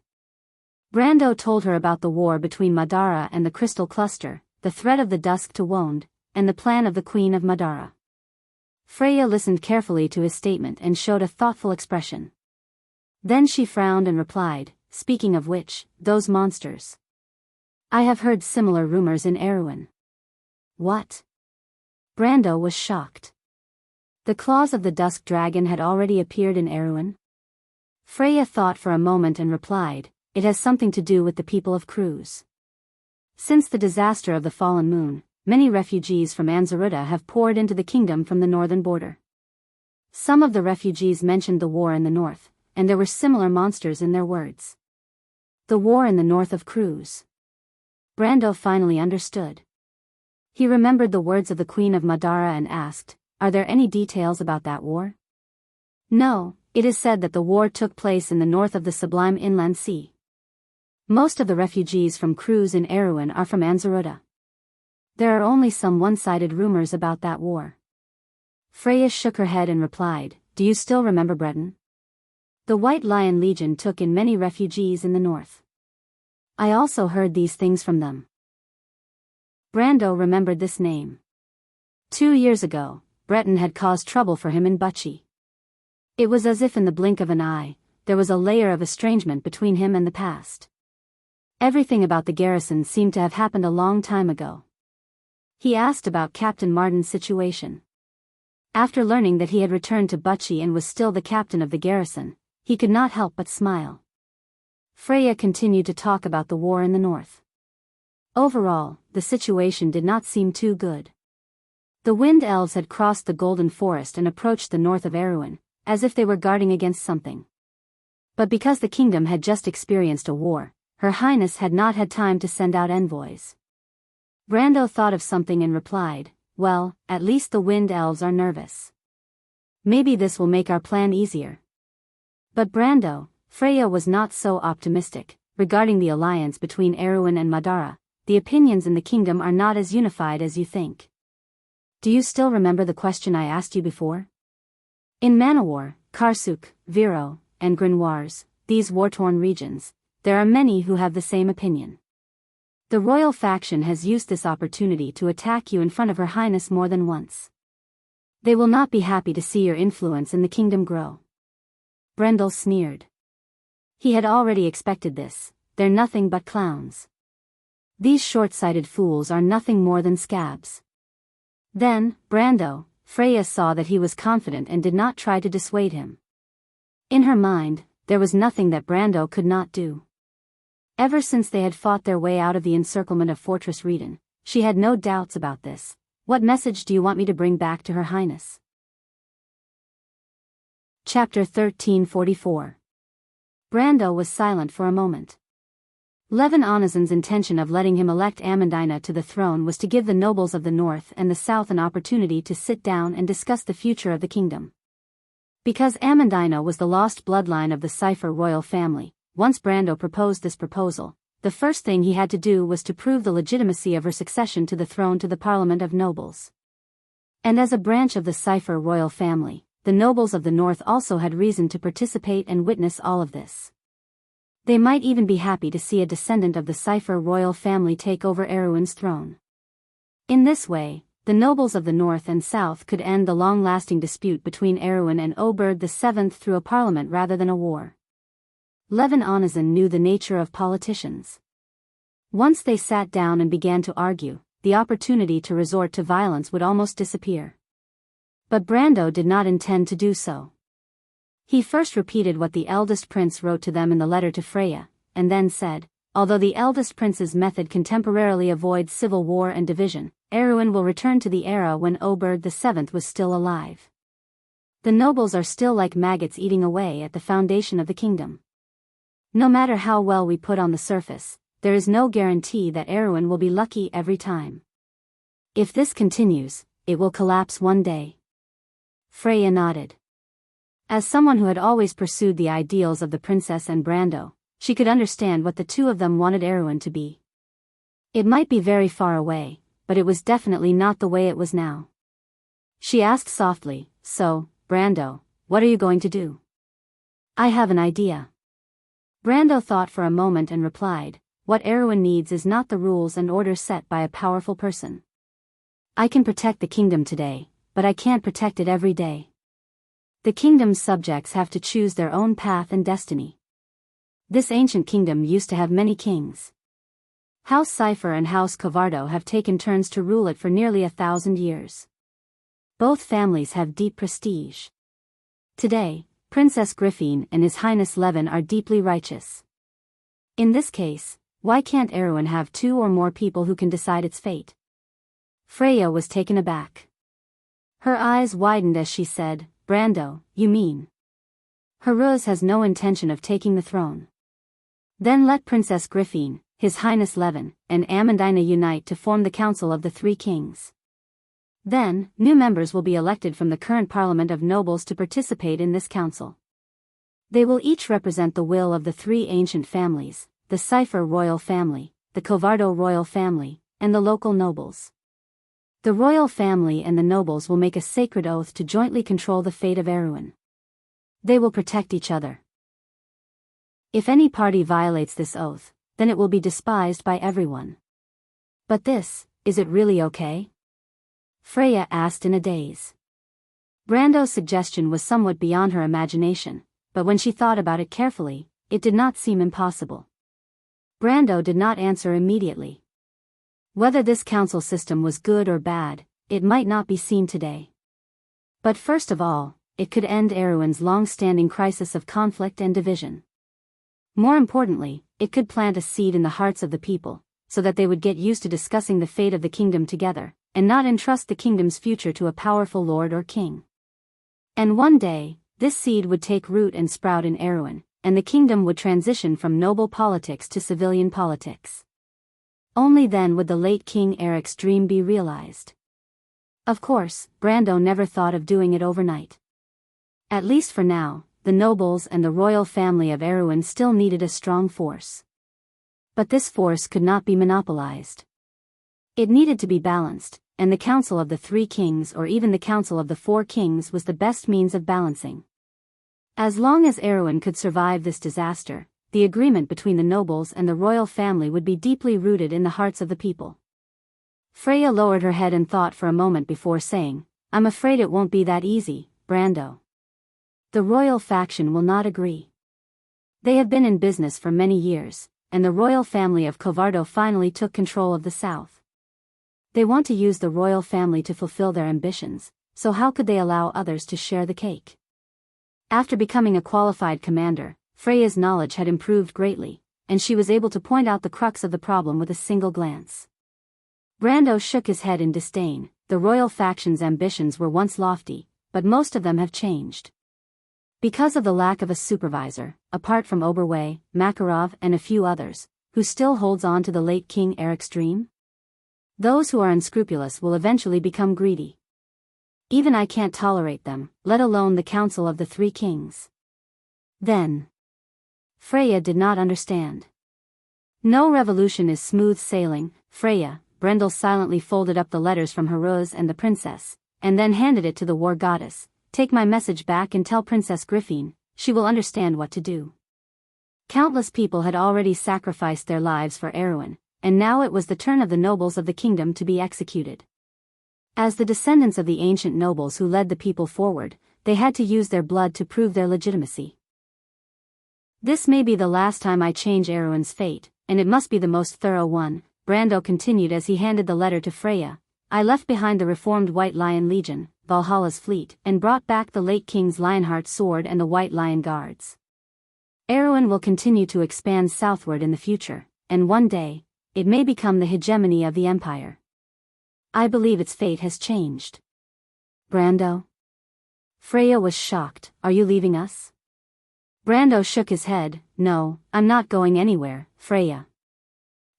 Brando told her about the war between Madara and the Crystal Cluster, the threat of the dusk to Wonde, and the plan of the Queen of Madara. Freya listened carefully to his statement and showed a thoughtful expression. Then she frowned and replied, "Speaking of which, those monsters. I have heard similar rumors in Erewhon." "What?" Brando was shocked. The claws of the Dusk Dragon had already appeared in Erewhon? Freya thought for a moment and replied, "It has something to do with the people of Cruz. Since the disaster of the fallen moon, many refugees from Anzaruta have poured into the kingdom from the northern border. Some of the refugees mentioned the war in the north, and there were similar monsters in their words." The war in the north of Cruz. Brando finally understood. He remembered the words of the Queen of Madara and asked, "Are there any details about that war?" "No, it is said that the war took place in the north of the Sublime Inland Sea. Most of the refugees from Cruz in Erewhon are from Anzaruta. There are only some one-sided rumors about that war." Freya shook her head and replied, "Do you still remember Breton? The White Lion Legion took in many refugees in the north. I also heard these things from them." Brando remembered this name. 2 years ago, Breton had caused trouble for him in Buchi. It was as if in the blink of an eye, there was a layer of estrangement between him and the past. Everything about the garrison seemed to have happened a long time ago. He asked about Captain Martin's situation. After learning that he had returned to Buchi and was still the captain of the garrison, he could not help but smile. Freya continued to talk about the war in the north. Overall, the situation did not seem too good. The Wind Elves had crossed the Golden Forest and approached the north of Erewhon, as if they were guarding against something. But because the kingdom had just experienced a war, Her Highness had not had time to send out envoys. Brando thought of something and replied, "Well, at least the Wind Elves are nervous. Maybe this will make our plan easier." But Brando, Freya was not so optimistic. Regarding the alliance between Erewhon and Madara, the opinions in the kingdom are not as unified as you think. Do you still remember the question I asked you before? In Manowar, Karsuk, Viro, and Grimoires, these war-torn regions, there are many who have the same opinion. The royal faction has used this opportunity to attack you in front of Her Highness more than once. They will not be happy to see your influence in the kingdom grow." Brendel sneered. He had already expected this. They're nothing but clowns. These short-sighted fools are nothing more than scabs. Then, Brando, Freya saw that he was confident and did not try to dissuade him. In her mind, there was nothing that Brando could not do. Ever since they had fought their way out of the encirclement of Fortress Reden, she had no doubts about this. "What message do you want me to bring back to Her Highness?" Chapter 1344. Brando was silent for a moment. Levin Onizan's intention of letting him elect Amandina to the throne was to give the nobles of the north and the south an opportunity to sit down and discuss the future of the kingdom. Because Amandina was the lost bloodline of the Cipher royal family, once Brando proposed this proposal, the first thing he had to do was to prove the legitimacy of her succession to the throne to the Parliament of Nobles. And as a branch of the Cipher royal family, the nobles of the north also had reason to participate and witness all of this. They might even be happy to see a descendant of the Cipher royal family take over Erewhon's throne. In this way, the nobles of the north and south could end the long-lasting dispute between Erewhon and Oberg VII through a parliament rather than a war. Levin Onizan knew the nature of politicians. Once they sat down and began to argue, the opportunity to resort to violence would almost disappear. But Brando did not intend to do so. He first repeated what the eldest prince wrote to them in the letter to Freya, and then said, "Although the eldest prince's method can temporarily avoid civil war and division, Erewhon will return to the era when Oberg VII was still alive. The nobles are still like maggots eating away at the foundation of the kingdom. No matter how well we put on the surface, there is no guarantee that Erewhon will be lucky every time. If this continues, it will collapse one day." Freya nodded. As someone who had always pursued the ideals of the princess and Brando, she could understand what the two of them wanted Erewhon to be. It might be very far away, but it was definitely not the way it was now. She asked softly, "So, Brando, what are you going to do?" "I have an idea." Brando thought for a moment and replied, "What Erewhon needs is not the rules and orders set by a powerful person. I can protect the kingdom today, but I can't protect it every day. The kingdom's subjects have to choose their own path and destiny. This ancient kingdom used to have many kings. House Cipher and House Covardo have taken turns to rule it for nearly 1,000 years. Both families have deep prestige. Today, Princess Griffin and His Highness Levin are deeply righteous. In this case, why can't Erwin have 2 or more people who can decide its fate? Freya was taken aback. Her eyes widened as she said, Brando, you mean? Haruz has no intention of taking the throne. Then let Princess Griffin, His Highness Levin, and Amandina unite to form the Council of the Three Kings. Then, new members will be elected from the current Parliament of Nobles to participate in this council. They will each represent the will of the 3 ancient families, the Cipher royal family, the Covardo royal family, and the local nobles. The royal family and the nobles will make a sacred oath to jointly control the fate of Erwin. They will protect each other. If any party violates this oath, then it will be despised by everyone. But this, is it really okay? Freya asked in a daze. Brando's suggestion was somewhat beyond her imagination, but when she thought about it carefully, it did not seem impossible. Brando did not answer immediately. Whether this council system was good or bad, it might not be seen today. But first of all, it could end Erwin's long-standing crisis of conflict and division. More importantly, it could plant a seed in the hearts of the people, so that they would get used to discussing the fate of the kingdom together, and not entrust the kingdom's future to a powerful lord or king. And one day, this seed would take root and sprout in Erwin, and the kingdom would transition from noble politics to civilian politics. Only then would the late King Eric's dream be realized. Of course, Brando never thought of doing it overnight. At least for now, the nobles and the royal family of Erwin still needed a strong force. But this force could not be monopolized. It needed to be balanced, and the Council of the Three Kings or even the Council of the Four Kings was the best means of balancing. As long as Erwin could survive this disaster, the agreement between the nobles and the royal family would be deeply rooted in the hearts of the people. Freya lowered her head and thought for a moment before saying, I'm afraid it won't be that easy, Brando. The royal faction will not agree. They have been in business for many years, and the royal family of Covardo finally took control of the south. They want to use the royal family to fulfill their ambitions, so how could they allow others to share the cake? After becoming a qualified commander, Freya's knowledge had improved greatly, and she was able to point out the crux of the problem with a single glance. Brando shook his head in disdain. The royal faction's ambitions were once lofty, but most of them have changed. Because of the lack of a supervisor, apart from Oberway, Makarov and a few others, who still holds on to the late King Eric's dream? Those who are unscrupulous will eventually become greedy. Even I can't tolerate them, let alone the Council of the Three Kings. Then. Freya did not understand. No revolution is smooth sailing, Freya. Brendel silently folded up the letters from Haruz and the princess, and then handed it to the war goddess. Take my message back and tell Princess Griffin, she will understand what to do. Countless people had already sacrificed their lives for Erwin, and now it was the turn of the nobles of the kingdom to be executed. As the descendants of the ancient nobles who led the people forward, they had to use their blood to prove their legitimacy. This may be the last time I change Erwin's fate, and it must be the most thorough one, Brando continued as he handed the letter to Freya. I left behind the reformed White Lion Legion, Valhalla's fleet, and brought back the late King's Lionheart sword and the White Lion Guards. Erwin will continue to expand southward in the future, and one day, it may become the hegemony of the empire. I believe its fate has changed. Brando? Freya was shocked. Are you leaving us? Brando shook his head. No, I'm not going anywhere, Freya.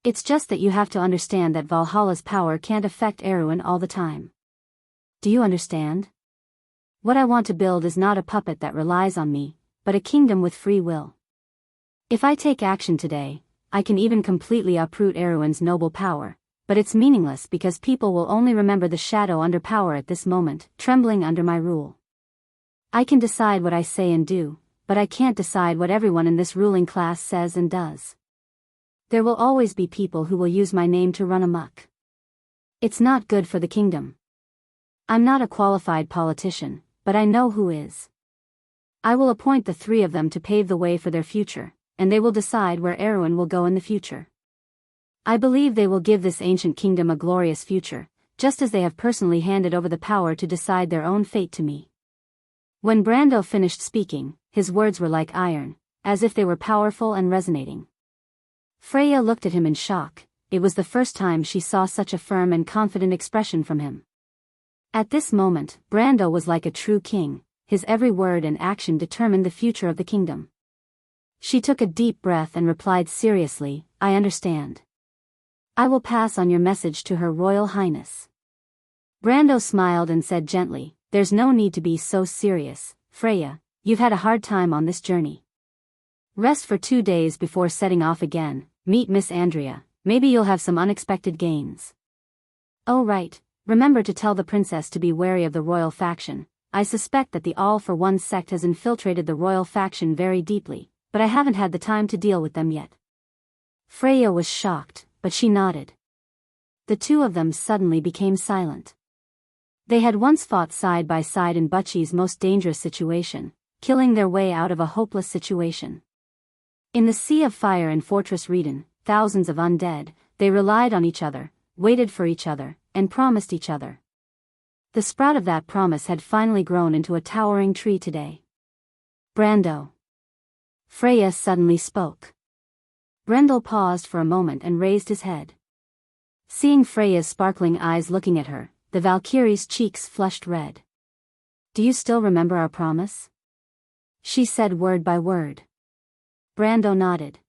It's just that you have to understand that Valhalla's power can't affect Erwin all the time. Do you understand? What I want to build is not a puppet that relies on me, but a kingdom with free will. If I take action today, I can even completely uproot Erwin's noble power, but it's meaningless because people will only remember the shadow under power at this moment, trembling under my rule. I can decide what I say and do, but I can't decide what everyone in this ruling class says and does. There will always be people who will use my name to run amok. It's not good for the kingdom. I'm not a qualified politician, but I know who is. I will appoint the three of them to pave the way for their future, and they will decide where Erwin will go in the future. I believe they will give this ancient kingdom a glorious future, just as they have personally handed over the power to decide their own fate to me. When Brando finished speaking, his words were like iron, as if they were powerful and resonating. Freya looked at him in shock. It was the first time she saw such a firm and confident expression from him. At this moment, Brando was like a true king. His every word and action determined the future of the kingdom. She took a deep breath and replied seriously, I understand. I will pass on your message to Her Royal Highness. Brando smiled and said gently, There's no need to be so serious, Freya, you've had a hard time on this journey. Rest for 2 days before setting off again, meet Miss Andrea, maybe you'll have some unexpected gains. Oh right, remember to tell the princess to be wary of the royal faction. I suspect that the All-for-One sect has infiltrated the royal faction very deeply, but I haven't had the time to deal with them yet. Freya was shocked, but she nodded. The two of them suddenly became silent. They had once fought side by side in Butchie's most dangerous situation, killing their way out of a hopeless situation. In the Sea of Fire in Fortress Reden, thousands of undead, they relied on each other, waited for each other, and promised each other. The sprout of that promise had finally grown into a towering tree today. Brando. Freya suddenly spoke. Brendel paused for a moment and raised his head. Seeing Freya's sparkling eyes looking at her, the Valkyrie's cheeks flushed red. Do you still remember our promise? She said word by word. Brando nodded.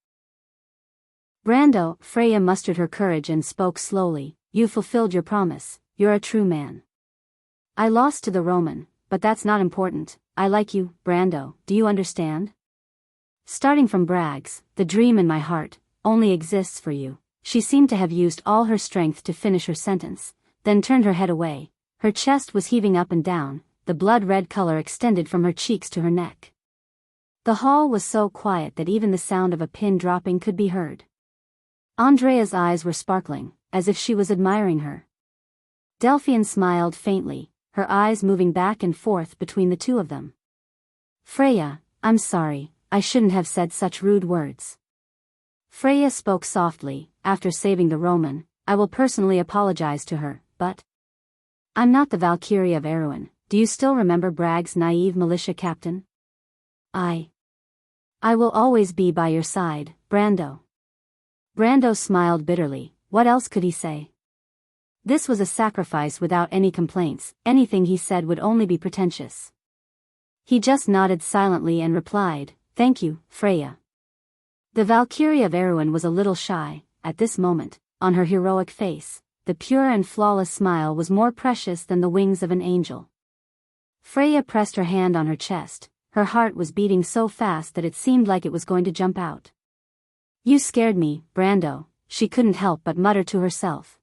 Brando, Freya mustered her courage and spoke slowly, You fulfilled your promise, you're a true man. I lost to the Roman, but that's not important. I like you, Brando, do you understand? Starting from Bragg's, the dream in my heart only exists for you. She seemed to have used all her strength to finish her sentence, then turned her head away. Her chest was heaving up and down, the blood-red color extended from her cheeks to her neck. The hall was so quiet that even the sound of a pin dropping could be heard. Andrea's eyes were sparkling, as if she was admiring her. Delphian smiled faintly, her eyes moving back and forth between the two of them. Freya, I'm sorry, I shouldn't have said such rude words. Freya spoke softly, after saving the Roman, I will personally apologize to her, but I'm not the Valkyrie of Erwin. Do you still remember Bragg's naive militia captain? I will always be by your side, Brando. Brando smiled bitterly, what else could he say? This was a sacrifice without any complaints, anything he said would only be pretentious. He just nodded silently and replied, Thank you, Freya. The Valkyrie of Erwin was a little shy, at this moment. On her heroic face, the pure and flawless smile was more precious than the wings of an angel. Freya pressed her hand on her chest, her heart was beating so fast that it seemed like it was going to jump out. You scared me, Brando, she couldn't help but mutter to herself.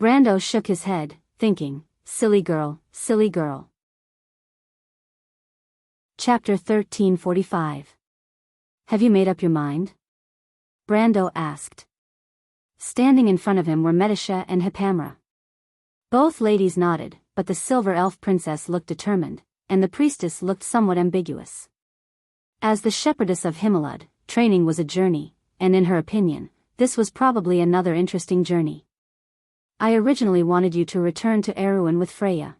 Brando shook his head, thinking, silly girl, silly girl. Chapter 1345. Have you made up your mind? Brando asked. Standing in front of him were Medisha and Hipamra. Both ladies nodded, but the silver elf princess looked determined, and the priestess looked somewhat ambiguous. As the shepherdess of Himalud, training was a journey, and in her opinion, this was probably another interesting journey. I originally wanted you to return to Erwin with Freya.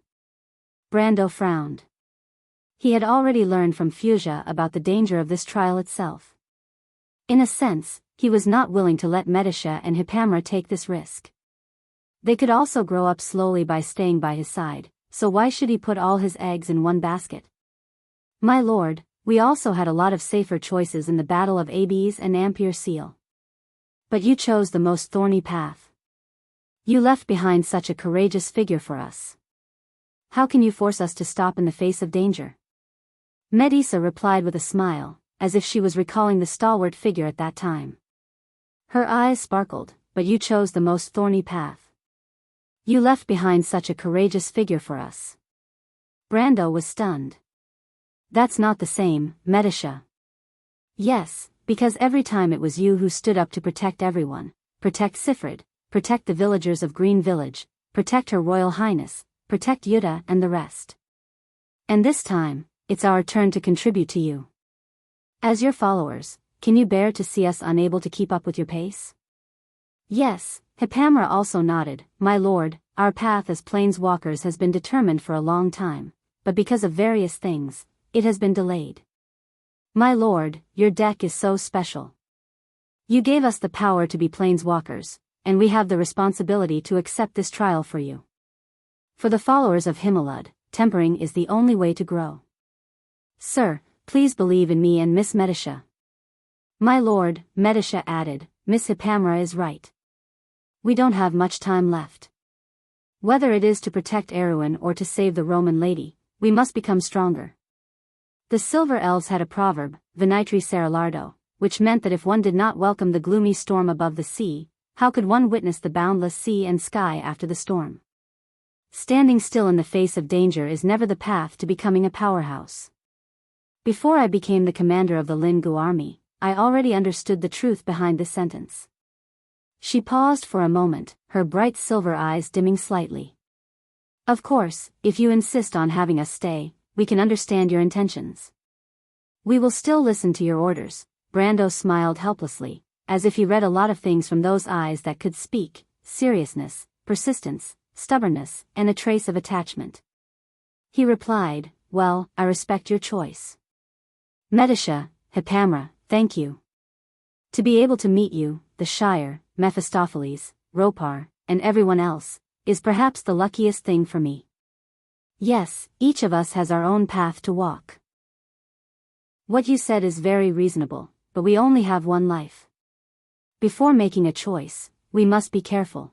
Brando frowned. He had already learned from Fuchsia about the danger of this trial itself. In a sense, he was not willing to let Medisha and Hipamra take this risk. They could also grow up slowly by staying by his side, so why should he put all his eggs in one basket? My lord, we also had a lot of safer choices in the Battle of Abes and Ampere Seal. But you chose the most thorny path. You left behind such a courageous figure for us. How can you force us to stop in the face of danger? Medisa replied with a smile, as if she was recalling the stalwart figure at that time. Her eyes sparkled, but you chose the most thorny path. You left behind such a courageous figure for us. Brando was stunned. That's not the same, Medisha. Yes, because every time it was you who stood up to protect everyone, protect Sifrid, protect the villagers of Green Village, protect Her Royal Highness, protect Yuta and the rest. And this time, it's our turn to contribute to you. As your followers, can you bear to see us unable to keep up with your pace? Yes, Hipamra also nodded. My lord, our path as planeswalkers has been determined for a long time, but because of various things, it has been delayed. My lord, your deck is so special. You gave us the power to be planeswalkers, and we have the responsibility to accept this trial for you. For the followers of Himalud, tempering is the only way to grow. Sir, please believe in me and Miss Medisha. My lord, Medisha added, Miss Hipamra is right. We don't have much time left. Whether it is to protect Erewhon or to save the Roman lady, we must become stronger. The Silver Elves had a proverb, Venitri Seralardo, which meant that if one did not welcome the gloomy storm above the sea, how could one witness the boundless sea and sky after the storm? Standing still in the face of danger is never the path to becoming a powerhouse. Before I became the commander of the Lingu army, I already understood the truth behind this sentence. She paused for a moment, her bright silver eyes dimming slightly. Of course, if you insist on having us stay, we can understand your intentions. We will still listen to your orders. Brando smiled helplessly, as if he read a lot of things from those eyes that could speak: seriousness, persistence, stubbornness, and a trace of attachment. He replied, well, I respect your choice. Medisha, Hipamra, thank you. To be able to meet you, the Shire, Mephistopheles, Ropar, and everyone else, is perhaps the luckiest thing for me. Yes, each of us has our own path to walk. What you said is very reasonable, but we only have one life. Before making a choice, we must be careful.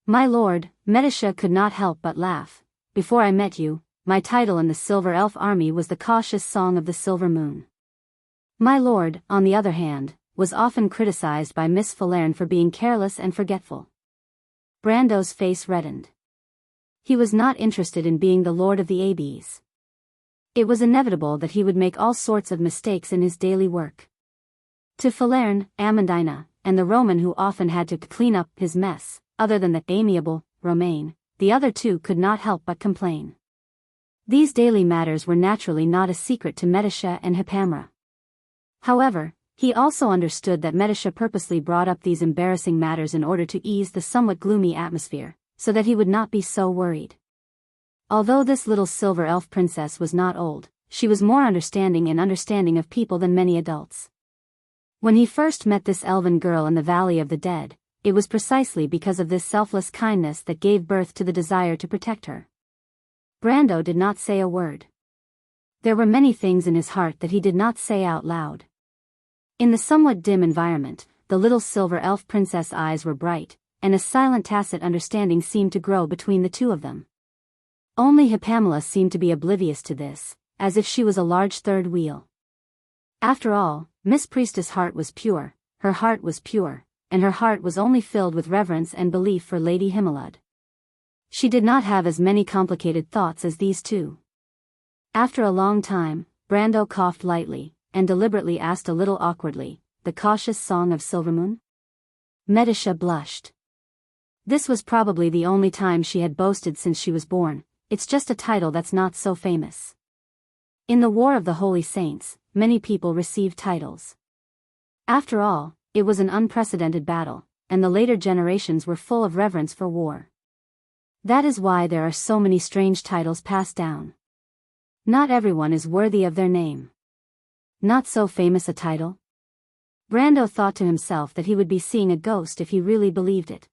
My lord, Medisha could not help but laugh. Before I met you, my title in the Silver Elf army was the cautious Song of the Silver Moon. My lord, on the other hand, was often criticized by Miss Falerne for being careless and forgetful. Brando's face reddened. He was not interested in being the lord of the Abs. It was inevitable that he would make all sorts of mistakes in his daily work. To Falerne, Amandina, and the Roman who often had to clean up his mess, other than the amiable Romaine, the other two could not help but complain. These daily matters were naturally not a secret to Medisha and Hipamra. However, he also understood that Medisha purposely brought up these embarrassing matters in order to ease the somewhat gloomy atmosphere, so that he would not be so worried. Although this little silver elf princess was not old, she was more understanding of people than many adults. When he first met this elven girl in the Valley of the Dead, it was precisely because of this selfless kindness that gave birth to the desire to protect her. Brando did not say a word. There were many things in his heart that he did not say out loud. In the somewhat dim environment, the little silver elf princess' eyes were bright, and a silent tacit understanding seemed to grow between the two of them. Only Hipamla seemed to be oblivious to this, as if she was a large third wheel. After all, Miss Priestess' heart was pure, her heart was pure, and her heart was only filled with reverence and belief for Lady Himalud. She did not have as many complicated thoughts as these two. After a long time, Brando coughed lightly, and deliberately asked a little awkwardly, the cautious Song of Silvermoon? Medisha blushed. This was probably the only time she had boasted since she was born. It's just a title that's not so famous. In the War of the Holy Saints, many people received titles. After all, it was an unprecedented battle, and the later generations were full of reverence for war. That is why there are so many strange titles passed down. Not everyone is worthy of their name. Not so famous a title? Brando thought to himself that he would be seeing a ghost if he really believed it.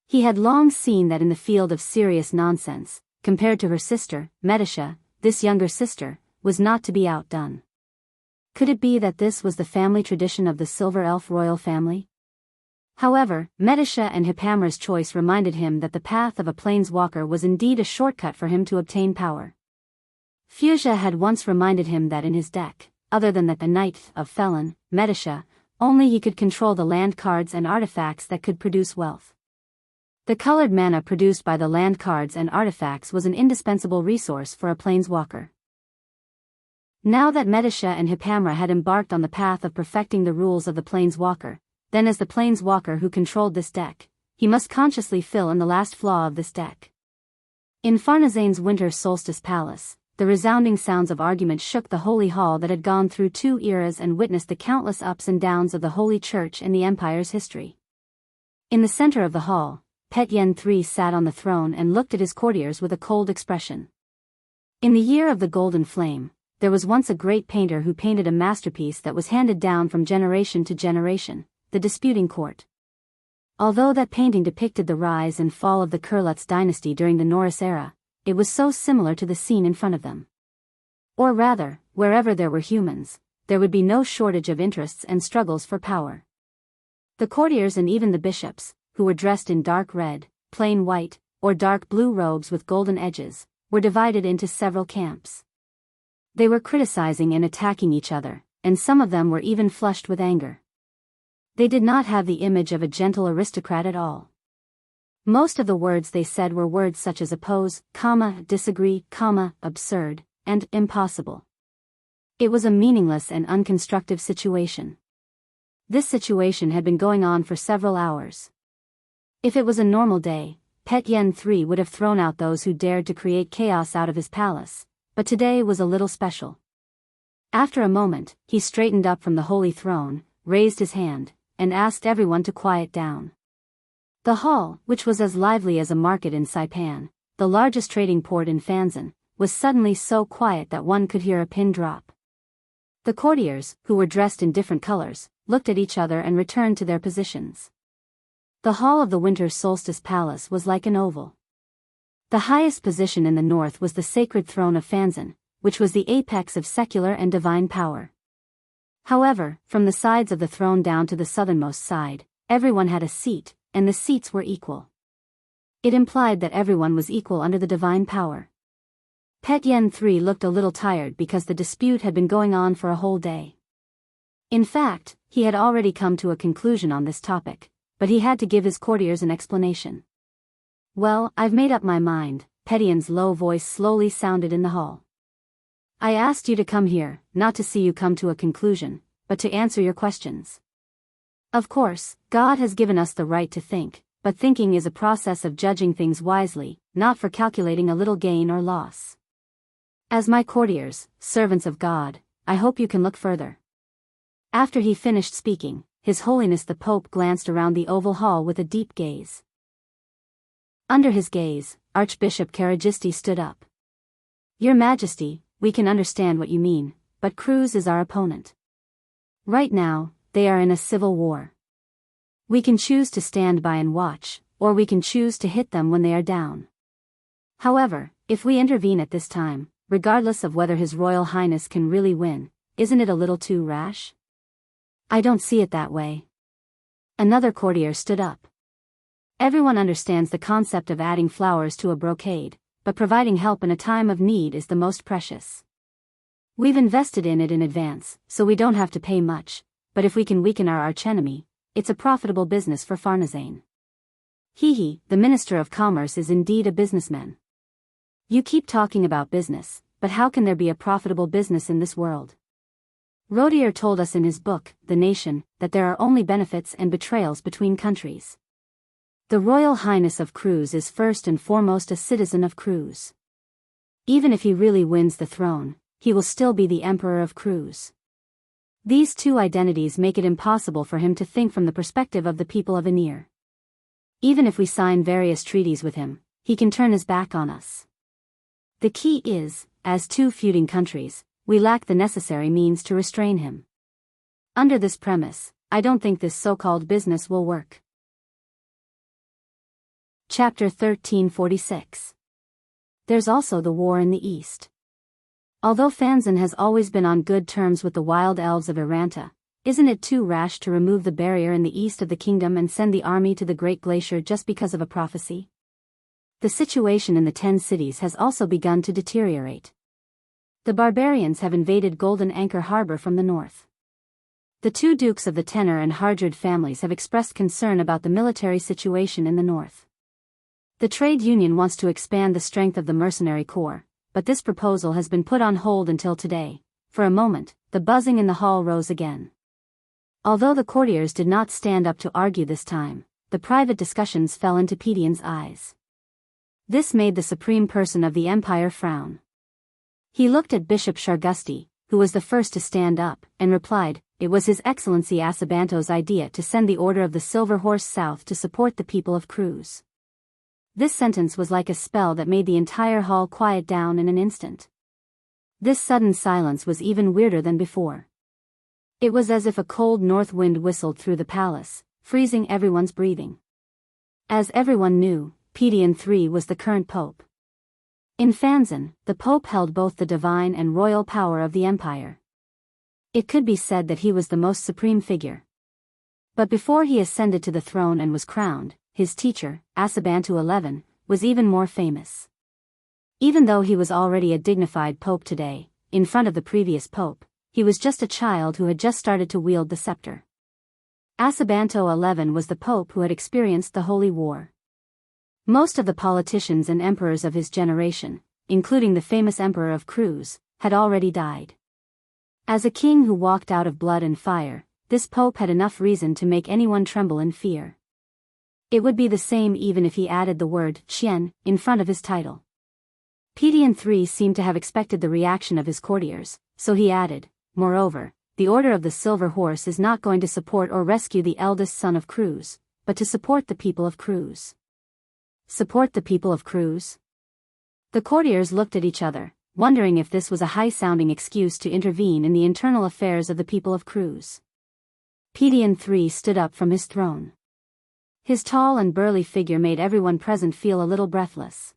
He had long seen that in the field of serious nonsense, compared to her sister, Medisha, this younger sister, was not to be outdone. Could it be that this was the family tradition of the Silver Elf royal family? However, Medisha and Hipamra's choice reminded him that the path of a planeswalker was indeed a shortcut for him to obtain power. Fuchsia had once reminded him that in his deck, other than that the Knight of Felon, Medisha, only he could control the land cards and artifacts that could produce wealth. The colored mana produced by the land cards and artifacts was an indispensable resource for a planeswalker. Now that Medisha and Hipamra had embarked on the path of perfecting the rules of the planeswalker, then as the planeswalker who controlled this deck, he must consciously fill in the last flaw of this deck. In Farnazane's winter solstice palace, the resounding sounds of argument shook the holy hall that had gone through 2 eras and witnessed the countless ups and downs of the Holy Church and the Empire's history. In the center of the hall, Pet Yen III sat on the throne and looked at his courtiers with a cold expression. In the year of the Golden Flame, there was once a great painter who painted a masterpiece that was handed down from generation to generation, the Disputing Court. Although that painting depicted the rise and fall of the Kurlutz dynasty during the Norris era, it was so similar to the scene in front of them. Or rather, wherever there were humans, there would be no shortage of interests and struggles for power. The courtiers and even the bishops, who were dressed in dark red, plain white, or dark blue robes with golden edges, were divided into several camps. They were criticizing and attacking each other, and some of them were even flushed with anger. They did not have the image of a gentle aristocrat at all. Most of the words they said were words such as oppose, disagree, absurd, and impossible. It was a meaningless and unconstructive situation. This situation had been going on for several hours. If it was a normal day, Pet Yen III would have thrown out those who dared to create chaos out of his palace, but today was a little special. After a moment, he straightened up from the holy throne, raised his hand, and asked everyone to quiet down. The hall, which was as lively as a market in Saipan, the largest trading port in Fanzan, was suddenly so quiet that one could hear a pin drop. The courtiers, who were dressed in different colors, looked at each other and returned to their positions. The hall of the winter solstice palace was like an oval. The highest position in the north was the sacred throne of Fanzan, which was the apex of secular and divine power. However, from the sides of the throne down to the southernmost side, everyone had a seat, and the seats were equal. It implied that everyone was equal under the divine power. Pet Yen III looked a little tired because the dispute had been going on for a whole day. In fact, he had already come to a conclusion on this topic, but he had to give his courtiers an explanation. "Well, I've made up my mind," Pet Yen's low voice slowly sounded in the hall. "I asked you to come here, not to see you come to a conclusion, but to answer your questions. Of course, God has given us the right to think, but thinking is a process of judging things wisely, not for calculating a little gain or loss. As my courtiers, servants of God, I hope you can look further." After he finished speaking, His Holiness the Pope glanced around the oval hall with a deep gaze. Under his gaze, Archbishop Karagisti stood up. "Your Majesty, we can understand what you mean, but Cruz is our opponent. Right now, they are in a civil war. We can choose to stand by and watch, or we can choose to hit them when they are down. However, if we intervene at this time, regardless of whether His Royal Highness can really win, isn't it a little too rash?" "I don't see it that way." Another courtier stood up. "Everyone understands the concept of adding flowers to a brocade, but providing help in a time of need is the most precious. We've invested in it in advance, so we don't have to pay much, but if we can weaken our archenemy, it's a profitable business for Farnazane. He, the Minister of Commerce, is indeed a businessman. You keep talking about business, but how can there be a profitable business in this world? Rodier told us in his book, The Nation, that there are only benefits and betrayals between countries. The Royal Highness of Cruz is first and foremost a citizen of Cruz. Even if he really wins the throne, he will still be the Emperor of Cruz. These two identities make it impossible for him to think from the perspective of the people of Anir. Even if we sign various treaties with him, he can turn his back on us. The key is, as two feuding countries, we lack the necessary means to restrain him. Under this premise, I don't think this so-called business will work." Chapter 1346. There's also the war in the east. Although Fanzan has always been on good terms with the wild elves of Iranta, isn't it too rash to remove the barrier in the east of the kingdom and send the army to the Great Glacier just because of a prophecy? The situation in the 10 cities has also begun to deteriorate. The barbarians have invaded Golden Anchor Harbor from the north. The two dukes of the Tenor and Hardred families have expressed concern about the military situation in the north. The trade union wants to expand the strength of the mercenary corps, but this proposal has been put on hold until today. For a moment, the buzzing in the hall rose again. Although the courtiers did not stand up to argue this time, the private discussions fell into Pedian's eyes. This made the supreme person of the empire frown. He looked at Bishop Shargusti, who was the first to stand up, and replied, "It was His Excellency Asabanto's idea to send the Order of the Silver Horse south to support the people of Cruz." This sentence was like a spell that made the entire hall quiet down in an instant. This sudden silence was even weirder than before. It was as if a cold north wind whistled through the palace, freezing everyone's breathing. As everyone knew, Pedian III was the current pope. In Fanzan, the pope held both the divine and royal power of the empire. It could be said that he was the most supreme figure. But before he ascended to the throne and was crowned, his teacher, Asabantu XI, was even more famous. Even though he was already a dignified pope today, in front of the previous pope, he was just a child who had just started to wield the scepter. Asabantu XI was the pope who had experienced the Holy War. Most of the politicians and emperors of his generation, including the famous emperor of Cruz, had already died. As a king who walked out of blood and fire, this pope had enough reason to make anyone tremble in fear. It would be the same even if he added the word Qian in front of his title. Pedian III seemed to have expected the reaction of his courtiers, so he added, "Moreover, the Order of the Silver Horse is not going to support or rescue the eldest son of Cruz, but to support the people of Cruz." Support the people of Cruz? The courtiers looked at each other, wondering if this was a high-sounding excuse to intervene in the internal affairs of the people of Cruz. Pedian III stood up from his throne. His tall and burly figure made everyone present feel a little breathless.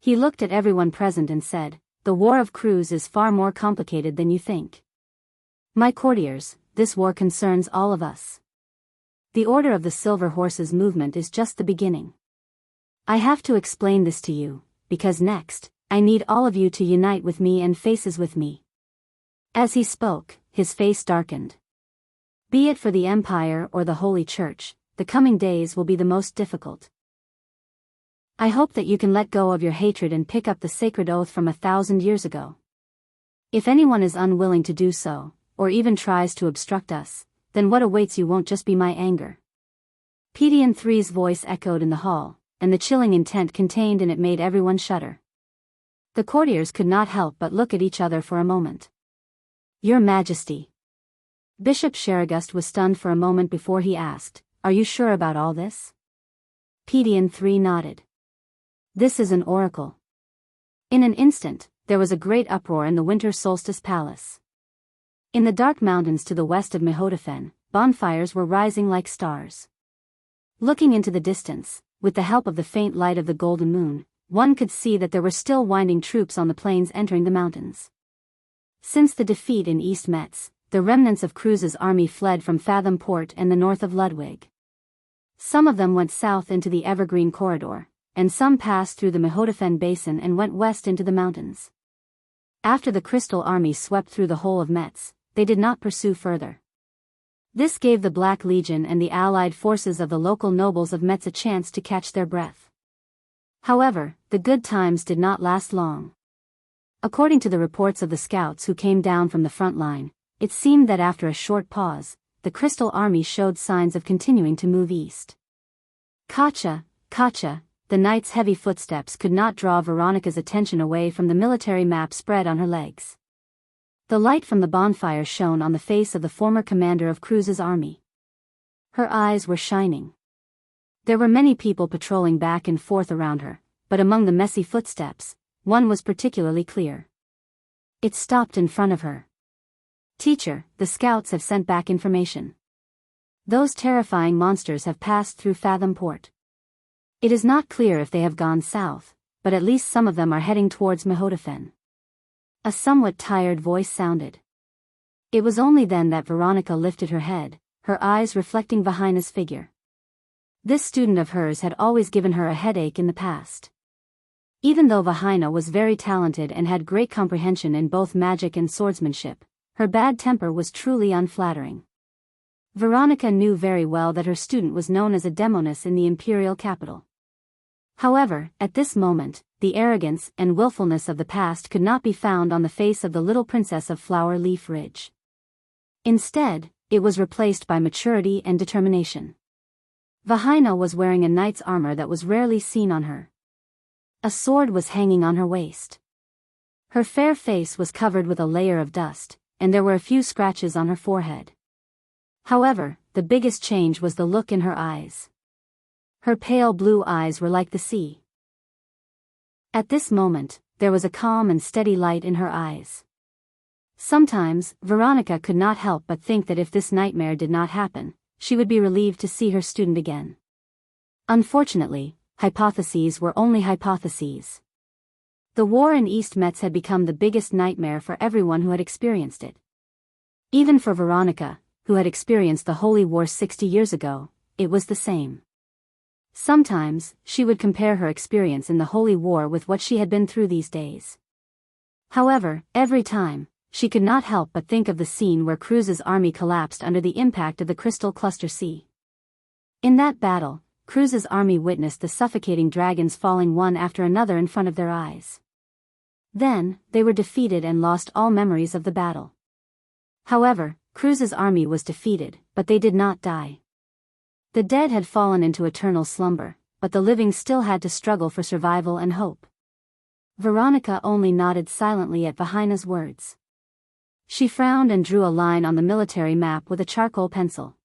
He looked at everyone present and said, "The war of Cruz is far more complicated than you think. My courtiers, this war concerns all of us. The Order of the Silver Horse's movement is just the beginning. I have to explain this to you, because next, I need all of you to unite with me and faces with me." As he spoke, his face darkened. Be it for the Empire or the Holy Church, the coming days will be the most difficult. I hope that you can let go of your hatred and pick up the sacred oath from 1,000 years ago. If anyone is unwilling to do so, or even tries to obstruct us, then what awaits you won't just be my anger. Pedian III's voice echoed in the hall, and the chilling intent contained in it made everyone shudder. The courtiers could not help but look at each other for a moment. "Your Majesty." Bishop Sharagust was stunned for a moment before he asked, "Are you sure about all this?" Pedian III nodded. "This is an oracle." In an instant, there was a great uproar in the winter solstice palace. In the dark mountains to the west of Mehodafen, bonfires were rising like stars. Looking into the distance, with the help of the faint light of the golden moon, one could see that there were still winding troops on the plains entering the mountains. Since the defeat in East Metz, the remnants of Cruz's army fled from Fathom Port and the north of Ludwig. Some of them went south into the Evergreen Corridor, and some passed through the Mehodafen Basin and went west into the mountains. After the Crystal Army swept through the whole of Metz, they did not pursue further. This gave the Black Legion and the allied forces of the local nobles of Metz a chance to catch their breath. However, the good times did not last long. According to the reports of the scouts who came down from the front line, it seemed that after a short pause, the Crystal Army showed signs of continuing to move east. Kacha, the knight's heavy footsteps could not draw Veronica's attention away from the military map spread on her legs. The light from the bonfire shone on the face of the former commander of Cruz's army. Her eyes were shining. There were many people patrolling back and forth around her, but among the messy footsteps, one was particularly clear. It stopped in front of her. "Teacher, the scouts have sent back information. Those terrifying monsters have passed through Fathom Port. It is not clear if they have gone south, but at least some of them are heading towards Mehodafen." A somewhat tired voice sounded. It was only then that Veronica lifted her head, her eyes reflecting Vahina's figure. This student of hers had always given her a headache in the past. Even though Vahina was very talented and had great comprehension in both magic and swordsmanship, her bad temper was truly unflattering. Veronica knew very well that her student was known as a demoness in the imperial capital. However, at this moment, the arrogance and willfulness of the past could not be found on the face of the little princess of Flower Leaf Ridge. Instead, it was replaced by maturity and determination. Vahina was wearing a knight's armor that was rarely seen on her. A sword was hanging on her waist. Her fair face was covered with a layer of dust, and there were a few scratches on her forehead. However, the biggest change was the look in her eyes. Her pale blue eyes were like the sea. At this moment, there was a calm and steady light in her eyes. Sometimes, Veronica could not help but think that if this nightmare did not happen, she would be relieved to see her student again. Unfortunately, hypotheses were only hypotheses. The war in East Metz had become the biggest nightmare for everyone who had experienced it. Even for Veronica, who had experienced the Holy War 60 years ago, it was the same. Sometimes, she would compare her experience in the Holy War with what she had been through these days. However, every time, she could not help but think of the scene where Cruz's army collapsed under the impact of the Crystal Cluster Sea. In that battle, Cruz's army witnessed the suffocating dragons falling one after another in front of their eyes. Then, they were defeated and lost all memories of the battle. However, Cruz's army was defeated, but they did not die. The dead had fallen into eternal slumber, but the living still had to struggle for survival and hope. Veronica only nodded silently at Vahina's words. She frowned and drew a line on the military map with a charcoal pencil.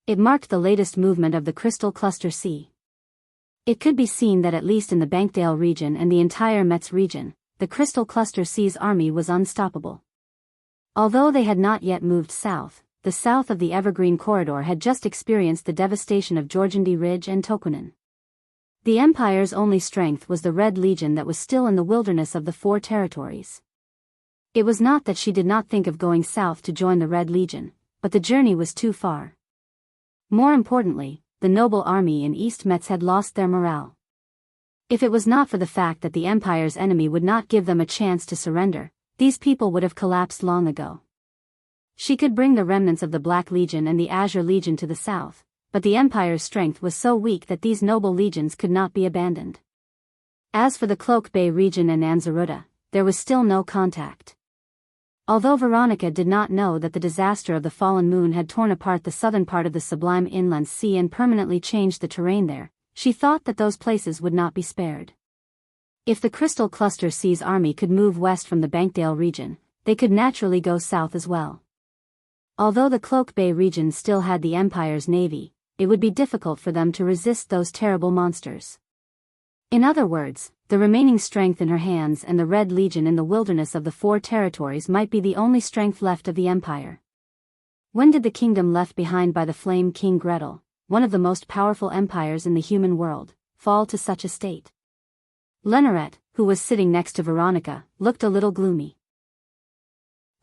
It marked the latest movement of the Crystal Cluster Sea. It could be seen that at least in the Bankdale region and the entire Metz region, the Crystal Cluster Sea's army was unstoppable. Although they had not yet moved south, the south of the Evergreen Corridor had just experienced the devastation of Jorgandi Ridge and Tokunin. The Empire's only strength was the Red Legion that was still in the wilderness of the Four Territories. It was not that she did not think of going south to join the Red Legion, but the journey was too far. More importantly, the noble army in East Metz had lost their morale. If it was not for the fact that the Empire's enemy would not give them a chance to surrender, these people would have collapsed long ago. She could bring the remnants of the Black Legion and the Azure Legion to the south, but the Empire's strength was so weak that these noble legions could not be abandoned. As for the Cloak Bay region and Anzaruta, there was still no contact. Although Veronica did not know that the disaster of the fallen moon had torn apart the southern part of the Sublime Inland Sea and permanently changed the terrain there, she thought that those places would not be spared. If the Crystal Cluster Sea's army could move west from the Bankdale region, they could naturally go south as well. Although the Cloak Bay region still had the Empire's navy, it would be difficult for them to resist those terrible monsters. In other words, the remaining strength in her hands and the Red Legion in the wilderness of the Four Territories might be the only strength left of the Empire. When did the kingdom left behind by the Flame King Gretel, one of the most powerful empires in the human world, fall to such a state? Lenoret, who was sitting next to Veronica, looked a little gloomy.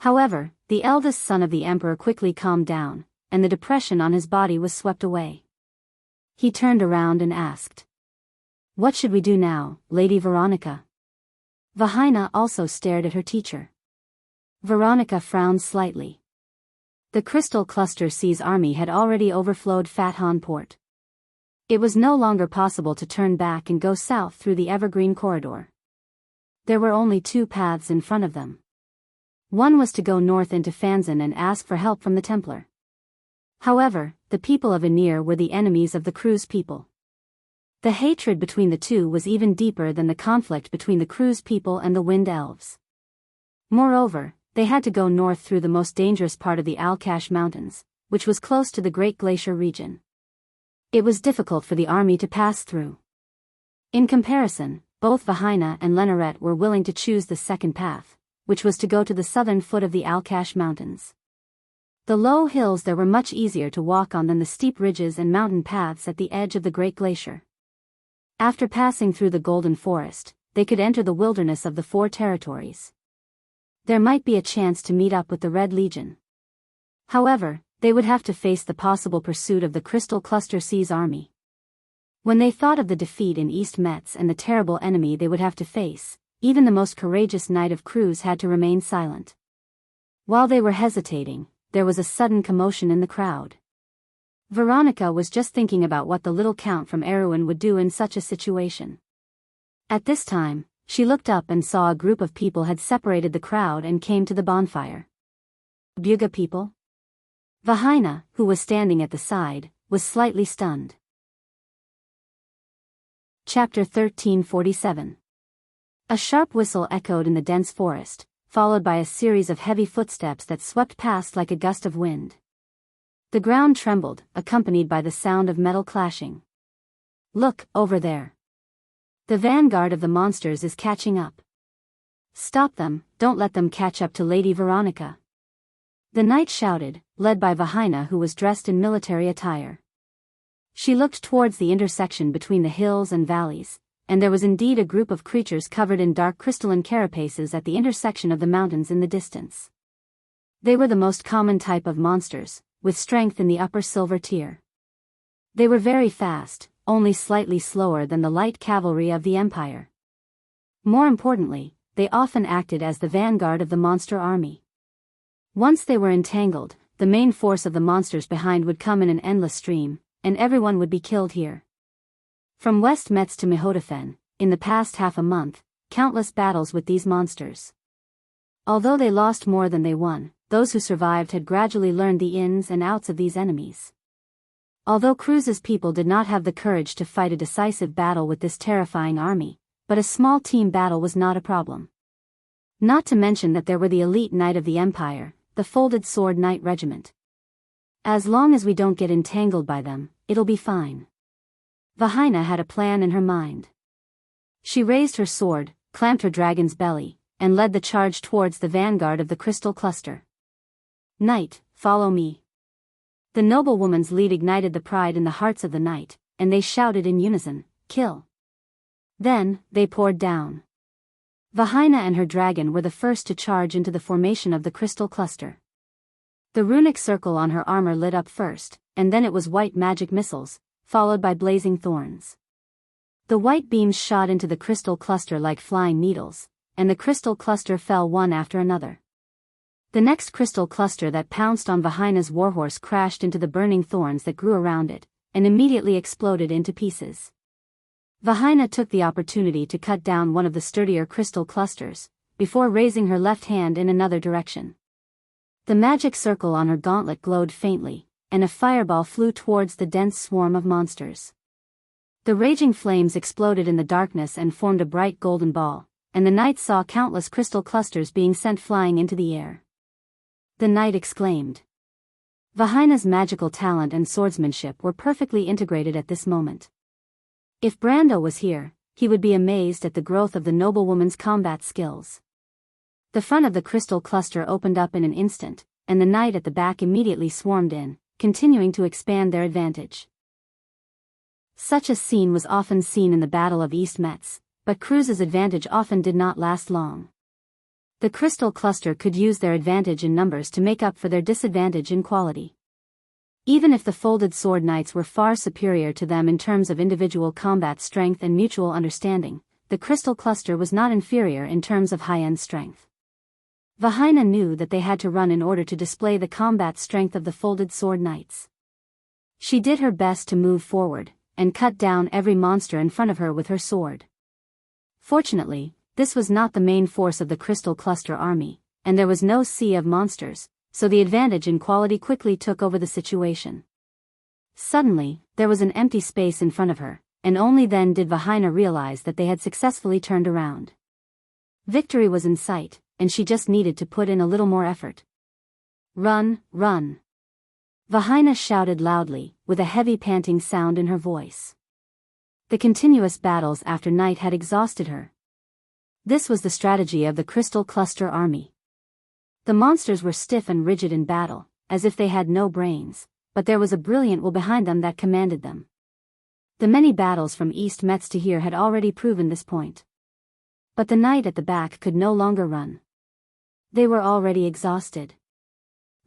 However, the eldest son of the emperor quickly calmed down, and the depression on his body was swept away. He turned around and asked, "What should we do now, Lady Veronica?" Vahina also stared at her teacher. Veronica frowned slightly. The Crystal Cluster Sea's army had already overflowed Fat Han Port. It was no longer possible to turn back and go south through the Evergreen Corridor. There were only two paths in front of them. One was to go north into Fanzan and ask for help from the Templar. However, the people of Anir were the enemies of the Cruz people. The hatred between the two was even deeper than the conflict between the Cruz people and the Wind Elves. Moreover, they had to go north through the most dangerous part of the Alkash Mountains, which was close to the Great Glacier region. It was difficult for the army to pass through. In comparison, both Vahina and Lenoret were willing to choose the second path, which was to go to the southern foot of the Alkash Mountains. The low hills there were much easier to walk on than the steep ridges and mountain paths at the edge of the Great Glacier. After passing through the Golden Forest, they could enter the wilderness of the Four Territories. There might be a chance to meet up with the Red Legion. However, they would have to face the possible pursuit of the Crystal Cluster Sea's army. When they thought of the defeat in East Metz and the terrible enemy they would have to face, even the most courageous knight of Cruz had to remain silent. While they were hesitating, there was a sudden commotion in the crowd. Veronica was just thinking about what the little count from Erewhon would do in such a situation. At this time, she looked up and saw a group of people had separated the crowd and came to the bonfire. Buga people? Vahina, who was standing at the side, was slightly stunned. Chapter 1347. A sharp whistle echoed in the dense forest, followed by a series of heavy footsteps that swept past like a gust of wind. The ground trembled, accompanied by the sound of metal clashing. "Look, over there. The vanguard of the monsters is catching up. Stop them, don't let them catch up to Lady Veronica." The knight shouted, led by Vahina, who was dressed in military attire. She looked towards the intersection between the hills and valleys, and there was indeed a group of creatures covered in dark crystalline carapaces at the intersection of the mountains in the distance. They were the most common type of monsters, with strength in the upper silver tier. They were very fast, only slightly slower than the light cavalry of the Empire. More importantly, they often acted as the vanguard of the monster army. Once they were entangled, the main force of the monsters behind would come in an endless stream, and everyone would be killed here. From West Metz to Mihodafen, in the past half a month, countless battles with these monsters. Although they lost more than they won, those who survived had gradually learned the ins and outs of these enemies. Although Cruz's people did not have the courage to fight a decisive battle with this terrifying army, but a small team battle was not a problem. Not to mention that there were the elite knight of the Empire, the Folded Sword Knight Regiment. As long as we don't get entangled by them, it'll be fine. Vahina had a plan in her mind. She raised her sword, clamped her dragon's belly, and led the charge towards the vanguard of the crystal cluster. "Knight, follow me." The noblewoman's lead ignited the pride in the hearts of the knight, and they shouted in unison, "Kill!" Then, they poured down. Vahina and her dragon were the first to charge into the formation of the crystal cluster. The runic circle on her armor lit up first, and then it was white magic missiles, followed by blazing thorns. The white beams shot into the crystal cluster like flying needles, and the crystal cluster fell one after another. The next crystal cluster that pounced on Vahina's warhorse crashed into the burning thorns that grew around it, and immediately exploded into pieces. Vahina took the opportunity to cut down one of the sturdier crystal clusters, before raising her left hand in another direction. The magic circle on her gauntlet glowed faintly, and a fireball flew towards the dense swarm of monsters. The raging flames exploded in the darkness and formed a bright golden ball, and the knight saw countless crystal clusters being sent flying into the air. The knight exclaimed. Vahina's magical talent and swordsmanship were perfectly integrated at this moment. If Brando was here, he would be amazed at the growth of the noblewoman's combat skills. The front of the crystal cluster opened up in an instant, and the knight at the back immediately swarmed in, continuing to expand their advantage. Such a scene was often seen in the Battle of East Metz, but Cruz's advantage often did not last long. The crystal cluster could use their advantage in numbers to make up for their disadvantage in quality. Even if the Folded Sword Knights were far superior to them in terms of individual combat strength and mutual understanding, the crystal cluster was not inferior in terms of high-end strength. Vahina knew that they had to run in order to display the combat strength of the Folded Sword Knights. She did her best to move forward, and cut down every monster in front of her with her sword. Fortunately, this was not the main force of the crystal cluster army, and there was no sea of monsters, so the advantage in quality quickly took over the situation. Suddenly, there was an empty space in front of her, and only then did Vahina realize that they had successfully turned around. Victory was in sight, and she just needed to put in a little more effort. "Run, run!" Vahina shouted loudly, with a heavy panting sound in her voice. The continuous battles after night had exhausted her. This was the strategy of the crystal cluster army. The monsters were stiff and rigid in battle, as if they had no brains, but there was a brilliant will behind them that commanded them. The many battles from East Metz to here had already proven this point. But the knight at the back could no longer run. They were already exhausted.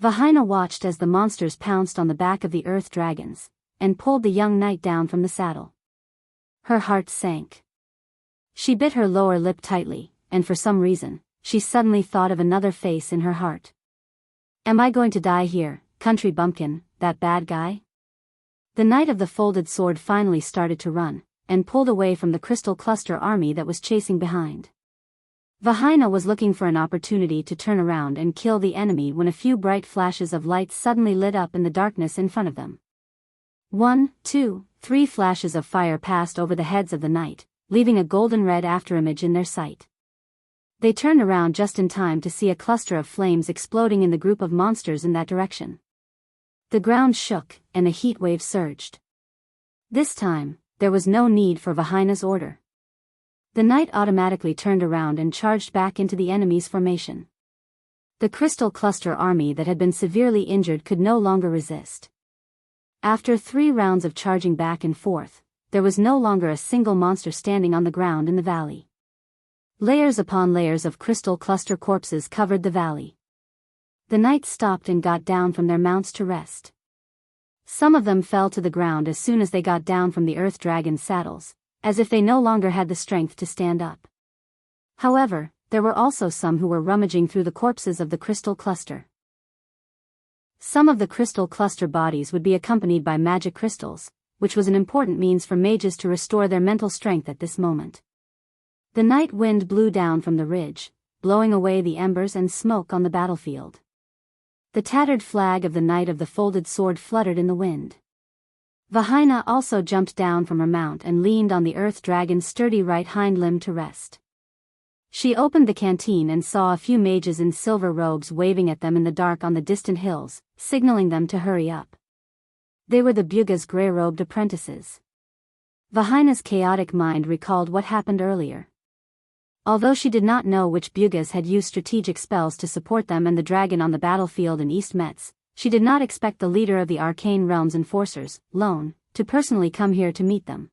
Vahina watched as the monsters pounced on the back of the earth dragons, and pulled the young knight down from the saddle. Her heart sank. She bit her lower lip tightly, and for some reason, she suddenly thought of another face in her heart. "Am I going to die here, country bumpkin, that bad guy?" The knight of the folded sword finally started to run, and pulled away from the crystal cluster army that was chasing behind. Vahina was looking for an opportunity to turn around and kill the enemy when a few bright flashes of light suddenly lit up in the darkness in front of them. 1, 2, 3 flashes of fire passed over the heads of the knight, leaving a golden red afterimage in their sight. They turned around just in time to see a cluster of flames exploding in the group of monsters in that direction. The ground shook, and a heat wave surged. This time, there was no need for Vahina's order. The knight automatically turned around and charged back into the enemy's formation. The crystal cluster army that had been severely injured could no longer resist. After 3 rounds of charging back and forth, there was no longer a single monster standing on the ground in the valley. Layers upon layers of crystal cluster corpses covered the valley. The knights stopped and got down from their mounts to rest. Some of them fell to the ground as soon as they got down from the earth dragon's saddles, as if they no longer had the strength to stand up. However, there were also some who were rummaging through the corpses of the crystal cluster. Some of the crystal cluster bodies would be accompanied by magic crystals, which was an important means for mages to restore their mental strength at this moment. The night wind blew down from the ridge, blowing away the embers and smoke on the battlefield. The tattered flag of the Knight of the Folded Sword fluttered in the wind. Vahina also jumped down from her mount and leaned on the earth dragon's sturdy right hind limb to rest. She opened the canteen and saw a few mages in silver robes waving at them in the dark on the distant hills, signaling them to hurry up. They were the Buga's grey-robed apprentices. Vahina's chaotic mind recalled what happened earlier. Although she did not know which Bugas had used strategic spells to support them and the dragon on the battlefield in East Metz, she did not expect the leader of the Arcane Realms Enforcers, Lone, to personally come here to meet them.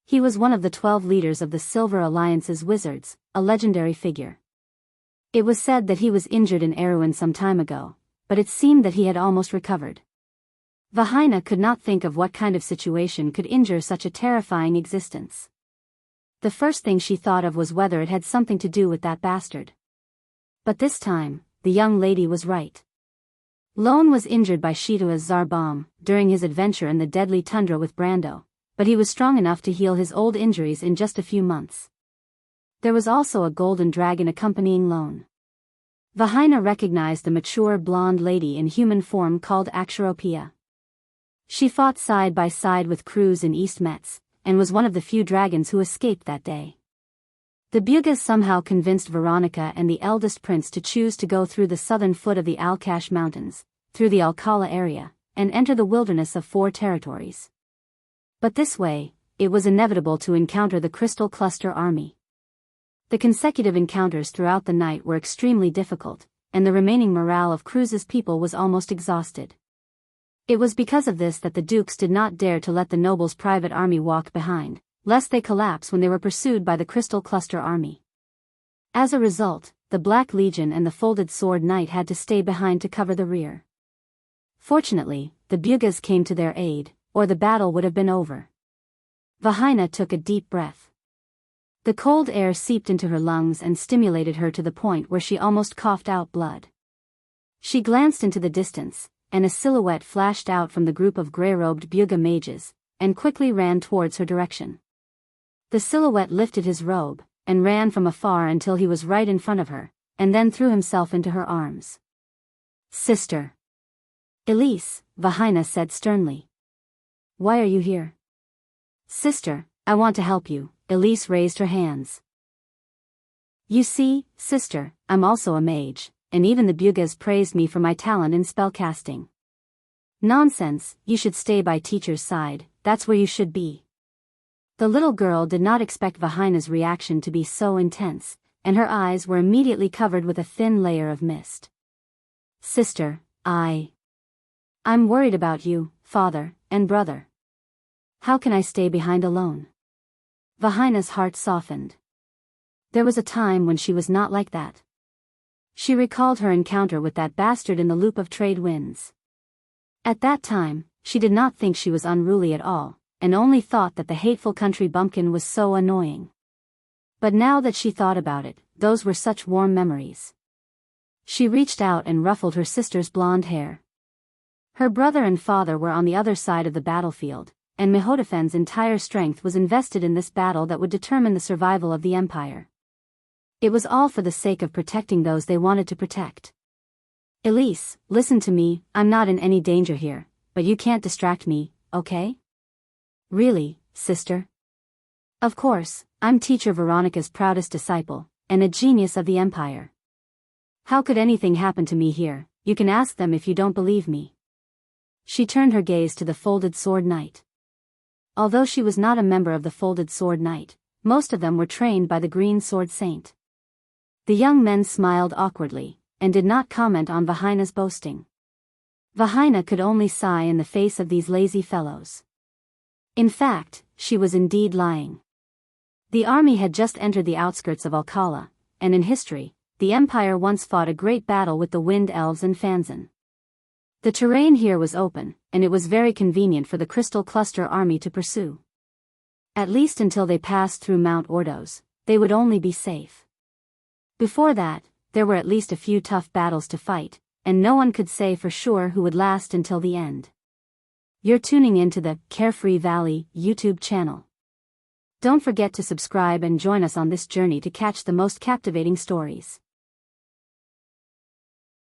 He was one of the 12 leaders of the Silver Alliance's wizards, a legendary figure. It was said that he was injured in Erewhon some time ago, but it seemed that he had almost recovered. Vahina could not think of what kind of situation could injure such a terrifying existence. The first thing she thought of was whether it had something to do with that bastard. But this time, the young lady was right. Lone was injured by Shitua's Zarbomb during his adventure in the deadly tundra with Brando, but he was strong enough to heal his old injuries in just a few months. There was also a golden dragon accompanying Lone. Vahina recognized the mature blonde lady in human form called Aksharopia. She fought side by side with Cruz in East Metz, and was one of the few dragons who escaped that day. The Bugas somehow convinced Veronica and the eldest prince to choose to go through the southern foot of the Alkash Mountains, through the Alcala area, and enter the wilderness of 4 territories. But this way, it was inevitable to encounter the Crystal Cluster army. The consecutive encounters throughout the night were extremely difficult, and the remaining morale of Cruz's people was almost exhausted. It was because of this that the dukes did not dare to let the nobles' private army walk behind, lest they collapse when they were pursued by the Crystal Cluster army. As a result, the Black Legion and the Folded Sword Knight had to stay behind to cover the rear. Fortunately, the Bugas came to their aid, or the battle would have been over. Vahina took a deep breath. The cold air seeped into her lungs and stimulated her to the point where she almost coughed out blood. She glanced into the distance, and a silhouette flashed out from the group of grey-robed Buga mages, and quickly ran towards her direction. The silhouette lifted his robe, and ran from afar until he was right in front of her, and then threw himself into her arms. "Sister." "Elise," Vahina said sternly. "Why are you here?" "Sister, I want to help you." Elise raised her hands. "You see, sister, I'm also a mage, and even the Bugas praised me for my talent in spellcasting." "Nonsense, you should stay by teacher's side, that's where you should be." The little girl did not expect Vahina's reaction to be so intense, and her eyes were immediately covered with a thin layer of mist. "Sister, I'm worried about you, father, and brother. How can I stay behind alone?" Vahina's heart softened. There was a time when she was not like that. She recalled her encounter with that bastard in the loop of trade winds. At that time, she did not think she was unruly at all, and only thought that the hateful country bumpkin was so annoying. But now that she thought about it, those were such warm memories. She reached out and ruffled her sister's blonde hair. Her brother and father were on the other side of the battlefield, and Mehotefen's entire strength was invested in this battle that would determine the survival of the empire. It was all for the sake of protecting those they wanted to protect. "Elise, listen to me, I'm not in any danger here, but you can't distract me, okay?" Really, sister? Of course, I'm teacher Veronica's proudest disciple, and a genius of the empire. How could anything happen to me here? You can ask them if you don't believe me. She turned her gaze to the Folded Sword Knight. Although she was not a member of the Folded Sword Knight, most of them were trained by the Green Sword Saint. The young men smiled awkwardly, and did not comment on Vahina's boasting. Vahina could only sigh in the face of these lazy fellows. In fact, she was indeed lying. The army had just entered the outskirts of Alcala, and in history, the Empire once fought a great battle with the Wind Elves and Fanzan. The terrain here was open, and it was very convenient for the Crystal Cluster army to pursue. At least until they passed through Mount Ordos, they would only be safe. Before that, there were at least a few tough battles to fight, and no one could say for sure who would last until the end. You're tuning into the Carefree Valley YouTube channel. Don't forget to subscribe and join us on this journey to catch the most captivating stories.